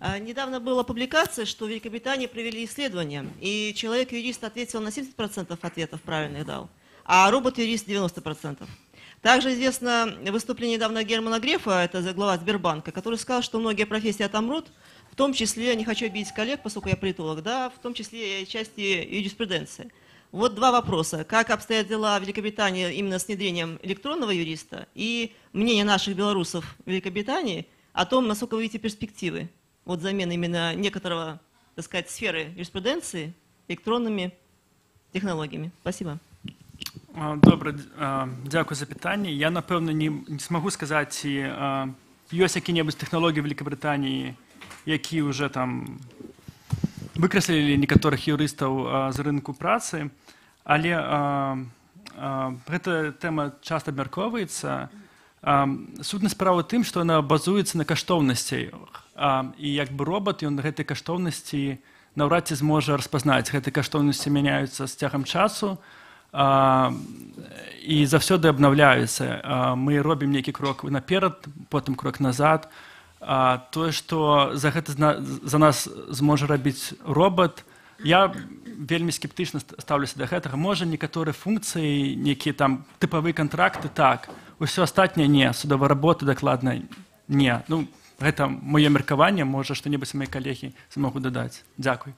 Speaker 19: Недавно была публикация, что в Великобритании провели исследование, и человек-юрист ответил на 70% ответов, правильных дал, а робот-юрист 90%. Также известно выступление недавно Германа Грефа, это глава Сбербанка, который сказал, что многие профессии отомрут, в том числе, не хочу обидеть коллег, поскольку я политолог, да, в том числе и части юриспруденции. Вот два вопроса. Как обстоят дела в Великобритании именно с внедрением электронного юриста и мнение наших белорусов в Великобритании о том, насколько вы видите перспективы вот замены именно некоторого, так сказать, сферы юриспруденции электронными технологиями. Спасибо.
Speaker 2: Добре, дякую за питання. Я, напевно, не змогу сказати, ці ёсць які-небудзь тэхналогіі в Великобританії, які ўжо там выкраслілі некаторых юрыстаў з рынку працы, але гэта тэма часта абмяркоўваецца. Сутнасць справы ў тым, што яна базуецца на каштоўнасці, і як бы робат ён гэтай каштоўнасці наўрад ці зможа распазнаць. Гэтыя каштоўнасці мяняюцца з цягам часу і заўсёды абнаўляюцца. Мы робім нейкі крок наперад, потым крок назад. Тое, што за нас зможа рабіць робат, я вельмі скептычна стаўлюся да гэтага. Можа, некаторыя функцыі, нейкія там тыпавыя кантракты, так. Усё астатняе не, судовая работа дакладна не. Ну, гэта маё меркаванне, можа, што-небудзь мае калегі змогу дадаць. Дзякуй.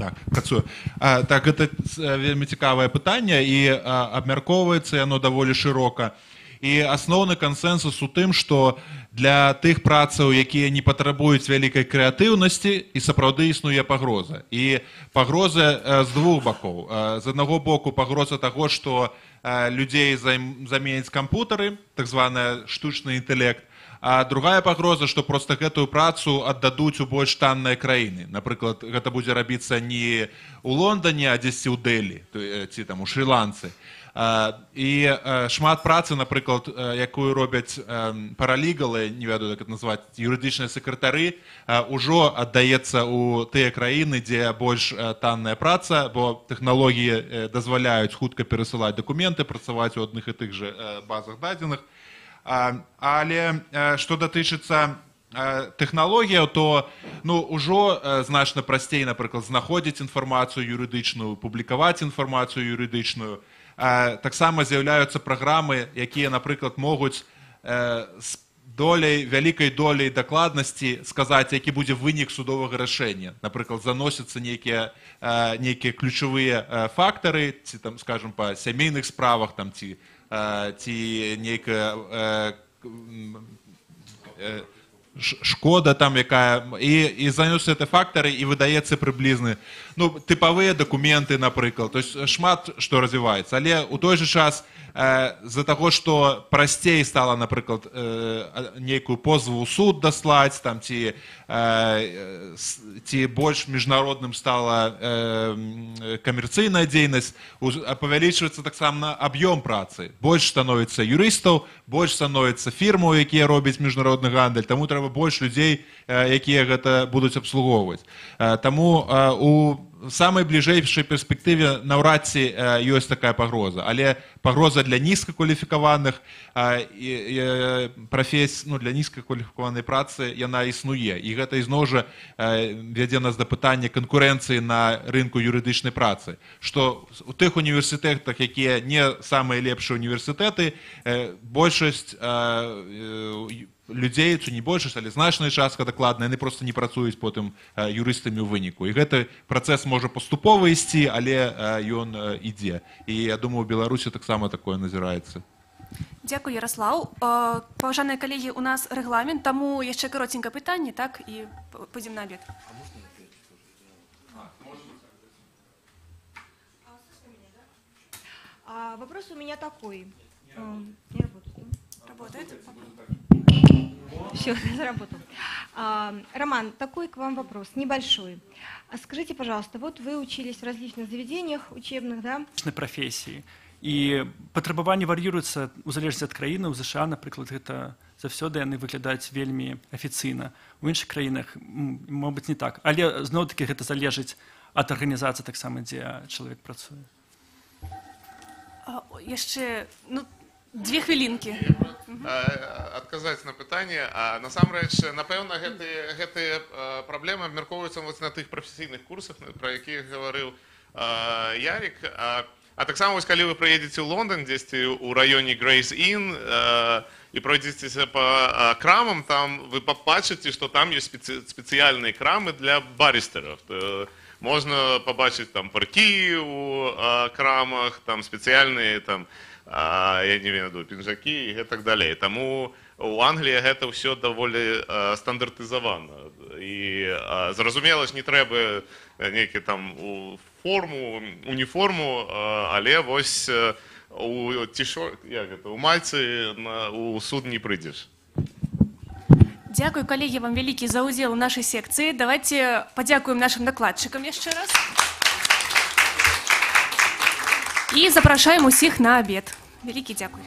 Speaker 10: Так, працую. Так, гэта вельмі цікавае пытанне, і абмяркоўваецца яно даволі шырока. І асноўны кансэнсус у тым, што для тых працаў, якія не патрабуюць вялікай крэатыўнасці, і сапраўды існуе пагроза. І пагроза з двух бакоў. З аднаго боку пагроза таго, што людзей заменяць кампутары, так званы штучны інтэлект, а другая пагроза, што проста гэтую працу аддадуць у больш танныя краіны. Напрыклад, гэта будзе рабіцца не ў Лондоне, а дзесьці ў Дэлі, ці там у Шры-Ланцы. І шмат працы, напрыклад, якую робяць паралігалы, не ведаю, як это назваць, юрыдычныя сакратары, ужо аддаецца ў тыя краіны, дзе больш танная праца, бо тэхналогіі дазваляюць хутка перасылаць дакументы, працаваць у адных і тых жа базах дадзеных. Але што датычыцца тэхналогіяў, то ўжо значна прасцей, напрыклад, знаходзіць інфармацыю юрыдычную, публікаваць інфармацыю юрыдычную. Таксама з'яўляюцца праграмы, якія, напрыклад, могуць з вялікай доляй дакладнасці сказаць, які будзе вынік судовага рашэння. Напрыклад, заносяцца нейкія ключавыя фактары, ці, там, скажем, па сямейных справах, там, ці нейкая шкода там якая, і заносяцца гэты фактары, і выдаецца прыблізны, тыпавыя дакументы, напрыклад. То есть шмат што развіваецца. Але ў той жа час з-за таго, што прасцей стала, напрыклад, нейкую позву ў суд даслаць, там, ці больш міжнародным стала камерцыйная дзейнасць, павялічваецца таксама аб'ём працы. Больш становіцца юрыстаў, больш становіцца фірмаў, якія робяць міжнародны гандаль, таму трэба больш людзей, якія гэта будуць абслугоўваць. Таму у самай бліжэйшай перспектыве наўрад ці ёсць такая пагроза, але пагроза для нізкакваліфікаваных прафесій, для нізкакваліфікаванай працы яна існуе. І гэта ізноў жа вядзе нас да пытання канкурэнцыі на рынку юрыдычнай працы. Што у тых універсітэтах, якія не самыя лепшыя універсітэты, большасць людзей, ці не большасць, але значная частка дакладна, яны проста не працуюць потым юрыстамі ў выніку. І гэты працэс можа паступова ісці, але ён ідзе. І я думаю, у Беларусі таксама такое назіраецца.
Speaker 3: Дзякуй, Ярослаў. Паважаныя калегі, у нас рэгламент, таму яшчэ каротенькае пытанне, так, і пойдзем на абед.
Speaker 18: Вопрос у меня такой.
Speaker 3: Работает?
Speaker 18: Все, заработал. Роман, такой к вам вопрос, небольшой. Скажите, пожалуйста, вот вы учились в различных заведениях учебных, да?
Speaker 2: Профессии. І патрабаванні вар'іруюцца ў залежнасці ад краіны. У ЗША, напрыклад, гэта заўсёды яны выглядаюць вельмі афіцыйна. У іншых краінах, мабыць, не так. Але зноў-такі гэта залежыць ад арганізацыі таксама, дзе чалавек працуе.
Speaker 3: Яшчэ, 2 хвілінкі.
Speaker 9: Адказаць на пытанне. Насамрэч, напэўна, гэтыя праблемы абмяркоўваюцца на тых прафесійных курсах, пра якія гаварыў Ярик. А таксама, калі вы прыедзеце ў Лондон, дзесьці ў раёне Грейс Inn, і пройдзецеся па крамам, там вы пабачыце, што там ёсць спецыяльныя крамы для барыстэраў. Можна пабачыць там паркі ў крамах, там спецыяльныя, там, я не ведаю, пінжакі і так далей. Таму у Англіі гэта ўсё даволі стандартызавана. І зразумела ж, не трэба нейкі там у форму, уніформу, але ось у у майці у суд не прийдеш.
Speaker 3: Дякую, коллеги, вам великий за удел у нашей секции. Давайте подякуем нашим докладчикам еще раз. И запрошаем усіх на обед. Великий дякую.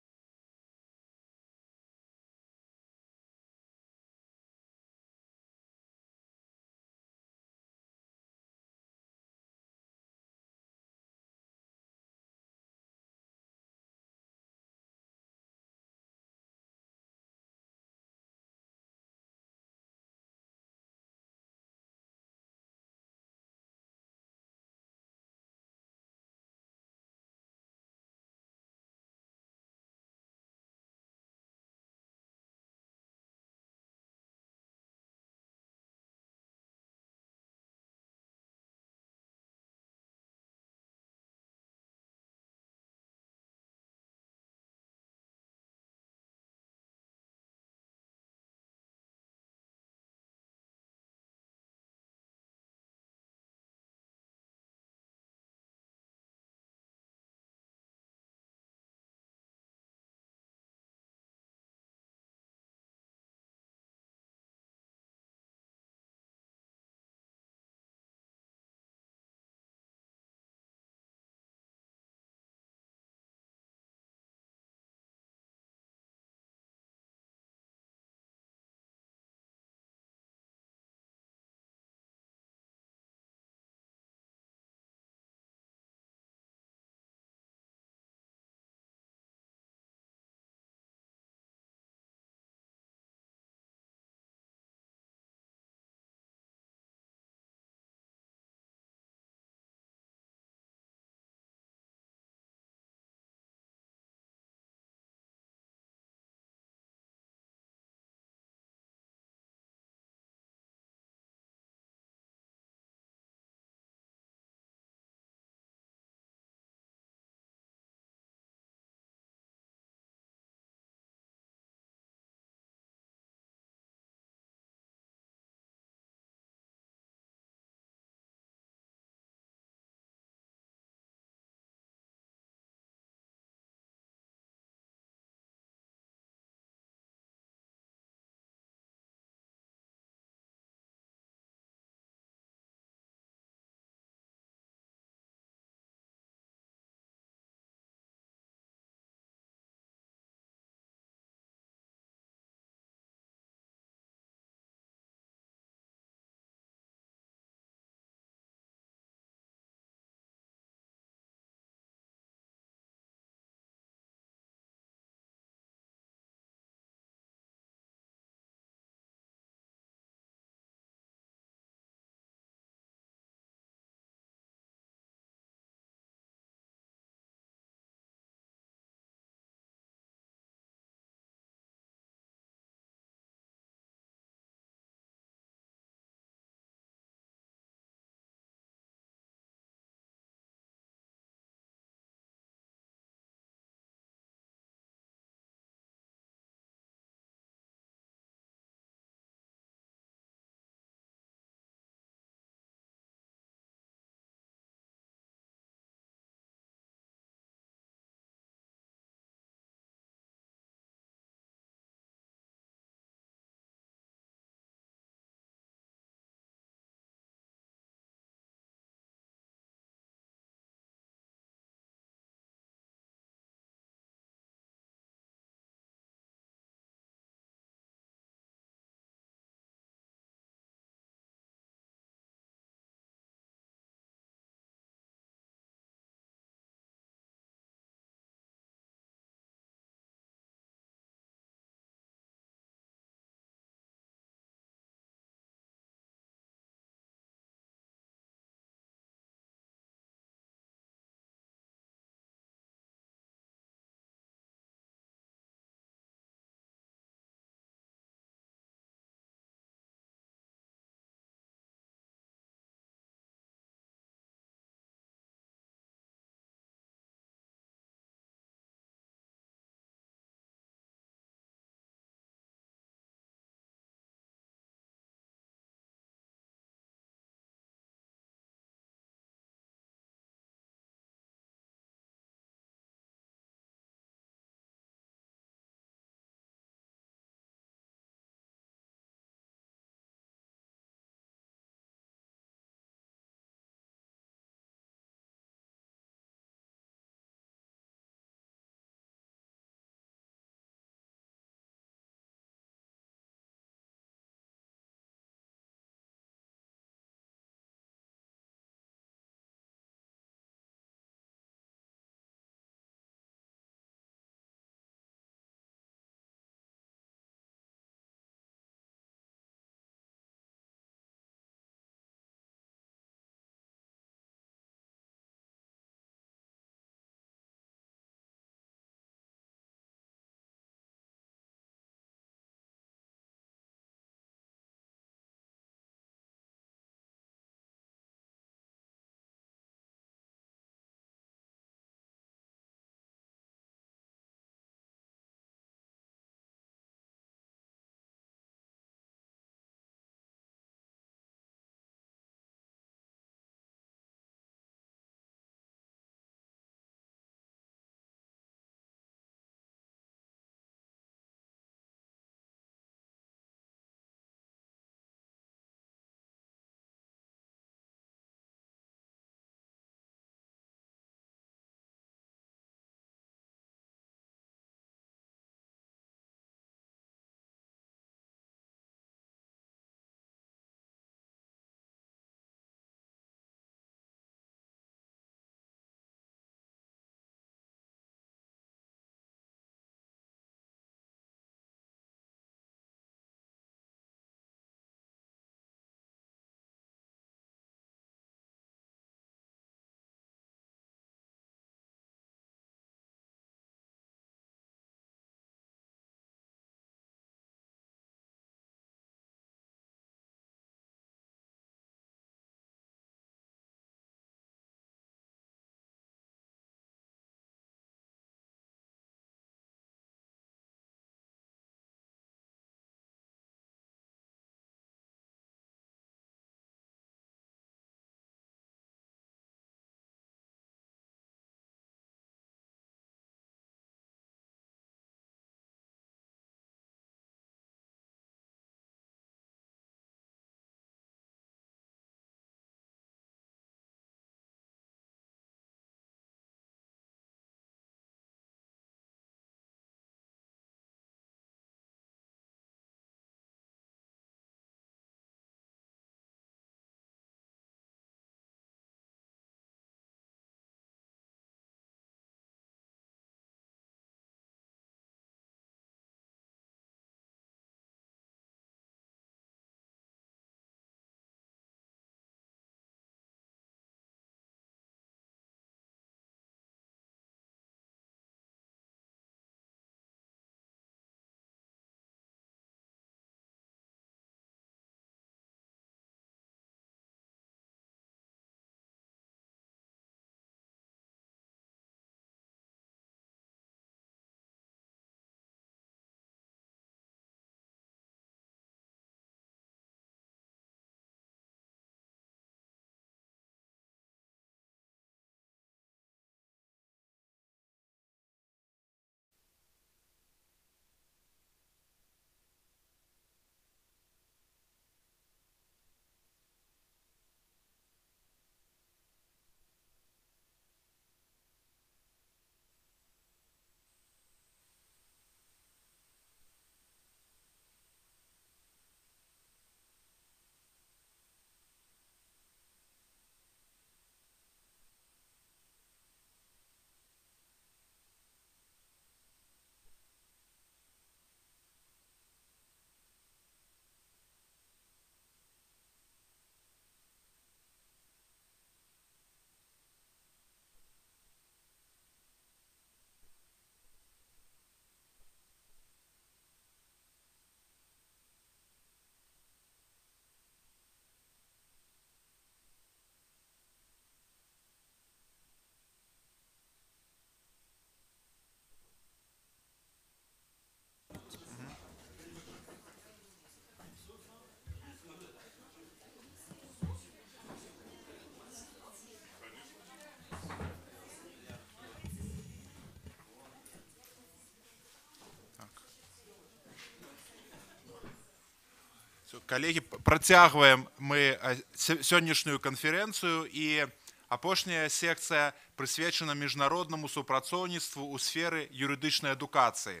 Speaker 10: Коллеги, працягваем мы сённяшнюю канферэнцыю, і апошняя секцыя прысвечана міжнароднаму супрацоўніцтву ў сферы юрыдычнай адукацыі.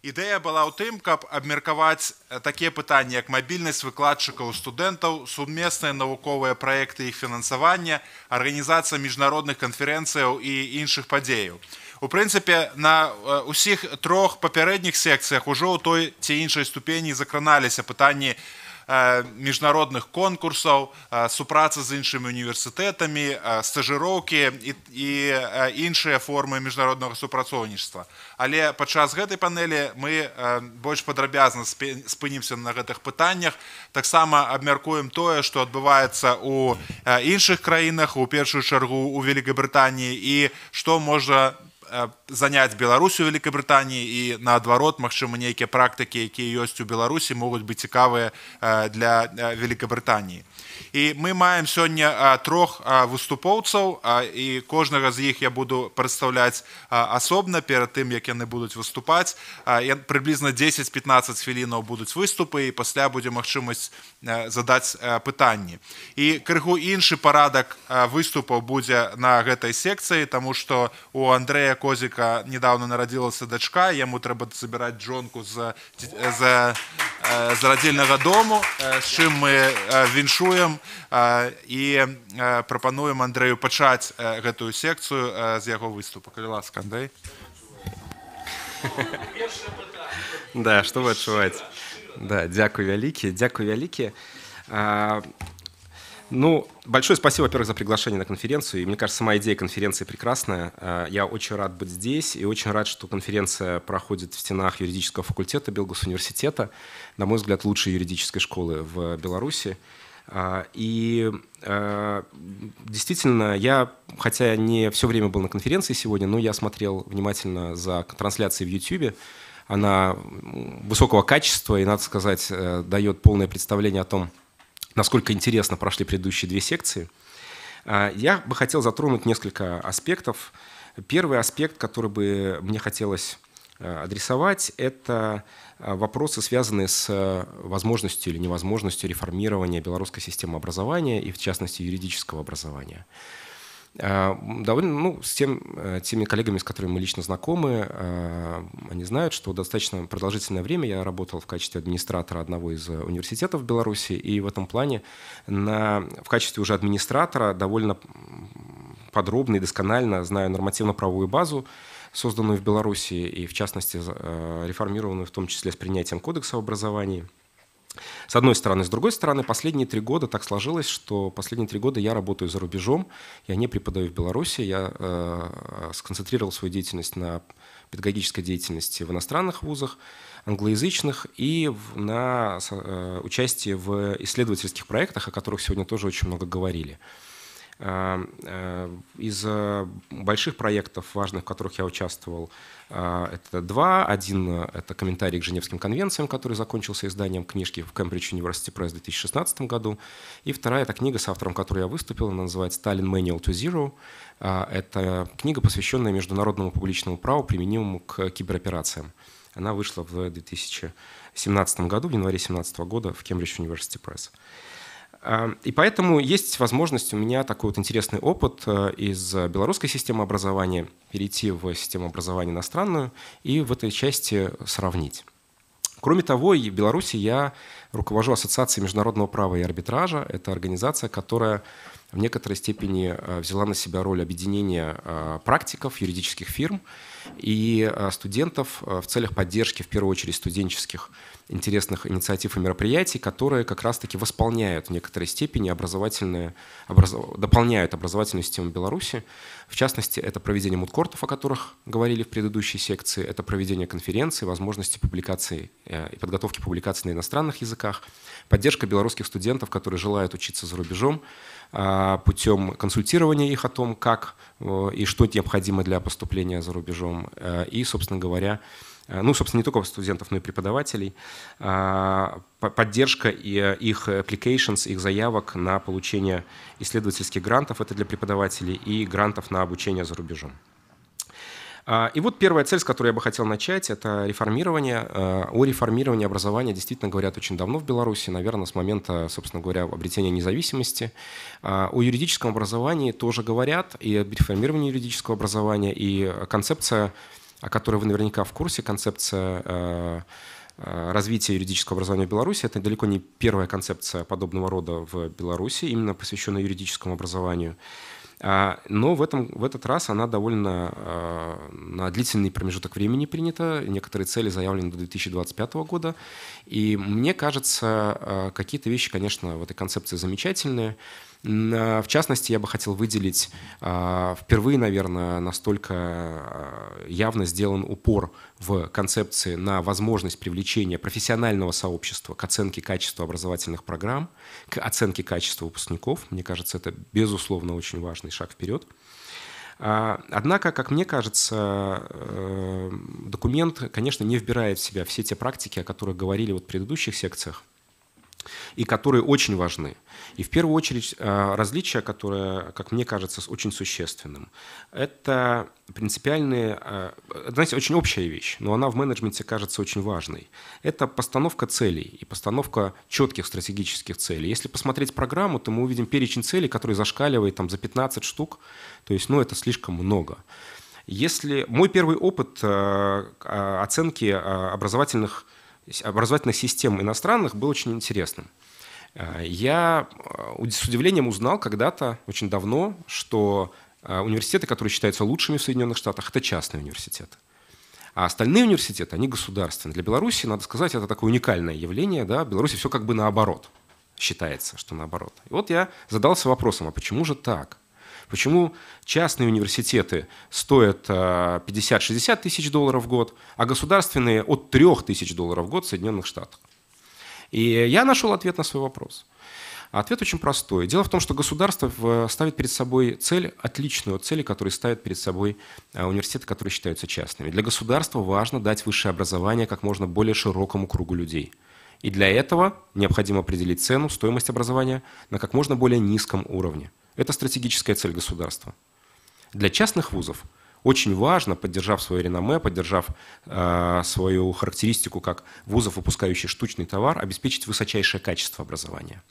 Speaker 10: Ідэя была ў тым, каб абмеркаваць такія пытанні, як мабільнасць выкладчыкаў, студэнтаў, сумесныя навуковыя праекты іх фінансавання, арганізацыя міжнародных канферэнцыяў і іншых падзеяў. У прынцыпе, на ўсіх трох папярэдніх секцыях ужо ў той ці іншай ступені закраналіся пытанні міжнародных конкурсаў, супрацы з іншымі універсітэтамі, стажыроўкі і іншыя формы міжнароднага супрацоўніцтва. Але падчас гэтай панэлі мы больш падрабязна спынімся на гэтых пытаннях. Таксама абмяркуем тое, што адбываецца ў іншых краінах, у першую чаргу у Великабрытаніі, і што можа заняць Беларусь у Великабрытаніі, і наадварот, магчыма, нейкія практыкі, якія ёсць у Беларусі, могуць быць цікавыя для Великабрытаніі. І мы маем сёння трох выступоўцаў, і кожнага з іх я буду прадстаўляць асобна перад тым, як яны будуць выступаць. Прыблізна 10-15 хвілінаў будуць выступы, і пасля будзе магчымасць задаць пытанні. І крыху іншы парадак выступаў будзе на гэтай секцыі, таму што у Андрэя Козіка недавно нарадзілася дачка, яму трэба забіраць жонку з радзільнага дому, з чым мы віншуем і прапануем Андрэю пачаць гэтую секцыю з яго выступу. Калі ласка, Андрэй.
Speaker 5: Да, што вы адчуваеце? Да, дзякуй вялікі. Ну, большое спасибо, во-первых, за приглашение на конференцию. И мне кажется, сама идея конференции прекрасная. Я очень рад быть здесь и очень рад, что конференция проходит в стенах юридического факультета Белгосуниверситета, на мой взгляд, лучшей юридической школы в Беларуси. И действительно, я, хотя не все время был на конференции сегодня, но я смотрел внимательно за трансляцией в YouTube. Она высокого качества и, надо сказать, дает полное представление о том, насколько интересно прошли предыдущие две секции. Я бы хотел затронуть несколько аспектов. Первый аспект, который бы мне хотелось адресовать, это вопросы, связанные с возможностью или невозможностью реформирования белорусской системы образования и, в частности, юридического образования. Довольно, с теми коллегами, с которыми мы лично знакомы, они знают, что достаточно продолжительное время я работал в качестве администратора одного из университетов в Беларуси, и в этом плане в качестве уже администратора довольно подробно и досконально знаю нормативно-правовую базу, созданную в Беларуси, и в частности реформированную в том числе с принятием Кодекса об образовании. С одной стороны. С другой стороны, последние 3 года так сложилось, что последние 3 года я работаю за рубежом, я не преподаю в Беларуси, я сконцентрировал свою деятельность на педагогической деятельности в иностранных вузах, англоязычных, и на участии в исследовательских проектах, о которых сегодня тоже очень много говорили. Из больших проектов, важных, в которых я участвовал, это 2. Один – это комментарий к Женевским конвенциям, который закончился изданием книжки в Cambridge University Press в 2016 году. И 2 – это книга, с автором которой я выступил, она называется «Stalin Manual to Zero». Это книга, посвященная международному публичному праву, применимому к кибероперациям. Она вышла в 2017 году, в январе 2017 года в Cambridge University Press. И поэтому есть возможность у меня такой вот интересный опыт из белорусской системы образования перейти в систему образования иностранную и в этой части сравнить. Кроме того, и в Беларуси я руковожу Ассоциацией международного права и арбитража. Это организация, которая в некоторой степени взяла на себя роль объединения практиков, юридических фирм и студентов в целях поддержки, в первую очередь, студенческих интересных инициатив и мероприятий, которые как раз-таки восполняют в некоторой степени дополняют образовательную систему Беларуси. В частности, это проведение мудкортов, о которых говорили в предыдущей секции, это проведение конференций, возможности публикации и подготовки публикаций на иностранных языках, поддержка белорусских студентов, которые желают учиться за рубежом, путем консультирования их о том, как и что необходимо для поступления за рубежом, и, собственно говоря, не только студентов, но и преподавателей, поддержка их applications, их заявок на получение исследовательских грантов, это для преподавателей, и грантов на обучение за рубежом. И вот первая цель, с которой я бы хотел начать, это реформирование. О реформировании образования действительно говорят очень давно в Беларуси, наверное, с момента, собственно говоря, обретения независимости. О юридическом образовании тоже говорят, и о реформировании юридического образования, и концепция, о которой вы наверняка в курсе, концепция развития юридического образования в Беларуси, это далеко не первая концепция подобного рода в Беларуси, именно посвященная юридическому образованию. Но в этот раз она довольно на длительный промежуток времени принята. Некоторые цели заявлены до 2025 года. И мне кажется, какие-то вещи, конечно, в этой концепции замечательные. В частности, я бы хотел выделить, впервые, наверное, настолько явно сделан упор в концепции на возможность привлечения профессионального сообщества к оценке качества образовательных программ, к оценке качества выпускников. Мне кажется, это, безусловно, очень важный шаг вперед. Однако, как мне кажется, документ, конечно, не вбирает в себя все те практики, о которых говорили вот в предыдущих секциях, и которые очень важны. И в первую очередь различие, которое, как мне кажется, очень существенным, это принципиальные, знаете, очень общая вещь, но она в менеджменте кажется очень важной. Это постановка целей и постановка четких стратегических целей. Если посмотреть программу, то мы увидим перечень целей, который зашкаливает там, за 15 штук, то есть, это слишком много. Если мой первый опыт оценки образовательных систем иностранных был очень интересным. Я с удивлением узнал когда-то, очень давно, что университеты, которые считаются лучшими в Соединенных Штатах, это частные университеты. А остальные университеты, они государственные. Для Беларуси, надо сказать, это такое уникальное явление. Да? В Беларуси все как бы наоборот. Считается, что наоборот. И вот я задался вопросом, а почему же так? Почему частные университеты стоят 50-60 тысяч долларов в год, а государственные от 3 тысяч долларов в год в Соединенных Штатах? И я нашел ответ на свой вопрос. Ответ очень простой. Дело в том, что государство ставит перед собой цель, отличную от цели, которые ставят перед собой университеты, которые считаются частными. Для государства важно дать высшее образование как можно более широкому кругу людей. И для этого необходимо определить цену, стоимость образования на как можно более низком уровне. Это стратегическая цель государства. Для частных вузов очень важно, поддержав свое реноме, поддержав свою характеристику как вузов, выпускающих штучный товар, обеспечить высочайшее качество образования.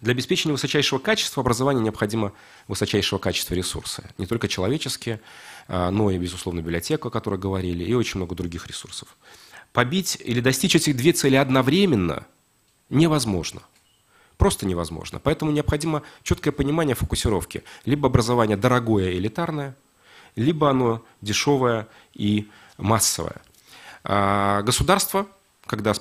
Speaker 5: Для обеспечения высочайшего качества образования необходимо высочайшего качества ресурсы. Не только человеческие, но и, безусловно, библиотека, о которой говорили, и очень много других ресурсов. Побить или достичь этих две цели одновременно невозможно. Просто невозможно. Поэтому необходимо четкое понимание фокусировки. Либо образование дорогое и элитарное, либо оно дешевое и массовое. Государство, когда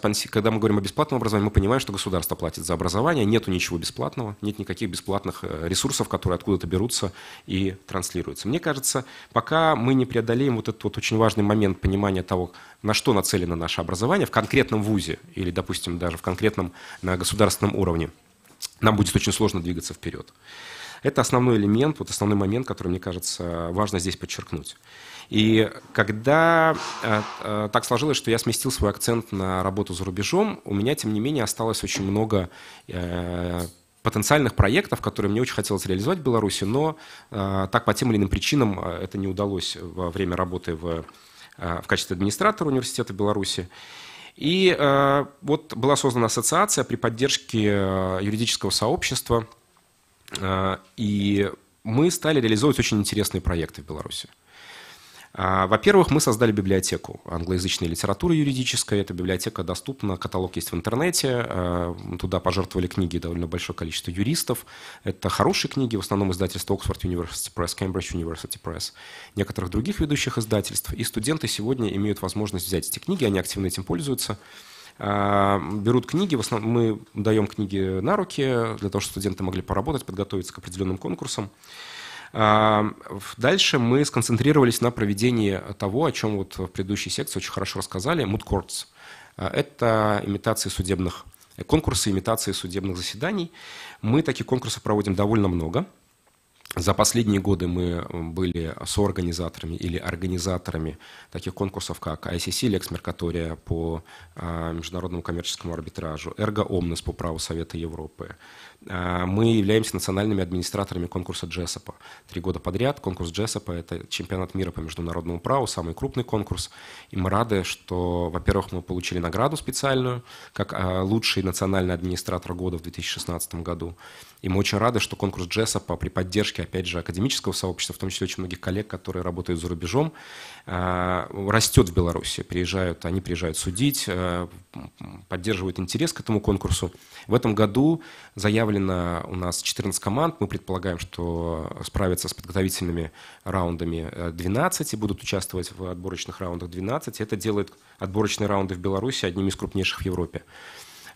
Speaker 5: мы говорим о бесплатном образовании, мы понимаем, что государство платит за образование, нету ничего бесплатного, нет никаких бесплатных ресурсов, которые откуда-то берутся и транслируются. Мне кажется, пока мы не преодолеем вот этот вот очень важный момент понимания того, на что нацелено наше образование в конкретном вузе или, допустим, даже в конкретном на государственном уровне, нам будет очень сложно двигаться вперед. Это основной элемент, вот основной момент, который, мне кажется, важно здесь подчеркнуть. И когда так сложилось, что я сместил свой акцент на работу за рубежом, у меня, тем не менее, осталось очень много потенциальных проектов, которые мне очень хотелось реализовать в Беларуси, но так по тем или иным причинам это не удалось во время работы в качестве администратора университета Беларуси. И вот была создана ассоциация при поддержке юридического сообщества, и мы стали реализовывать очень интересные проекты в Беларуси. Во-первых, мы создали библиотеку англоязычной литературы юридической. Эта библиотека доступна, каталог есть в интернете. Туда пожертвовали книги довольно большое количество юристов. Это хорошие книги, в основном издательства Oxford University Press, Cambridge University Press, некоторых других ведущих издательств. И студенты сегодня имеют возможность взять эти книги, они активно этим пользуются. Берут книги, в основном мы даем книги на руки, для того, чтобы студенты могли поработать, подготовиться к определенным конкурсам. Дальше мы сконцентрировались на проведении того, о чем вот в предыдущей секции очень хорошо рассказали, moot courts. Это конкурсы имитации судебных заседаний. Мы таких конкурсов проводим довольно много. За последние годы мы были соорганизаторами или организаторами таких конкурсов, как ICC Lex Mercatoria по международному коммерческому арбитражу, Ergo Omnes по праву Совета Европы. Мы являемся национальными администраторами конкурса JESOP. 3 года подряд конкурс JESOP – это чемпионат мира по международному праву, самый крупный конкурс. И мы рады, что, во-первых, мы получили награду специальную, как лучший национальный администратор года в 2016 году. И мы очень рады, что конкурс JESOP при поддержке, опять же, академического сообщества, в том числе очень многих коллег, которые работают за рубежом, растет в Беларуси. Они приезжают судить, поддерживают интерес к этому конкурсу. В этом году заявлено у нас 14 команд. Мы предполагаем, что справятся с подготовительными раундами 12 и будут участвовать в отборочных раундах 12. Это делает отборочные раунды в Беларуси одними из крупнейших в Европе.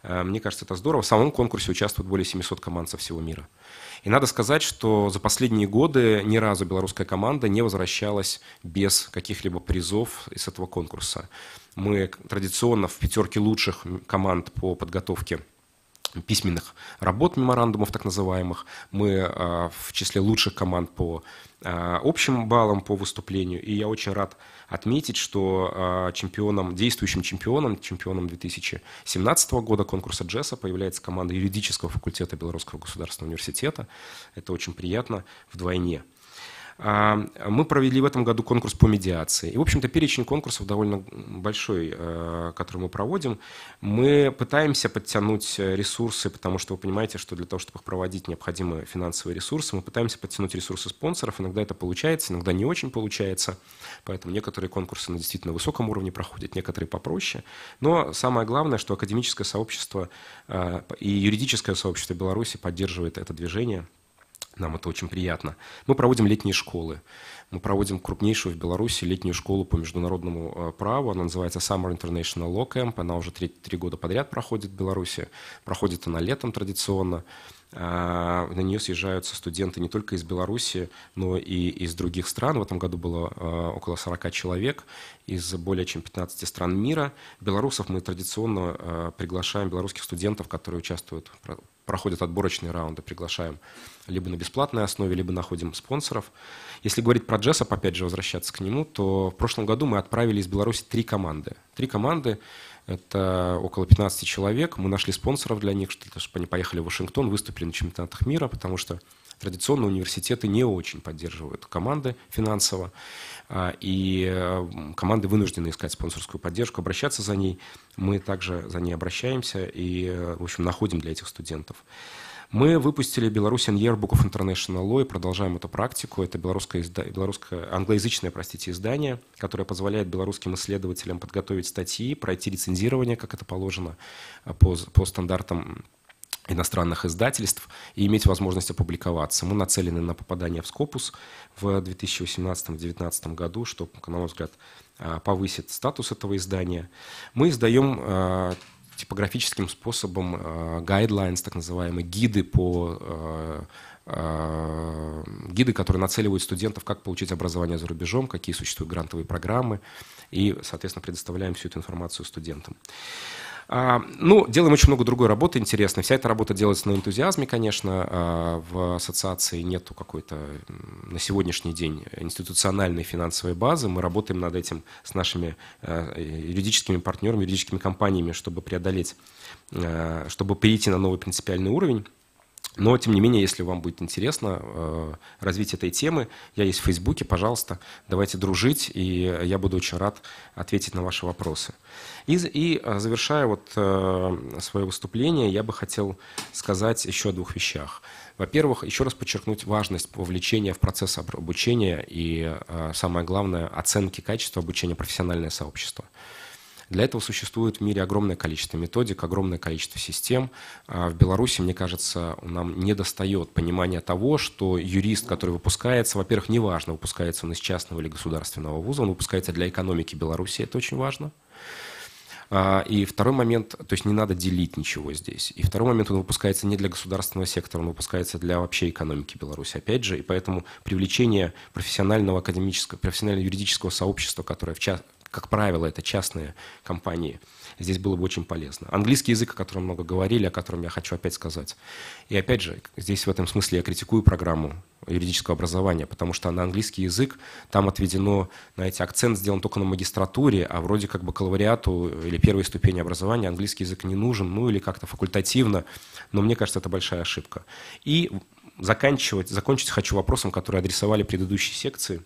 Speaker 5: Мне кажется, это здорово. В самом конкурсе участвует более 700 команд со всего мира. И надо сказать, что за последние годы ни разу белорусская команда не возвращалась без каких-либо призов из этого конкурса. Мы традиционно в 5 лучших команд по подготовке письменных работ, меморандумов так называемых. Мы в числе лучших команд по общим баллам по выступлению. И я очень рад отметить, что действующим чемпионом 2017 года конкурса JESOP является команда юридического факультета Белорусского государственного университета. Это очень приятно вдвойне. Мы провели в этом году конкурс по медиации. И, в общем-то, перечень конкурсов довольно большой, который мы проводим. Мы пытаемся подтянуть ресурсы, потому что вы понимаете, что для того, чтобы их проводить, необходимы финансовые ресурсы. Мы пытаемся подтянуть ресурсы спонсоров. Иногда это получается, иногда не очень получается. Поэтому некоторые конкурсы на действительно высоком уровне проходят, некоторые попроще. Но самое главное, что академическое сообщество и юридическое сообщество Беларуси поддерживает это движение. Нам это очень приятно. Мы проводим летние школы. Мы проводим крупнейшую в Беларуси летнюю школу по международному праву. Она называется Summer International Law Camp. Она уже 3 года подряд проходит в Беларуси. Проходит она летом традиционно. На нее съезжаются студенты не только из Беларуси, но и из других стран. В этом году было около 40 человек из более чем 15 стран мира. Белорусов мы традиционно приглашаем, белорусских студентов, которые участвуют, проходят отборочные раунды, приглашаем либо на бесплатной основе, либо находим спонсоров. Если говорить про JESOP, опять же, возвращаться к нему, то в прошлом году мы отправили из Беларуси 3 команды. 3 команды – это около 15 человек. Мы нашли спонсоров для них, чтобы они поехали в Вашингтон, выступили на чемпионатах мира, потому что традиционно университеты не очень поддерживают команды финансово, и команды вынуждены искать спонсорскую поддержку, обращаться за ней. Мы также за ней обращаемся и, в общем, находим для этих студентов. Мы выпустили Belarusian Yearbook of International Law и продолжаем эту практику. Это англоязычное, издание, которое позволяет белорусским исследователям подготовить статьи, пройти рецензирование, как это положено, по стандартам иностранных издательств и иметь возможность опубликоваться. Мы нацелены на попадание в Scopus в 2018-2019 году, что, на мой взгляд, повысит статус этого издания. Мы издаем типографическим способом guidelines, так называемые гиды, которые нацеливают студентов, как получить образование за рубежом, какие существуют грантовые программы, и, соответственно, предоставляем всю эту информацию студентам. Делаем очень много другой работы интересной. Вся эта работа делается на энтузиазме, конечно. В ассоциации нету какой-то на сегодняшний день институциональной финансовой базы. Мы работаем над этим с нашими юридическими партнерами, юридическими компаниями, чтобы перейти на новый принципиальный уровень. Но, тем не менее, если вам будет интересно развить этой темы, я есть в Фейсбуке, пожалуйста, давайте дружить, и я буду очень рад ответить на ваши вопросы. И завершая свое выступление, я бы хотел сказать еще о 2 вещах. Во-первых, еще раз подчеркнуть важность вовлечения в процесс обучения и, самое главное, оценки качества обучения профессиональное сообщество. Для этого существует в мире огромное количество методик, огромное количество систем. В Беларуси, мне кажется, нам недостает понимания того, что юрист, который выпускается, во-первых, неважно, выпускается он из частного или государственного вуза, он выпускается для экономики Беларуси, это очень важно. И второй момент, то есть не надо делить ничего здесь. И второй момент, он выпускается не для государственного сектора, он выпускается для вообще экономики Беларуси, опять же. И поэтому привлечение профессионального юридического сообщества, которое, как правило, это частные компании, здесь было бы очень полезно. Английский язык, о котором много говорили, о котором я хочу опять сказать. И опять же, здесь в этом смысле я критикую программу юридического образования, потому что на английский язык там отведено, знаете, акцент сделан только на магистратуре, а вроде как бакалавриату или первой ступени образования английский язык не нужен, ну или как-то факультативно, но мне кажется, это большая ошибка. И закончить хочу вопросом, который адресовали предыдущие секции,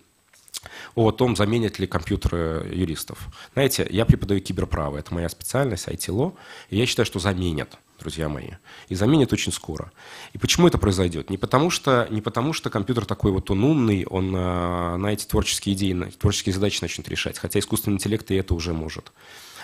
Speaker 5: о том, заменят ли компьютеры юристов. Знаете, я преподаю киберправо, это моя специальность, IT-ло, и я считаю, что заменят, друзья мои, и заменят очень скоро. И почему это произойдет? Не потому что компьютер такой вот он умный, он, знаете, творческие идеи, творческие задачи начнет решать, хотя искусственный интеллект и это уже может.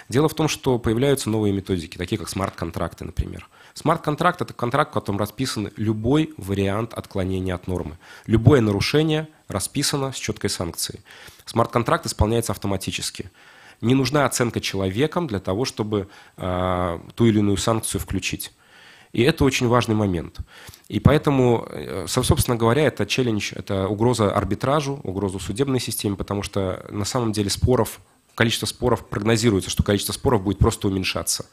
Speaker 5: Дело в том, что появляются новые методики, такие как смарт-контракты, например. Смарт-контракт – это контракт, в котором расписан любой вариант отклонения от нормы. Любое нарушение расписано с четкой санкцией. Смарт-контракт исполняется автоматически. Не нужна оценка человеком для того, чтобы ту или иную санкцию включить. И это очень важный момент. И поэтому, собственно говоря, это челлендж, это угроза арбитражу, угроза судебной системе, потому что на самом деле количество споров, прогнозируется, что количество споров будет просто уменьшаться.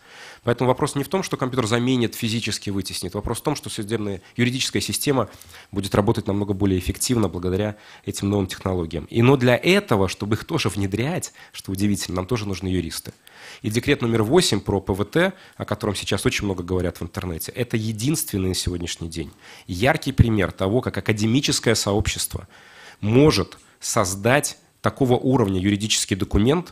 Speaker 5: Поэтому вопрос не в том, что компьютер заменит, физически вытеснит. Вопрос в том, что судебная юридическая система будет работать намного более эффективно благодаря этим новым технологиям. Но для этого, чтобы их тоже внедрять, что удивительно, нам тоже нужны юристы. И декрет номер 8 про ПВТ, о котором сейчас очень много говорят в интернете, это единственный на сегодняшний день яркий пример того, как академическое сообщество может создать такого уровня юридический документ,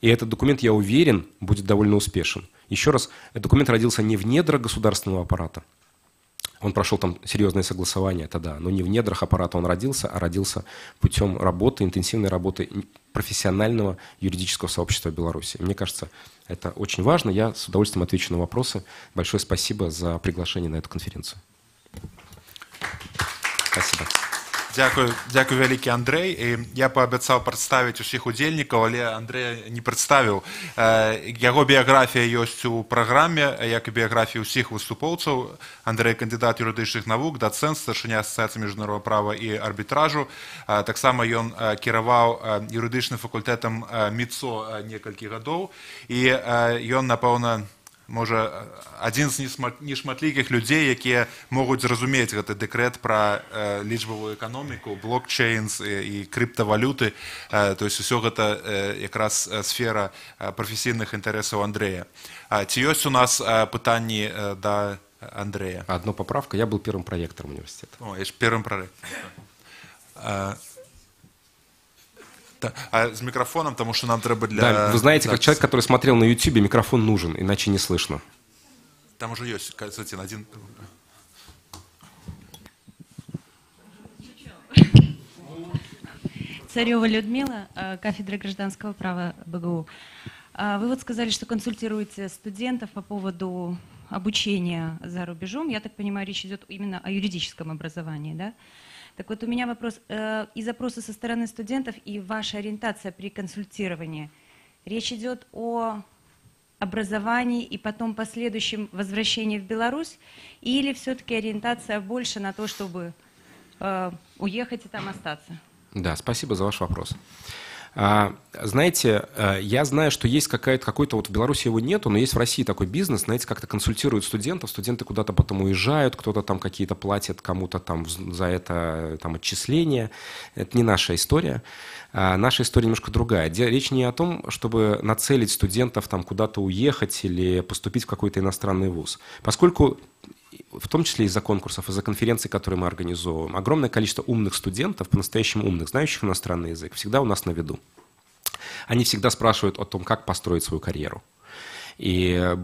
Speaker 5: и этот документ, я уверен, будет довольно успешен. Еще раз, этот документ родился не в недрах государственного аппарата. Он прошел там серьезное согласование, это да, но не в недрах аппарата он родился, а родился путем работы, интенсивной работы профессионального юридического сообщества Беларуси. Мне кажется, это очень важно. Я с удовольствием отвечу на вопросы. Большое спасибо за приглашение на эту конференцию. Спасибо.
Speaker 10: Дякую вялікі, Андрей. І я паабяцаў прадставіць усіх удзельнікаў, але Андрей не прадставіў. Яго біяграфія ёсць у праграме, як і біяграфія ўсіх выступоўцаў. Андрей кандыдат юрыдычных навук, дацэнт, старшыня асацыяцыі міжнароднага права і арбітражу. Таксама ён кіраваў юрыдычным факультэтам МІЦО некалькі гадоў. І ён, напэўна, можа, адзін з нешматлікіх людзей, якія могуць зразумець гэты дэкрэт пра лічбавую эканоміку, блокчейнс і крыптавалюты. То есть усё гэта якраз сфера прафесійных інтарэсаў Андрэя. Ці ёсць у нас пытанні да Андрэя?
Speaker 5: Одна поправка. Я был первым проректором университета.
Speaker 10: О, я же первым проректором. А с микрофоном, потому что нам треба для...
Speaker 5: Да, вы знаете, как человек, который смотрел на YouTube, микрофон нужен, иначе не слышно.
Speaker 10: Там уже есть, кстати, один...
Speaker 6: Царева Людмила, кафедра гражданского права БГУ. Вы вот сказали, что консультируете студентов по поводу обучения за рубежом. Я так понимаю, речь идет именно о юридическом образовании, да? Так вот, у меня вопрос. И запросы со стороны студентов, и ваша ориентация при консультировании. Речь идет о образовании и потом последующем возвращении в Беларусь, или все-таки ориентация больше на то, чтобы уехать и там остаться?
Speaker 5: Да, спасибо за ваш вопрос. Знаете, я знаю, что есть какой-то, вот в Беларуси его нету, но есть в России такой бизнес, знаете, как-то консультируют студентов, студенты куда-то потом уезжают, кто-то там какие-то платит кому-то там за это там отчисления. Это не наша история. Наша история немножко другая. Речь не о том, чтобы нацелить студентов там куда-то уехать или поступить в какой-то иностранный вуз. Поскольку в том числе из-за конкурсов, из-за конференций, которые мы организовываем, огромное количество умных студентов, по-настоящему умных, знающих иностранный язык, всегда у нас на виду. Они всегда спрашивают о том, как построить свою карьеру. И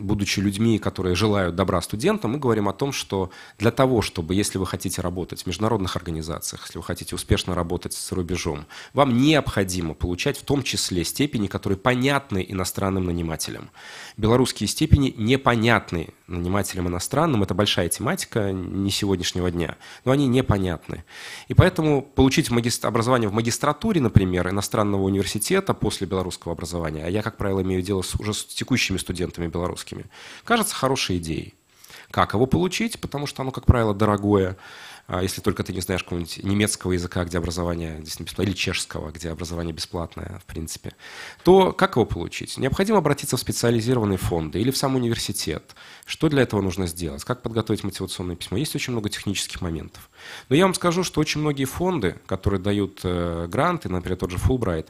Speaker 5: будучи людьми, которые желают добра студентам, мы говорим о том, что для того, чтобы, если вы хотите работать в международных организациях, если вы хотите успешно работать за рубежом, вам необходимо получать в том числе степени, которые понятны иностранным нанимателям. Белорусские степени непонятны нанимателям иностранным. Это большая тематика не сегодняшнего дня, но они непонятны. И поэтому получить образование в магистратуре, например, иностранного университета после белорусского образования, а я, как правило, имею дело уже с текущими студентами белорусскими, кажется хорошей идеей. Как его получить? Потому что оно, как правило, дорогое. если только ты не знаешь какого-нибудь немецкого языка, где образование действительно бесплатное, или чешского, где образование бесплатное, в принципе, то как его получить? Необходимо обратиться в специализированные фонды или в сам университет. Что для этого нужно сделать? Как подготовить мотивационное письмо? Есть очень много технических моментов. Но я вам скажу, что очень многие фонды, которые дают гранты, например, тот же Fulbright,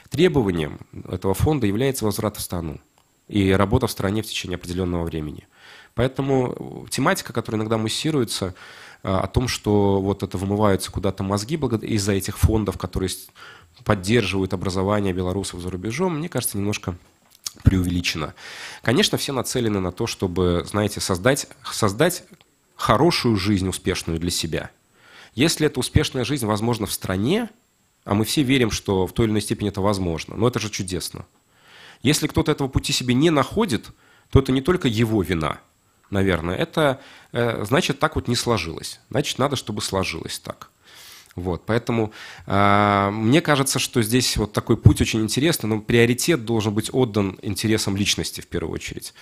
Speaker 5: требованием этого фонда является возврат в страну и работа в стране в течение определенного времени. Поэтому тематика, которая иногда муссируется, о том, что вот это вымываются куда-то мозги из-за этих фондов, которые поддерживают образование белорусов за рубежом, мне кажется, немножко преувеличено. Конечно, все нацелены на то, чтобы, знаете, создать хорошую жизнь, успешную для себя. Если эта успешная жизнь возможна в стране, а мы все верим, что в той или иной степени это возможно, но это же чудесно. Если кто-то этого пути себе не находит, то это не только его вина, наверное, это значит, так вот не сложилось. Значит, надо, чтобы сложилось так. Вот, поэтому мне кажется, что здесь вот такой путь очень интересный, но приоритет должен быть отдан интересам личности в первую очередь.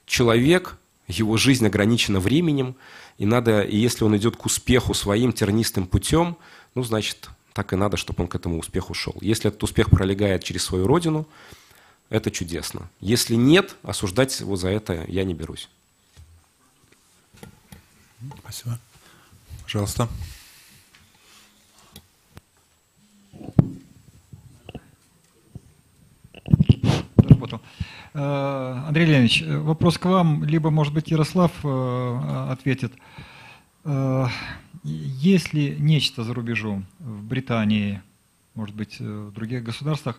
Speaker 5: Человек, его жизнь ограничена временем, и если он идет к успеху своим тернистым путем, ну, значит, так и надо, чтобы он к этому успеху шел. Если этот успех пролегает через свою родину, это чудесно. Если нет, осуждать его за это я не берусь.
Speaker 10: Спасибо. Пожалуйста.
Speaker 11: Андрей Леонидович, вопрос к вам, либо, может быть, Ярослав ответит. Есть ли нечто за рубежом, в Британии, может быть, в других государствах,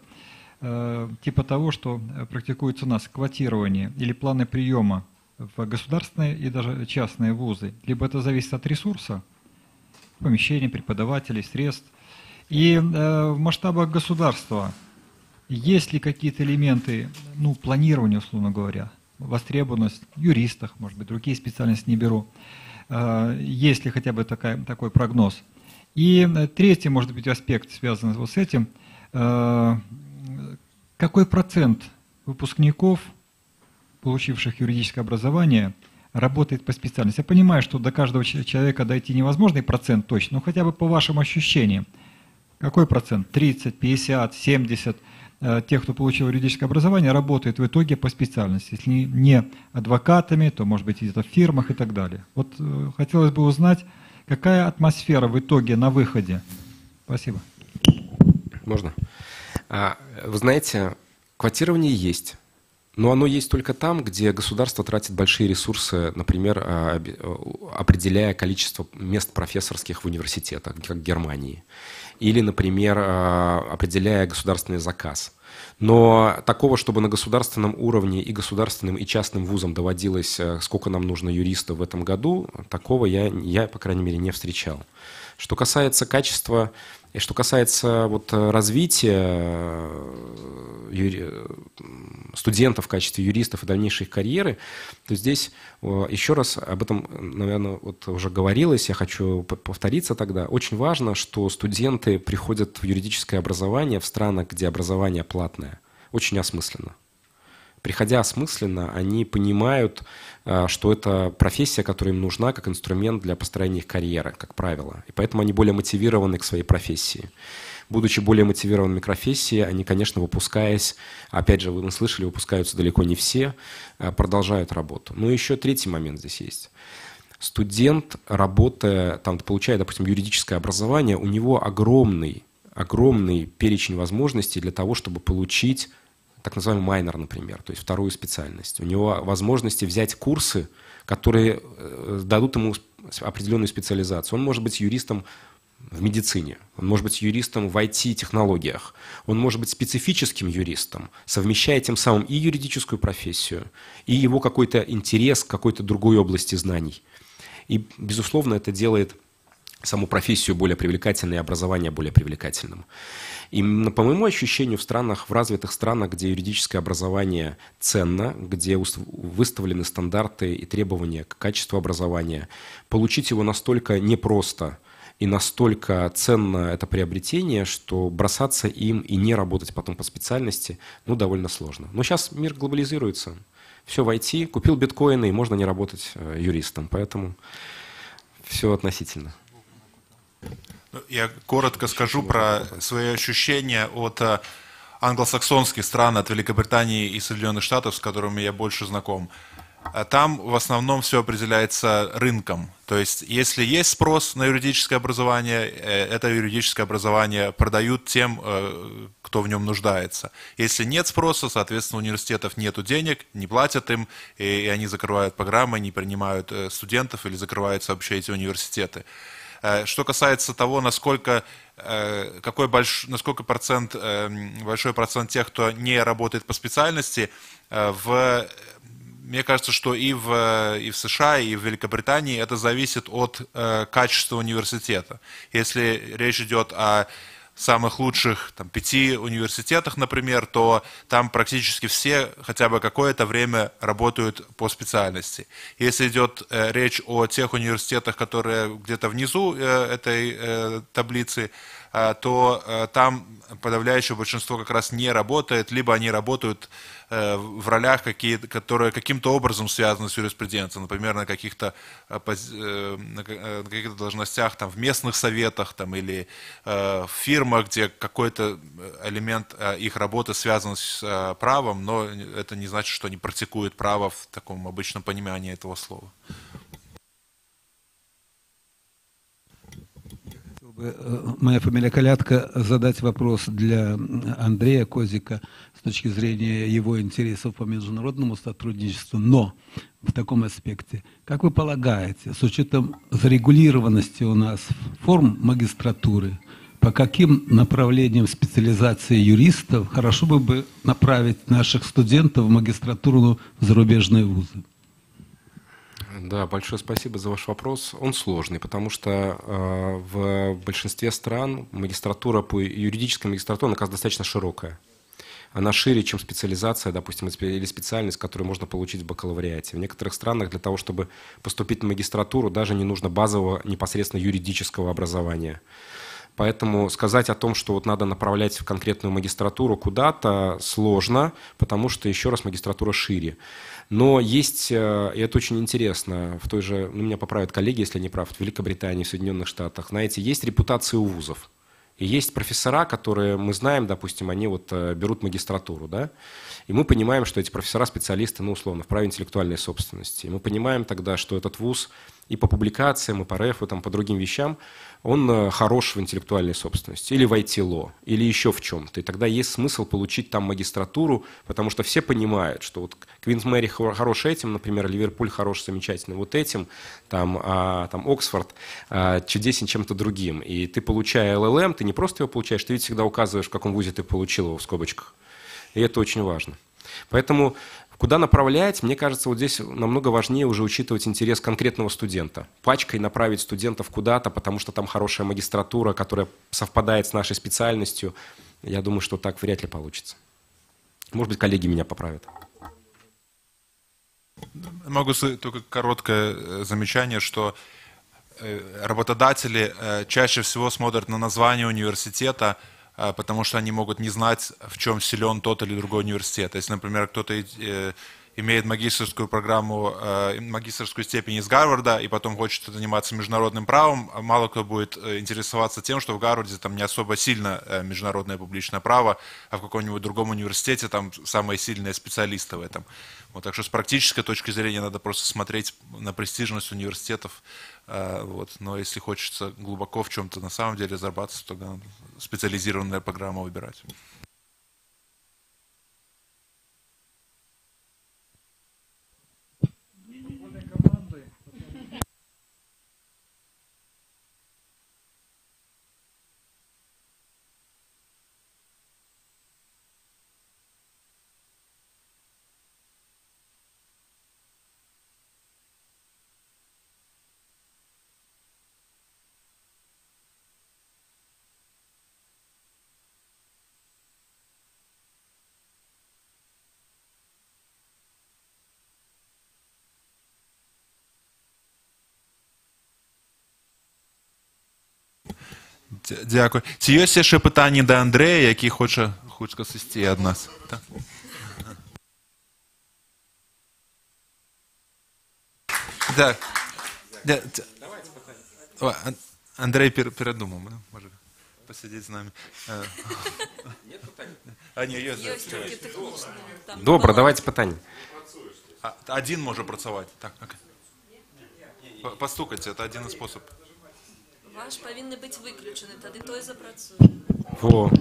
Speaker 11: типа того, что практикуется у нас квотирование или планы приема в государственные и даже частные вузы? Либо это зависит от ресурса, помещений, преподавателей, средств. И в масштабах государства есть ли какие-то элементы, ну, планирования, условно говоря, востребованность в юристах, может быть, другие специальности не беру, есть ли хотя бы такой прогноз? И третий, может быть, аспект, связанный вот с этим, какой процент выпускников, получивших юридическое образование, работает по специальности? Я понимаю, что до каждого человека дойти невозможно, и процент точно, но хотя бы по вашим ощущениям, какой процент? 30, 50, 70 тех, кто получил юридическое образование, работают в итоге по специальности? Если не адвокатами, то, может быть, где-то в фирмах и так далее. Вот хотелось бы узнать, какая атмосфера в итоге на выходе. Спасибо.
Speaker 5: Можно? Вы знаете, квотирование есть, но оно есть только там, где государство тратит большие ресурсы, например, определяя количество мест профессорских в университетах, как в Германии, или, например, определяя государственный заказ. Но такого, чтобы на государственном уровне и государственным, и частным вузам доводилось, сколько нам нужно юристов в этом году, такого я, по крайней мере, не встречал. Что касается качества, и что касается вот развития студентов в качестве юристов и дальнейшей их карьеры, то здесь еще раз об этом, наверное, вот уже говорилось, я хочу повториться тогда. Очень важно, что студенты приходят в юридическое образование в странах, где образование платное, очень осмысленно. Приходя осмысленно, они понимают, что это профессия, которая им нужна как инструмент для построения их карьеры, как правило. И поэтому они более мотивированы к своей профессии. Будучи более мотивированными к профессии, они, конечно, выпускаясь, опять же, вы слышали, выпускаются далеко не все, продолжают работу. Но еще третий момент здесь есть. Студент, работая, там, получая, допустим, юридическое образование, у него огромный перечень возможностей для того, чтобы получить так называемый майнер, например, то есть вторую специальность. У него возможности взять курсы, которые дадут ему определенную специализацию. Он может быть юристом в медицине, он может быть юристом в IT-технологиях, он может быть специфическим юристом, совмещая тем самым и юридическую профессию, и его какой-то интерес к какой-то другой области знаний. И, безусловно, это делает саму профессию более привлекательной и образование более привлекательным. И по моему ощущению, в развитых странах, где юридическое образование ценно, где выставлены стандарты и требования к качеству образования, получить его настолько непросто и настолько ценно это приобретение, что бросаться им и не работать потом по специальности, довольно сложно. Но сейчас мир глобализируется. Все в IT, купил биткоины, и можно не работать юристом. Поэтому все относительно.
Speaker 10: Я коротко скажу про свои ощущения от англосаксонских стран, от Великобритании и Соединенных Штатов, с которыми я больше знаком. Там в основном все определяется рынком. То есть, если есть спрос на юридическое образование, это юридическое образование продают тем, кто в нем нуждается. Если нет спроса, соответственно, у университетов нет денег, не платят им, и они закрывают программы, не принимают студентов или закрываются вообще эти университеты. Что касается того, насколько большой процент тех, кто не работает по специальности, мне кажется, что и в США, и в Великобритании это зависит от качества университета. Если речь идет о самых лучших 5 университетах, например, то там практически все хотя бы какое-то время работают по специальности. Если идет речь о тех университетах, которые где-то внизу этой таблицы, то там подавляющее большинство как раз не работает, либо они работают в ролях, которые каким-то образом связаны с юриспруденцией, например, на каких-то должностях в местных советах или в фирмах, где какой-то элемент их работы связан с правом, но это не значит, что они практикуют право в таком обычном понимании этого слова.
Speaker 13: Моя фамилия Колядко. Задать вопрос для Андрея Козика с точки зрения его интересов по международному сотрудничеству, но в таком аспекте. Как вы полагаете, с учетом зарегулированности у нас форм магистратуры, по каким направлениям специализации юристов хорошо бы направить наших студентов в магистратуру в зарубежные вузы?
Speaker 5: Да, большое спасибо за ваш вопрос. Он сложный, потому что в большинстве стран магистратура по юридической магистратуре, она достаточно широкая. Она шире, чем специализация, допустим, или специальность, которую можно получить в бакалавриате. В некоторых странах для того, чтобы поступить на магистратуру, даже не нужно базового непосредственно юридического образования. Поэтому сказать о том, что вот надо направлять в конкретную магистратуру куда-то, сложно, потому что, еще раз, магистратура шире. Но есть, и это очень интересно, в той же, меня поправят коллеги, если я не прав, в Великобритании, в Соединенных Штатах, знаете, есть репутации у вузов. И есть профессора, которые, мы знаем, допустим, они вот берут магистратуру, да, и мы понимаем, что эти профессора специалисты, условно, в праве интеллектуальной собственности. И мы понимаем тогда, что этот вуз и по публикациям, и по РЭФу, по другим вещам, он хорош в интеллектуальной собственности, или в IT-ло, или еще в чем-то. И тогда есть смысл получить там магистратуру, потому что все понимают, что вот Квинс Мэри хорош этим, например, Ливерпуль хорош замечательно вот этим, там Оксфорд чудесен чем-то другим. И ты, получая ЛЛМ, ты не просто его получаешь, ты ведь всегда указываешь, в каком вузе ты получил его в скобочках. И это очень важно. Поэтому куда направлять, мне кажется, вот здесь намного важнее уже учитывать интерес конкретного студента. Пачкой направить студентов куда-то, потому что там хорошая магистратура, которая совпадает с нашей специальностью, я думаю, что так вряд ли получится. Может быть, коллеги меня поправят.
Speaker 10: Могу только короткое замечание, что работодатели чаще всего смотрят на название университета, потому что они могут не знать, в чем силен тот или другой университет. Если, например, кто-то имеет магистерскую программу, магистерскую степень из Гарварда и потом хочет заниматься международным правом, мало кто будет интересоваться тем, что в Гарварде там не особо сильно международное публичное право, а в каком-нибудь другом университете там самые сильные специалисты в этом. Вот, так что с практической точки зрения надо просто смотреть на престижность университетов. Вот. Но если хочется глубоко в чем-то на самом деле зарабатывать, то тогда надо специализированная программа выбирать. Дякую. Чи є ще питання до Андрея, який хоче сказати від нас? Так. Андрей передумал, да? Может посидеть с нами.
Speaker 5: Нет питань?
Speaker 10: Добре,
Speaker 5: давайте питання.
Speaker 10: Один може працювати. Так, постукайте, це один із способів.
Speaker 12: Ваш повинен быть выключен, тогда той запрацует.
Speaker 5: Во.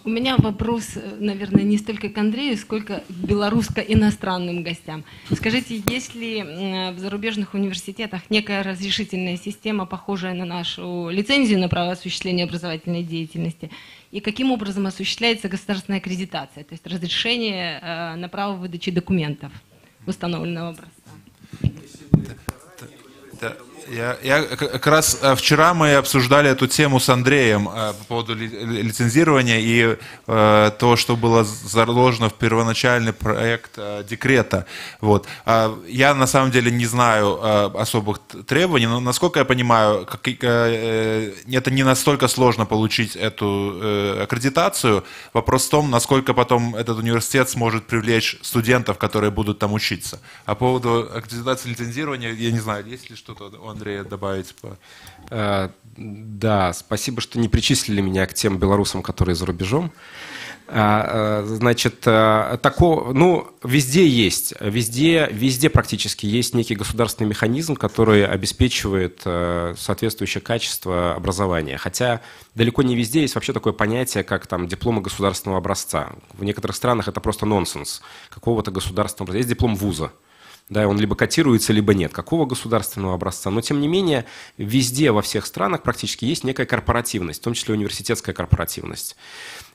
Speaker 14: У меня вопрос, наверное, не столько к Андрею, сколько к белорусско-иностранным гостям. Скажите, есть ли в зарубежных университетах некая разрешительная система, похожая на нашу лицензию на право осуществления образовательной деятельности? И каким образом осуществляется государственная аккредитация, то есть разрешение на право выдачи документов установленного образца?
Speaker 10: Я как раз вчера мы обсуждали эту тему с Андреем по поводу лицензирования и то, что было заложено в первоначальный проект декрета. Вот. Я на самом деле не знаю особых требований, но насколько я понимаю, это не настолько сложно получить эту аккредитацию. Вопрос в том, насколько потом этот университет сможет привлечь студентов, которые будут там учиться. А по поводу аккредитации лицензирования, я не знаю, есть ли что-то у Андрея добавить?
Speaker 5: Да, спасибо, что не причислили меня к тем белорусам, которые за рубежом. Значит, такого, ну, везде есть, везде практически есть некий государственный механизм, который обеспечивает соответствующее качество образования. Хотя далеко не везде есть вообще такое понятие, как там дипломы государственного образца. В некоторых странах это просто нонсенс какого-то государственного образца. Есть диплом вуза. Да, он либо котируется, либо нет. Какого государственного образца? Но, тем не менее, везде, во всех странах практически есть некая корпоративность, в том числе университетская корпоративность.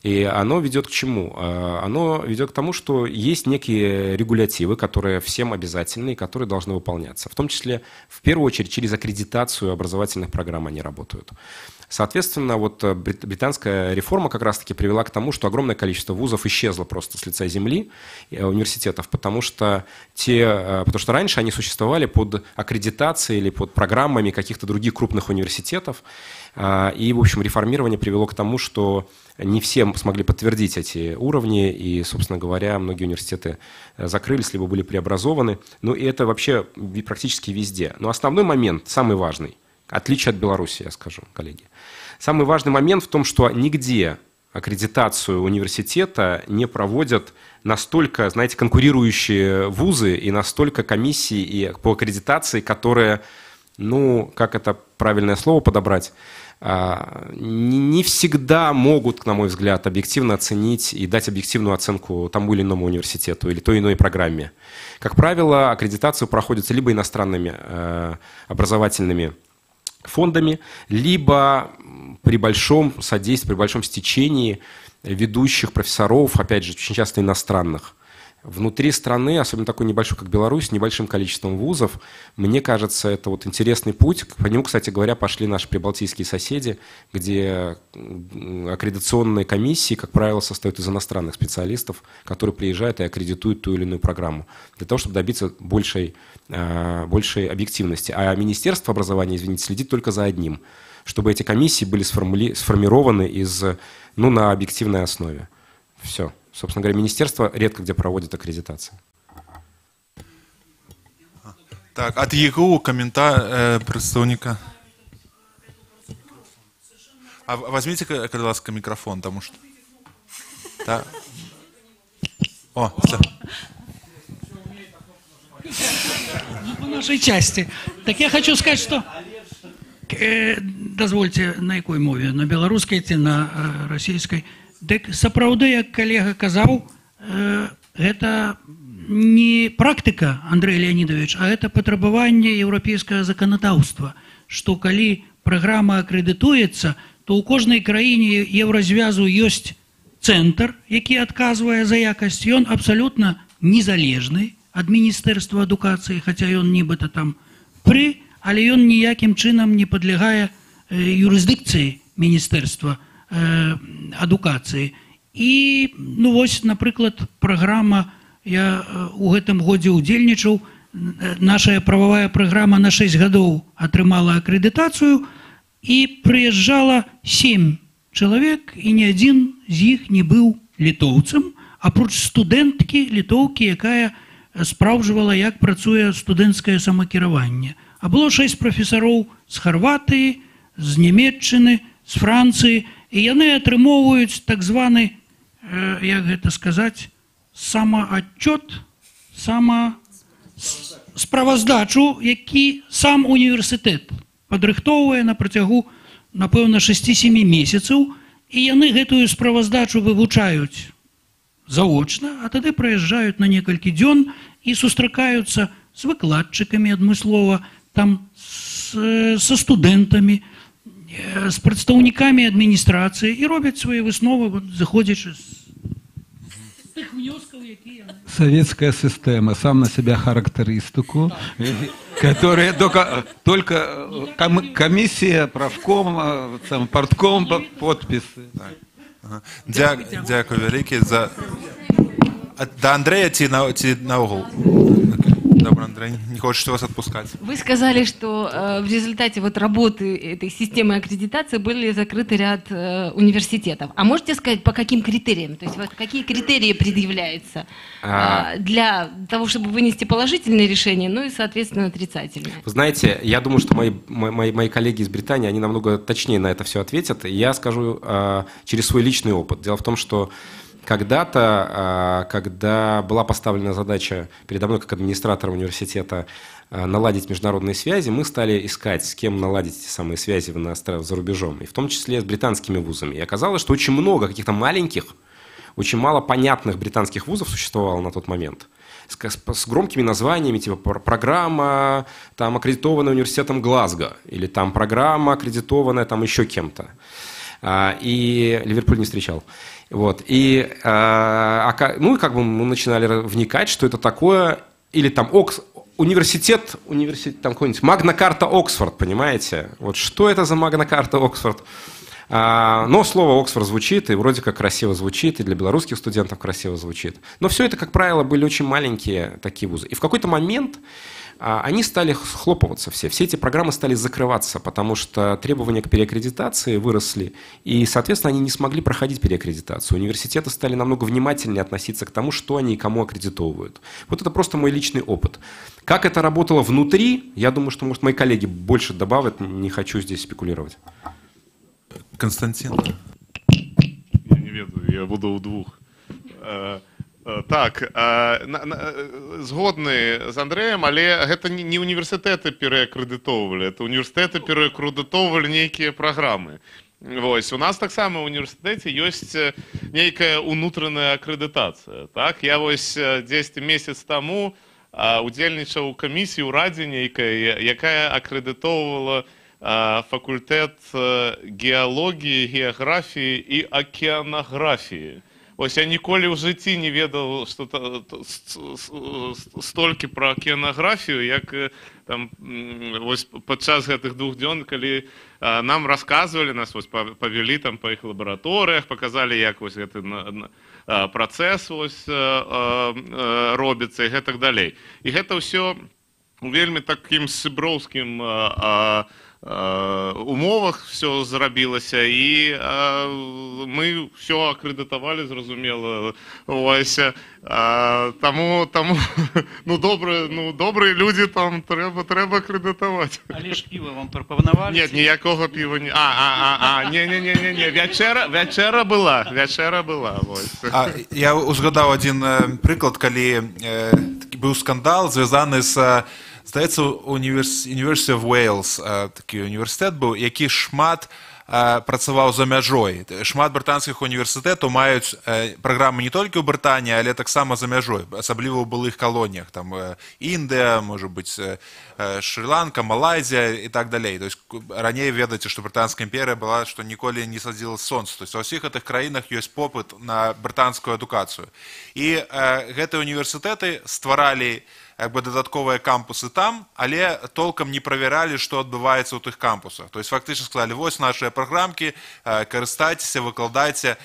Speaker 5: И оно ведет к чему? Оно ведет к тому, что есть некие регулятивы, которые всем обязательны и которые должны выполняться. В том числе, в первую очередь, через аккредитацию образовательных программ они работают. Соответственно, вот британская реформа как раз-таки привела к тому, что огромное количество вузов исчезло просто с лица земли, университетов, потому что раньше они существовали под аккредитацией или под программами каких-то других крупных университетов. И, в общем, реформирование привело к тому, что не все смогли подтвердить эти уровни, и, собственно говоря, многие университеты закрылись, либо были преобразованы. Ну, и это вообще практически везде. Но основной момент, самый важный, отличие от Беларуси, я скажу, коллеги. Самый важный момент в том, что нигде аккредитацию университета не проводят настолько, знаете, конкурирующие вузы и настолько комиссии по аккредитации, которые, ну, как это правильное слово подобрать, не всегда могут, на мой взгляд, объективно оценить и дать объективную оценку тому или иному университету или той или иной программе. Как правило, аккредитацию проходится либо иностранными образовательными фондами, либо при большом содействии, при большом стечении ведущих профессоров, опять же, очень часто иностранных. Внутри страны, особенно такой небольшой, как Беларусь, с небольшим количеством вузов, мне кажется, это вот интересный путь. По нему, кстати говоря, пошли наши прибалтийские соседи, где аккредитационные комиссии, как правило, состоят из иностранных специалистов, которые приезжают и аккредитуют ту или иную программу, для того, чтобы добиться большей объективности. А Министерство образования, извините, следит только за одним, чтобы эти комиссии были сформированы на объективной основе. Все. Собственно говоря, министерство редко где проводит аккредитацию.
Speaker 10: Так, от ЕГУ комментарий представника. А возьмите, как ласка, микрофон, потому что... Да. О, все.
Speaker 23: По нашей части. Так я хочу сказать, что... Дозвольте, на якой мове? На белорусской ці на российской? Так сапраўды, як калега казаў, гэта не практыка, Андрей Леонидович, а это патрабаванне еўрапейскага заканадаўства, што калі праграма акрэдытуецца, то ў кожнай краіне еўразвязу ёсць цэнтр, які адказвае за якасць, ён абсалютна незалежны ад Міністэрства адукацыі, хаця ён нібыта там але ён ніякім чынам не падлягае юрысдыкцыі Міністэрства адукацыі. І, ну вось, напрыклад, праграма, я у гэтым годзе ўдзельнічаў, наша прававая праграма на 6 гадоў атрымала акрэдытацыю і прыязджала 7 чалавек, і ні адзін з іх не быў літоўцам, апроч студэнткі літоўкі, якая спраўджвала, як працуе студэнцкае самакіраванне. а было 6 прафесароў з Харватыі, з Нямецчыны, з Францыі, і яны атрымоўваюць так званы, як гэта сказаць, самаадчёт, справаздачу, які сам універсітэт падрыхтоўвае на працягу, напэўна, 6-7 месяцаў, і яны гэтую справаздачу вывучаюць заочна, а тады прыязджаюць на некалькі дзён і сустракаюцца з выкладчыкамі адмыслова, там са студэнтамі, з прадстаўнікамі адміністрацыі і робяць свае высновы, заходзячы з тых внёскаў, якія...
Speaker 13: Советская система, сам на себя характеристику, которая только комиссия, правком, партком, подписи.
Speaker 10: Дякую велике за... До Андрея на угол. Добро, Андрей, не хочется вас отпускать.
Speaker 14: Вы сказали, что в результате вот работы этой системы аккредитации были закрыты ряд университетов. А можете сказать, по каким критериям? То есть вот какие критерии предъявляются для того, чтобы вынести положительное решение, ну и, соответственно, отрицательное?
Speaker 5: Вы знаете, я думаю, что мои коллеги из Британии, они намного точнее на это все ответят. И я скажу через свой личный опыт. Дело в том, что когда была поставлена задача передо мной как администратора университета наладить международные связи, мы стали искать, с кем наладить эти самые связи за рубежом, и в том числе с британскими вузами. И оказалось, что очень много каких-то маленьких, очень мало понятных британских вузов существовало на тот момент, с громкими названиями, типа программа, там, аккредитованная университетом Глазго, или там программа, аккредитованная там еще кем-то. И Ливерпуль не встречал. Вот. И, ну, и как бы мы начинали вникать, что это такое, или там университет там какой-нибудь, Магна-карта Оксфорд, понимаете? Вот что это за Магна-карта Оксфорд? Но слово Оксфорд звучит, и вроде как красиво звучит, и для белорусских студентов красиво звучит. Но все это, как правило, были очень маленькие такие вузы. И в какой-то момент они стали схлопываться все эти программы стали закрываться, потому что требования к переаккредитации выросли, и, соответственно, они не смогли проходить переаккредитацию. Университеты стали намного внимательнее относиться к тому, что они и кому аккредитовывают. Вот это просто мой личный опыт. Как это работало внутри, я думаю, что, может, мои коллеги больше добавят, не хочу здесь спекулировать.
Speaker 10: Константин.
Speaker 9: Я не ведаю, я буду у двух. Так, згодны з Андрэем, але гэта не універсітэты пераакрэдытоўвалі, это універсітэты пераакрэдытоўвалі нейкія праграмы. Вось, у нас таксама ў універсітэце ёсць нейкая унутраная акрэдытацыя. Так? Я вось 10 месяц таму удзельнічаў у камісіі ў радзе нейкай, якая акрэдытоўвала факультэт геалогіі, геаграфіі і акіянаграфіі. Ось я ніколі ў жыцці не ведаў столькі пра акіянаграфію, як там, ось, падчас гэтых 2 дзён, калі нам расказвалі, нас ось, павялі там, па іх лабараторыях, паказалі, як ось, гэты працэс ось, робіцца і гэтак далей. І гэта ўсё у вельмі такім сяброўскім умовах все зрабілася, і мы все акрэдытавалі, зразумела. Ось, таму ну, добрыя людзі там трэба акрэдытаваць.
Speaker 23: Але ж піва вам прапанавалі?
Speaker 9: Нет, ніякога піва не... Не, вячэра была.
Speaker 10: Я узгадаў адзін прыклад, калі быў скандал, звязаны з, здаецца, University of Wales, такі універсітэт быў, які шмат працаваў за мяжой. Шмат брытанскіх універсітэтаў маюць праграмы не толькі ў Брытаніі, але таксама за мяжой, асабліва ў былых калоніях. Там Індыя, можа быць, Шры-Ланка, Малайзія і так далей. То есть раней ведаеце, што брытанская імперія была, што ніколі не садзіла сонца. То есть ва ўсіх гэтых краінах ёсць попыт на брытанскую адукацыю. І гэтыя універсітэты стваралі дадатковыя кампусы там, але толкам не правяралі, што адбываецца ў тых кампусах. То есть фактычна сказалі, вось нашыя праграмкі, карыстайцеся, выкладайце,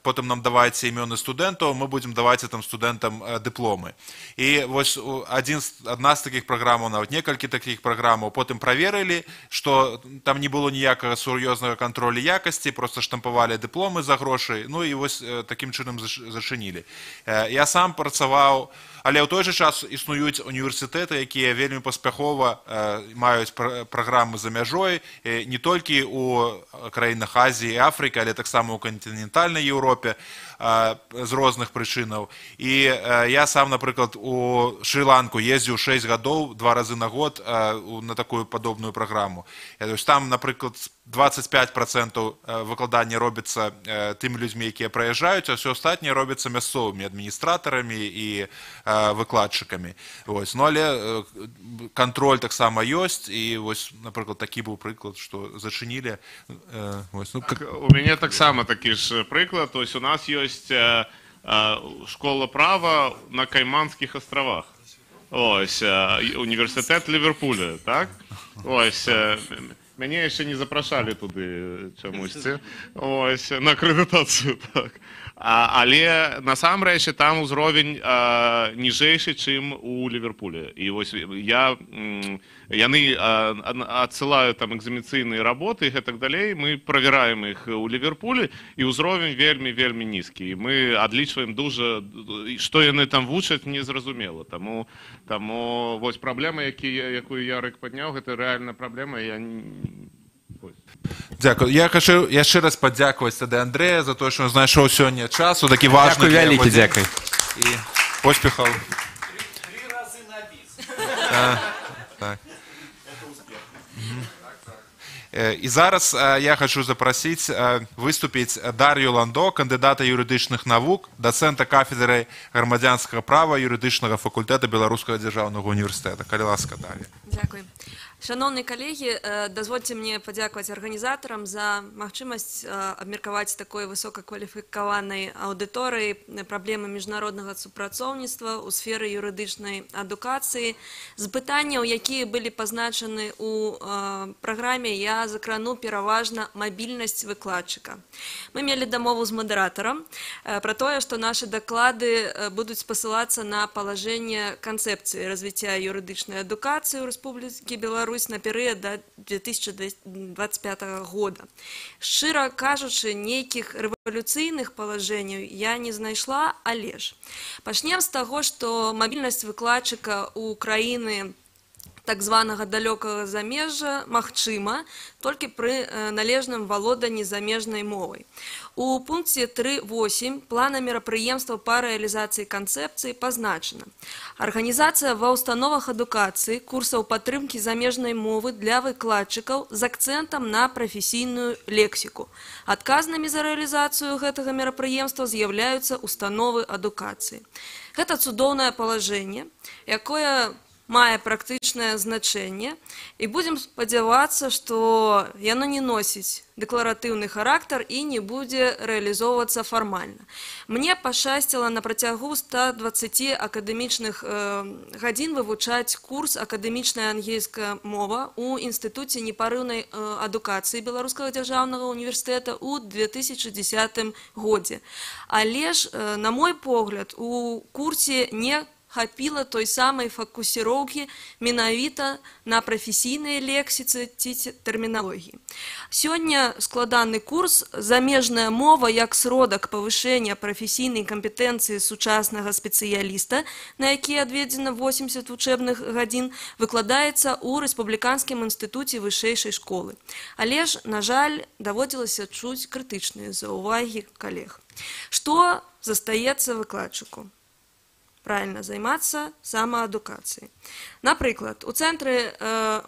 Speaker 10: потым нам давайце імёны студэнтаў, мы будзем даваць там студэнтам дыпломы. І вось адна з такіх праграмаў, нават некалькі такіх праграмаў, потым праверылі, што што там не было ніякага сур'ёзнага кантролю якасці, просто штампавалі дыпломы за грошы, ну і вось такім чынам зачынілі. Я сам працаваў, але ў той жа час існуюць універсітэты, якія вельмі паспяхова маюць праграмы за мяжой, не толькі ў краінах Азіі і Афрыкі, але таксама ў кантынентальнай Еўропе з розных прычынаў. І я сам, напрыклад, у Шры-Ланку ездзіў 6 гадоў, 2 разы на год на такую падобную праграму. Там, напрыклад, 25% выкладання робіцца тымі людзьмі, якія прыязджаюць, а ўсё астатняе робіцца мясцовымі адміністратарамі і выкладчыкамі. Ну, але кантроль таксама ёсць, і, напрыклад, такі быў прыклад, што зачынілі.
Speaker 9: У мяне таксама такі ж прыклад. У нас ёсць школа права на Кайманскіх астравах. Універсітэт Ліверпуля, так? Мяне яшчэ не запрашалі туды чамусьці на акрэдытацыю, так. Але насамрэч там узровень ніжэйшы, чым у Ліверпулі. І яны адсылаюць там экзаменацыйныя работы і гэтак далей. Мы правяраем іх у Ліверпулі, і ўзровень вельмі нізкі. Мы адлічваем дужа, што яны там вучаць, незразумела. Таму вось праблема, якую Ярык падняў, гэта рэальная праблема.
Speaker 10: Дякую. Я хочу яшчэ раз падзякаваць тады Андрэя за то, што ён знайшоў сёння час у такі важны.
Speaker 5: Дякую вялікі, дзякуй.
Speaker 10: І поспехаў.
Speaker 7: 3 разы на біс.
Speaker 10: Так. І зараз я хочу запросіць выступіць Дар'ю Ландо, кандыдата юрыдычных навук, дацэнта кафедры грамадзянскага права юрыдычнага факультэта Беларускага дзяржаўнага універсітэта. Калі ласка, Дар'я.
Speaker 12: Дзякуй. Шановныя калегі, дазвольце мне падзякаваць арганізатарам за магчымасць абмеркаваць такой высокакваліфікаванай аўдыторыі праблемы міжнароднага супрацоўніцтва ў сферы юрыдычнай адукацыі. З пытанняў, якія былі пазначаны ў праграме, я закрану пераважна мабільнасць выкладчыка. Мы мелі дамову з мадэратарам пра тое, што нашы даклады будуць спасылацца на палажэнне канцэпцыі развіцця юрыдычнай адукацыі ў Рэспублікі Беларусь на перыяд да 2025 года. Шчыра кажучы, нейкіх рэвалюцыйных палажэнняў я не знайшла, але ж. Пачнем з таго, што мабільнасць выкладчыка ў краіны так званага далёкага замежжа магчыма толькі пры належным валоданні замежнай мовай. У пункце 3.8 плана мерапрыемстваў па рэалізацыі канцэпцыі пазначана: арганізацыя ва ўстановах адукацыі курсаў падтрымкі замежнай мовы для выкладчыкаў з акцэнтам на прафесійную лексіку. Адказнымі за рэалізацыю гэтага мерапрыемства з'яўляюцца установы адукацыі. Гэта цудоўнае палажэнне, якое мае практычнае значэнне, і будзем спадзявацца, што яно не носіць дэкларатыўны характар і не будзе рэалізоўвацца фармальна. Мне пашчасціла на працягу 120 акадэмічных гадзін вывучаць курс акадэмічная ангельская мова ў Інстытуце непарыўнай адукацыі Беларускага дзяржаўнага універсітэта ў 2010 годзе. Але ж, на мой погляд, у курсе не хапіла той самай фокусіроўкі менавіта на прафесійнай лексіцы ці тэрміналогіі. Сёння складаны курс «Замежная мова як сродак павышэння прафесійнай кампетэнцыі сучаснага спецыяліста», на які адведзена 80 вучэбных гадзін, выкладаецца ў Рэспубліканскім інстытуце вышэйшай школы. Але ж, на жаль, даводзілася чуць крытычныя заўвагі калег. Што застаецца выкладчыку? Правильно, займацца самаадукацыяй. Напрыклад, у цэнтры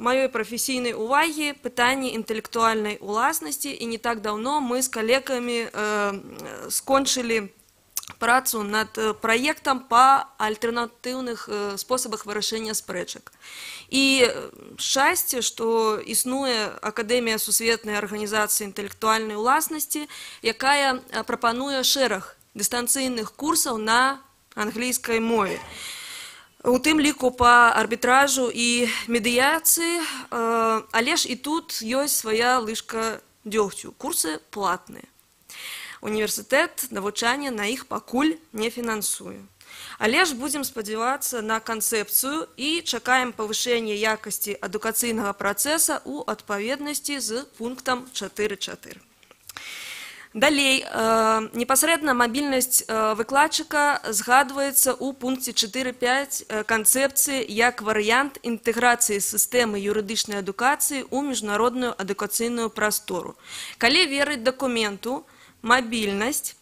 Speaker 12: маёй прафесійнай увагі пытанні інтэлектуальнай уласнасці, і не так даўно мы з калегамі скончылі працу над праектам па альтэрнатыўных спосабах вырашэння спрэчак. І шчасце, што існуе Акадэмія сусветнай арганізацыі інтэлектуальнай уласнасці, якая прапануе шэраг дыстанцыйных курсаў на англійскай мове. У тым ліку па арбітражу і медыяцыі, але ж і тут ёсць свая лыжка дзёгцю. Курсы платныя. Універсітэт навучання на іх пакуль не фінансуе. Але ж будзем спадзявацца на канцэпцыю і чакаем павышэння якасці адукацыйнага працэса ў адпаведнасці з пунктам 4.4. Далей, непасрэдна мабільнасць выкладчыка згадваецца ў пункце 4.5 канцэпцыі як варыянт інтэграцыі сістэмы юрыдычнай адукацыі ў міжнародную адукацыйную прастору. Калі верыць дакументу, мабільнасць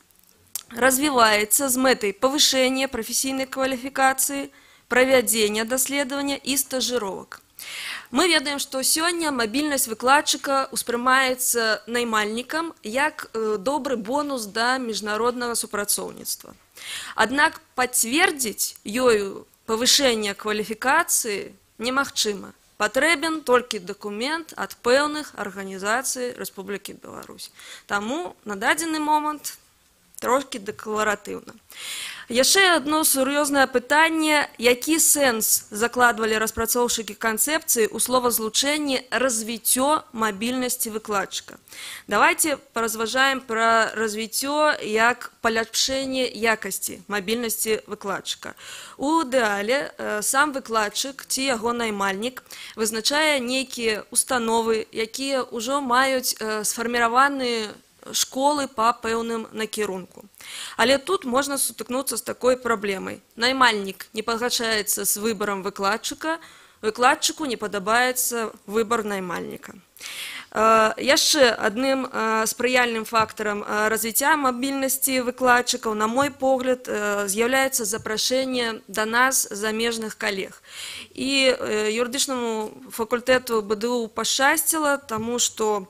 Speaker 12: развіваецца з мэтай павышэння прафесійнай кваліфікацыі, правядзення даследавання і стажыровак. Мы ведаем, што сёння мабільнасць выкладчыка ўспрымаецца наймальнікам як добры бонус да міжнароднага супрацоўніцтва. Аднак пацвердзіць ёю павышэнне кваліфікацыі немагчыма. Патрэбен толькі дакумент ад пэўных арганізацый Рэспублікі Беларусь. Таму на дадзены момант трошкі дэкларатыўна. Яшчэ адно сур'ёзнае пытанне, які сэнс закладвалі распрацоўшчыкі канцэпцыі ў словазлучэнні развіццё мабільнасці выкладчыка. Давайте паразважаем пра развіццё як паляпшэнне якасці мабільнасці выкладчыка. У ідэале сам выкладчык ці яго наймальнік вызначае нейкія установы, якія ўжо маюць сфарміраваныя школы па пэўным накірунку. Але тут можна сутыкнуцца з такой праблемай. Наймальнік не пагаджаецца з выбарам выкладчыка, выкладчыку не падабаецца выбар наймальніка. Яшчэ адным спрыяльным фактарам развіцця мабільнасці выкладчыкаў, на мой погляд, з'яўляецца запрашэнне да нас замежных калег. І юрыдычнаму факультэту БДУ пашчасціла, таму што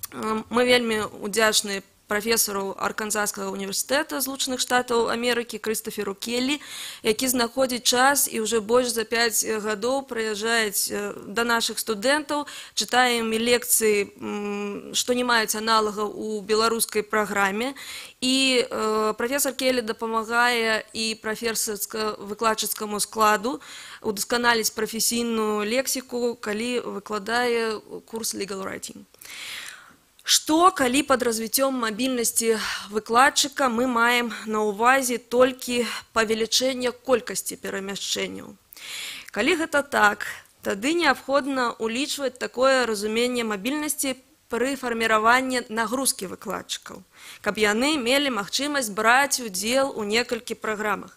Speaker 12: мы вельмі удзячныя прафесару Арканзаскага універсітэта Злучаных Штатаў Амерыкі Крыстаферу Келлі, які знаходзіць час і ўжо больш за 5 гадоў прыязджаюць да нашых студэнтаў, чытае ім лекцыі, што не маюць аналагаў у беларускай праграме. І прафесар Келлі дапамагае і прафесарска-выкладчыцкаму складу удасканаліць прафесійную лексіку, калі выкладае курс Legal Writing. Што, калі пад развіццём мабільнасці выкладчыка мы маем на ўвазе толькі павелічэнне колькасці перамяшчэнняў? Калі гэта так, тады неабходна ўлічваць такое разуменне мабільнасці пры фарміраванні нагрузкі выкладчыкаў, каб яны мелі магчымасць браць удзел у некалькі праграмах.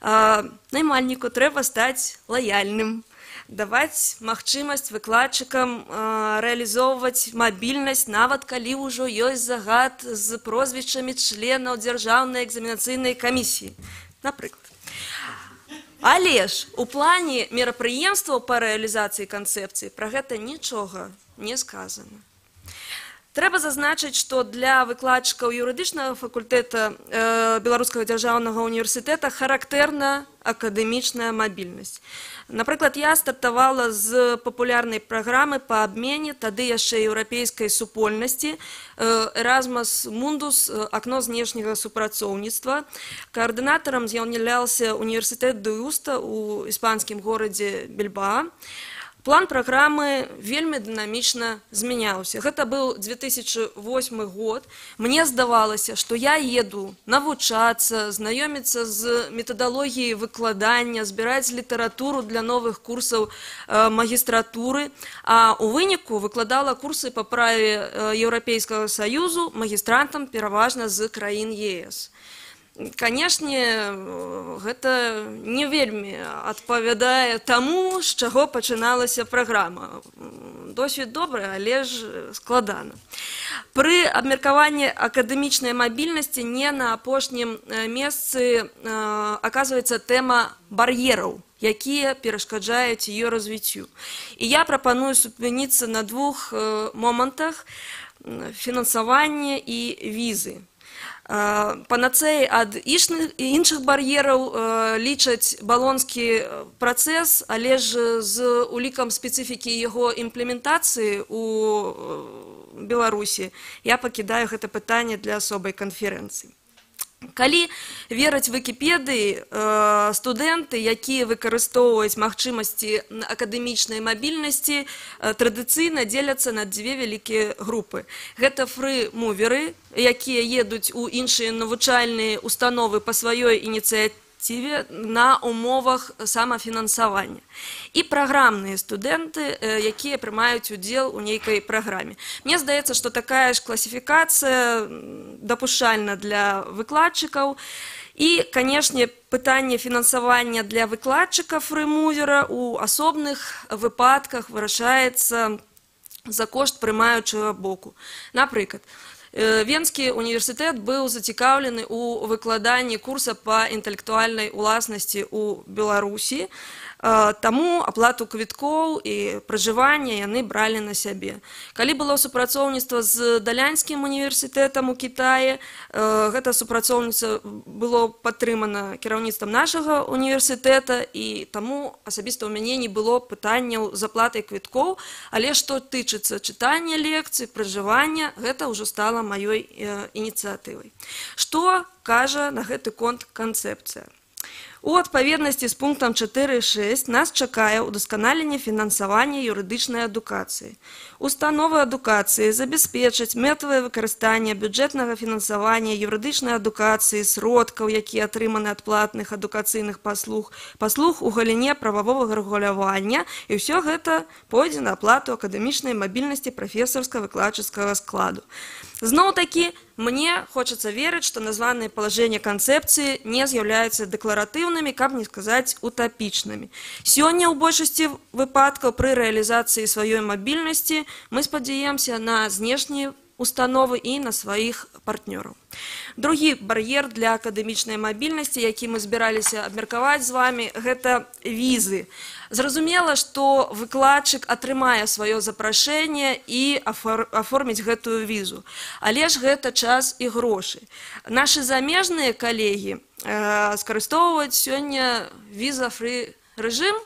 Speaker 12: Наймальніку трэба стаць лаяльным, даваць магчымасць выкладчыкам рэалізоўваць мабільнасць, нават калі ўжо ёсць загад з прозвішчамі членаў дзяржаўнай экзаменацыйнай камісіі, напрыклад. Але ж у плане мерапрыемстваў па рэалізацыі канцэпцыі пра гэта нічога не сказана. Трэба зазначыць, што для выкладчыкаў юрыдычнага факультэта Беларускага дзяржаўнага універсітэта характэрна акадэмічная мабільнасць. Напрыклад, я стартавала з папулярнай праграмы па абмене, тады яшчэ еўрапейскай супольнасці, Erasmus Mundus, акно знешняга супрацоўніцтва. Каардынатарам з'яўляўся універсітэт Дуюста ў іспанскім горадзе Більбаа. План праграмы вельмі дынамічна змяняўся. Гэта быў 2008 год. Мне здавалася, што я еду навучацца, знаёміцца з метадалогіяй выкладання, збіраць літаратуру для новых курсаў магістратуры, а ў выніку выкладала курсы па праве Еўрапейскага Саюзу магістрантам пераважна з краін ЕС. Канешне, гэта не вельмі адпавядае таму, з чаго пачыналася праграма. Досвед добры, але ж складана. Пры абмеркаванні акадэмічнай мабільнасці не на апошнім месцы аказваецца тэма бар'ераў, якія перашкаджаюць ее развіццю. І я прапаную супыніцца на двух момантах: фінансаванне і візы. Панацэй ад іншых бар'ераў лічаць балонскі працэс, але ж з улікам спецыфікі яго імплементацыі ў Беларусі я пакідаю гэта пытанне для асобай канферэнцыі. Калі вераць Вікіпедыі, студэнты, якія выкарыстоўваюць магчымасці акадэмічнай мабільнасці, традыцыйна дзеляцца на дзве вялікія групы. Гэта фры-муверы, якія едуць у іншыя навучальныя установы па сваёй ініцыятыве, перспективе на умовах самафінансавання. І праграмныя студэнты, якія прымаюць удзел у нейкай праграме. Мне здаецца, што такая ж класіфікацыя дапушчальна для выкладчыкаў. І, канешне, пытанне фінансавання для выкладчыка фрымувера у асобных выпадках вырашаецца за кошт прымаючага боку. Напрыклад, Венскі універсітэт быў зацікаўлены ў выкладанні курса па інтэлектуальнай уласнасці ў Беларусі, таму аплату квіткоў і пражывання яны бралі на сябе. Калі было супрацоўніцтва з Далянскім універсітэтам у Кітаі, гэта супрацоўніцтва было падтрымана кіраўніцтвам нашага універсітэта, і таму асабіста ў мяне не было пытанняў з аплатай квіткоў, але што тычыцца чытання лекцый, пражывання, гэта ўжо стала маёй ініцыятывай. Што кажа на гэты конт канцэпцыя? У адпаведнасці з пунктам 4.6 нас чакае ўдасканаленне фінансавання юрыдычнай адукацыі. Установы адукацыі забяспечаць мэтавае выкарыстанне бюджэтнага фінансавання юрыдычнай адукацыі, сродкаў, якія атрыманы ад платных адукацыйных паслуг у галіне прававога рэгулявання, і ўсё гэта пойдзе на аплату акадэмічнай мабільнасці прафесарска-выкладчыцкага складу. Зноў-такі, мне хочацца верыць, што названыя палажэнні канцэпцыі не з'яўляюцца дэкларатыўнымі, каб не сказаць утапічнымі. Сёння ў большасці выпадкаў пры рэалізацыі сваёй мабільнасці мы спадзяемся на знешнія установы і на сваіх партнёраў. Другі бар'ер для акадэмічнай мабільнасці, які мы збіраліся абмеркаваць з вами, гэта візы. Зразумела, што выкладчык атрымае сваё запрашэнне і аформіць гэтую візу. Але ж гэта час і грошы. Нашы замежныя калегі скарыстоўваюць сёння віза-фры рэжым,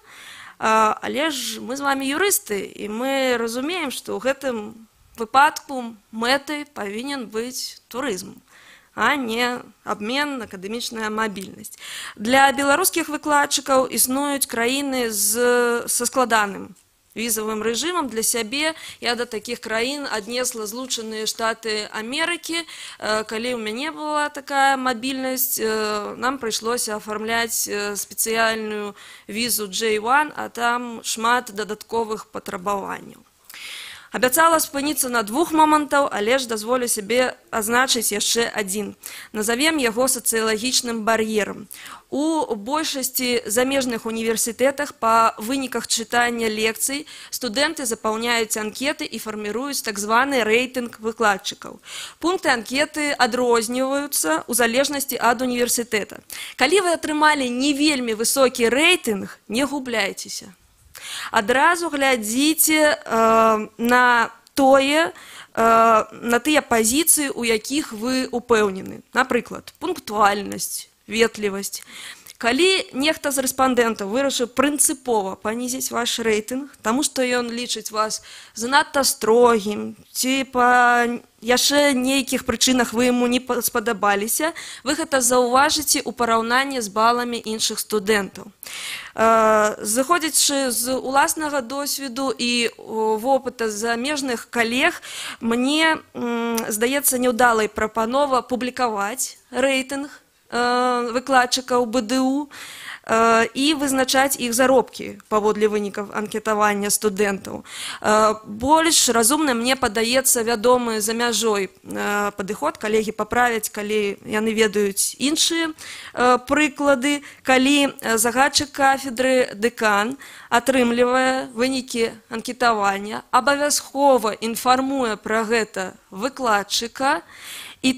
Speaker 12: але ж мы з вами юрысты, і мы разумеем, што ў гэтым выпадку мэтай павінен быць турызм, а не абмен, акадэмічная мабільнасць. Для беларускіх выкладчыкаў існуюць краіны са складаным візавым рэжымам. Для сябе я да такіх краін аднесла Злучаныя Штаты Амерыкі. Калі ў мяне была такая мабільнасць, нам прыйшлося афармляць спецыяльную візу J1, а там шмат дадатковых патрабаванняў. Абяцала спыніцца на двух момантаў, але ж дазволю сябе азначыць яшчэ адзін. Назавем яго сацыялагічным бар'ерам. У большасці замежных універсітэтах па выніках чытання лекцый студэнты запаўняюць анкеты і фарміруюць так званы рэйтынг выкладчыкаў. Пункты анкеты адрозніваюцца ў залежнасці ад універсітэта. Калі вы атрымалі не вельмі высокі рэйтынг, не губляйцеся. Адразу глядзіце на тыя пазіцыі, у якіх вы упэўнены. Напрыклад, пунктуальнасць, ветлівасць. Калі нехта з рэспандэнтаў вырашыў прынцыпова панізіць ваш рэйтынг, таму што ён лічыць вас занадта строгім, ці па яшчэ нейкіх прычынах вы яму не спадабаліся, вы гэта заўважыце ў параўнанні з баламі іншых студэнтаў. Заходзячы з уласнага досведу і вопыта замежных калег, мне здаецца няўдалай прапанова публікаваць рэйтынг выкладчыкаў БДУ і вызначаць іх заробкі паводле вынікаў анкетавання студэнтаў. Больш разумна мне падаецца вядомы за мяжой падыход, калегі паправяць, калі яны ведаюць іншыя прыклады, калі загадчык кафедры дэкан атрымлівае вынікі анкетавання, абавязкова інфармуе пра гэта выкладчыка, і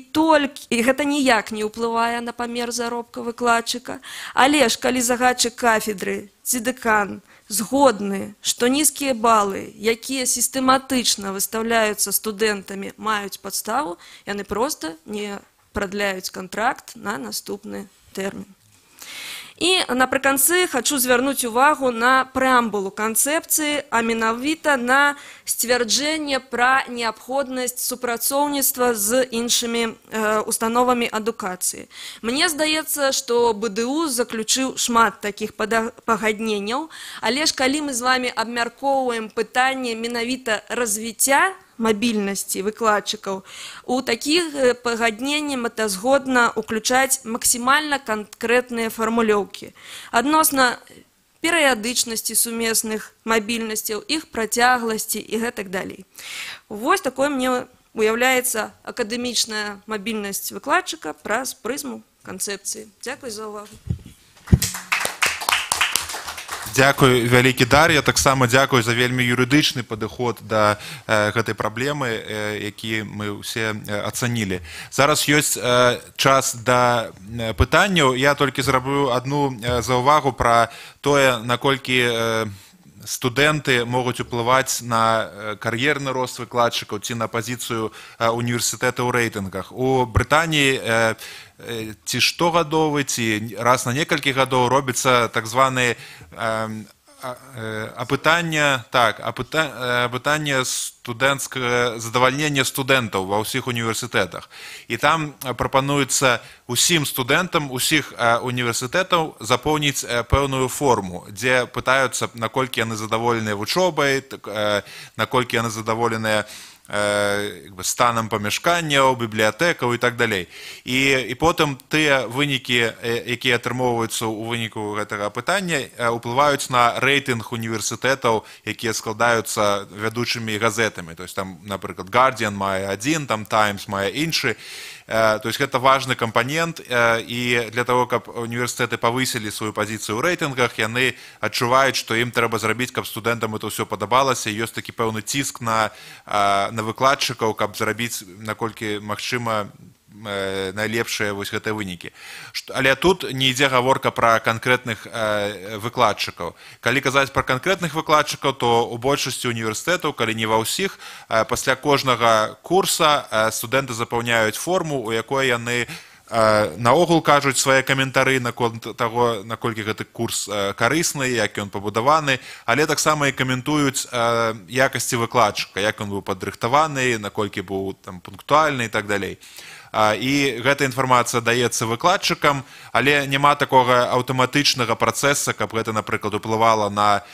Speaker 12: гэта ніяк не ўплывае на памер заробка выкладчыка. Але ж, калі загадчык кафедры ці дэкан згодны, што нізкія балы, якія сістэматычна выстаўляюцца студэнтамі, маюць падставу, яны проста не прадляюць кантракт на наступны тэрмін. І напрыканцы хачу звярнуць увагу на прэамбулу канцэпцыі, а менавіта на сцвярджэнне пра неабходнасць супрацоўніцтва з іншымі установамі адукацыі. Мне здаецца, што БДУ заключыў шмат такіх пагадненняў, але ж калі мы з вами абмяркоўваем пытанне менавіта развіцця мабільнасці выкладчыкаў. У такіх пагадненні мэтазгодна уключаць максімальна канкрэтныя фармулёўкі адносна перыядычнасці сумесных мабільнасцяў, іх працягласці і гэтак далей. Вось такое мне уяўляецца акадэмічная мабільнасць выкладчыка праз прызму канцэпцыі. Дзякуй за ўвагу.
Speaker 10: Дзякуй вялікі, Дар'я, таксама дзякуй за вельмі юрыдычны падыход да гэтай праблемы, які мы ўсе ацанілі. Зараз ёсць час да пытанняў. Я толькі зраблю адну заўвагу пра тое, наколькі студэнты могуць уплываць на кар'ерны рост выкладчыкаў ці на пазіцыю універсітэта ў рэйтынгах. У Брытаніі ці штогадовы, ці раз на некалькі гадоў робіцца так званыя апытання задавальнення студэнтаў ва ўсіх універсітэтах. І там прапануецца усім студэнтам усіх універсітэтаў запоўніць пэўную форму, дзе пытаюцца, наколькі яны задаволеныя вучобай, наколькі яны задаволеныя станам памяшканняў, бібліятэкаў і так далей. І потым тыя вынікі, якія атрымоўваюцца ў выніку гэтага апытання, уплываюць на рэйтынг універсітэтаў, якія складаюцца вядучымі газетамі. То есть там, напрыклад, Guardian мае адзін, там Times мае іншы. То есть гэта важны кампанент, і для того, каб універсітэты павысілі сваю пазіцыю ў рэйтынгах, яны адчуваюць, што ім трэба зрабіць, каб студэнтам это ўсё падабалася, і ёсць такі пэўны ціск на выкладчыкаў, каб зрабіць, наколькі магчыма, найлепшыя вось гэтыя вынікі. Але тут не ідзе гаворка пра канкрэтных выкладчыкаў. Калі казаць пра канкрэтных выкладчыкаў, то у большасці універсітэтаў, калі не ва ўсіх, пасля кожнага курса студэнты запаўняюць форму, у якой яны наогул кажуць свае каментары наконт таго, наколькі гэты курс карысны, як ён пабудаваны, але таксама і каментуюць якасці выкладчыка, як ён быў падрыхтаваны, наколькі быў пунктуальны і так далей. І гэта інфармацыя даецца выкладчыкам, але няма такога аўтаматычнага працэса, каб гэта, напрыклад, уплывала на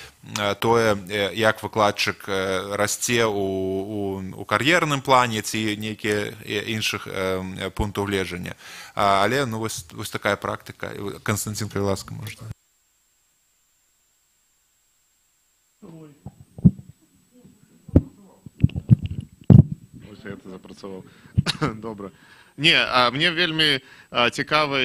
Speaker 10: тое, як выкладчык расце у кар'ерным плане ці нейкія іншых пунктаў гледжання. Але вось такая практыка. Константин Крыласка, можна.
Speaker 9: Ось я это запрацаваў. Добра. Не, мне вельмі цікава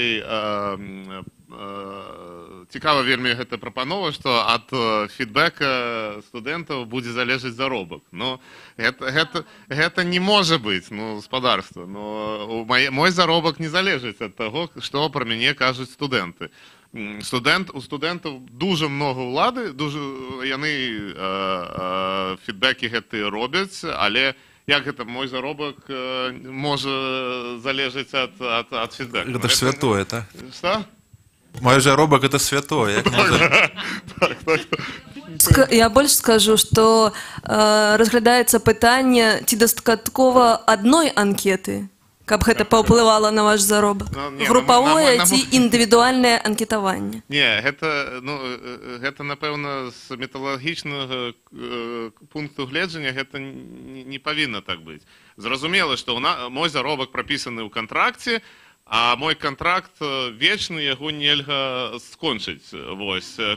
Speaker 9: вельмі гэта прапанова, што ад фідбэка студэнтаў будзе залежаць заробак. Но гэта не можа быць, гаспадарства. Мой заробак не залежыць ад таго, што пра мяне кажуць студэнты. У студэнтаў дужа многа ўлады, яны фідбэкі гэтыя робяць, але як гэта мой заробак можа залежыць ад фідбэка?
Speaker 10: Гэта ж святое, так?
Speaker 9: Што?
Speaker 10: Мой заробак это святое.
Speaker 12: Я больш скажу, што разглядаецца пытанне, ці дастаткова адной анкеты, каб гэта паўплывала на ваш заробак? Групавое ці індывідуальнае анкетаванне?
Speaker 9: Не, гэта, напэўна, з метадалагічнага пункту гледжання гэта не павінна так быць. Зразумела, што мой заробак прапісаны ў кантракце, а мой контракт вечны, яго нельга скончыць.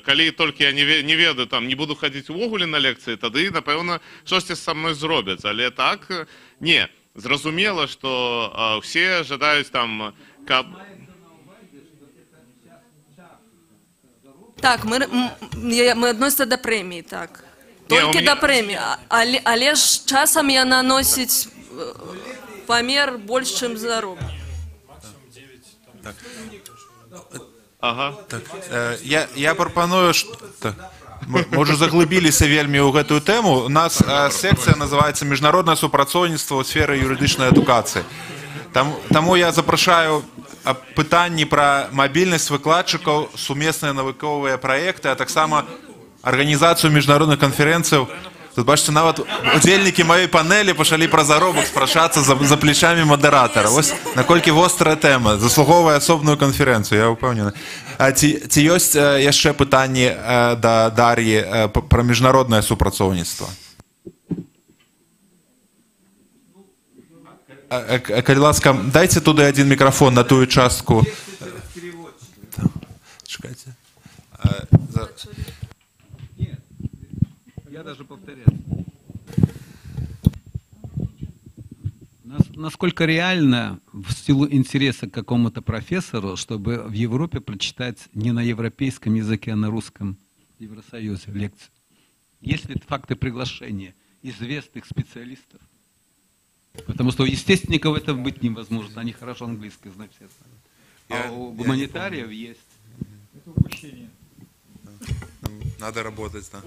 Speaker 9: Калі толькі я не ведаю, не буду хадзіць увогуле на лекцыі, тады, напэўна, штосьці са мной зробяць. Але так, не. Зразумела, што ўсе жадаюць каб... Так, мы адносіцца да прэміі, так. Толькі да прэміі. Але ж часам яна носіць памер больш, чым заробак.
Speaker 10: Ага. Я прапаную, мы уже заглыбіліся вельмі ў гэтую тэму. У нас секцыя называецца «Міжнароднае супрацоўніцтва ў сферы юрыдычнай адукацыі». Таму я запрашаю пытанні пра мабільнасць выкладчыкаў, сумесныя навуковыя праекты, а таксама арганізацыю міжнародных канферэнцыяў. Тут, бачыце, нават удзельнікі маёй панелі пачалі пра заробак спрачацца за плечамі мадэратара. Вось наколькі вострая тэма, заслуговвае асобную канферэнцыю, я ўпэўнены. Ці ёсць яшчэ пытанні да Дар'і пра міжнароднае супрацоўніцтва? Калі ласка, дайте туды один микрофон на тую частку. Чекайте.
Speaker 13: Я даже повторяю. Насколько реально в силу интереса к какому-то профессору, чтобы в Европе прочитать не на европейском языке, а на русском Евросоюзе лекцию? Есть ли факты приглашения известных специалистов? Потому что у естественников это быть невозможно, они хорошо английский знают. А у гуманитариев есть.
Speaker 10: Это упущение. Надо работать, да.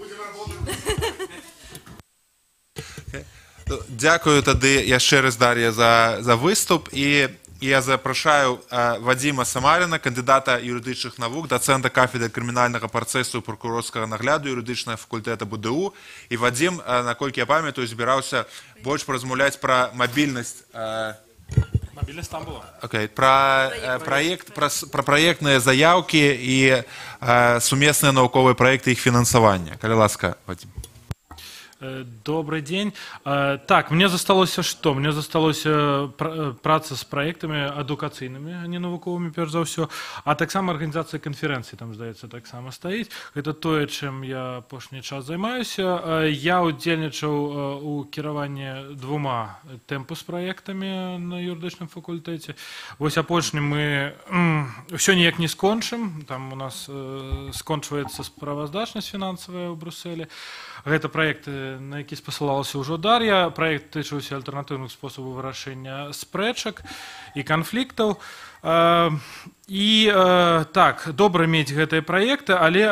Speaker 10: Дякую тады яшчэ раз, Дар'я, за выступ. І я запрашаю Вадзіма Самаріна, кандидата юридичных навук, доцента кафедры крымінальнага працэсу і прокурорскага нагляду юридычнага факультэта БДУ. І Вадзім, наколькі я памятаю, збіраўся больш паразмаўляць пра мабільнасць.
Speaker 2: Мобильность там была.
Speaker 10: Окей, про проектные заявки и суместные науковые проекты, их финансование. Калі ласка, Вадим.
Speaker 2: Добрый день. Так, мне засталося что? Мне засталося праца з праектамі адукацыйнымі, а не навуковымі, перш за ўсё. А таксама арганізацыя канферэнцыі, там, здаецца, таксама стаіць. Гэта тое, чым я апошні час займаюся. Я удзельнічаў у кіраванні 2 тэмпус праектамі на юрыдычным факультэце. Вось апошні мы ўсё ніяк не скончым. Там у нас скончваецца справаздачнасць фінансавая ў Брусэлі. Гэта праект, на які спасылалася ўжо Дар'я. Праект тычыўся альтэрнатыўных спосабаў вырашэння спрэчак і канфліктаў. І так, добра мець гэтыя праекты, але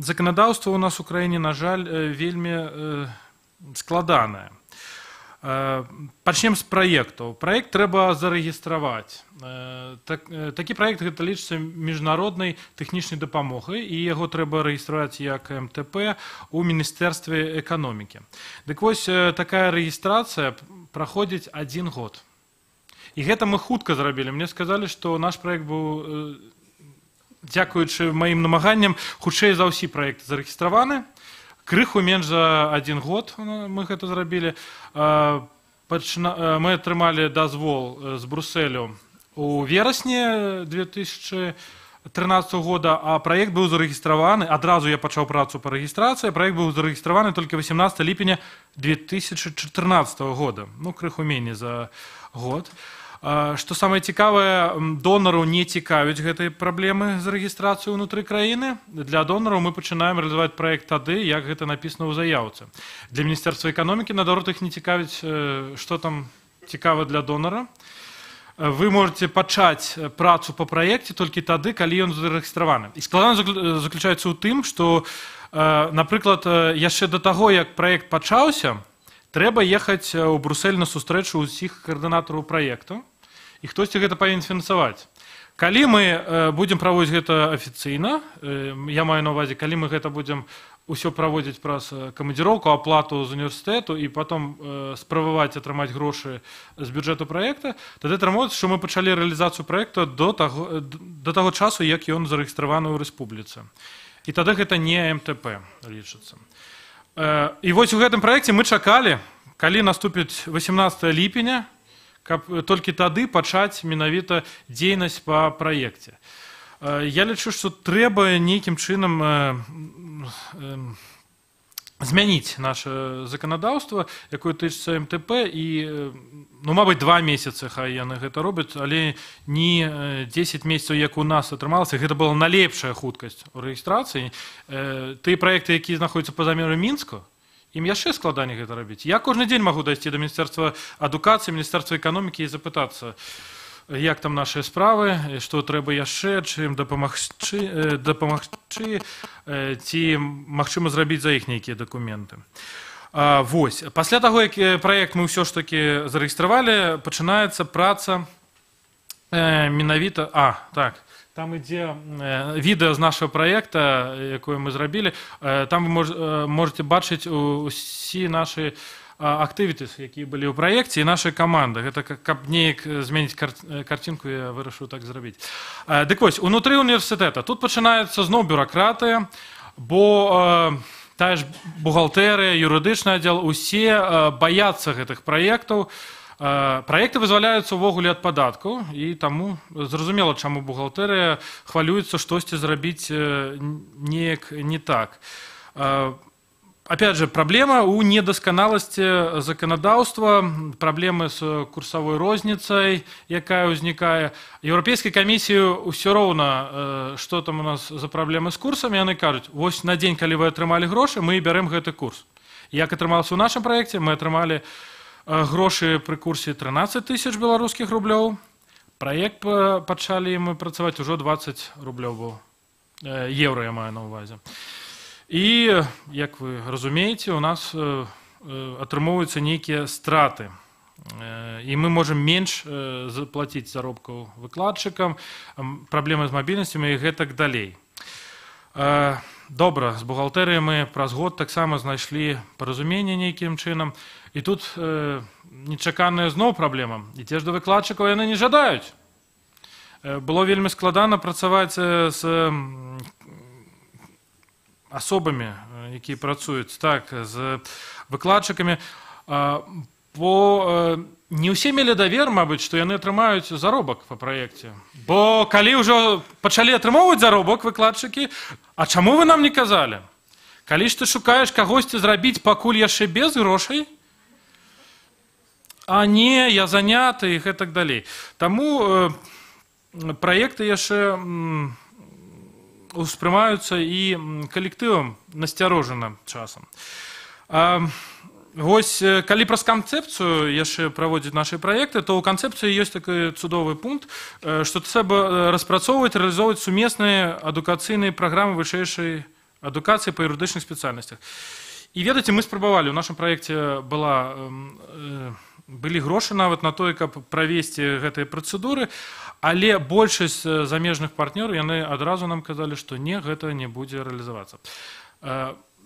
Speaker 2: заканадаўства ў нас у краіне, на жаль, вельмі складанае. Пачнем з праектаў. Праект трэба зарэгістраваць. Такі праект гэта лічыцца міжнароднай тэхнічнай дапамогай, і яго трэба рэгістраваць як МТП у Міністэрстве эканомікі. Дык вось такая рэгістрацыя праходзіць 1 год. І гэта мы хутка зрабілі. Мне сказалі, што наш праект быў, дзякуючы маім намаганням, хутчэй за ўсе праекты зарэгістраваны. Крыху менш за 1 год мы гэта зрабілі. Мы атрымалі дазвол з Брусэлю у верасні 2013 года, а праект быў зарэгістраваны, адразу я пачаў працу па рэгістрацыі, праект быў зарэгістраваны толькі 18 ліпеня 2014 года, ну, крыху меней за год. Што самае цікавае, донараў не цікавяць гэтыя праблемы з рэгістрацыяй унутры краіны. Для донараў мы пачынаем рэалізаваць праект тады, як гэта напісана ў заяўцы. Для Міністэрства эканомікі, наадварот, іх не цікавіць, што там цікава для донара. Вы можете пачаць працу па праекце толькі тады, калі ён зарэгістраваны. І складанасць заключаецца ў тым, што, напрыклад, яшчэ да таго, як праект пачаўся, трэба ехаць у Брусэль на сустрэчу ўсіх каардынатараў праекту, і хтосьці гэта павінен фінансаваць. Калі мы будзем праводзіць гэта афіцыйна, я маю на ўвазе, калі мы гэта будзем ўсё праводзіць праз камандзіроўку, аплату з універсітэту і потом спрабаваць атрымаць грошы з бюджэту праекта, тады атрымаецца, што мы пачалі рэалізацыю праекта до таго часу, як ён зарэгістраваны ў рэспубліцы. І тады гэта не МТП лічыцца. І вось у гэтым праекце мы чакалі, калі наступіць 18 ліпеня, каб толькі тады пачаць менавіта дзейнасць па праекце. Я лічу, што трэба нейкім чынам змяніць наше заканадаўства, якое тычыцца МТП, і, ну, мабыць, 2 месяцы хай яны гэта робяць, але не 10 месяцаў, як у нас атрымалася. Гэта была найлепшая хуткасць у рэгістрацыі. Тыя праекты, якія знаходзяцца па-за межамі Мінску, ім яшчэ складаней гэта рабіць. Я кожны дзень магу дайсці да Міністэрства адукацыі, Міністэрства эканомікі і запытацца, як там нашыя справы, што трэба яшчэ, чым дапамагчы, ці магчыма зрабіць за іх нейкія дакументы. Вось. Пасля таго, як праект мы ўсё ж такі зарэгістравалі, пачынаецца праца менавіта... Так. Там ідзе відэо з нашага праекта, якое мы зрабілі. Там вы можете бачыць усе нашы актывітыс, якія былі ў праекце, і нашай каманды. Гэта каб неяк зменіць карцінку, я вырашыў так зрабіць. Дык вось, унутры універсітэта тут пачынаецца зноў бюракратыя, бо тая ж бухгалтэрыя, юрыдычны аддзел, усе баяцца гэтых праектаў, Праекты вызваляюцца ўвогуле ад падаткаў, і таму зразумела, чаму бухгалтэрыя хвалюецца штосьці зрабіць неяк не так. Опять же, проблема у недосконалости законодательства, проблемы с курсовой розницей, якая возникает. Европейской комиссии все равно, что там у нас за проблемы с курсами, они кажут, вот на день, когда вы отрымали гроши, мы берем этот курс. Як атрымалася ў нашым проекте, мы атрымали гроши при курсе 13 тысяч белорусских рублей. Проект пачалі мы працаваць уже 20 рублей был. Евро я маю на увазе. І, як вы разумееце, у нас атрымоўваюцца нейкія страты. І мы можем менш заплаціць заробкаў выкладчыкам, праблемы з мабільнасцямі і гэтак далей. Добра, з бухгалтэрыяй мы праз год таксама знайшлі паразуменне нейкім чынам. І тут нечаканая зноў праблема. І ці ж да выкладчыкаў яны не жадаюць. Было вельмі складана працаваць з особами, які працуюць так з выкладчыкамі, бо не ўсе мелі давер, мабыць, што яны атрымаюць заробак па праекце. Бо калі ўжо пачалі атрымоўваць заробак выкладчыкі, а чаму вы нам не казалі? Калі ж ты шукаеш кагосьці зрабіць пакуль яшчэ без грошай, а не я заняты і гэтак далей. Таму праекты яшчэ успрымаюцца і калектывам насцярожана часам. Вось, калі праз канцэпцыю яшчэ праводзіць нашы праекты, то ў канцэпцыі ёсць такі цудовы пункт, што трэба распрацоўваць, рэалізоўваць сумесныя адукацыйныя праграмы вышэйшай адукацыі па юрыдычных спецыяльнасцях. І ведаеце, мы спрабавалі, у нашым праекце былі грошы нават на тое, каб правесці гэтыя працэдуры, але большасць замежных партнёраў яны адразу нам казалі, што не, гэта не будзе рэалізавацца.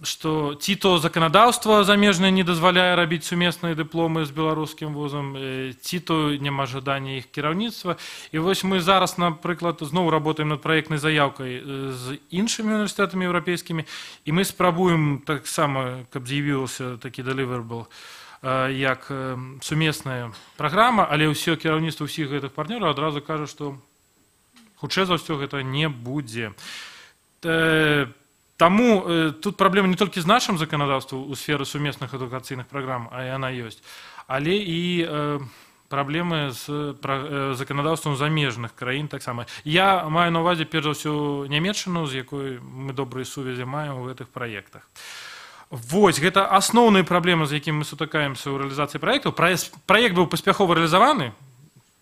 Speaker 2: Што ці то заканадаўства замежнае не дазваляе рабіць сумесныя дыпломы з беларускім вузам, ці то няма жадання іх кіраўніцтва. І вось мы зараз, напрыклад, зноў работаем над праектнай заяўкай з іншымі універсітэтамі еўрапейскімі, і мы спрабуем таксама, каб з'явіўся такі deliverable, як сумесная праграма, але ўсё кіраўніцтва ўсіх гэтых партнёраў адразу кажа, што хутчэй за ўсё гэта не будзе. Таму тут праблема не толькі з нашым заканадаўствам у сферы сумесных адукацыйных праграм, а яна ёсць, але і праблемы з заканадаўствам замежных краін таксама. Я маю на ўвазе перш за ўсё Нямецчыну, з якой мы добрыя сувязі маем у гэтых праектах. Вось, гэта асноўныя праблемы, з якімі мы сутыкаемся ў рэалізацыі праектаў. Праект быў паспяхова рэалізаваны,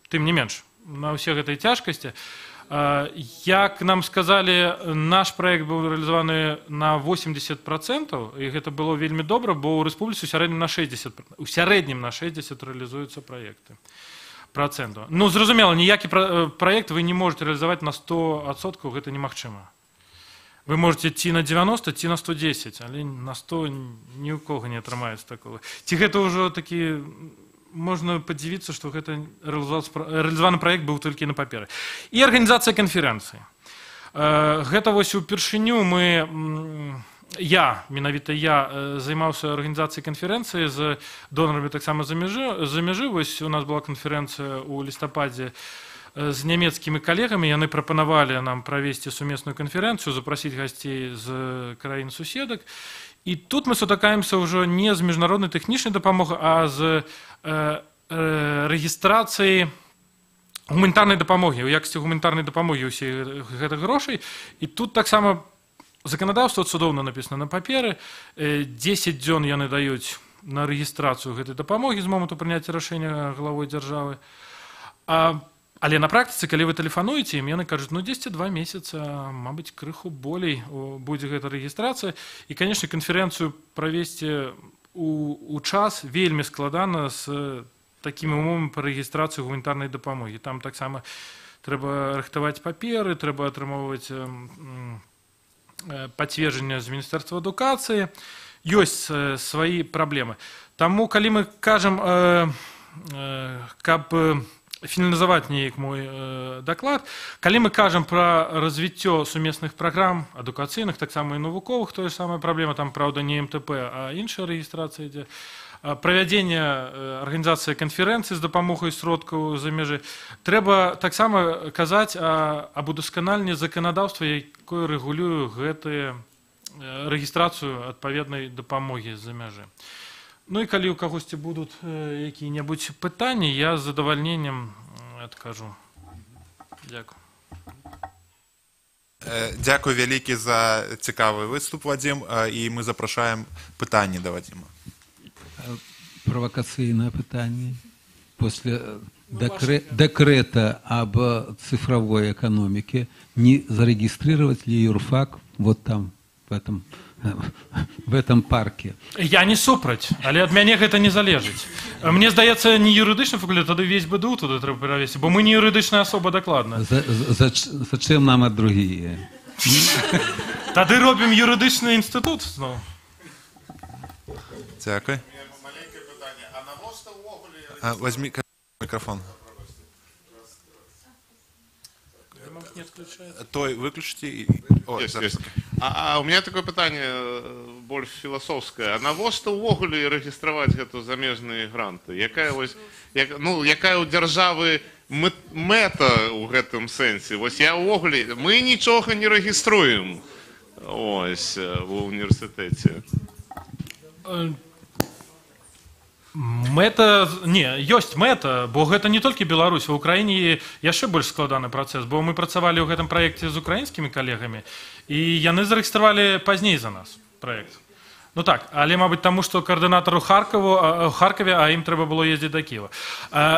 Speaker 2: тым не менш, на ўсе гэтай цяжкасці. Як нам сказалі, наш праект быў рэалізаваны на 80%, і гэта было вельмі добра, бо ў рэспубліцы ў сярэднім на 60 рэалізуюцца праекты. Ну, зразумела, ніякі праект вы не можете рэалізаваць на 100%, гэта немагчыма. Вы можете ці на 90, ці на 110, але на 100 ні ў кого не атрымаецца такого. Ці гэта ўжо такі, можна падзівіцца, што гэта рэалізаваны праект быў толькі на паперы. І арганізацыя канферэнцыі. Гэта вось упершыню менавіта я займаўся арганізацыяй канферэнцыі з донарамі таксама за мяжы. Вось у нас была канферэнцыя ў лістападзе з нямецкімі калегамі, яны прапанавалі нам правесці сумесную канферэнцыю, запрасіць гасцей з краін суседак. І тут мы сутыкаемся ўжо не з міжнароднай тэхнічнай дапамогай, а з рэгістрацыяй гуманітарнай дапамогі, у якасці гуманітарнай дапамогі ўсіх гэтых грошай. І тут таксама заканадаўства цудоўна напісана на паперы. 10 дзён яны даюць на рэгістрацыю гэтай дапамогі з моманту прыняцця рашэння главой дзяржавы. Але на практыцы, калі вы тэлефануеце ім, яны кажуць, ну 10-2 месяца, мабыць, крыху болей будзе гэта рэгістрацыя. І, канешне, канферэнцыю правесці у час вельмі складана з такімі умовамі па рэгістрацыі гуманітарнай дапамогі. Там таксама трэба рыхтаваць паперы, трэба атрымоўваць пацверджанне з Міністэрства адукацыі. Ёсць свае праблемы. Таму, калі мы кажам, каб
Speaker 15: фіналізаваць неяк мой даклад. Калі мы кажам пра развіццё сумесных праграм адукацыйных, таксама і навуковых, тое ж самая праблема, там, праўда, не МТП, а іншая рэгістрацыя ідзе. Правядзенне арганізацыі канферэнцыі з дапамогай сродкаў за межы. Трэба таксама казаць аб удасканальненні заканадаўства, якое рэгулюе гэтую рэгістрацыю адпаведнай дапамогі з-за мяжы. Ну і калі ў кагосьці будуць якія-небудзь пытанні, я з задавальненнем адкажу. Дзякую.
Speaker 10: Дзякую вялікі за цікавы выступ, Вадзім, і мы запрашаем пытанні да Вадзіма.
Speaker 16: Провокационное питание. После декрета об цифровой экономике не зарегистрировать ли юрфак вот там, в этом парке?
Speaker 15: Я не супраць, але ад мяне гэта не залежыць. Мне здаецца, не юрыдычны факультэт, тады весь БДУ туды трэба перавесці, бо мы не юрыдычная асоба дакладна.
Speaker 16: Зачем нам от другие?
Speaker 15: Тады робім юрыдычны інстытут зноў.
Speaker 10: Дзякуй. Возьми микрофон. Той выключите.
Speaker 9: Есть. А у меня такое питание больше философское. А навошта ўвогуле рэгістраваць гэту замежныя гранты? Якая у дзяржавы мэта ў гэтым сэнсе? Вось я ўвогуле, мы нічога не рэгіструем ось ва універсітэце.
Speaker 15: Мэта, не, ёсць мэта, бо гэта не толькі Беларусь, ва ўкраіне яшчэ больш складаны працэс, бо мы працавалі ў гэтым праекце з украінскімі калегамі, і яны зарэгістравалі пазней за нас праект. Ну так, але, мабыць, таму, што каардынатару Харкаве, а ім трэба было ездзіць да Кіева.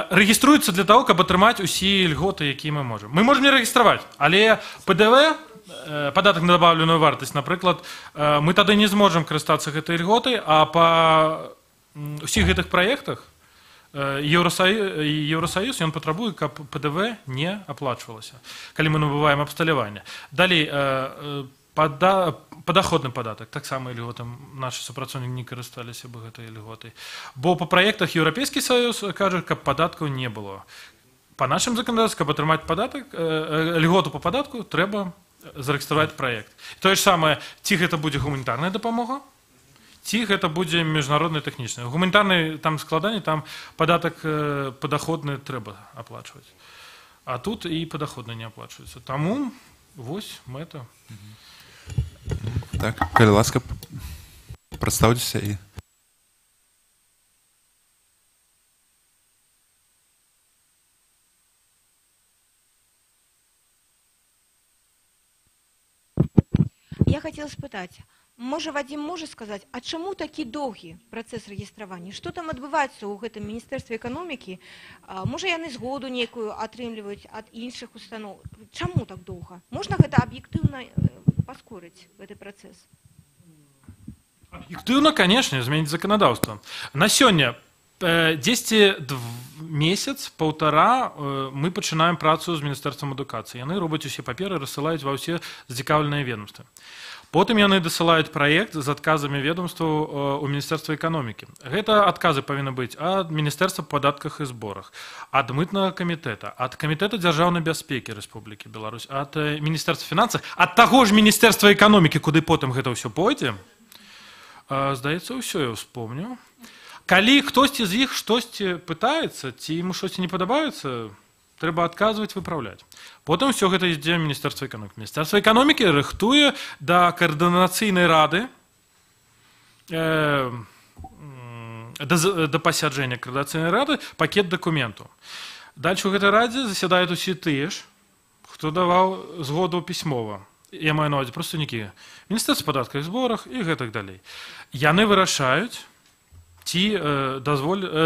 Speaker 15: Рэгіструецца для таго, каб атрымаць усе льготы, якія мы можам. Мы можам не рэгістраваць, але ПДВ, падатак на дабаўленую вартасць, напрыклад, мы тады не зможам карыстацца гэтай льготай, а па ўсіх гэтых праектах Еўрасаюз, ён патрабуе, каб ПДВ не аплачвалася, калі мы набываем абсталяванне. Далей, падаходны падатак, таксама льготам нашы супрацоўнікі не карысталіся бы гэтай льготай. Бо па праектах Еўрапейскі Саюз кажа, каб падаткаў не было. Па нашым заканадаўстве, каб атрымаць льготу па падатку, трэба зарэгістраваць праект. Тое ж самае, ці гэта будзе гуманітарная дапамога, ці гэта будзе міжнародная тэхнічная. Гуманітарны там складанне, там падатак падаходны трэба аплачваць. А тут і падаходны не аплачваецца. Таму вось мэта.
Speaker 10: Так, калі ласка, прадстаўцеся і...
Speaker 18: Я хотела спытаць, можа, Вадзім можа сказаць, а чаму такі доўгі працэс рэгістравання? Што там адбываецца ў гэтым міністэрстве эканомікі? Можа, яны згоду нейкую атрымліваюць ад іншых устаноў? Чаму так доўга? Можна гэта аб'ектыўна паскорыць, гэты працэс?
Speaker 15: Аб'ектыўна, канешне, зменіць заканадаўства. На сёння 10 месяц, паўтара мы пачынаем працу з Міністэрствам адукацыі. Яны робяць усе паперы, рассылаюць ва ўсе зацікаўленыя ведомствы. Потым яны дасылаюць праект з адказамі ведомстваў у Міністэрства эканомікі. Гэта адказы павінны быць ад Міністэрства па падатках і зборах, ад мытнага камітэта, ад камітэта дзяржаўнай бяспекі Рэспублікі Беларусь, ад Міністэрства фінансаў, ад таго ж Міністэрства эканомікі, куды потым гэта ўсё пойдзе. Здаецца, ўсё я ўспомню. Калі хтосьці з іх штосьці пытаецца, ці ему штосьці не падабаецца, трэба адказваць, выпраўляць. Потым ўсё гэта ідзе ў Міністэрства эканомікі. Міністэрства эканомікі рыхтуе да каардынацыйнай рады, да пасяджэння каардынацыйнай рады пакет дакументаў. Дальше ў гэтай радзе засядаюць усе тыя ж, хто даваў згоду пісьмова. Я маю на ўвазе прадстаўнікі Міністэрства падаткаў і зборах і гэтак далей. Яны вырашаюць, ці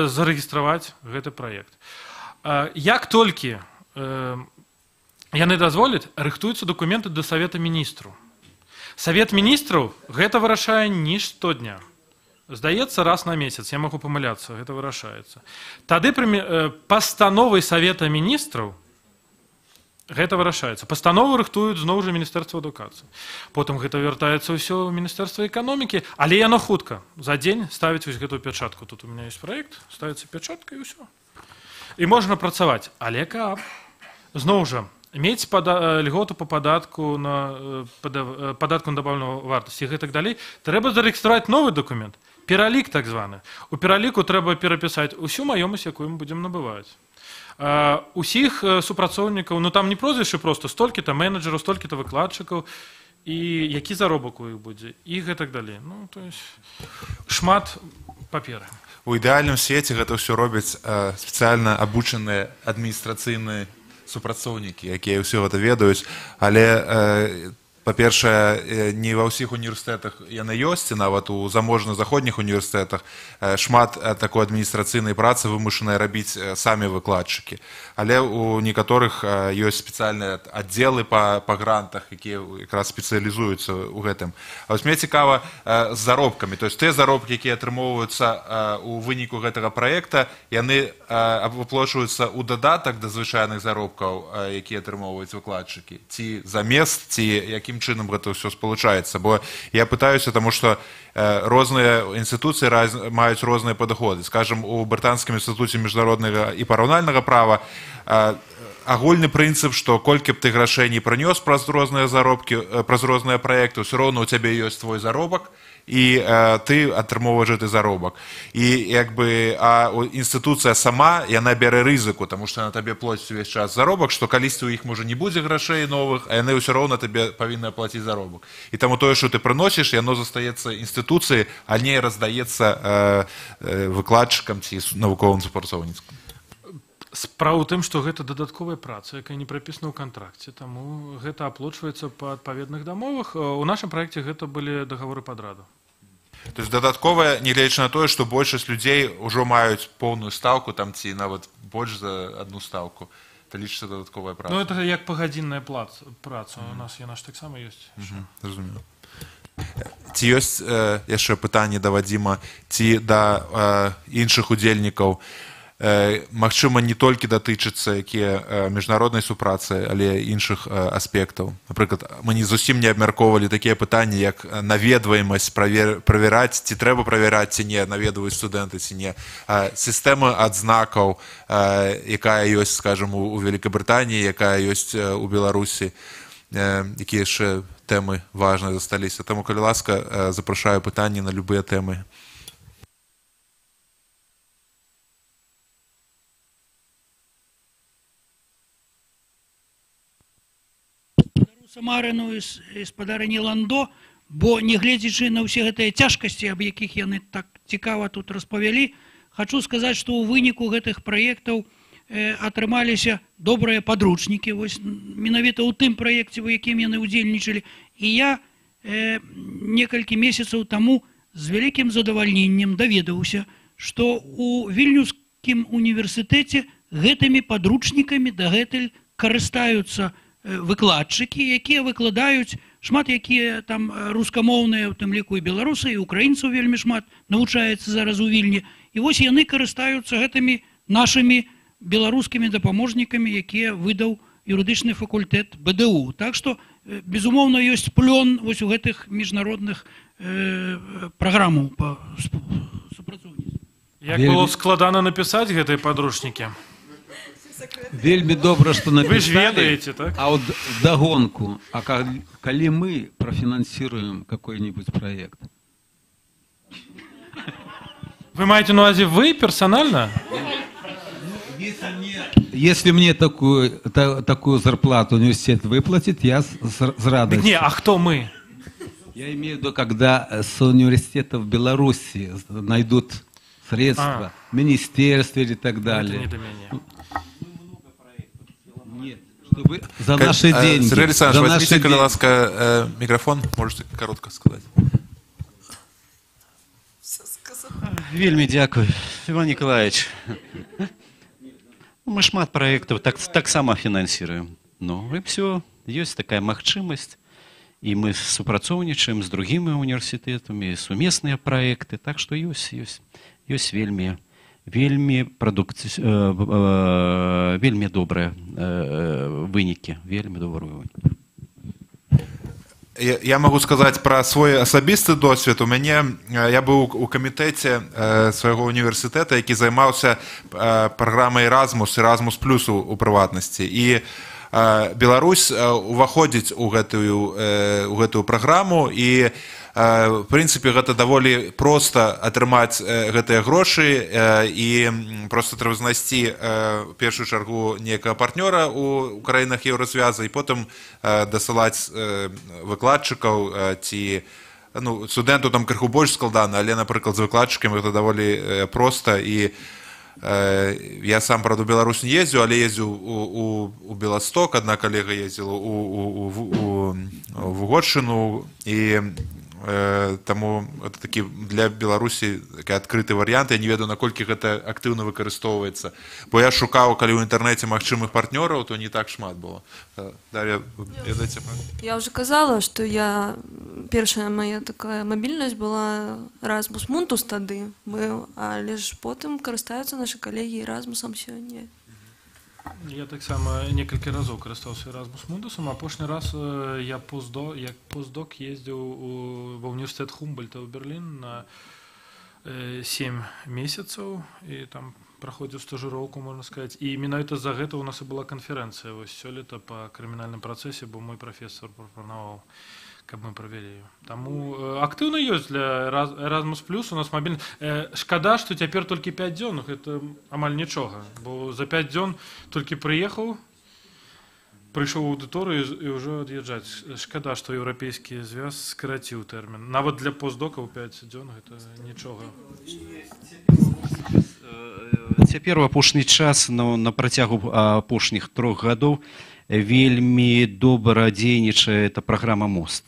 Speaker 15: зарэгістраваць гэты праект. Як толькі яны дазволяць, рыхтуюцца дакументы да Савета Міністраў. Савет Міністраў гэта вырашае не штодня. Здаецца, раз на месяц, я магу памыляцца, гэта вырашаецца. Тады пастановай Савета Міністраў гэта вырашаецца. Пастанову рыхтуюць зноў жа Міністэрства адукацыі. Потым гэта вяртаецца ўсё ў Міністэрства эканомікі, але яно хутка. За дзень ставіць вось гэтую пячатку. Тут у меня ёсць праект, ставіцца пячатка і ўсё. І можна працаваць, але каб зноў жа мець льготу по падатку на добаўленую вартасць і гэтак далей, трэба зарэгістраваць новы документ, пералік так званы. У пераліку трэба перапісаць усю маёмасць, якую мы будзем набываць. Усіх супрацоўнікаў, ну там не прозвішчы проста, столькі-то менеджераў, столькі-то выкладчыкаў, і які заробак у іх будзе, і гэтак далей. Ну, то есть шмат паперы.
Speaker 10: У ідэальным свеце гэта ўсё робяць спецыяльна абучаныя адміністрацыйныя супрацоўнікі, якія ўсё гэта ведаюць, але па-першае, не ва ўсіх універсітэтах яны ёсць, і нават у заможна-заходніх універсітэтах шмат такой адміністрацыйнай працы вымушаныя рабіць самі выкладчыкі. Але у некаторых ёсць спецыяльныя аддзелы па грантах, якія якраз спецыялізуюцца ў гэтым. А вось мне цікава з заробкамі. То есть тыя заробкі, якія атрымоўваюцца у выніку гэтага праекта, яны выплачваюцца ў дадатак да звычайных заробкаў, якія атрымоўваюць выкладчыкі. Ці замест, ці якім чынам гэта ўсё спалучаецца. Бо я пытаюся, таму што розныя інстытуцыі маюць розныя падыходы. Скажам, у Брытанскім інстытуце міжнароднага і параўнальнага права агульны прынцып, што колькі б ты грашэй не прынёс праз розныя заробкі, праз розныя праекты, ўсё роўна ў цябе ёсць твой заробак, і ты атрымоўваеш гэты заробак. І інстытуцыя сама, яна бярэ рызыку, таму што на табе плоціць увесь час заробак, што калісьці ў іх можа не будзе грашэй новых, а яны ўсё роўна табе павінны плаціць заробак. І таму тое, што ты прыносіш, яно застаецца інстытуцыі, а не раздаецца выкладчыкам ці навуковым супрацоўніцтвам.
Speaker 15: Справа ў тым, што гэта дадатковая праца, якая не прапісана ў кантракце, таму гэта аплачваецца па адпаведных дамовах. У нашым праекце гэта былі дагаворы падраду.
Speaker 10: То есть дадатковая, нягледзячы на тое, што большасць людзей ўжо маюць поўную стаўку, там ці нават больш за адну стаўку, то лічыцца дадатковая праца.
Speaker 15: Ну, это як пагадзінная праца. У нас яна ж таксама ёсць.
Speaker 10: Зразумела. Ці ёсць яшчэ пытанне да Вадзіма, ці да іншых удзельнікаў? Магчыма, не толькі датычыцца якія міжнароднай супрацы, але іншых аспектаў. Напрыклад, мы не зусім не абмяркоўвалі такія пытанні, як наведваемасць, правяраць, ці трэба правяраць, ці не, наведваюць студэнты, ці не. Сістэма адзнакаў, якая ёсць, скажам, у Вялікабрытаніі, якая ёсць у Беларусі, якія яшчэ тэмы важныя засталіся. Таму, калі ласка, запрашаю пытанні на любыя тэмы.
Speaker 23: Самарыну і спадарыні Ландо, бо нягледзячы на ўсе гэтыя цяжкасці, аб якіх яны так цікава тут распавялі, хачу сказаць, што ў выніку гэтых праектаў атрымаліся добрыя падручнікі, вось менавіта ў тым праекце, у якім яны ўдзельнічалі. І я некалькі месяцаў таму з вялікім задавальненнем даведаўся, што ў Вільнюскім універсітэце гэтымі падручнікамі дагэтуль карыстаюцца выкладчыкі, якія выкладаюць, шмат якія там рускамоўныя, у тым ліку і беларусы, і украінцаў вельмі шмат навучаецца зараз у Вільні. І вось яны карыстаюцца гэтымі нашымі беларускімі дапаможнікамі, якія выдаў юрыдычны факультэт БДУ. Так што, безумоўна, ёсць плён вось у гэтых міжнародных праграмаў па супрацоўніцтву.
Speaker 15: Як было складана напісаць гэтыя падручнікі?
Speaker 16: Вельмі добра, што написали.
Speaker 15: Вы ж ведаете, так?
Speaker 16: А вот вдогонку, а коли мы профинансируем какой-нибудь проект?
Speaker 15: Вы маете на увазе вы персонально?
Speaker 16: Если мне такую зарплату университет выплатит, я с радостью.
Speaker 15: Не, а кто мы?
Speaker 16: Я имею в виду, когда с университетов Беларуси найдут средства, министерства и так далее.
Speaker 15: Это не до меня.
Speaker 16: За наши деньги.
Speaker 10: Сергей Александрович, возьмите, коли ласка, микрофон, можете коротко сказать.
Speaker 7: Вельмі дзякую, Иван Николаевич. Мы шмат проектов так само финансируем. Ну, и все, есть такая магчимость. И мы супрацоўнічаем с другими университетами, сумесные проекты. Так что есть вельмі добрыя вынікі, вельмі добрыя вынікі.
Speaker 10: Я могу сказать про свой асабісты досвед. Я быў у камітэце свайго універсітэта, які займаўся праграмай Erasmus+ у прыватнасці. І Беларусь уваходзіць у гэтую праграму, і в прынцыпе гэта даволі проста атрымаць гэтыя грошы, і просто трэба знайсці в першую чаргу некага партнёра у краінах Еўразвяза і потым дасылаць выкладчыкаў ці студэнту там крыху больш складана, але, напрыклад, з выкладчыкамі гэта даволі проста. І я сам, правда, у Беларусь не ездзіў, але ездзіў у Беласток, адна калега ездзіла у Вугодшчыну, і таму это такі для Беларусі такі адкрыты варыянт. Я не ведаю, наколькі гэта актыўна выкарыстоўваецца, бо я шукаў, калі ў інтэрнэце магчымых партнёраў, то не так шмат было. Дар'я, ведаеце?
Speaker 12: Я уже казала, што першая моя такая мабільнасць была Erasmus Mundus тады быў, але ж потым карыстаюцца нашы калегі Erasmusам сёння.
Speaker 15: Я таксама некалькі разоў карыстаўся Erasmus Mundusам. Апошні раз я як постдок ездзіў ва універсітэт Хумбольта ў Берлін на 7 месяцаў, і там праходзіў стажыроўку, можна сказаць. І менавіта за гэта у нас і была канферэнцыя сёлета па крымінальным працэсе, бо мой прафесор прапанаваў, каб мы правялі. Таму актыўна ёсць для Erasmus+, у нас мабільны. Шкада, што цяпер толькі 5 дзён, гэта амаль нічога, бо за 5 дзён толькі прыехаў, прыйшоў у аўдыторыю і ўжо ад'язджаць. Шкада, што еўрапейскі звяз скараціў тэрмін. Нават для постдокаў 5 дзён гэта нічога.
Speaker 7: Цяпер у апошні час, на працягу апошніх 3 гадоў, вельмі добра дзейнічае эта праграма «Мост».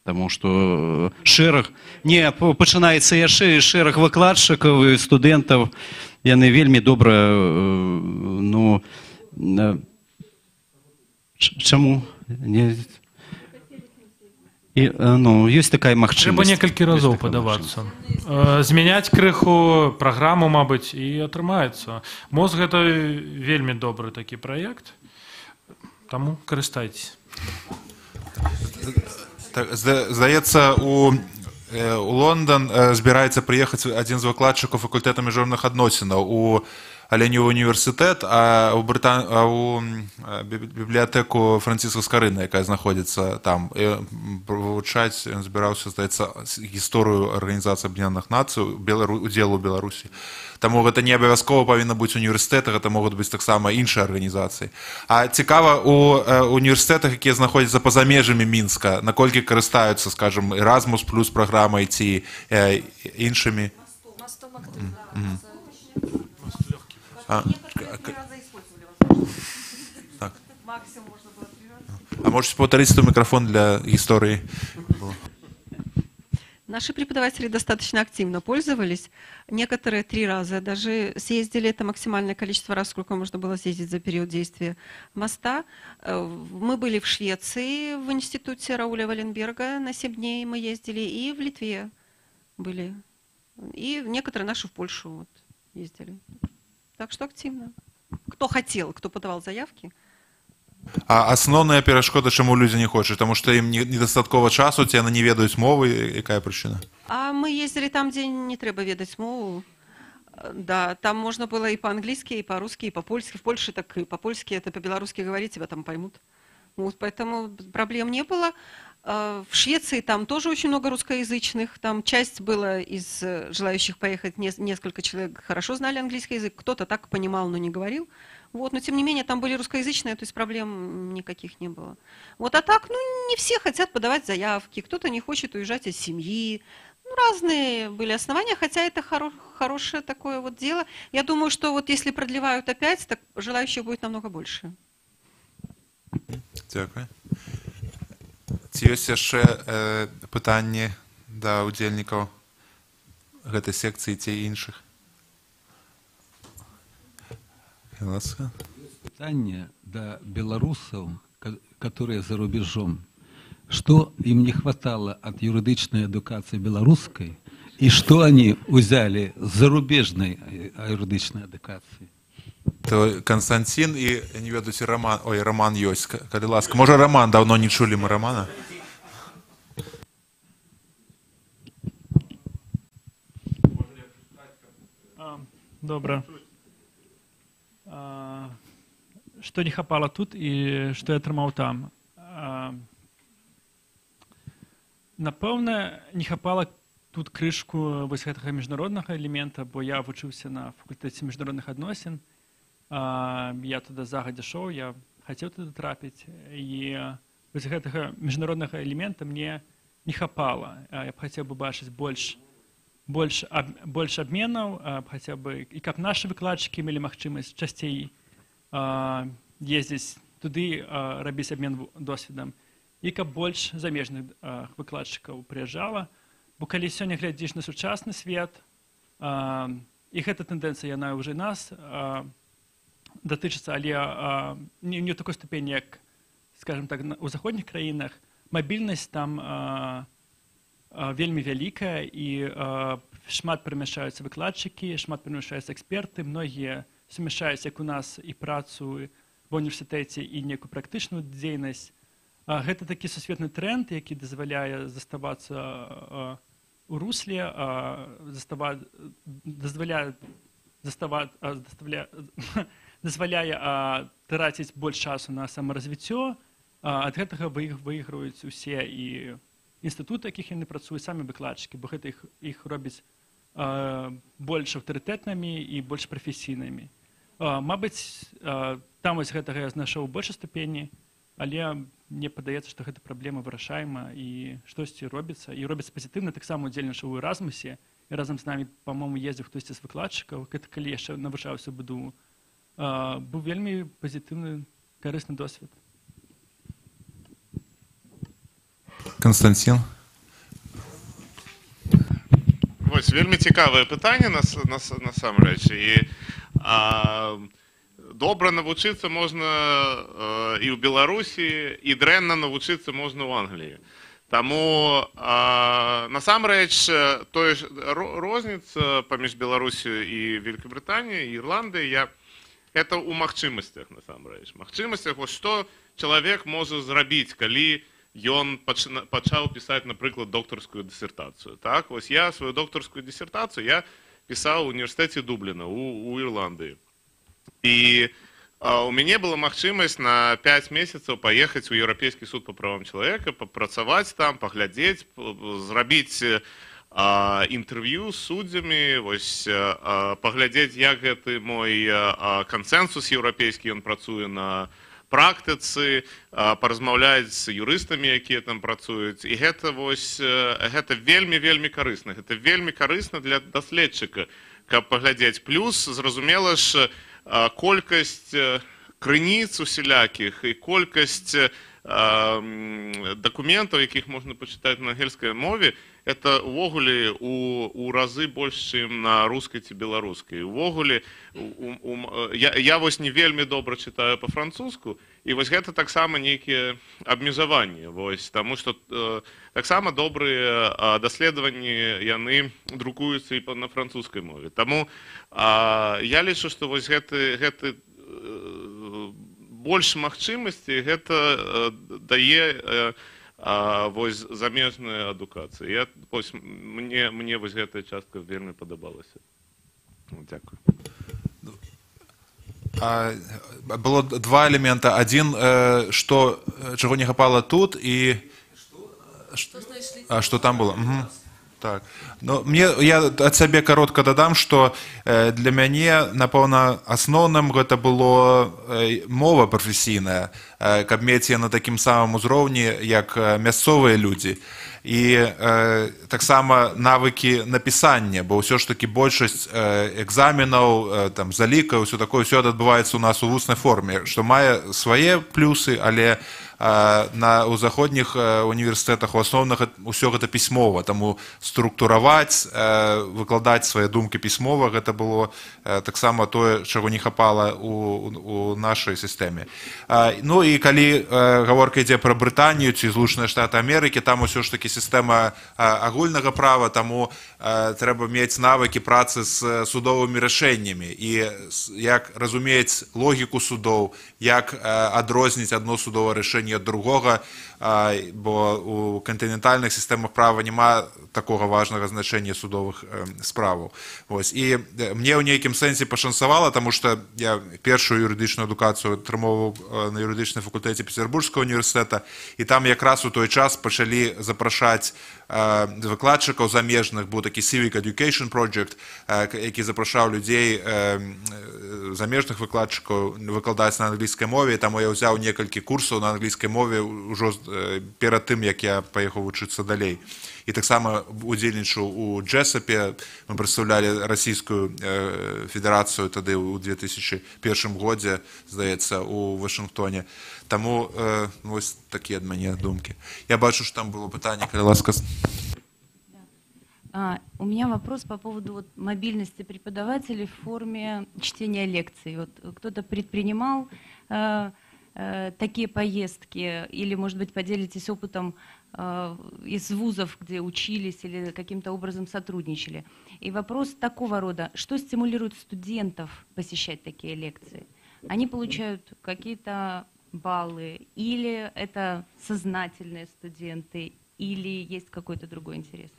Speaker 7: Таму што пачынаецца яшчэ шэраг выкладчыкаў і студэнтаў, яны вельмі добра, чаму? Ёсць такая магчымасць.
Speaker 15: Трэба некалькі разоў падавацца. Змяняць крыху праграму, мабыць, і атрымаецца. «Мост» гэта вельмі добры такі праект. Таму карыстайцеся.
Speaker 10: Здаецца, у Лондан збіраецца прыехаць адзін з выкладчыкаў факультэта міжнародных адносінаў, але не ў універсітэт, а ў бібліятэку Франціска Скарына, якая знаходзіцца там. Вывучаць ён збіраўся, здаецца, гісторыю Арганізацыі Аб'яднаных Нацый, удзелу ў Беларусі. Таму гэта не абавязкова павінна быць універсітэты, гэта могуць быць таксама іншыя арганізацыі. А цікава, у універсітэтах, якія знаходзяцца па-за межамі Мінска, наколькі карыстаюцца, скажам, Erasmus+ праграмай ці іншымі? А можете повторить свой микрофон для истории?
Speaker 8: Наши преподаватели достаточно активно пользовались. Некоторые 3 раза даже съездили. Это максимальное количество раз, сколько можно было съездить за период действия моста. Мы были в Швеции, в институте Рауля Валенберга на 7 дней мы ездили. И в Литве были. И некоторые наши в Польшу ездили. Так что активно. Кто хотел, кто подавал заявки.
Speaker 10: А асноўная перашкода, чаму людзі не хочуць? Таму што ім недастаткова часу, ці яны не ведаюць мовы, якая прычына?
Speaker 8: А мы ездили там, где не трэба ведаць мову. Да, там можно было и по-английски, и по-русски, и по-польски. В Польше так и по-польски, это по-белорусски говорить, тебя там поймут. Вот, поэтому проблем не было. В Швеции там тоже очень много русскоязычных. Там часть была из желающих поехать, несколько человек хорошо знали английский язык, кто-то так понимал, но не говорил. Вот, но тем не менее там были русскоязычные, то есть проблем никаких не было. Вот, а так, не все хотят подавать заявки, кто-то не хочет уезжать из семьи. Разные были основания, хотя это хорошее такое вот дело. Я думаю, что вот если продлевают опять, так желающих будет намного больше.
Speaker 10: Дякую. Ці ёсць яшчэ пытанні да удзельнікаў гэтай секцыі ці іншых?
Speaker 16: Питание до белорусов, которые за рубежом. Что им не хватало от юридичной эдукации белорусской, и что они взяли с зарубежной юридичной эдукации?
Speaker 10: То Константин и, не ведаю, Роман, ой, Роман ёсць, калі ласка. Можа, Роман, давно не чулі мы Романа?
Speaker 2: Добра. Што не хапала тут і што я атрымаў там? Напэўна, не хапала тут крышку вось гэтага міжнароднага элемента, бо я вучыўся на факультэце міжнародных адносін. Я туды загадзя шоў, я хацеў туды трапіць. І вось гэтага міжнароднага элемента мне не хапала. Я б хацеў бы бачыць больш абменаў, хаця бы, і каб нашы выкладчыкі мелі магчымасць часцей ездзіць туды, рабіць абмен досведам, і каб больш замежных выкладчыкаў прыязджала. Бо калі сёння глядзіш на сучасны свет, і гэта тэндэнцыя, яна ўжо нас датычыцца, але не ў такой ступені, як, скажем так, у заходніх краінах, мабільнасць там вельмі вялікая, і шмат перамяшчаюцца выкладчыкі, шмат перамяшчаюцца эксперты, многія сумяшаюць, як у нас, і працу ва універсітэце, і некую практычную дзейнасць. Гэта такі сусветны тренд, які дазваляе заставацца у русле, дазваляе траціць больш часу на самаразвіццё. Ад гэтага выйграюць усе і інстытуты, якіх яны працуюць, самі выкладчыкі, бо гэта іх робіць больш аўтарытэтнымі і больш прафесійнымі. Мабыць, там вось гэтага я знайшоў у большай ступені, але мне падаецца, што гэта праблема вырашаема і штосьці робіцца. І робіцца пазітыўна, таксама удзельнічаў у Эразмусе, і разам з намі, па-мому, ездзіў хтосьці з выкладчыкаў. Гэта калі яшчэ навучаўся ў БДУ. Быў вельмі пазітыўны, карысны досвед.
Speaker 10: Константин.
Speaker 9: Вось, вельмі цікавае пытанне насамрэч. І добра навучыцца можна і ў Беларусі, і дрэнна навучыцца можна ў Англіі. Таму насамрэч розніца паміж Беларусю і Великабрытаніяй, і Ірландыяй, гэта ў магчымасцях насамрэч. Магчымасцях, вось што чалавек можа зрабіць, калі ён пачаў пісаць, напрыклад, доктарскую дысертацыю. Так, вось я сваю доктарскую дысертацыю я пісаў у універсітэце Дубліна, у Ірландыі. І у мяне была магчымасць на 5 месяцаў паехаць у Еўрапейскі суд па правам чалавека, папрацаваць там, паглядзець, зрабіць інтэрв'ю з суддзямі, паглядзець, як гэты мой кансэнсус еўрапейскі, ён працуе на практыцы, паразмаўляць з юрыстамі, якія там працуюць. І гэта вельмі карысна. Гэта вельмі карысна для даследчыка, каб паглядзець. Плюс, зразумела ж, колькасць крыніц усялякіх і колькасць дакументаў, якіх можна пачытаць на ангельскай мове, это увогуле у разы больш, чым на рускай ці беларускай. Увогуле, я вось не вельмі добра чытаю па-французску, і вось гэта таксама нейкія абмежаванні. Таму што таксама добрыя даследаванні, яны друкуюцца і на французскай мове. Таму я лічу, што вось гэты больш магчымасці, гэта дае вось замежная адукацыя. Мне вось гэтая частка вельмі падабалася. Дзякуй.
Speaker 10: Было два элемента. Один, чего не хапала тут, и что там было. Так. Ну, я ад сябе каротка дадам, што для мяне, напэўна, асноўным гэта было мова прафесійная, каб мець яе на такім самым узроўні, як мясцовыя людзі. І таксама навыкі напісання, бо ўсё ж такі большасць экзаменаў, залікаў, ўсё такое, ўсё адбываецца у нас у вуснай форме, што мае свае плюсы, але у заходніх універсітэтах у асноўных усё гэта пісьмова, таму структураваць, выкладаць свае думкі пісьмова, гэта было таксама тое, чаго не хапала у нашай сістэме. Ну і калі гаворка ідзе пра Брытанію ці Злучаныя Штаты Амерыкі, там усё ж такі сістэма агульнага права, таму трэба мець навыкі працы з судовымі рашэннямі і як разумець логіку судоў, як адрозніць адно судовае рашэнне ад другога, бо у кантынентальных сістэмах права няма такога важнага значэння судовых справаў. І мне ў нейкім сэнсе пашанцавала, таму што я першую юрыдычную адукацыю атрымоўваў на юрыдычным факультэце Петербургскага універсітэта, і там якраз у той час пачалі запрашаць выкладчыкаў замежных, быў такі Civic Education Project, які запрашаў людзей замежных выкладчыкаў выкладаць на англійскай мове, таму я ўзяў некалькі курсаў на англійскай мове ўжо перад тым, як я паехаў вучыцца далей. І таксама удзельнічаў у Джесапе, мы прадстаўлялі расійскую федэрацыю тады ў 2001 годзе, здаецца, у Вашынгтоне. Таму вось такія ад мяне думкі. Я бачу, што там было пытанне, калі ласка.
Speaker 6: У меня вопрос по поводу мобильности преподавателей в форме чтения лекций. Кто-то предпринимал такие поездки, или, может быть, поделитесь опытом из вузов, где учились или каким-то образом сотрудничали. И вопрос такого рода: что стимулирует студентов посещать такие лекции? Они получают какие-то баллы, или это сознательные студенты, или есть какой-то другой интерес?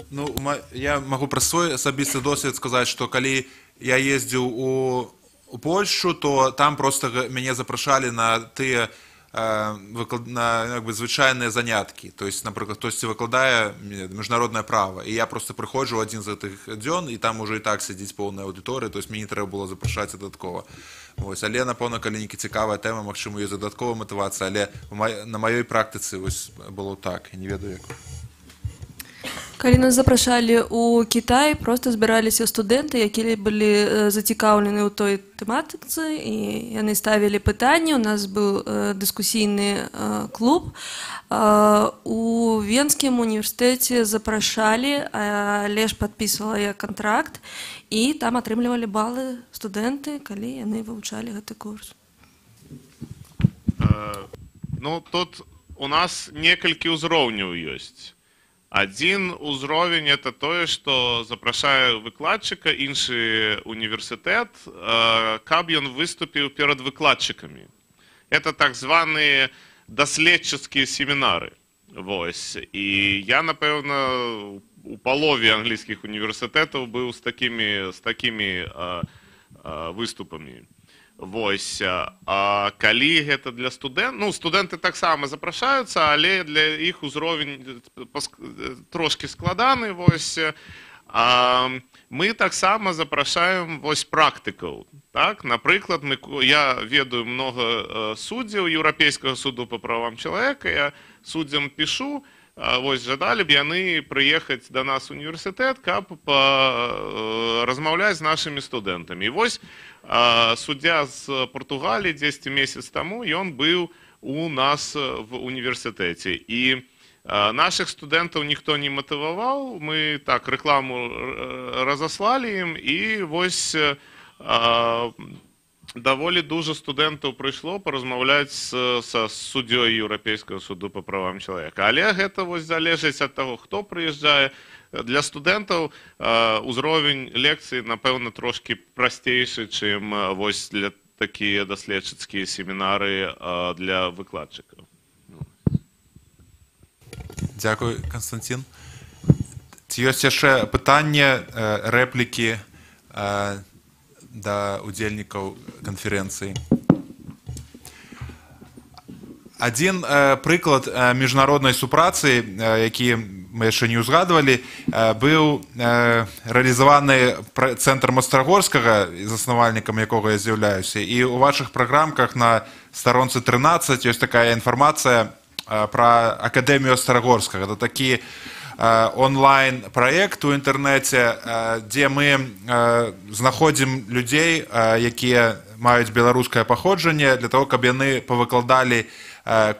Speaker 10: Ну, я могу про свой асабісты досвед сказаць, што калі я ездзіў у Польшу, то там просто мяне запрашалі на тыя звычайныя заняткі. То есть, напрыклад, хтосьці выкладае міжнароднае права, і я просто прыходжу адзін з гэтых дзён, і там уже і так сядзіць поўная аўдыторыя, то есть мне не трэба было запрашаць дадаткова. Але, напэўна, калі нейкі цікавая тэма, магчыма, ёсць дадатковая матывацыя, але на маёй практыцы было так, я не ведаю як.
Speaker 12: Калі нас запрашалі ў Кітай, просто збіраліся студэнты, якія былі зацікаўлены ў той тэматыцы, і яны ставілі пытанні. У нас быў дыскусійны клуб. У Венскім універсітэце запрашалі, але ж падпісвала я кантракт, і там атрымлівалі балы студэнты, калі яны вывучалі гэты курс.
Speaker 9: Ну, тут у нас некалькі ўзроўняў ёсць. Один уровень – это то, что запрашаю выкладчика, иншы университет, каб ён выступил перед выкладчиками. Это так званые доследческие семинары. И я, напевно, у половины английских университетов был с такими выступами. А калі гэта для студэнтаў, ну, студэнты таксама запрашаюцца, але для іх узровень трошки складаны. Мы таксама запрашаем практыкаў. Так? Напрыклад, я ведаю много суддзяў Еўрапейскага суду по правам чалавека, я суддзям пишу, жадалі б яны прыехаць да нас у універсітэт, каб размаўляць з нашымі студэнтамі. І суддзя з Португаліі 10 месяц таму, ён быў у нас в універсітэце. І наших студэнтаў ніхто не матываваў, мы так рэкламу разаслалі ім, і даволі дужа студэнтаў прыйшло паразмаўляць са суддзёй Еўрапейскага суду па правам чалавека. Але гэта залежыць ад таго, хто прыязджае. Для студэнтаў узровень лекцыі, напэўна, трошки прасцейшы, чым для такія даследчыцкія семінары для выкладчыкаў.
Speaker 10: Дзякуй, Константин. Ці ёсць яшчэ пытанне, рэплікі да удзельнікаў канферэнцыі? Адзін прыклад міжнароднай супрацы, які мы яшчэ не ўзгадвалі, быў рэалізаваны цэнтрам Астрагорскага, заснавальнікам якога я з'яўляюся. І ў вашых праграмках на старонцы 13 ёсць такая інфармацыя пра Акадэмію Астрагорскага. Это такі онлайн-праект у інтэрнэце, дзе мы знаходзім людзей, якія маюць беларускае паходжанне, для того, каб яны павыкладалі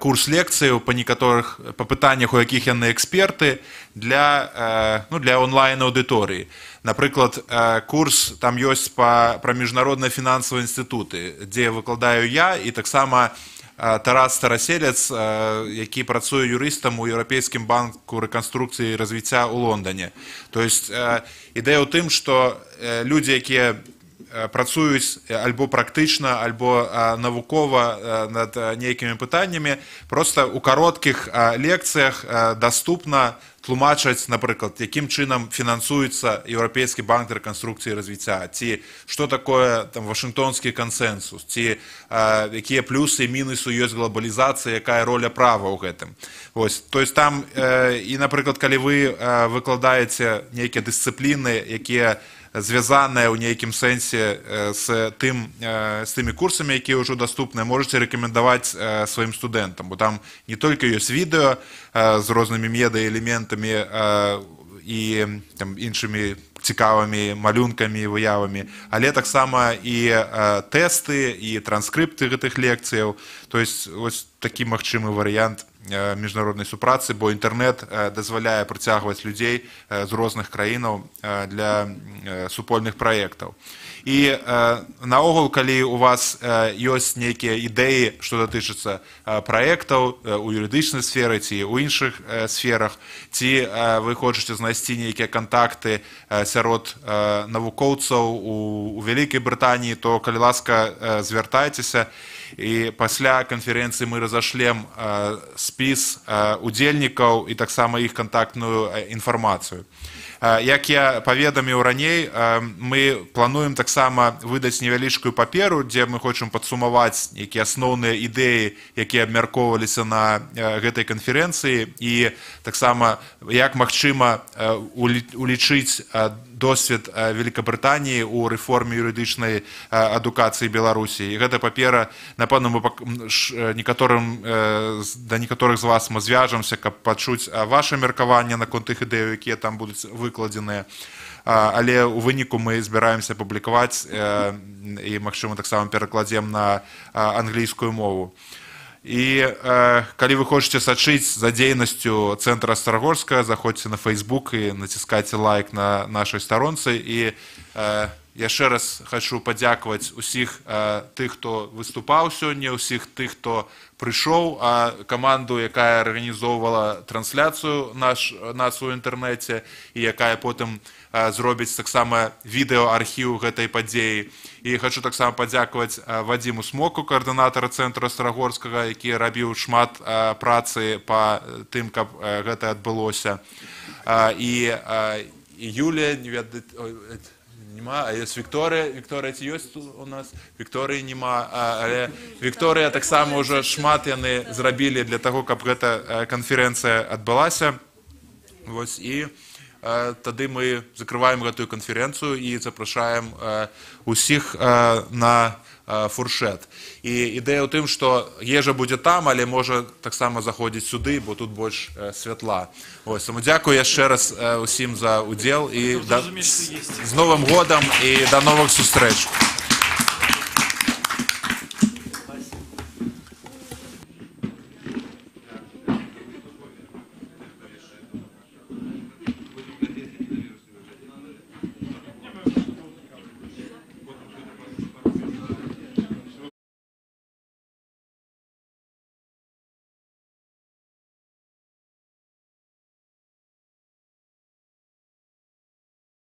Speaker 10: курс лекцыяў па пытаннях, у якіх яны эксперты, для онлайн-аўдыторыі. Напрыклад, курс там ёсць пра міжнародныя фінансавыя інстытуты, дзе выкладаю я, і таксама Тарас Стараселец, які працує юристом у Європейському банку реконструкції і розвиття у Лондоні. Тобто, ідея у тим, що люди, які працюють альбо практично, альбо науково над нейкими питаннями, просто у коротких лекціях доступно тлумачать, наприклад, яким чином фінансується Європейський банк реконструкції і розвиття, ці, що таке там Вашингтонський консенсус, ці, які плюси і мінуси є глобалізації, яка роль права у гэтым. Ось, тобто там, і, наприклад, коли ви викладаєте неякі дисципліни, які зв'язане у нейкім сенсі з тими курсами, які вже доступні, можете рекомендувати своїм студентам, бо там не тільки є відео з різними медіаелементами і там, іншими цікавими малюнками, виявами, але так само і тести, і транскрипти гэтых лекцій. Тобто, ось такий магчимий варіант міжнародної супраці, бо інтернет дозволяє притягувати людей з різних країн для супольних проєктів. І наогул, коли у вас є неякі ідеї, що дотичаться проєктів у юридичній сфері ці у інших сферах, ці ви хочете знайти неякі контакти серед науковців у Великій Британії, то, коли ласка, звертайтеся. І після конференції ми розійшлем спис удільників і так само їх контактну інформацію. Як я паведаміў раней, мы плануем таксама выдаць невялічкую паперу, дзе мы хочам падсумаваць нейкія асноўныя ідэі, якія абмяркоўваліся на гэтай канферэнцыі, і таксама як магчыма улічыць досвед Великабрытаніі ў рэформе юрыдычнай адукацыі Беларусі. І гэта папера, напэўна, да некаторых з вас мы звяжемся, каб пачуць ваше меркаванне наконт тых ідэяў, якія там будуць выкладзеныя. Але ў выніку мы збіраемся публікаваць і, магчыма, таксама перакладзем на англійскую мову. І калі вы хочаце сачыць за дзейнасцю цэнтра Старагорска, заходзьце на Facebook і націскайце лайк на нашай старонцы. І яшчэ раз хочу падзякаваць усіх тых, хто выступаў сёння, усіх тых, хто прыйшоў, каманду, якая арганізоўвала трансляцыю нас у інтэрнэце і якая потым зробіць таксама відэоархіў гэтай падзеі. І хочу таксама падзякаваць Вадзіму Смоку, коордынатара цэнтра Старагорскага, які рабіў шмат працы па тым, каб гэта адбылося. І Юлія, нема, а ёсць Вікторыя. Вікторыя, ці ёсць у нас? Вікторыі нема, але Вікторыя таксама ўжо шмат яны зрабілі для таго, каб гэта канферэнцыя адбылася. І тады мы закрываем гэтую канферэнцыю і запрашаем усіх на фуршет. І ідэя ў тым, што ежа будзе там, але можа таксама заходзіць сюды, бо тут больш святла. Таму дзякую яшчэ раз усім за ўдзел і з Новым годам і да новых сустрэч.